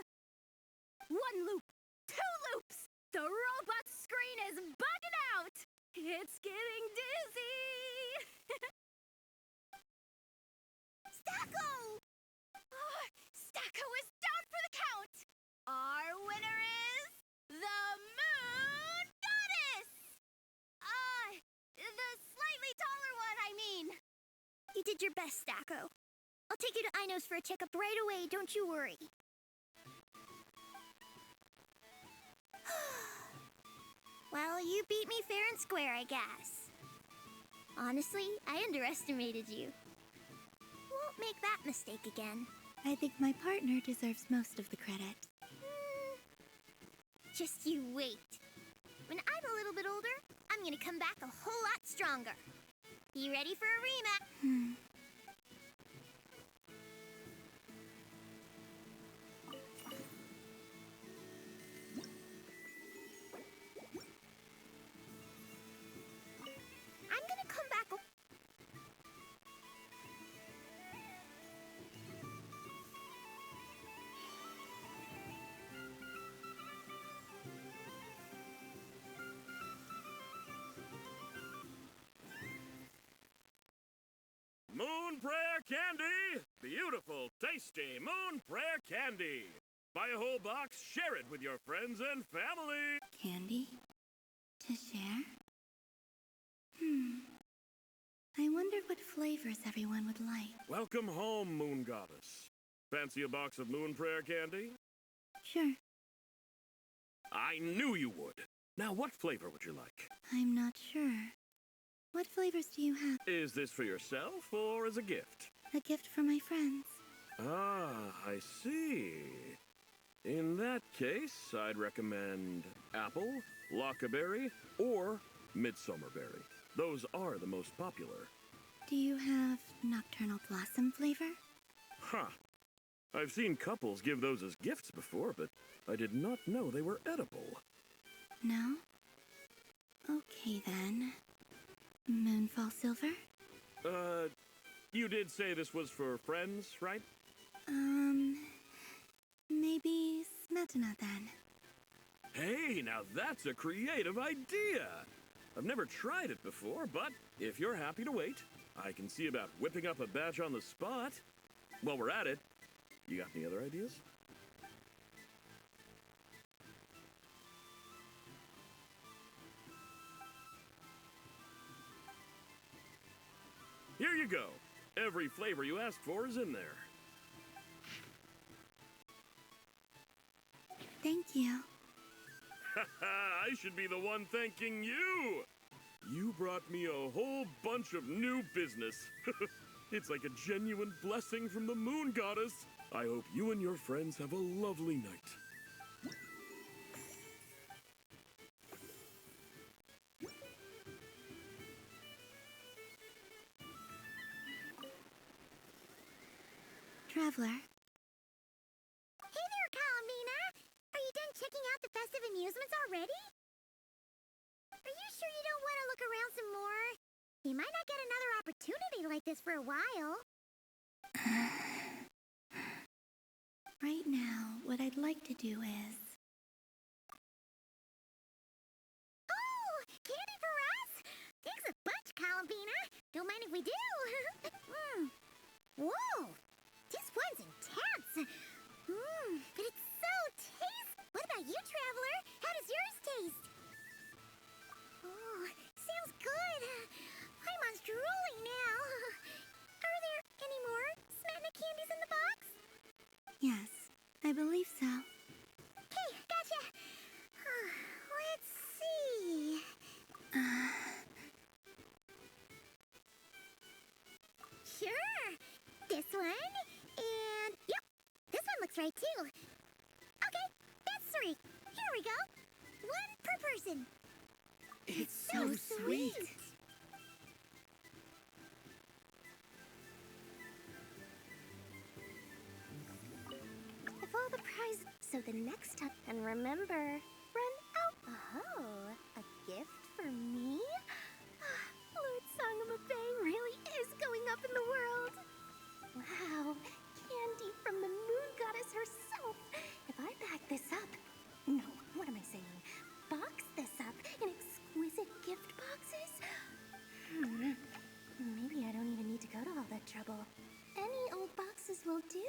One loop, two loops! The robot screen is bugging out! It's getting dizzy! Stacko! Oh, Stacko is down for the count! Our winner is the Moon Goddess! The slightly taller one, I mean. You did your best, Stacko. I'll take you to Ino's for a checkup right away, don't you worry. Well, you beat me fair and square, I guess. Honestly, I underestimated you. Won't make that mistake again. I think my partner deserves most of the credit. Just you wait. When I'm a little bit older, I'm gonna come back a whole lot stronger. You ready for a rematch? I'm gonna come back. Moon Prayer Candy! Beautiful, tasty Moon Prayer Candy! Buy a whole box, share it with your friends and family! Candy? To share? Welcome home, Moon Goddess. Fancy a box of moon prayer candy? Sure. I knew you would. Now, what flavor would you like? I'm not sure. What flavors do you have? Is this for yourself or as a gift? A gift for my friends. Ah, I see. In that case, I'd recommend apple, lockaberry, or midsummerberry. Those are the most popular. Do you have nocturnal blossom flavor? Huh. I've seen couples give those as gifts before, but I did not know they were edible. No? Okay then. Moonfall silver? You did say this was for friends, right? Maybe smetana then. Hey, now that's a creative idea! I've never tried it before, but if you're happy to wait, I can see about whipping up a batch on the spot. While we're at it, you got any other ideas? Here you go. Every flavor you asked for is in there. Thank you. I should be the one thanking you! You brought me a whole bunch of new business. It's like a genuine blessing from the Moon Goddess. I hope you and your friends have a lovely night. Traveler. Hey there, Columbina! Are you done checking out the festive amusements already? Are you sure you don't want to look around some more? You might not get another opportunity like this for a while. Right now, what I'd like to do is... Oh! Candy for us? Thanks a bunch, Columbina. Don't mind if we do. Whoa! This one's intense. But it's so tasty. What about you, Traveler? How does yours taste? Oh, sounds good. I'm on drooling now. Are there any more Smetana candies in the box? Yes, I believe so. Okay, gotcha. Let's see. Sure. This one. And, yep, this one looks right too. Okay, that's 3. Here we go. 1 per person. It's so sweet. If all the prize, so the next time, and remember, run out. Oh, a gift for me? Lord Sangamabe really is going up in the world. Wow, candy from the Moon Goddess herself. If I back this up, no, what am I saying? Box this up in exquisite gift boxes? Maybe I don't even need to go to all that trouble. Any old boxes will do.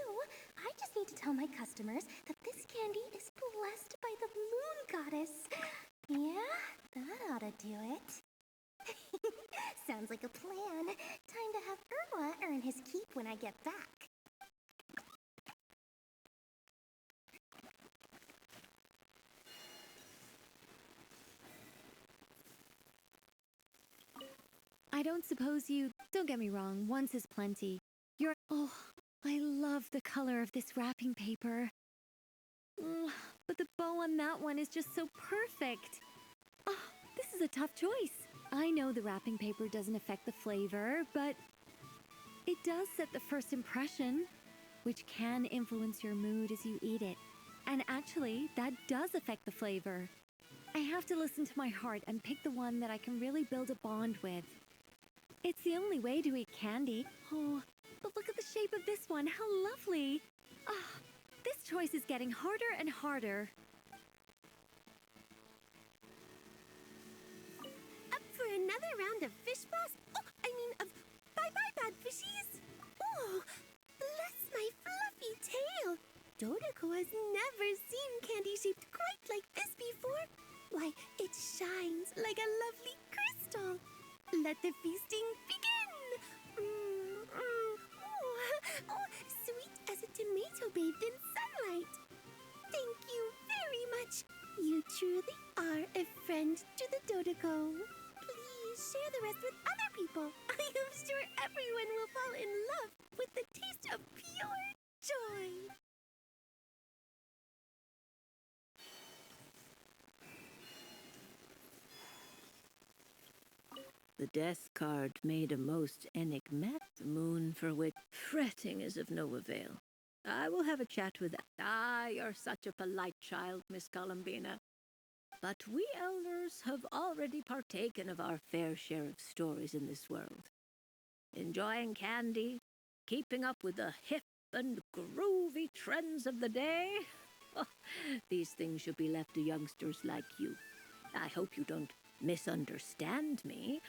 I just need to tell my customers that this candy is blessed by the Moon Goddess. Yeah, that ought to do it. Sounds like a plan. Time to have Irwa earn his keep when I get back. I don't suppose you... Don't get me wrong, once is plenty. You're... Oh, I love the color of this wrapping paper. But the bow on that one is just so perfect. Oh, this is a tough choice. I know the wrapping paper doesn't affect the flavor, but it does set the first impression, which can influence your mood as you eat it. And actually, that does affect the flavor. I have to listen to my heart and pick the one that I can really build a bond with. It's the only way to eat candy. Oh, but look at the shape of this one. How lovely. Ah, this choice is getting harder and harder. Up for another round of fish boss? Oh, I mean of bye-bye bad fishies. Oh, bless my fluffy tail. Dodoko has never seen candy shaped quite like this before. Why, it shines like a lovely crystal. Let the feasting begin. bathed in sunlight. Thank you very much. You truly are a friend to the Dodoco. Please share the rest with other people. I am sure everyone will fall in love with the taste of pure joy. The death card made a most enigmatic moon for which fretting is of no avail. I will have a chat with that. Ah, you're such a polite child, Miss Columbina. But we elders have already partaken of our fair share of stories in this world. Enjoying candy, keeping up with the hip and groovy trends of the day. These things should be left to youngsters like you. I hope you don't misunderstand me.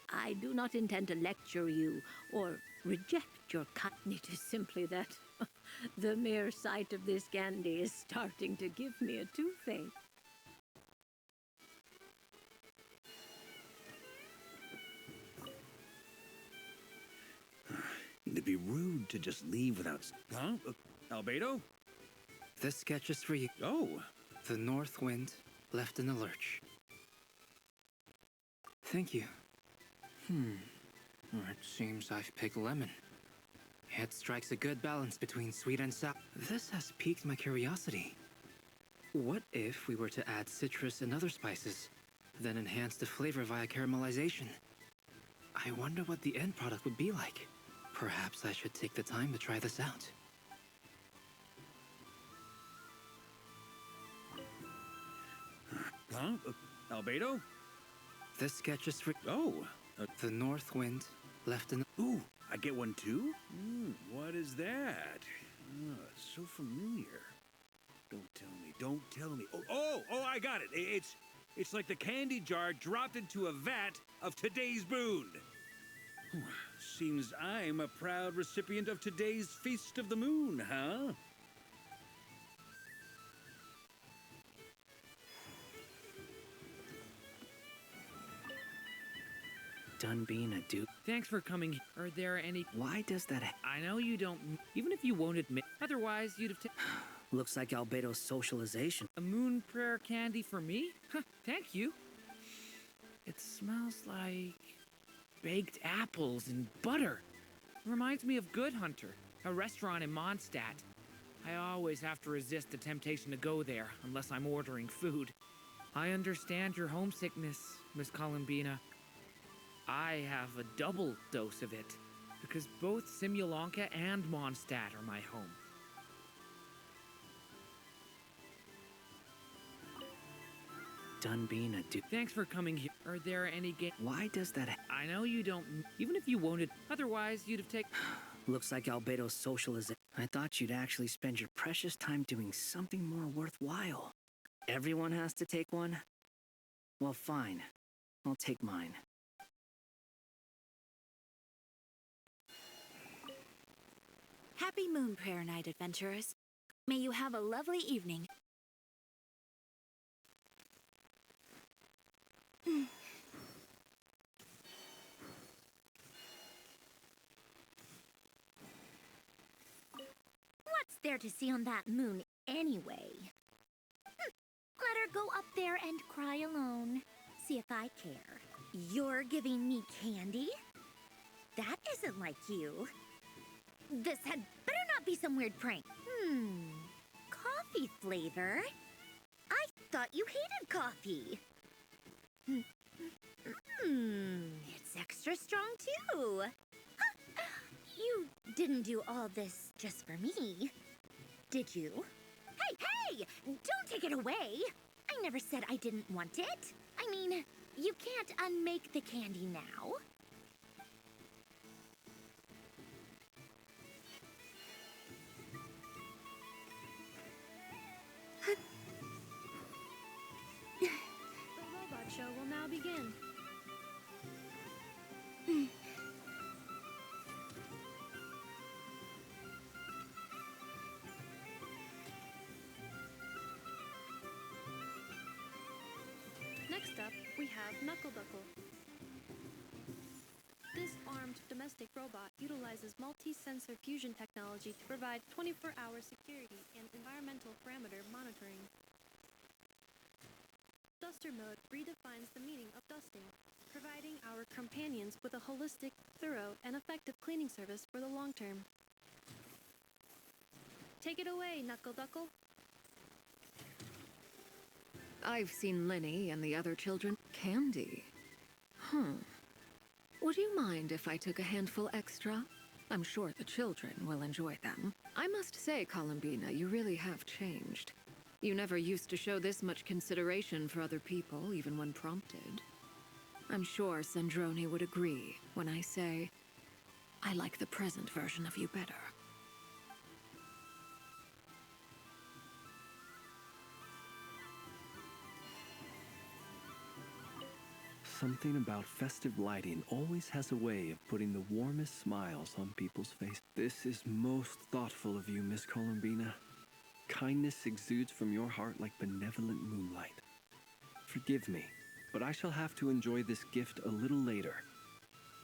I do not intend to lecture you or reject your kindness. It is simply that the mere sight of this candy is starting to give me a toothache. It'd be rude to just leave without... Huh? Albedo? This sketch is for you. Oh. The north wind left in the lurch. Thank you. It seems I've picked lemon. It strikes a good balance between sweet and sour. This has piqued my curiosity. What if we were to add citrus and other spices, then enhance the flavor via caramelization? I wonder what the end product would be like. Perhaps I should take the time to try this out. Huh? Albedo? This sketch is for... Oh. The north wind left in... Ooh, I get one too? What is that? It's so familiar. Don't tell me. Oh, I got it. It's like the candy jar dropped into a vat of today's boon. Seems I'm a proud recipient of today's Feast of the Moon, huh? Done being a dude. Thanks for coming. Are there any... Why does that... I know you don't... Even if you won't admit... Otherwise, you'd have... Looks like Albedo's socialization. A moon prayer candy for me? Thank you. It smells like... baked apples and butter. Reminds me of Good Hunter, a restaurant in Mondstadt. I always have to resist the temptation to go there, unless I'm ordering food. I understand your homesickness, Miss Columbina. I have a double dose of it, because both Simulanka and Mondstadt are my home. Done being a dude. Thanks for coming here. Are there any Why does that... I know you don't... Even if you won't... Otherwise, you'd have taken... Looks like Albedo's socialization. I thought you'd actually spend your precious time doing something more worthwhile. Everyone has to take one? Well, fine. I'll take mine. Happy Moon Prayer Night, adventurers. May you have a lovely evening. What's there to see on that moon anyway? Let her go up there and cry alone. See if I care. You're giving me candy? That isn't like you. This had better not be some weird prank. Coffee flavor? I thought you hated coffee. It's extra strong too. You didn't do all this just for me, did you? Hey! Don't take it away! I never said I didn't want it. I mean, you can't unmake the candy now. The robot show will now begin. Next up, we have Knuckle Duckle. This armed domestic futuristic robot utilizes multi-sensor fusion technology to provide 24-hour security and environmental parameter monitoring. Duster mode redefines the meaning of dusting, providing our companions with a holistic, thorough, and effective cleaning service for the long term. Take it away, Knuckle Duckle. I've seen Lenny and the other children. Candy. Would you mind if I took a handful extra? I'm sure the children will enjoy them. I must say, Columbina, you really have changed. You never used to show this much consideration for other people, even when prompted. I'm sure Sandrone would agree when I say, I like the present version of you better. Something about festive lighting always has a way of putting the warmest smiles on people's faces. This is most thoughtful of you, Miss Columbina. Kindness exudes from your heart like benevolent moonlight. Forgive me, but I shall have to enjoy this gift a little later.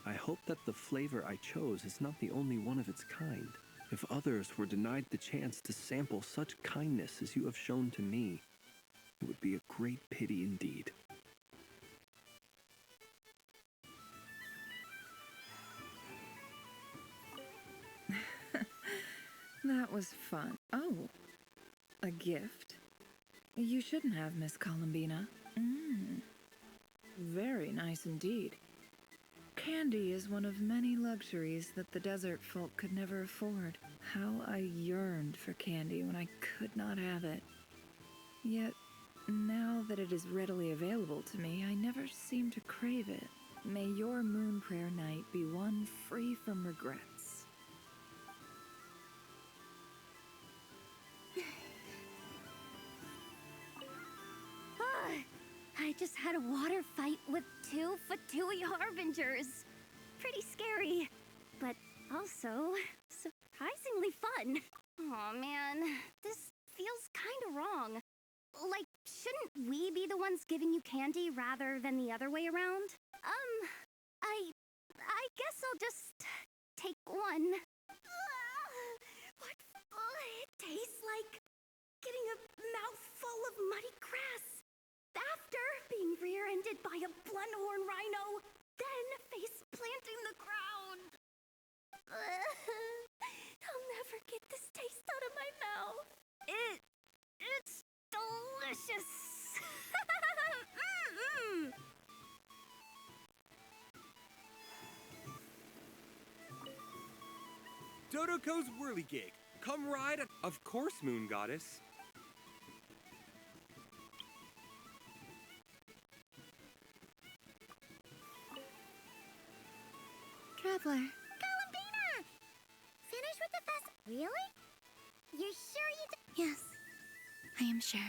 I hope that the flavor I chose is not the only one of its kind. If others were denied the chance to sample such kindness as you have shown to me, it would be a great pity indeed. That was fun. Oh, a gift? You shouldn't have, Miss Columbina. Very nice indeed. Candy is one of many luxuries that the desert folk could never afford. How I yearned for candy when I could not have it. Yet, now that it is readily available to me, I never seem to crave it. May your moon prayer night be one free from regrets. I just had a water fight with 2 Fatui Harbingers. Pretty scary, but also surprisingly fun. Aw, man, this feels kinda wrong. Like, shouldn't we be the ones giving you candy rather than the other way around? I guess I'll just take one. What? It tastes like getting a mouthful of muddy grass. After being rear-ended by a blunt-horn rhino, then face-planting the ground. I'll never get this taste out of my mouth. It's delicious. Dodoko's whirligig. Come ride a... Of course, Moon Goddess. Traveler. Columbina! Finish with the fest. Really? You're sure you Yes, I am sure.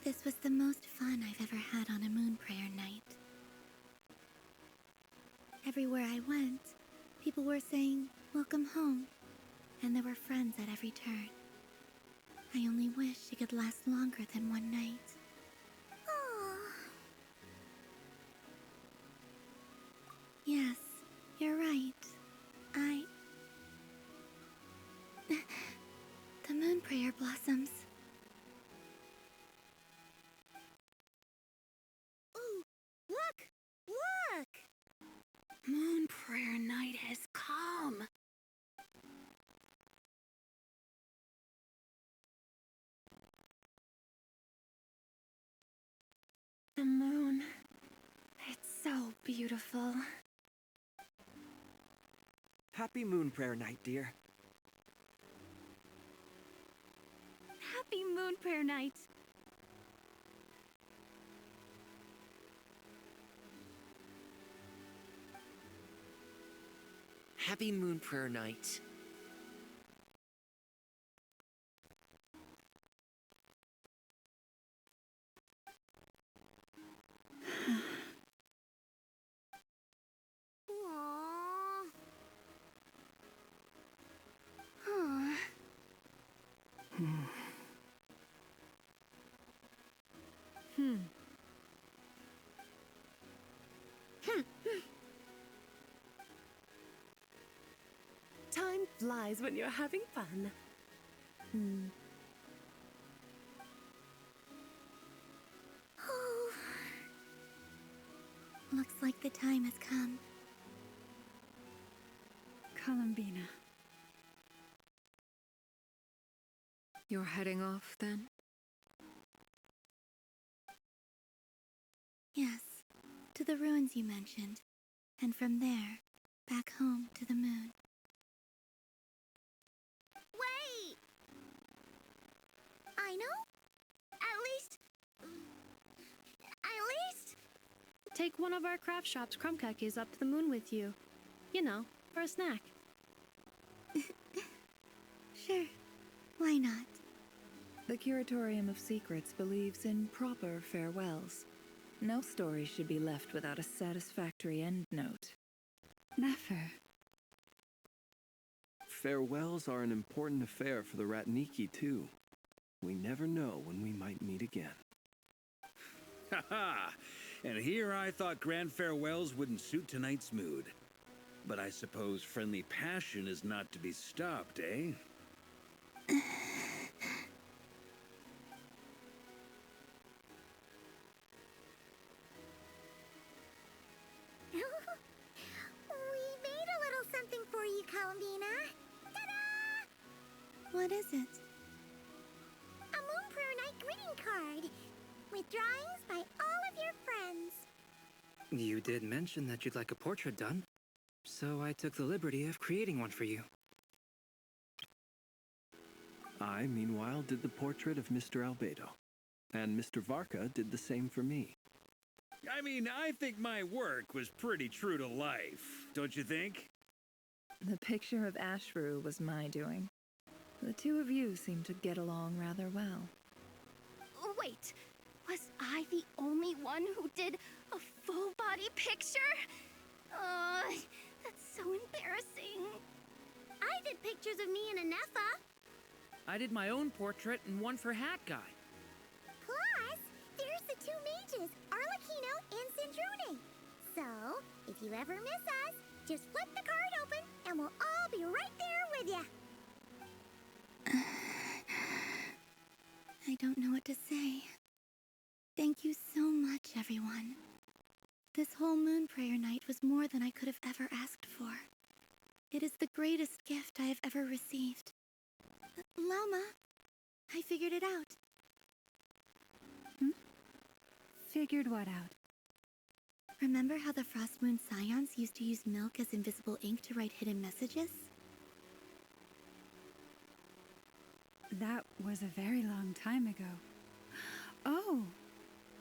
This was the most fun I've ever had on a moon prayer night. Everywhere I went, people were saying, "Welcome home," and there were friends at every turn. I only wish it could last longer than one night. Yes, you're right. The moon prayer blossoms. Ooh, look! Look! Moon prayer night has come. The moon. It's so beautiful. Happy Moon Prayer Night, dear. Happy Moon Prayer Night! Happy Moon Prayer Night. Aww. Huh. Time flies when you're having fun. Oh. Looks like the time has come. Columbina. You're heading off, then? Yes, to the ruins you mentioned. And from there, back home to the moon. Wait! I know? At least... Take one of our craft shop's crumb cookies up to the moon with you. You know, for a snack. Sure, why not? The Curatorium of Secrets believes in proper farewells. No story should be left without a satisfactory endnote. Never. Farewells are an important affair for the Ratniki, too. We never know when we might meet again. Ha-ha! And here I thought grand farewells wouldn't suit tonight's mood. But I suppose friendly passion is not to be stopped, eh? We made a little something for you, Columbina. Ta-da! What is it? A Moon Prayer Night greeting card. With drawings by all of your friends. You did mention that you'd like a portrait done, so I took the liberty of creating one for you. I, meanwhile, did the portrait of Mr. Albedo. And Mr. Varka did the same for me. I mean, I think my work was pretty true to life, don't you think? The picture of Ashru was my doing. The two of you seem to get along rather well. Wait, was I the only one who did a full-body picture? That's so embarrassing. I did pictures of me and Anefa. I did my own portrait and one for Hat Guy. Plus, there's the two mages, Arlecchino and Sandrone. So, if you ever miss us, just flip the card open and we'll all be right there with you. I don't know what to say. Thank you so much, everyone. This whole Moon Prayer Night was more than I could have ever asked for. It is the greatest gift I have ever received. Llama, I figured it out. Figured what out? Remember how the Frost Moon Scions used to use milk as invisible ink to write hidden messages? That was a very long time ago. Oh,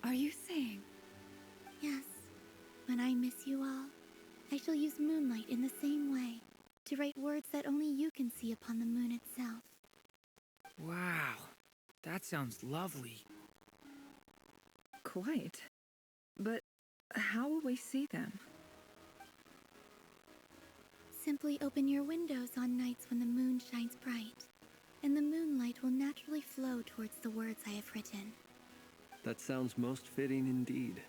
are you saying? Yes. When I miss you all, I shall use Moonlight in the same way, to write words that only you can see upon the moon itself. Wow, that sounds lovely. Quite. But how will we see them? Simply open your windows on nights when the moon shines bright, and the moonlight will naturally flow towards the words I have written. That sounds most fitting indeed.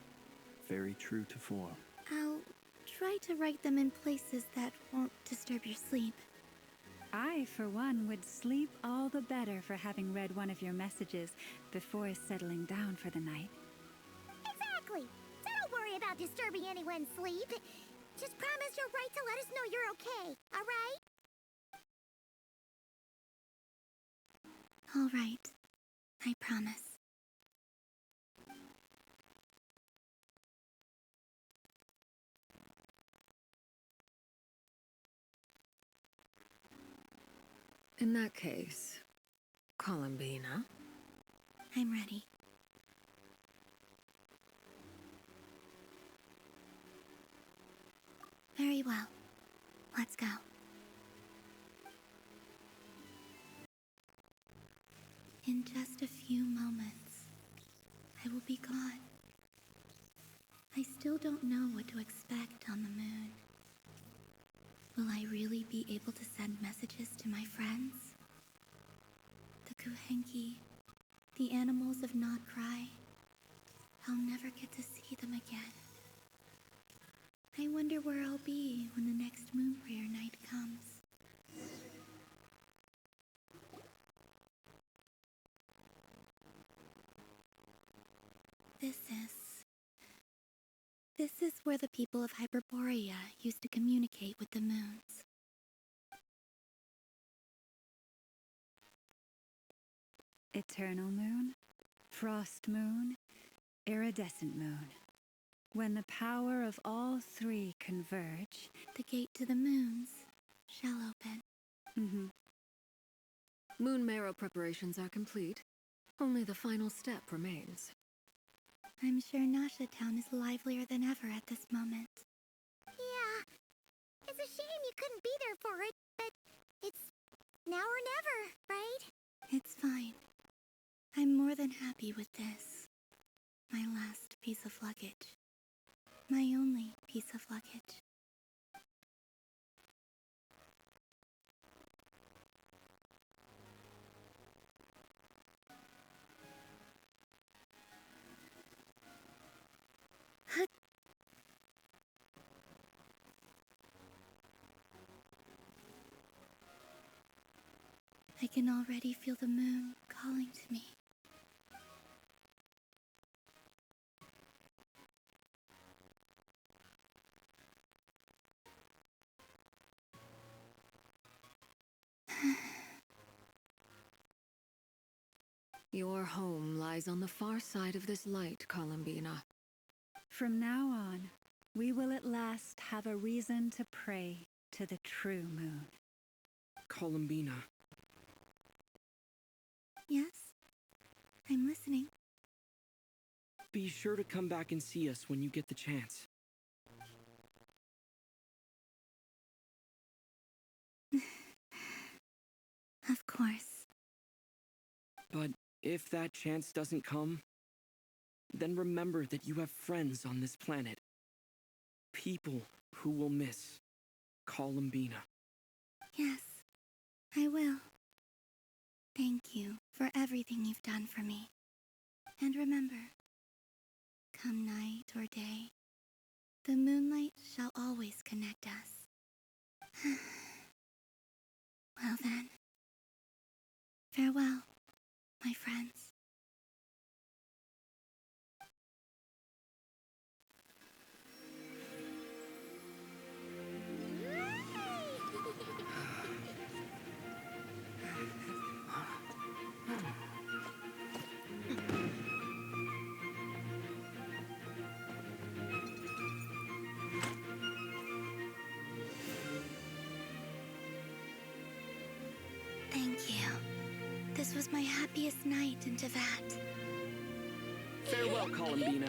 Very true to form. I'll try to write them in places that won't disturb your sleep. I, for one, would sleep all the better for having read one of your messages before settling down for the night. Exactly. So don't worry about disturbing anyone's sleep. Just promise you'll write to let us know you're okay, all right? All right. I promise. In that case, Columbina. I'm ready. Very well. Let's go. In just a few moments, I will be gone. I still don't know what to expect on the moon. Will I really be able to send messages to my friends? The Kuhenki, the animals of nodkrai, I'll never get to see them again. I wonder where I'll be when the next moon prayer night comes. This is where the people of Hyperborea used to communicate with the moons. Eternal moon, frost moon, iridescent moon. When the power of all three converge, the gate to the moons shall open. Moon marrow preparations are complete. Only the final step remains. I'm sure Nasha Town is livelier than ever at this moment. Yeah. It's a shame you couldn't be there for it, but it's now or never, right? It's fine. I'm more than happy with this. My last piece of luggage. My only piece of luggage. I can already feel the moon calling to me. Your home lies on the far side of this light, Columbina. From now on, we will at last have a reason to pray to the true moon. Columbina. Yes? I'm listening. Be sure to come back and see us when you get the chance. Of course. But if that chance doesn't come, then remember that you have friends on this planet. People who will miss Columbina. Yes, I will. Thank you for everything you've done for me. And remember, come night or day, the moonlight shall always connect us. Well then, farewell, my friends. Thank you. This was my happiest night in Tevat. Farewell, Columbina.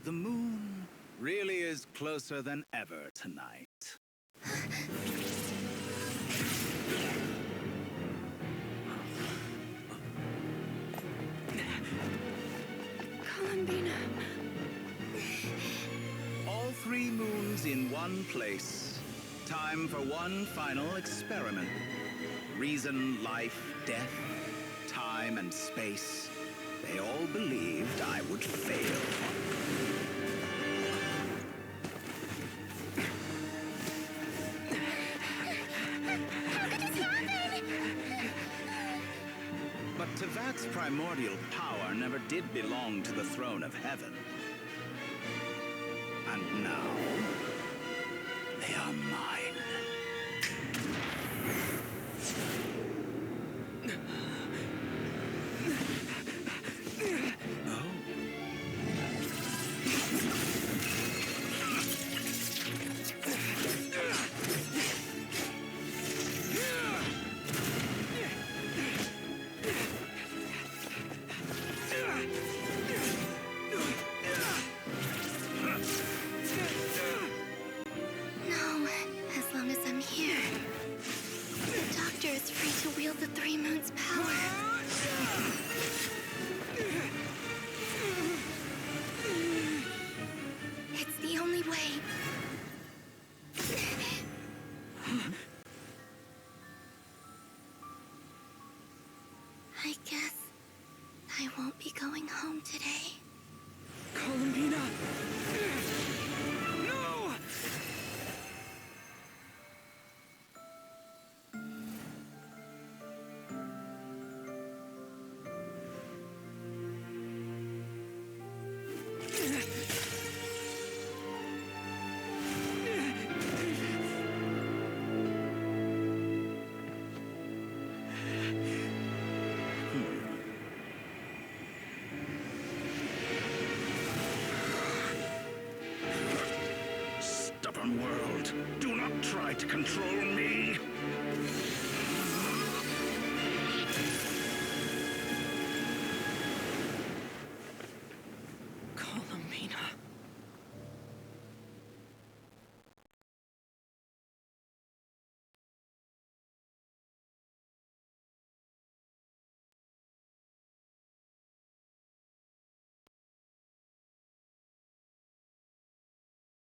The moon really is closer than ever tonight. Columbina. All three moons in one place. Time for one final experiment. Reason, life, death, time, and space. They all believed I would fail. But Tevat's primordial power never did belong to the throne of heaven. And now, they are mine. is free to wield the Three Moons' power. It's the only way. I guess I won't be going home today. Columbina! No! Stubborn world, do not try to control me. Columbina.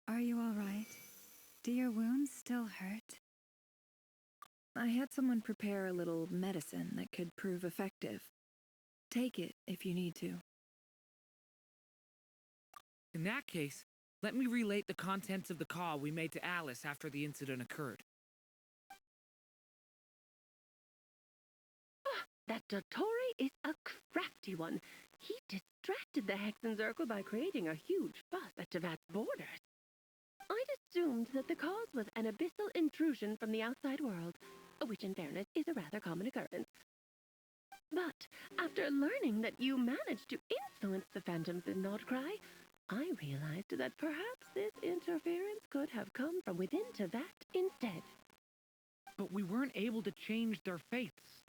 Are you all right? Do your wounds still hurt? I had someone prepare a little medicine that could prove effective. Take it if you need to. In that case, let me relate the contents of the call we made to Alice after the incident occurred. That Dottore is a crafty one. He distracted the Hexen Circle by creating a huge fuss at Tevat's borders. I'd assumed that the cause was an abyssal intrusion from the outside world, which in fairness is a rather common occurrence. But after learning that you managed to influence the phantoms in Nodkrai, I realized that perhaps this interference could have come from within Tevat instead. But we weren't able to change their fates.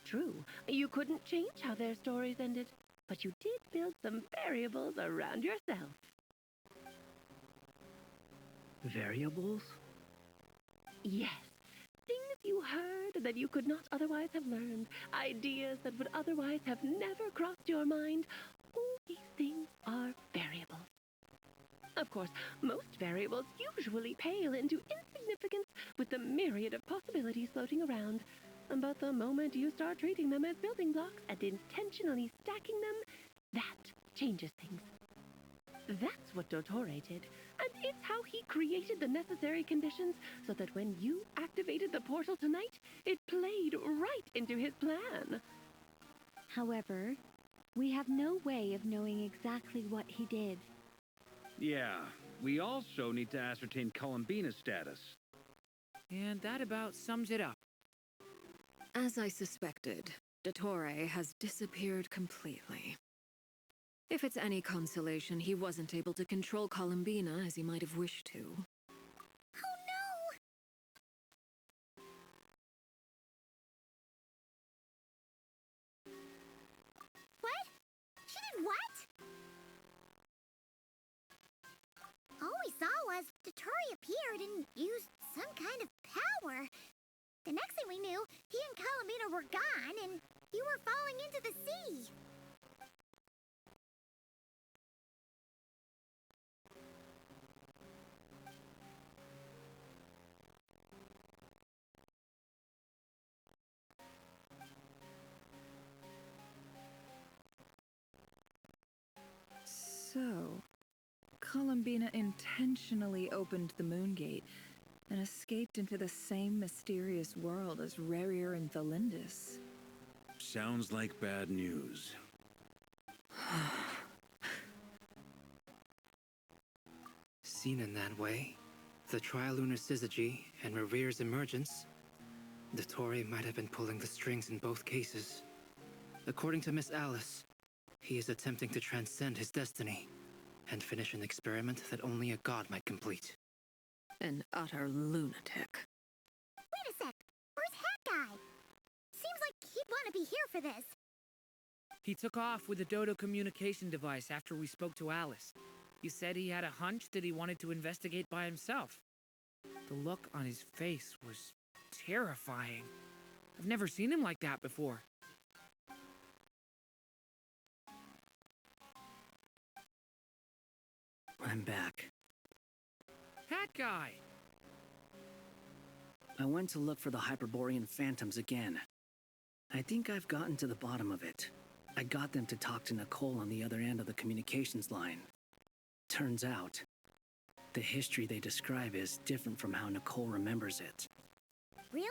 True, you couldn't change how their stories ended, but you did build some variables around yourself. Variables? Yes. Things you heard that you could not otherwise have learned. Ideas that would otherwise have never crossed your mind. All these things are variables. Of course, most variables usually pale into insignificance with the myriad of possibilities floating around. But the moment you start treating them as building blocks and intentionally stacking them, that changes things. That's what Dottore did, and it's how he created the necessary conditions so that when you activated the portal tonight, it played right into his plan. However, we have no way of knowing exactly what he did. Yeah, we also need to ascertain Columbina's status. And that about sums it up. As I suspected, Dottore has disappeared completely. If it's any consolation, he wasn't able to control Columbina as he might have wished to. Oh no! What? She did what? All we saw was Dottore appeared and used some kind of power. The next thing we knew, he and Columbina were gone and you were falling into the sea. So, Columbina intentionally opened the Moon Gate and escaped into the same mysterious world as Rerir and Thalindis. Sounds like bad news. Seen in that way, the trilunar syzygy and Rerir's emergence, Dottore might have been pulling the strings in both cases. According to Miss Alice, he is attempting to transcend his destiny and finish an experiment that only a god might complete. An utter lunatic. Wait a sec. Where's Hat Guy? Seems like he'd want to be here for this. He took off with the Dodo communication device after we spoke to Alice. He said he had a hunch that he wanted to investigate by himself. The look on his face was terrifying. I've never seen him like that before. I'm back. Hat guy! I went to look for the Hyperborean phantoms again. I think I've gotten to the bottom of it. I got them to talk to Nicole on the other end of the communications line. Turns out, the history they describe is different from how Nicole remembers it. Really?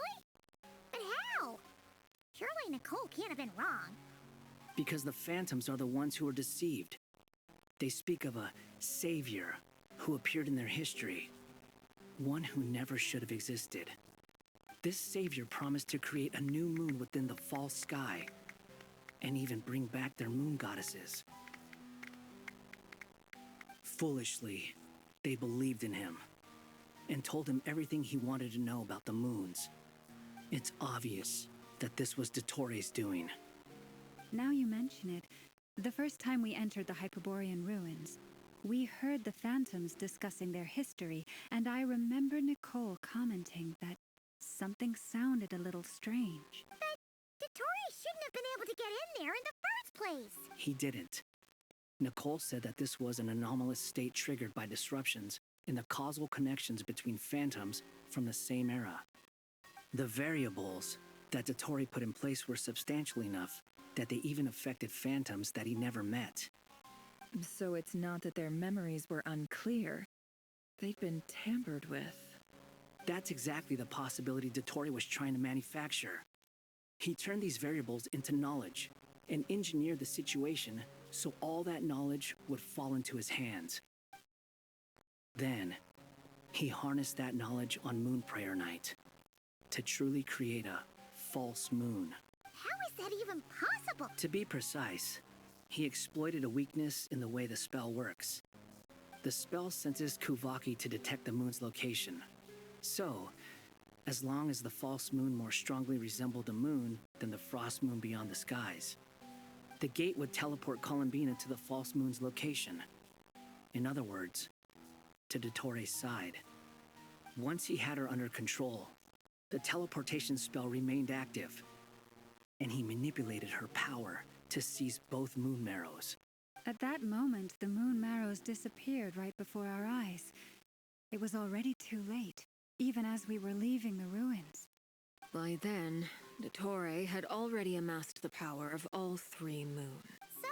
But how? Surely Nicole can't have been wrong. Because the phantoms are the ones who were deceived. They speak of a savior who appeared in their history. One who never should have existed. This savior promised to create a new moon within the false sky, and even bring back their moon goddesses. Foolishly, they believed in him, and told him everything he wanted to know about the moons. It's obvious that this was Dottoro's doing. Now you mention it, the first time we entered the Hyperborean ruins, we heard the phantoms discussing their history, and I remember Nicole commenting that something sounded a little strange. But Dottore shouldn't have been able to get in there in the first place. He didn't. Nicole said that this was an anomalous state triggered by disruptions in the causal connections between phantoms from the same era. The variables that Dottore put in place were substantial enough that they even affected phantoms that he never met. So it's not that their memories were unclear. They'd been tampered with. That's exactly the possibility Dottore was trying to manufacture. He turned these variables into knowledge and engineered the situation so all that knowledge would fall into his hands. Then, he harnessed that knowledge on Moon Prayer Night to truly create a false moon. How is that even possible? To be precise, he exploited a weakness in the way the spell works. The spell senses Kuvaki to detect the moon's location. So, as long as the false moon more strongly resembled the moon than the frost moon beyond the skies, the gate would teleport Columbina to the false moon's location. In other words, to Dottoro's side. Once he had her under control, the teleportation spell remained active, and he manipulated her power to seize both moon marrows. At that moment, the moon marrows disappeared right before our eyes. It was already too late, even as we were leaving the ruins. By then, Dottore had already amassed the power of all three moons. So,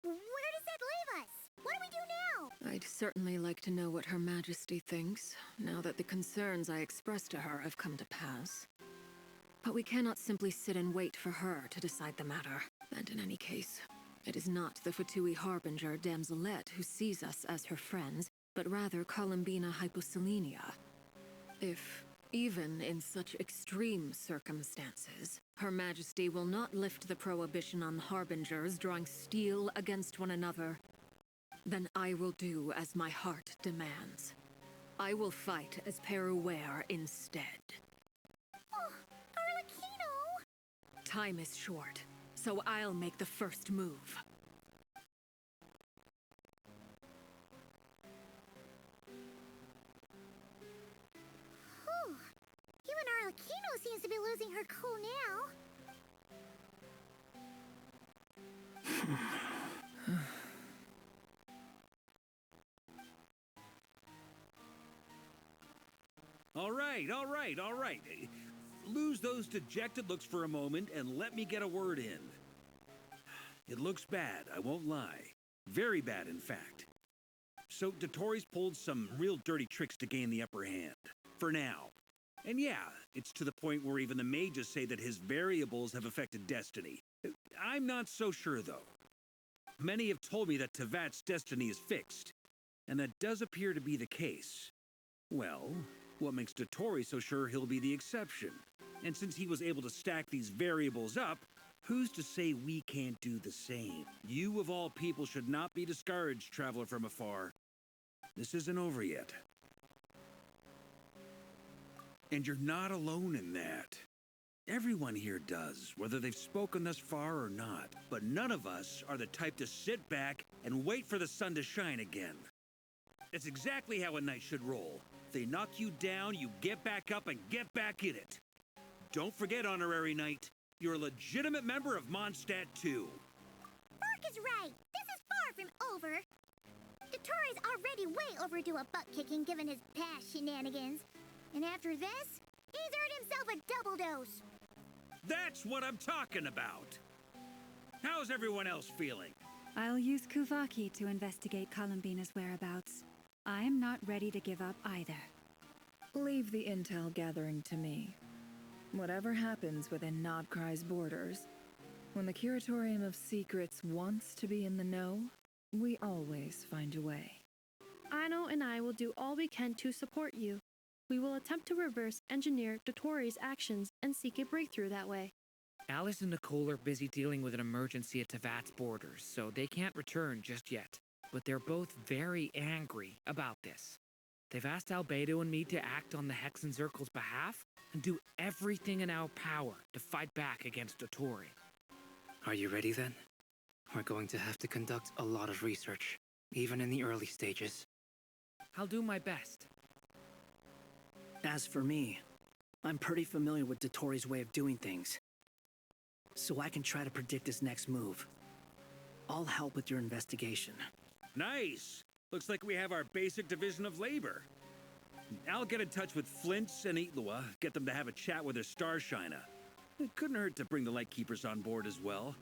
where does that leave us? What do we do now? I'd certainly like to know what Her Majesty thinks, now that the concerns I expressed to her have come to pass. But we cannot simply sit and wait for her to decide the matter. And in any case, it is not the Fatui Harbinger Damselette who sees us as her friends, but rather Columbina Hyposelenia. If, even in such extreme circumstances, Her Majesty will not lift the prohibition on Harbingers drawing steel against one another, then I will do as my heart demands. I will fight as Peruware instead. Oh, Arlecchino! Time is short, so I'll make the first move. Whew. Even Arlecchino seems to be losing her cool now. All right. Lose those dejected looks for a moment and let me get a word in. It looks bad, I won't lie. Very bad, in fact. So Dottori's pulled some real dirty tricks to gain the upper hand. For now. And yeah, it's to the point where even the mages say that his variables have affected destiny. I'm not so sure, though. Many have told me that Tevat's destiny is fixed, and that does appear to be the case. Well, what makes Dottori so sure he'll be the exception? And since he was able to stack these variables up, who's to say we can't do the same? You of all people should not be discouraged, traveler from afar. This isn't over yet. And you're not alone in that. Everyone here does, whether they've spoken thus far or not. But none of us are the type to sit back and wait for the sun to shine again. That's exactly how a knight should roll. If they knock you down, you get back up and get back in it. Don't forget, Honorary Knight, you're a legitimate member of Mondstadt too. Mark is right. This is far from over. Dottoro's already way overdue a butt-kicking given his past shenanigans. And after this, he's earned himself a double dose. That's what I'm talking about. How's everyone else feeling? I'll use Kuvaki to investigate Columbina's whereabouts. I'm not ready to give up either. Leave the intel gathering to me. Whatever happens within Nodkrai's borders, when the Curatorium of Secrets wants to be in the know, we always find a way. Aino and I will do all we can to support you. We will attempt to reverse engineer Dottori's actions and seek a breakthrough that way. Alice and Nicole are busy dealing with an emergency at Tevat's borders, so they can't return just yet. But they're both very angry about this. They've asked Albedo and me to act on the Hexen Circle's behalf and do everything in our power to fight back against Dottori. Are you ready then? We're going to have to conduct a lot of research, even in the early stages. I'll do my best. As for me, I'm pretty familiar with Dottori's way of doing things, so I can try to predict his next move. I'll help with your investigation. Nice! Looks like we have our basic division of labor. I'll get in touch with Flints and Itlua, get them to have a chat with their Starshiner. It couldn't hurt to bring the Lightkeepers on board as well.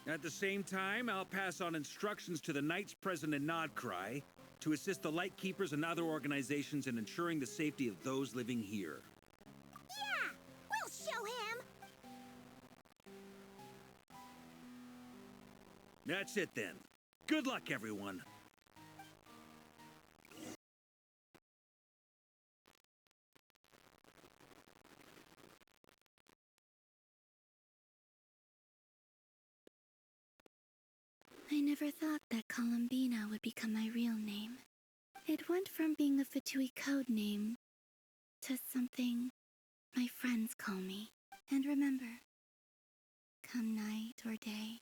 At the same time, I'll pass on instructions to the Knights present in nodkrai to assist the Lightkeepers and other organizations in ensuring the safety of those living here. Yeah! We'll show him! That's it then. Good luck, everyone. I never thought that Columbina would become my real name. It went from being a Fatui code name to something my friends call me. And remember, come night or day,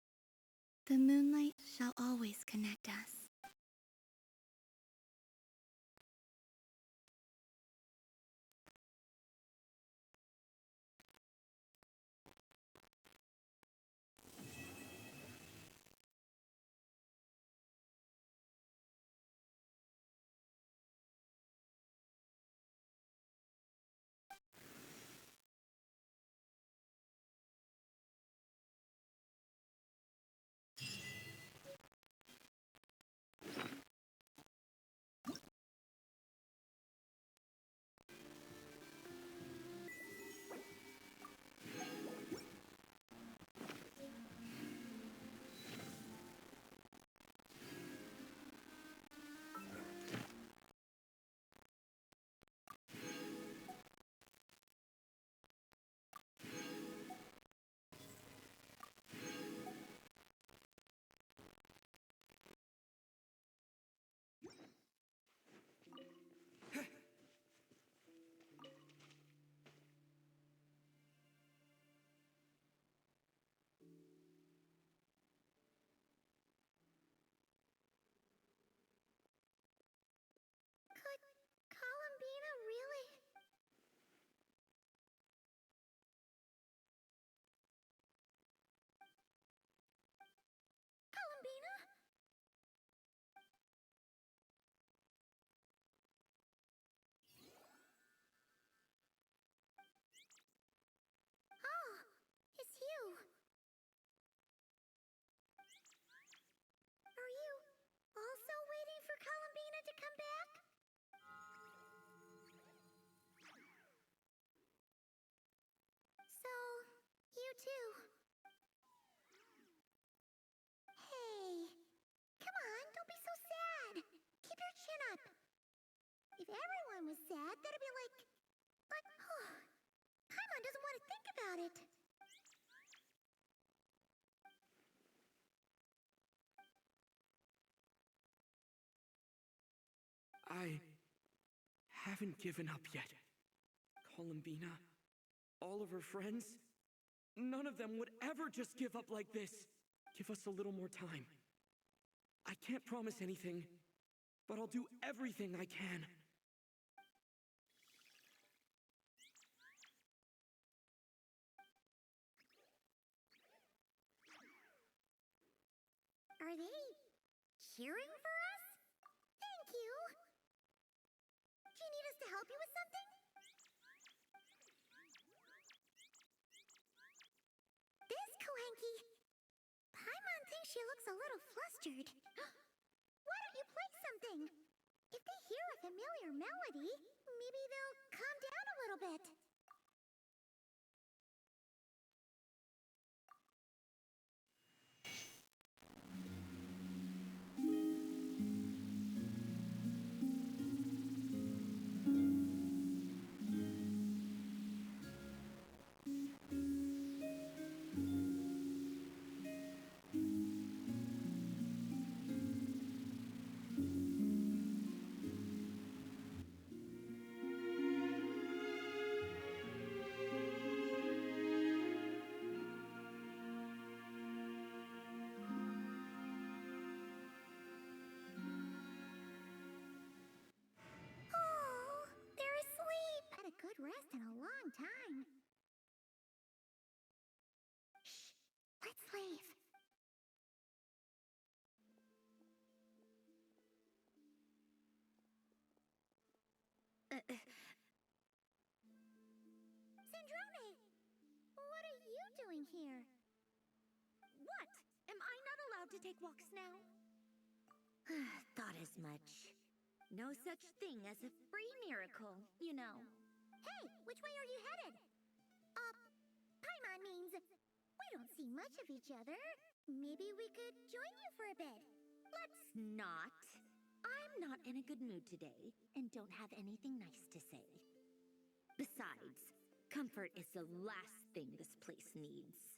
the moonlight shall always connect us. Columbina, really? Columbina? Oh, it's you. Are you also waiting for Columbina to come back? So, you too. Hey, come on, don't be so sad. Keep your chin up. If everyone was sad, that'd be like, Paimon doesn't want to think about it. I haven't given up yet. Columbina, all of her friends, none of them would ever just give up like this. Give us a little more time. I can't promise anything, but I'll do everything I can. Are they cheering for us? Thank you. Do you need us to help you with something? This Kohenki. Paimon thinks she looks a little flustered. Why don't you play something? If they hear a familiar melody, maybe they'll calm down a little bit. Oh, they're asleep. Had a good rest in a long time. Shh, let's leave. Sandrone, what are you doing here? What? Am I not allowed to take walks now? Thought as much. No such thing as a free miracle, you know. Hey, which way are you headed? Paimon means we don't see much of each other. Maybe we could join you for a bit. Let's not. I'm not in a good mood today and don't have anything nice to say. Besides, comfort is the last thing this place needs.